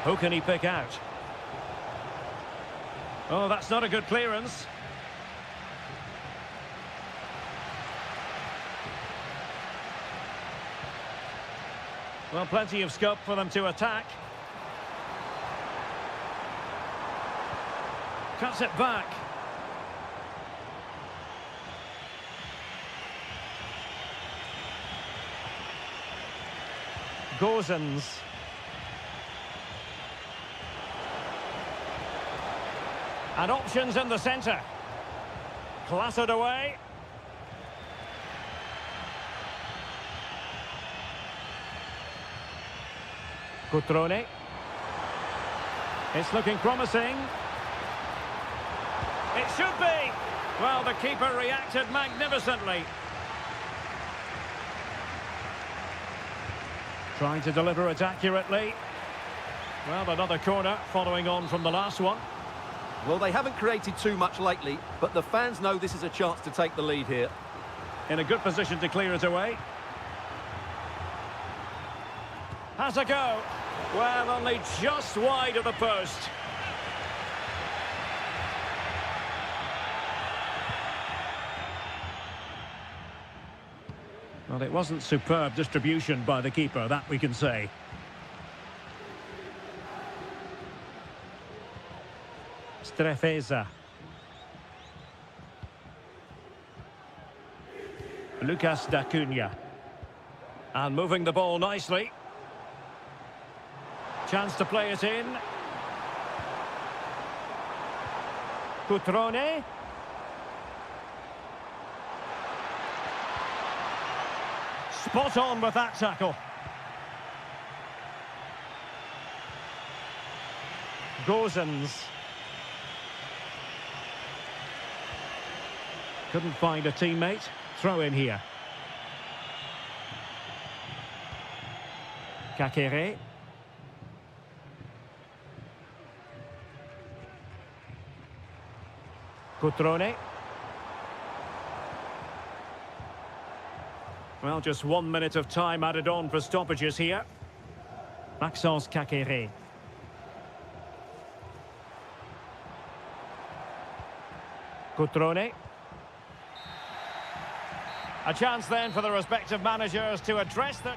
Who can he pick out? Oh, that's not a good clearance. Well, plenty of scope for them to attack. Cuts it back. Gozens. And options in the centre. Clattered away. Cutrone. It's looking promising. It should be. Well, the keeper reacted magnificently. Trying to deliver it accurately. Well, another corner following on from the last one. Well, they haven't created too much lately, but the fans know this is a chance to take the lead here. In a good position to clear it away. Has a go. Well, only just wide of the post. Well, it wasn't superb distribution by the keeper, that we can say. Strefeza. Lucas D'Acunha. And moving the ball nicely. Chance to play it in. Cutrone. Spot on with that tackle. Gozens. Couldn't find a teammate. Throw in here. Kakere. Cutrone. Well, just 1 minute of time added on for stoppages here. Maxence Kakere. Cutrone. A chance then for the respective managers to address the...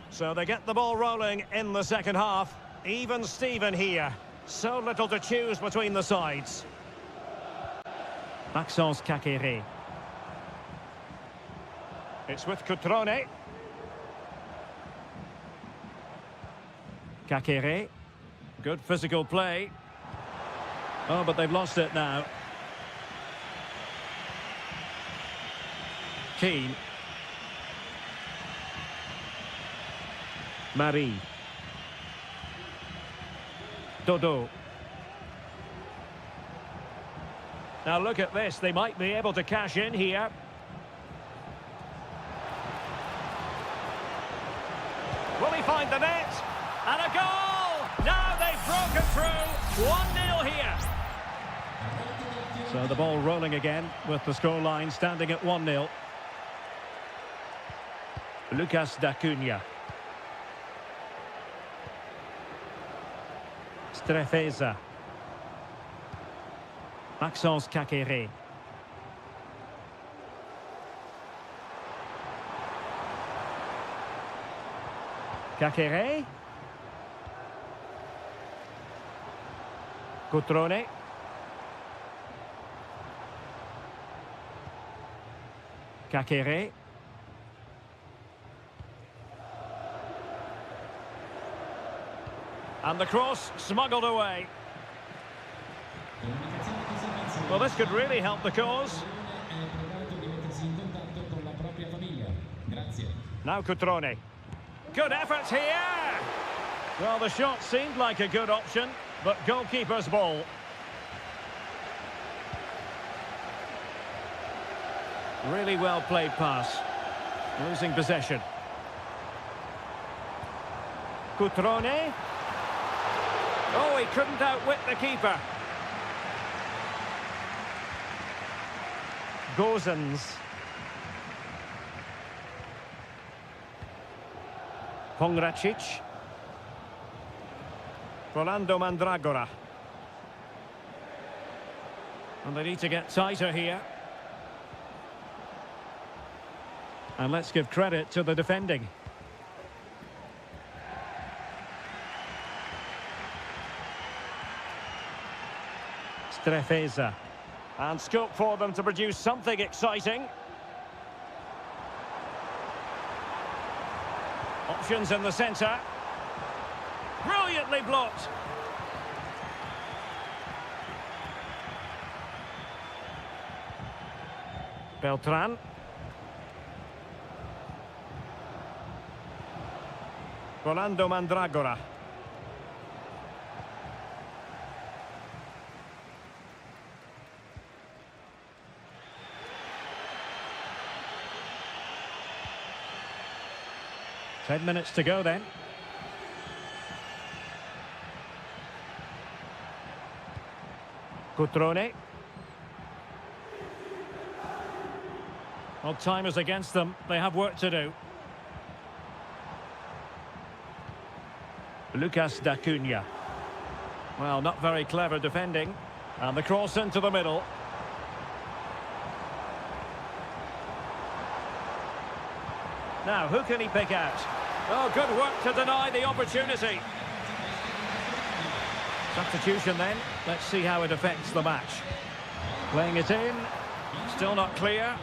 So they get the ball rolling in the second half. Even Steven here. So little to choose between the sides. Maxence Kakere. It's with Cutrone. Kakere. Good physical play. Oh, but they've lost it now. Keane. Marie. Dodo. Now look at this, they might be able to cash in here. Will he find the net? And a goal! Now they've broken through. 1-0 here. So the ball rolling again with the scoreline standing at 1-0. Lucas D'Acunha. Strefeza. Maxence Kakere. Kakere. Cutrone. Kakere. And the cross smuggled away. Well, this could really help the cause. Now Cutrone. Good efforts here! Well, the shot seemed like a good option, but goalkeeper's ball. Really well played pass. Losing possession. Cutrone. Oh, he couldn't outwit the keeper. Gozens. Pongracic. Rolando Mandragora. And they need to get tighter here. And let's give credit to the defending. Strefeza. And scope for them to produce something exciting. Options in the centre. Brilliantly blocked. Beltran. Rolando Mandragora. Ten minutes to go then. Cutrone. Well, time is against them. They have work to do. Lucas D'Acunha. Well, not very clever defending. And the cross into the middle. Now, who can he pick out? Oh, good work to deny the opportunity. Substitution then. Let's see how it affects the match. Playing it in. Still not clear.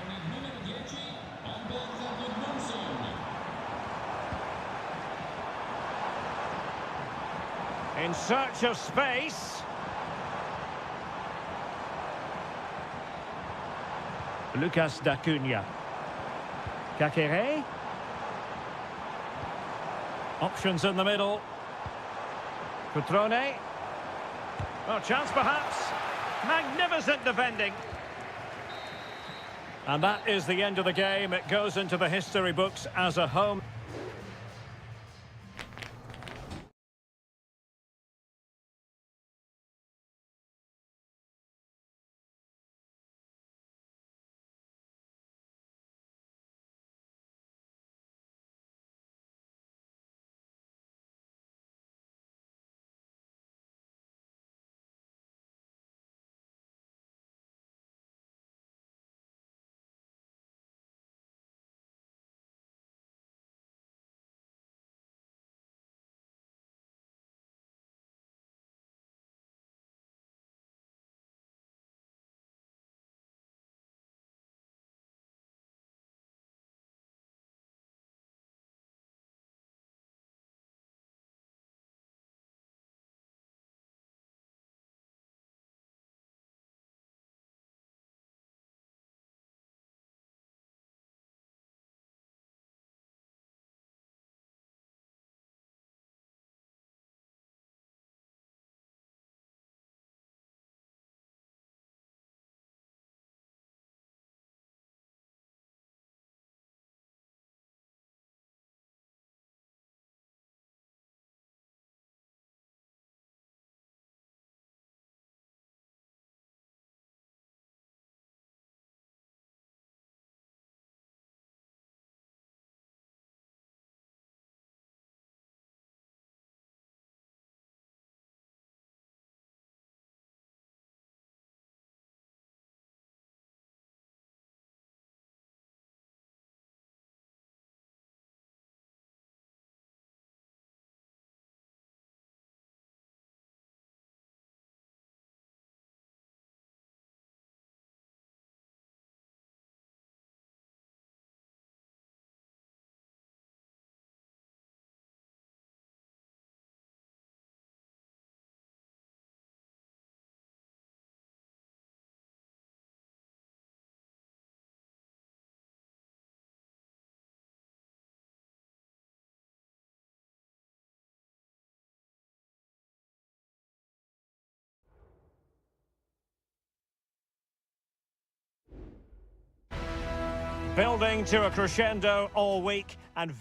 In search of space. Lucas D'Acunha. Kakere. Options in the middle. Cutrone. Oh, chance perhaps. Magnificent defending. And that is the end of the game. It goes into the history books as a home. Building to a crescendo all week and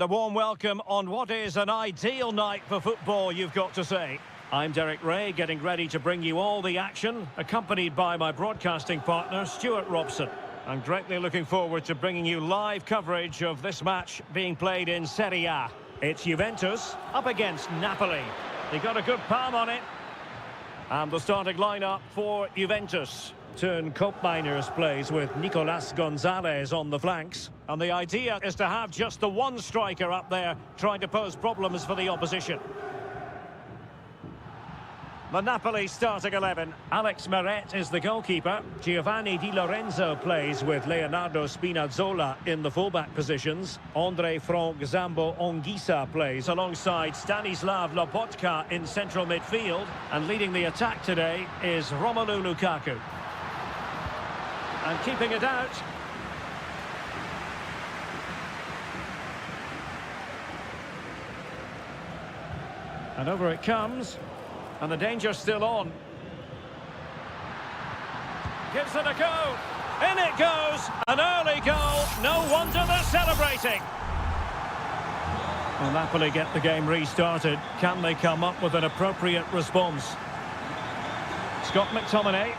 a warm welcome on what is an ideal night for football, you've got to say. I'm Derek Ray, getting ready to bring you all the action, accompanied by my broadcasting partner, Stuart Robson. I'm greatly looking forward to bringing you live coverage of this match being played in Seria. It's Juventus up against Napoli. They got a good palm on it. And the starting lineup for Juventus. Turn Koopmeiners plays with Nicolas Gonzalez on the flanks. And the idea is to have just the one striker up there trying to pose problems for the opposition. The Napoli starting 11. Alex Meret is the goalkeeper. Giovanni Di Lorenzo plays with Leonardo Spinazzola in the fullback positions. Andre Frank Zambo Anguissa plays alongside Stanislav Lobotka in central midfield. And leading the attack today is Romelu Lukaku. And keeping it out. And over it comes. And the danger's still on. Gives it a go. In it goes. An early goal. No wonder they're celebrating. Well, Napoli get the game restarted. Can they come up with an appropriate response? Scott McTominay.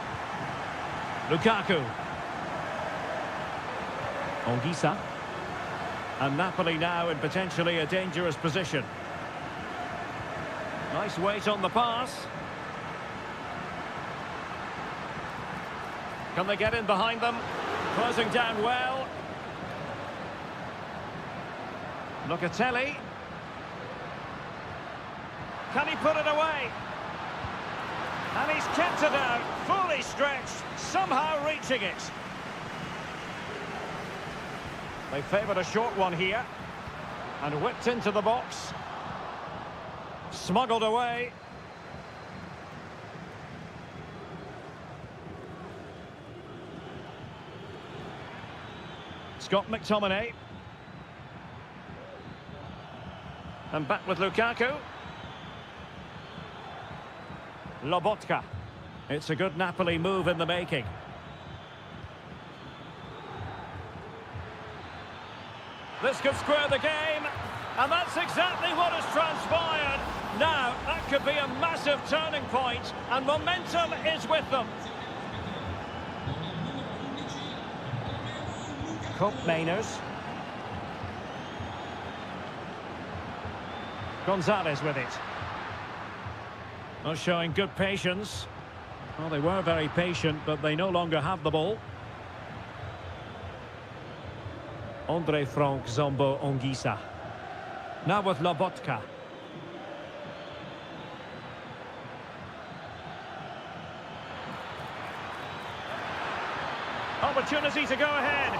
Lukaku. Anguissa. And Napoli now in potentially a dangerous position. Nice weight on the pass. Can they get in behind them? Closing down well. Locatelli. Can he put it away? And he's kept it out, fully stretched, somehow reaching it. They favoured a short one here. And whipped into the box. Smuggled away. Scott McTominay. And back with Lukaku. Lobotka. It's a good Napoli move in the making. This could square the game. And that's exactly what has transpired. Now, that could be a massive turning point, and momentum is with them. Koopmeiners. Gonzalez with it. Not showing good patience. Well, they were very patient, but they no longer have the ball. Andre Frank Zambo Anguissa. Now with Lobotka. Opportunity to go ahead.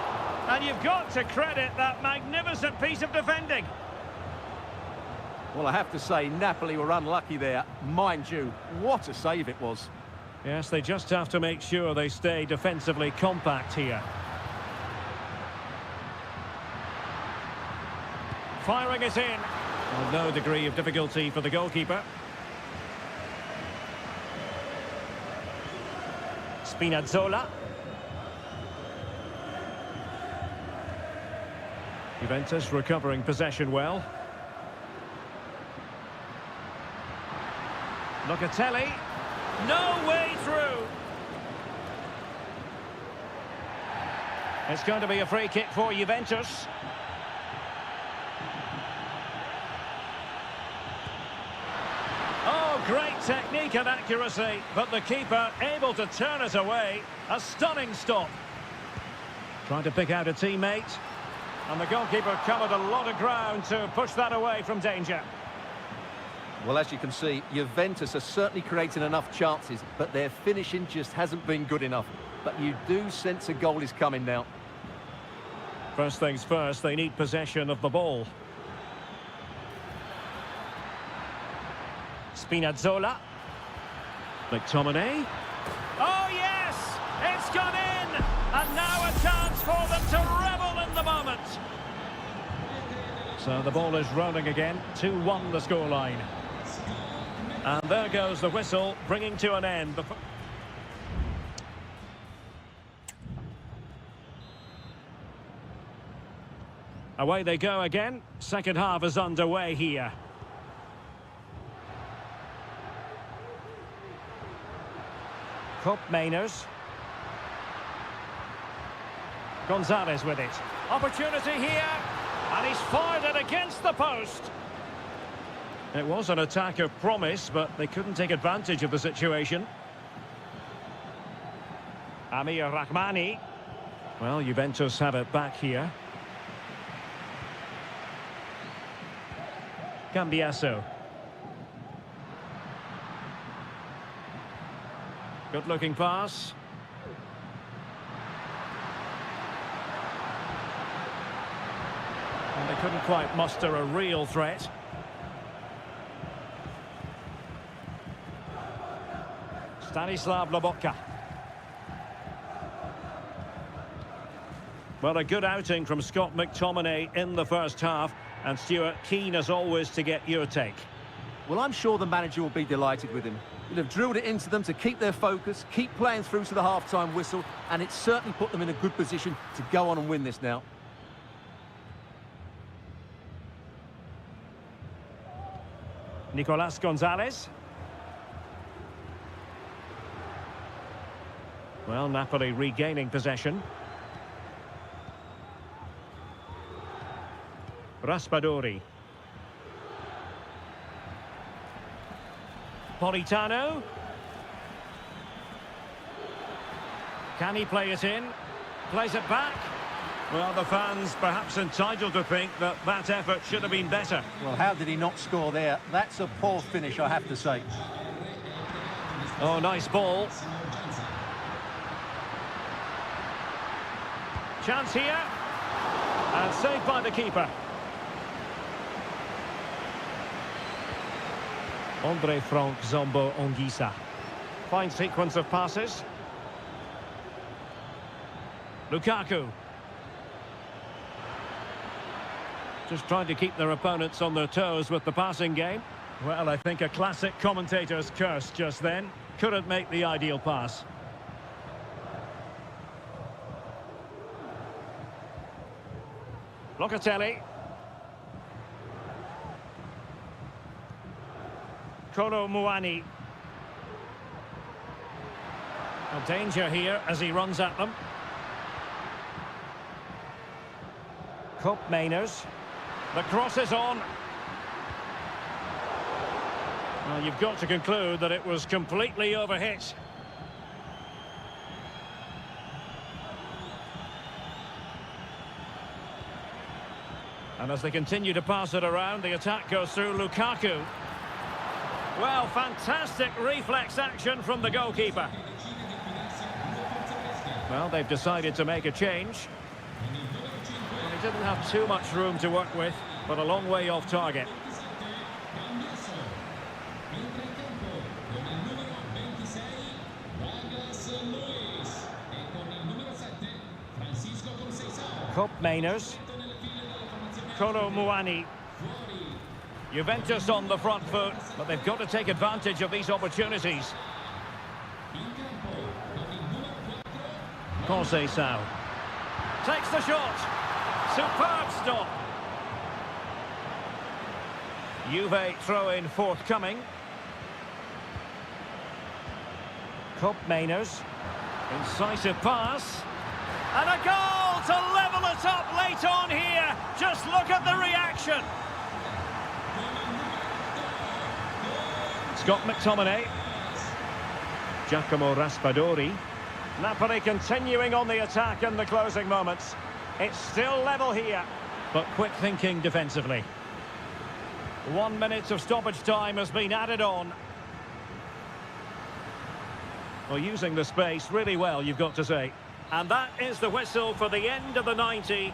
And you've got to credit that magnificent piece of defending. Well, I have to say, Napoli were unlucky there. Mind you, what a save it was. Yes, they just have to make sure they stay defensively compact here. Firing it in. Well, no degree of difficulty for the goalkeeper. Spinazzola. Juventus recovering possession well. Locatelli. No way through. It's going to be a free kick for Juventus. Oh, great technique and accuracy, but the keeper able to turn it away. A stunning stop. Trying to pick out a teammate. And the goalkeeper covered a lot of ground to push that away from danger. Well, as you can see, Juventus are certainly creating enough chances, but their finishing just hasn't been good enough. But you do sense a goal is coming now. First things first, they need possession of the ball. Spinazzola. McTominay. Oh, yes! It's gone in! And now a chance for them to revel in the moment. So the ball is rolling again. 2-1 the scoreline. And there goes the whistle, bringing to an end the... Away they go again. Second half is underway here. Mainers. Gonzalez with it. Opportunity here. And he's fired it against the post. It was an attack of promise, but they couldn't take advantage of the situation. Amir Rahmani. Well, Juventus have it back here. Cambiasso. Good-looking pass. And they couldn't quite muster a real threat. Stanislav Lobotka. Well, a good outing from Scott McTominay in the first half. And Stuart, keen as always to get your take. Well, I'm sure the manager will be delighted with him. He'll have drilled it into them to keep their focus, keep playing through to the half-time whistle, and it's certainly put them in a good position to go on and win this now. Nicolas Gonzalez. Well, Napoli regaining possession. Raspadori. Politano. Can he play it in? Plays it back. Well, the fans perhaps entitled to think that that effort should have been better. Well, how did he not score there? That's a poor finish, I have to say. Oh, nice ball. Chance here. And saved by the keeper. Andre Frank Zombo Onguisa. Fine sequence of passes. Lukaku. Just trying to keep their opponents on their toes with the passing game. Well, I think a classic commentator's curse just then. Couldn't make the ideal pass. Locatelli. Kolo Muani. A danger here as he runs at them. Mainers. The cross is on. Well, you've got to conclude that it was completely overhit. And as they continue to pass it around, the attack goes through Lukaku. Well, fantastic reflex action from the goalkeeper. Well, they've decided to make a change. Well, he didn't have too much room to work with, but a long way off target. Mainers. Kolo Muani. Juventus on the front foot, but they've got to take advantage of these opportunities. Conceição takes the shot. Superb stop. Juve throw-in forthcoming. Mainers. Incisive pass. And a goal to level it up late on here. Just look at the reaction. Scott McTominay. Giacomo Raspadori. Napoli continuing on the attack in the closing moments. It's still level here, but quick thinking defensively. 1 minute of stoppage time has been added on. Well, using the space really well, you've got to say. And that is the whistle for the end of the 90.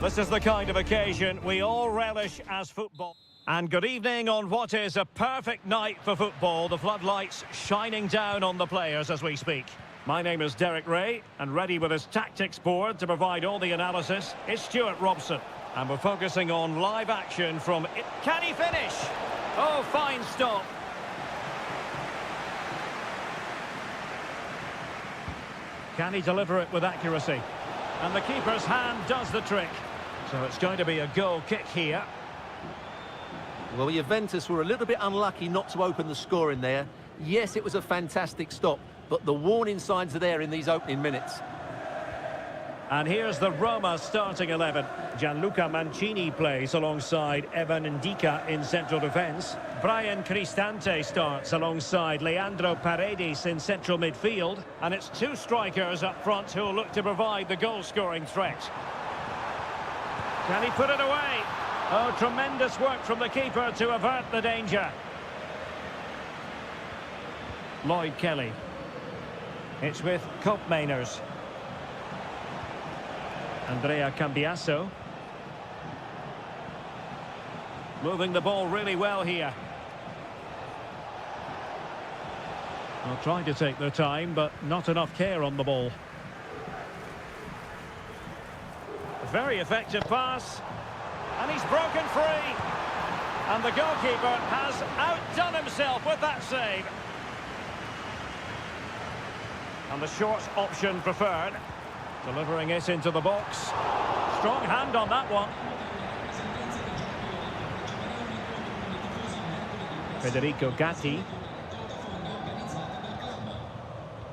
This is the kind of occasion we all relish as football. And good evening on what is a perfect night for football. The floodlights shining down on the players as we speak. My name is Derek Ray, and ready with his tactics board to provide all the analysis is Stuart Robson. And we're focusing on live action from... Can he finish? Oh, fine stop. Can he deliver it with accuracy? And the keeper's hand does the trick. So it's going to be a goal kick here. Well, Juventus were a little bit unlucky not to open the score in there. Yes, it was a fantastic stop, but the warning signs are there in these opening minutes. And here's the Roma starting 11. Gianluca Mancini plays alongside Evan Ndika in central defence. Brian Cristante starts alongside Leandro Paredes in central midfield. And it's two strikers up front who'll look to provide the goal-scoring threat. Can he put it away? Oh, tremendous work from the keeper to avert the danger. Lloyd Kelly. It's with Koopmeiners. Andrea Cambiasso. Moving the ball really well here. Well, trying to take their time, but not enough care on the ball. Very effective pass. And he's broken free. And the goalkeeper has outdone himself with that save. And the short option preferred. Delivering it into the box. Strong hand on that one. Federico Gatti.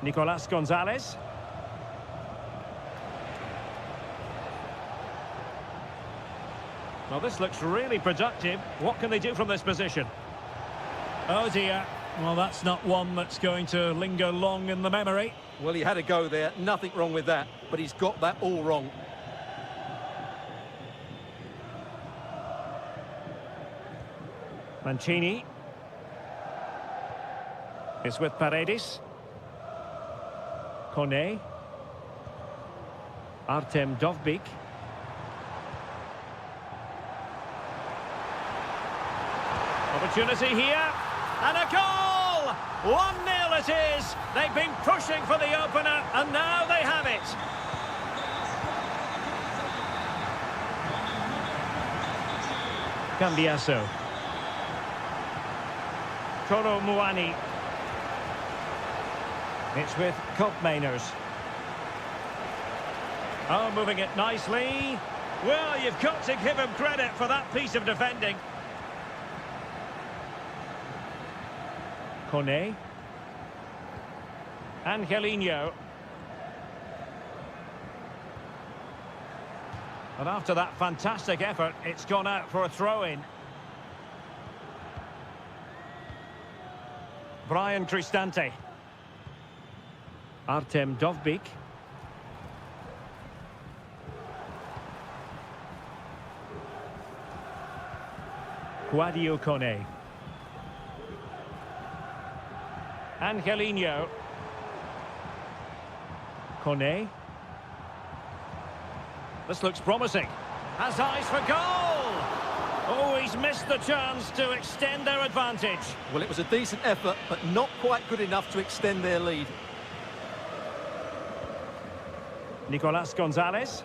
Nicolas Gonzalez. Well, this looks really productive. What can they do from this position? Oh dear. Well, that's not one that's going to linger long in the memory. Well, he had a go there. Nothing wrong with that. But he's got that all wrong. Mancini. It's with Paredes. Kone. Artem Dovbyk. Opportunity here. And a goal! 1-0 it is. They've been pushing for the opener, and now they have it. Cambiasso. Toro Muani. It's with Koopmeiners. Oh, moving it nicely. Well, you've got to give him credit for that piece of defending. Kone. Angelino. And after that fantastic effort, it's gone out for a throw-in. Brian Cristante. Artem Dovbyk. Guadio Kone. Angelino. Kone. This looks promising. Has eyes for goal! Oh, he's missed the chance to extend their advantage. Well, it was a decent effort, but not quite good enough to extend their lead. Nicolas Gonzalez.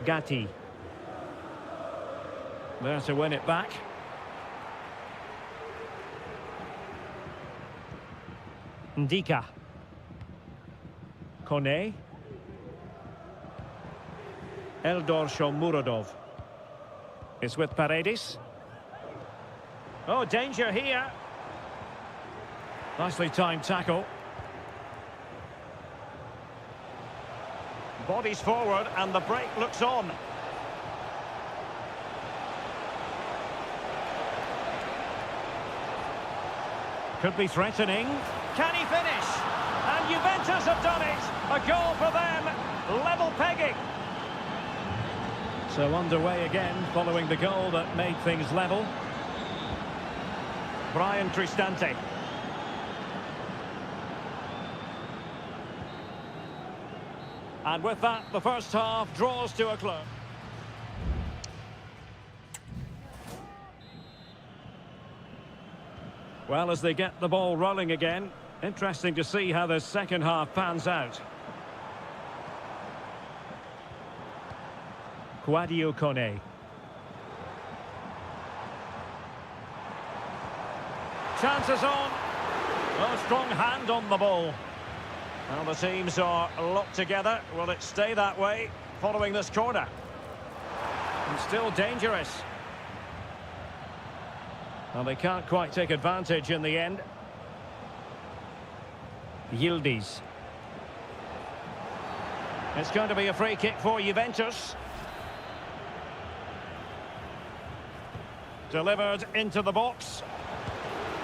Gatti. There to win it back. Ndika. Kone. Eldor Shomurodov. It's with Paredes. Oh, danger here. Nicely timed tackle. Bodies forward and the break looks on. Could be threatening. Can he finish? And Juventus have done it. A goal for them. Level pegging. So underway again following the goal that made things level. Brian Cristante. And with that, the first half draws to a close. Well, as they get the ball rolling again, interesting to see how the second half pans out. Quadio Kone. Chances on. A strong hand on the ball. Well, the teams are locked together. Will it stay that way following this corner? And still dangerous. Well, they can't quite take advantage in the end. Yildiz. It's going to be a free kick for Juventus. Delivered into the box.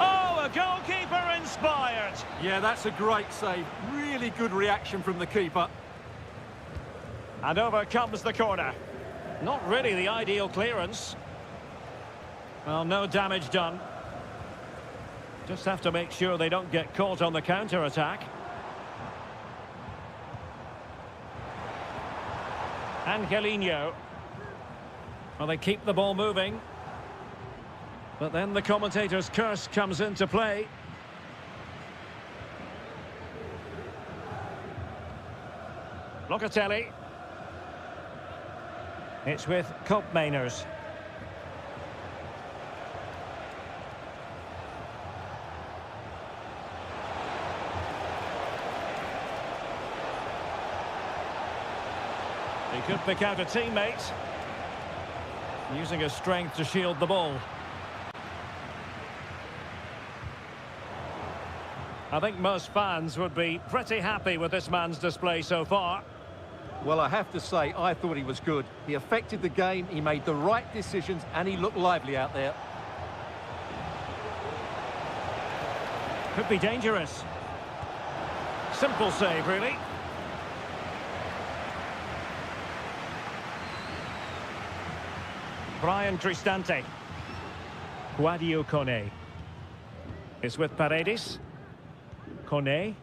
Oh, a goalkeeper inspired. Yeah, that's a great save. Really good reaction from the keeper. And over comes the corner. Not really the ideal clearance. Well, no damage done. Just have to make sure they don't get caught on the counter-attack. Angelino. Well, they keep the ball moving. But then the commentator's curse comes into play. Locatelli. It's with Koopmeiners. He could pick out a teammate. Using his strength to shield the ball. I think most fans would be pretty happy with this man's display so far. Well, I have to say, I thought he was good. He affected the game, he made the right decisions, and he looked lively out there. Could be dangerous. Simple save, really. Brian Cristante. Quadio Kone. It's with Paredes. Kone.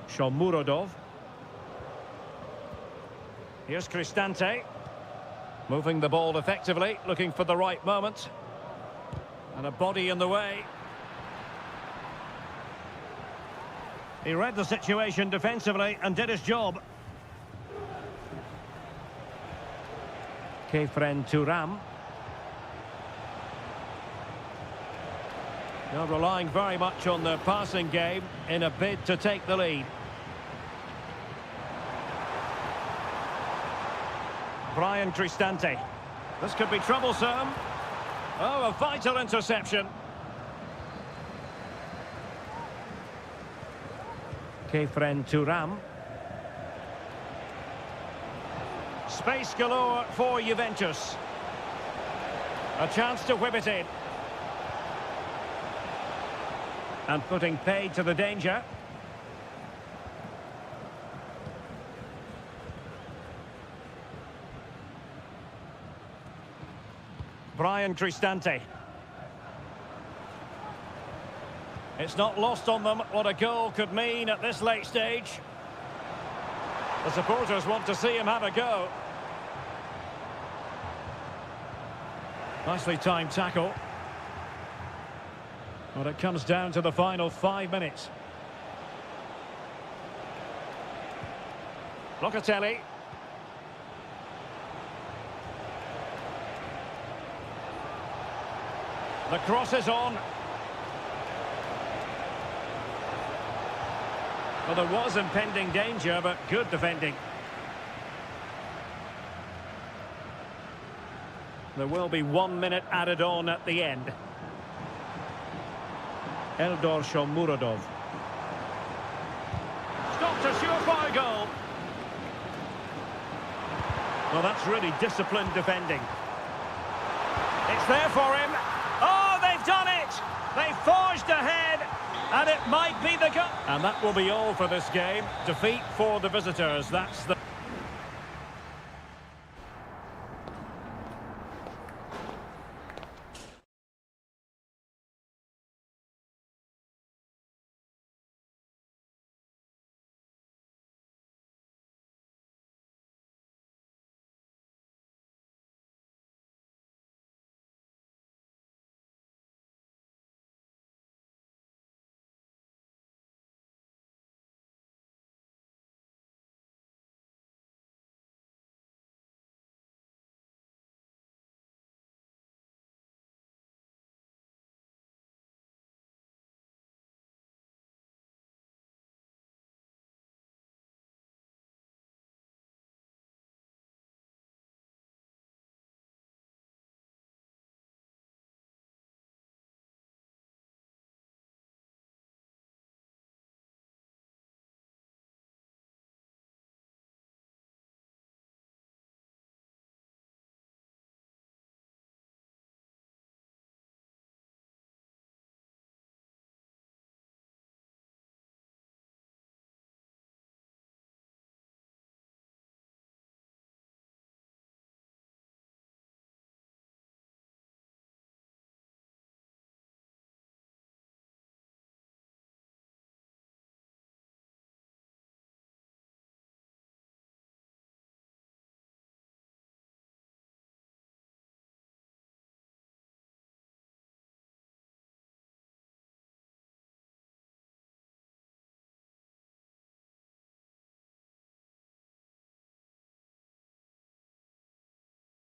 Shomurodov. Here's Cristante. Moving the ball effectively, looking for the right moment. And a body in the way. He read the situation defensively and did his job. Kefren Turam. They're relying very much on their passing game in a bid to take the lead. Brian Cristante. This could be troublesome. Oh, a vital interception. Kefren Turam. Space galore for Juventus. A chance to whip it in. And putting paid to the danger. Brian Cristante. It's not lost on them what a goal could mean at this late stage. The supporters want to see him have a go. Nicely timed tackle. Well, it comes down to the final 5 minutes. Locatelli. The cross is on. Well, there was impending danger, but good defending. There will be 1 minute added on at the end. Eldor Shomurodov. Stopped a surefire goal. Well, that's really disciplined defending. It's there for him. Oh, they've done it! They forged ahead, and it might be the goal. And that will be all for this game. Defeat for the visitors. That's the...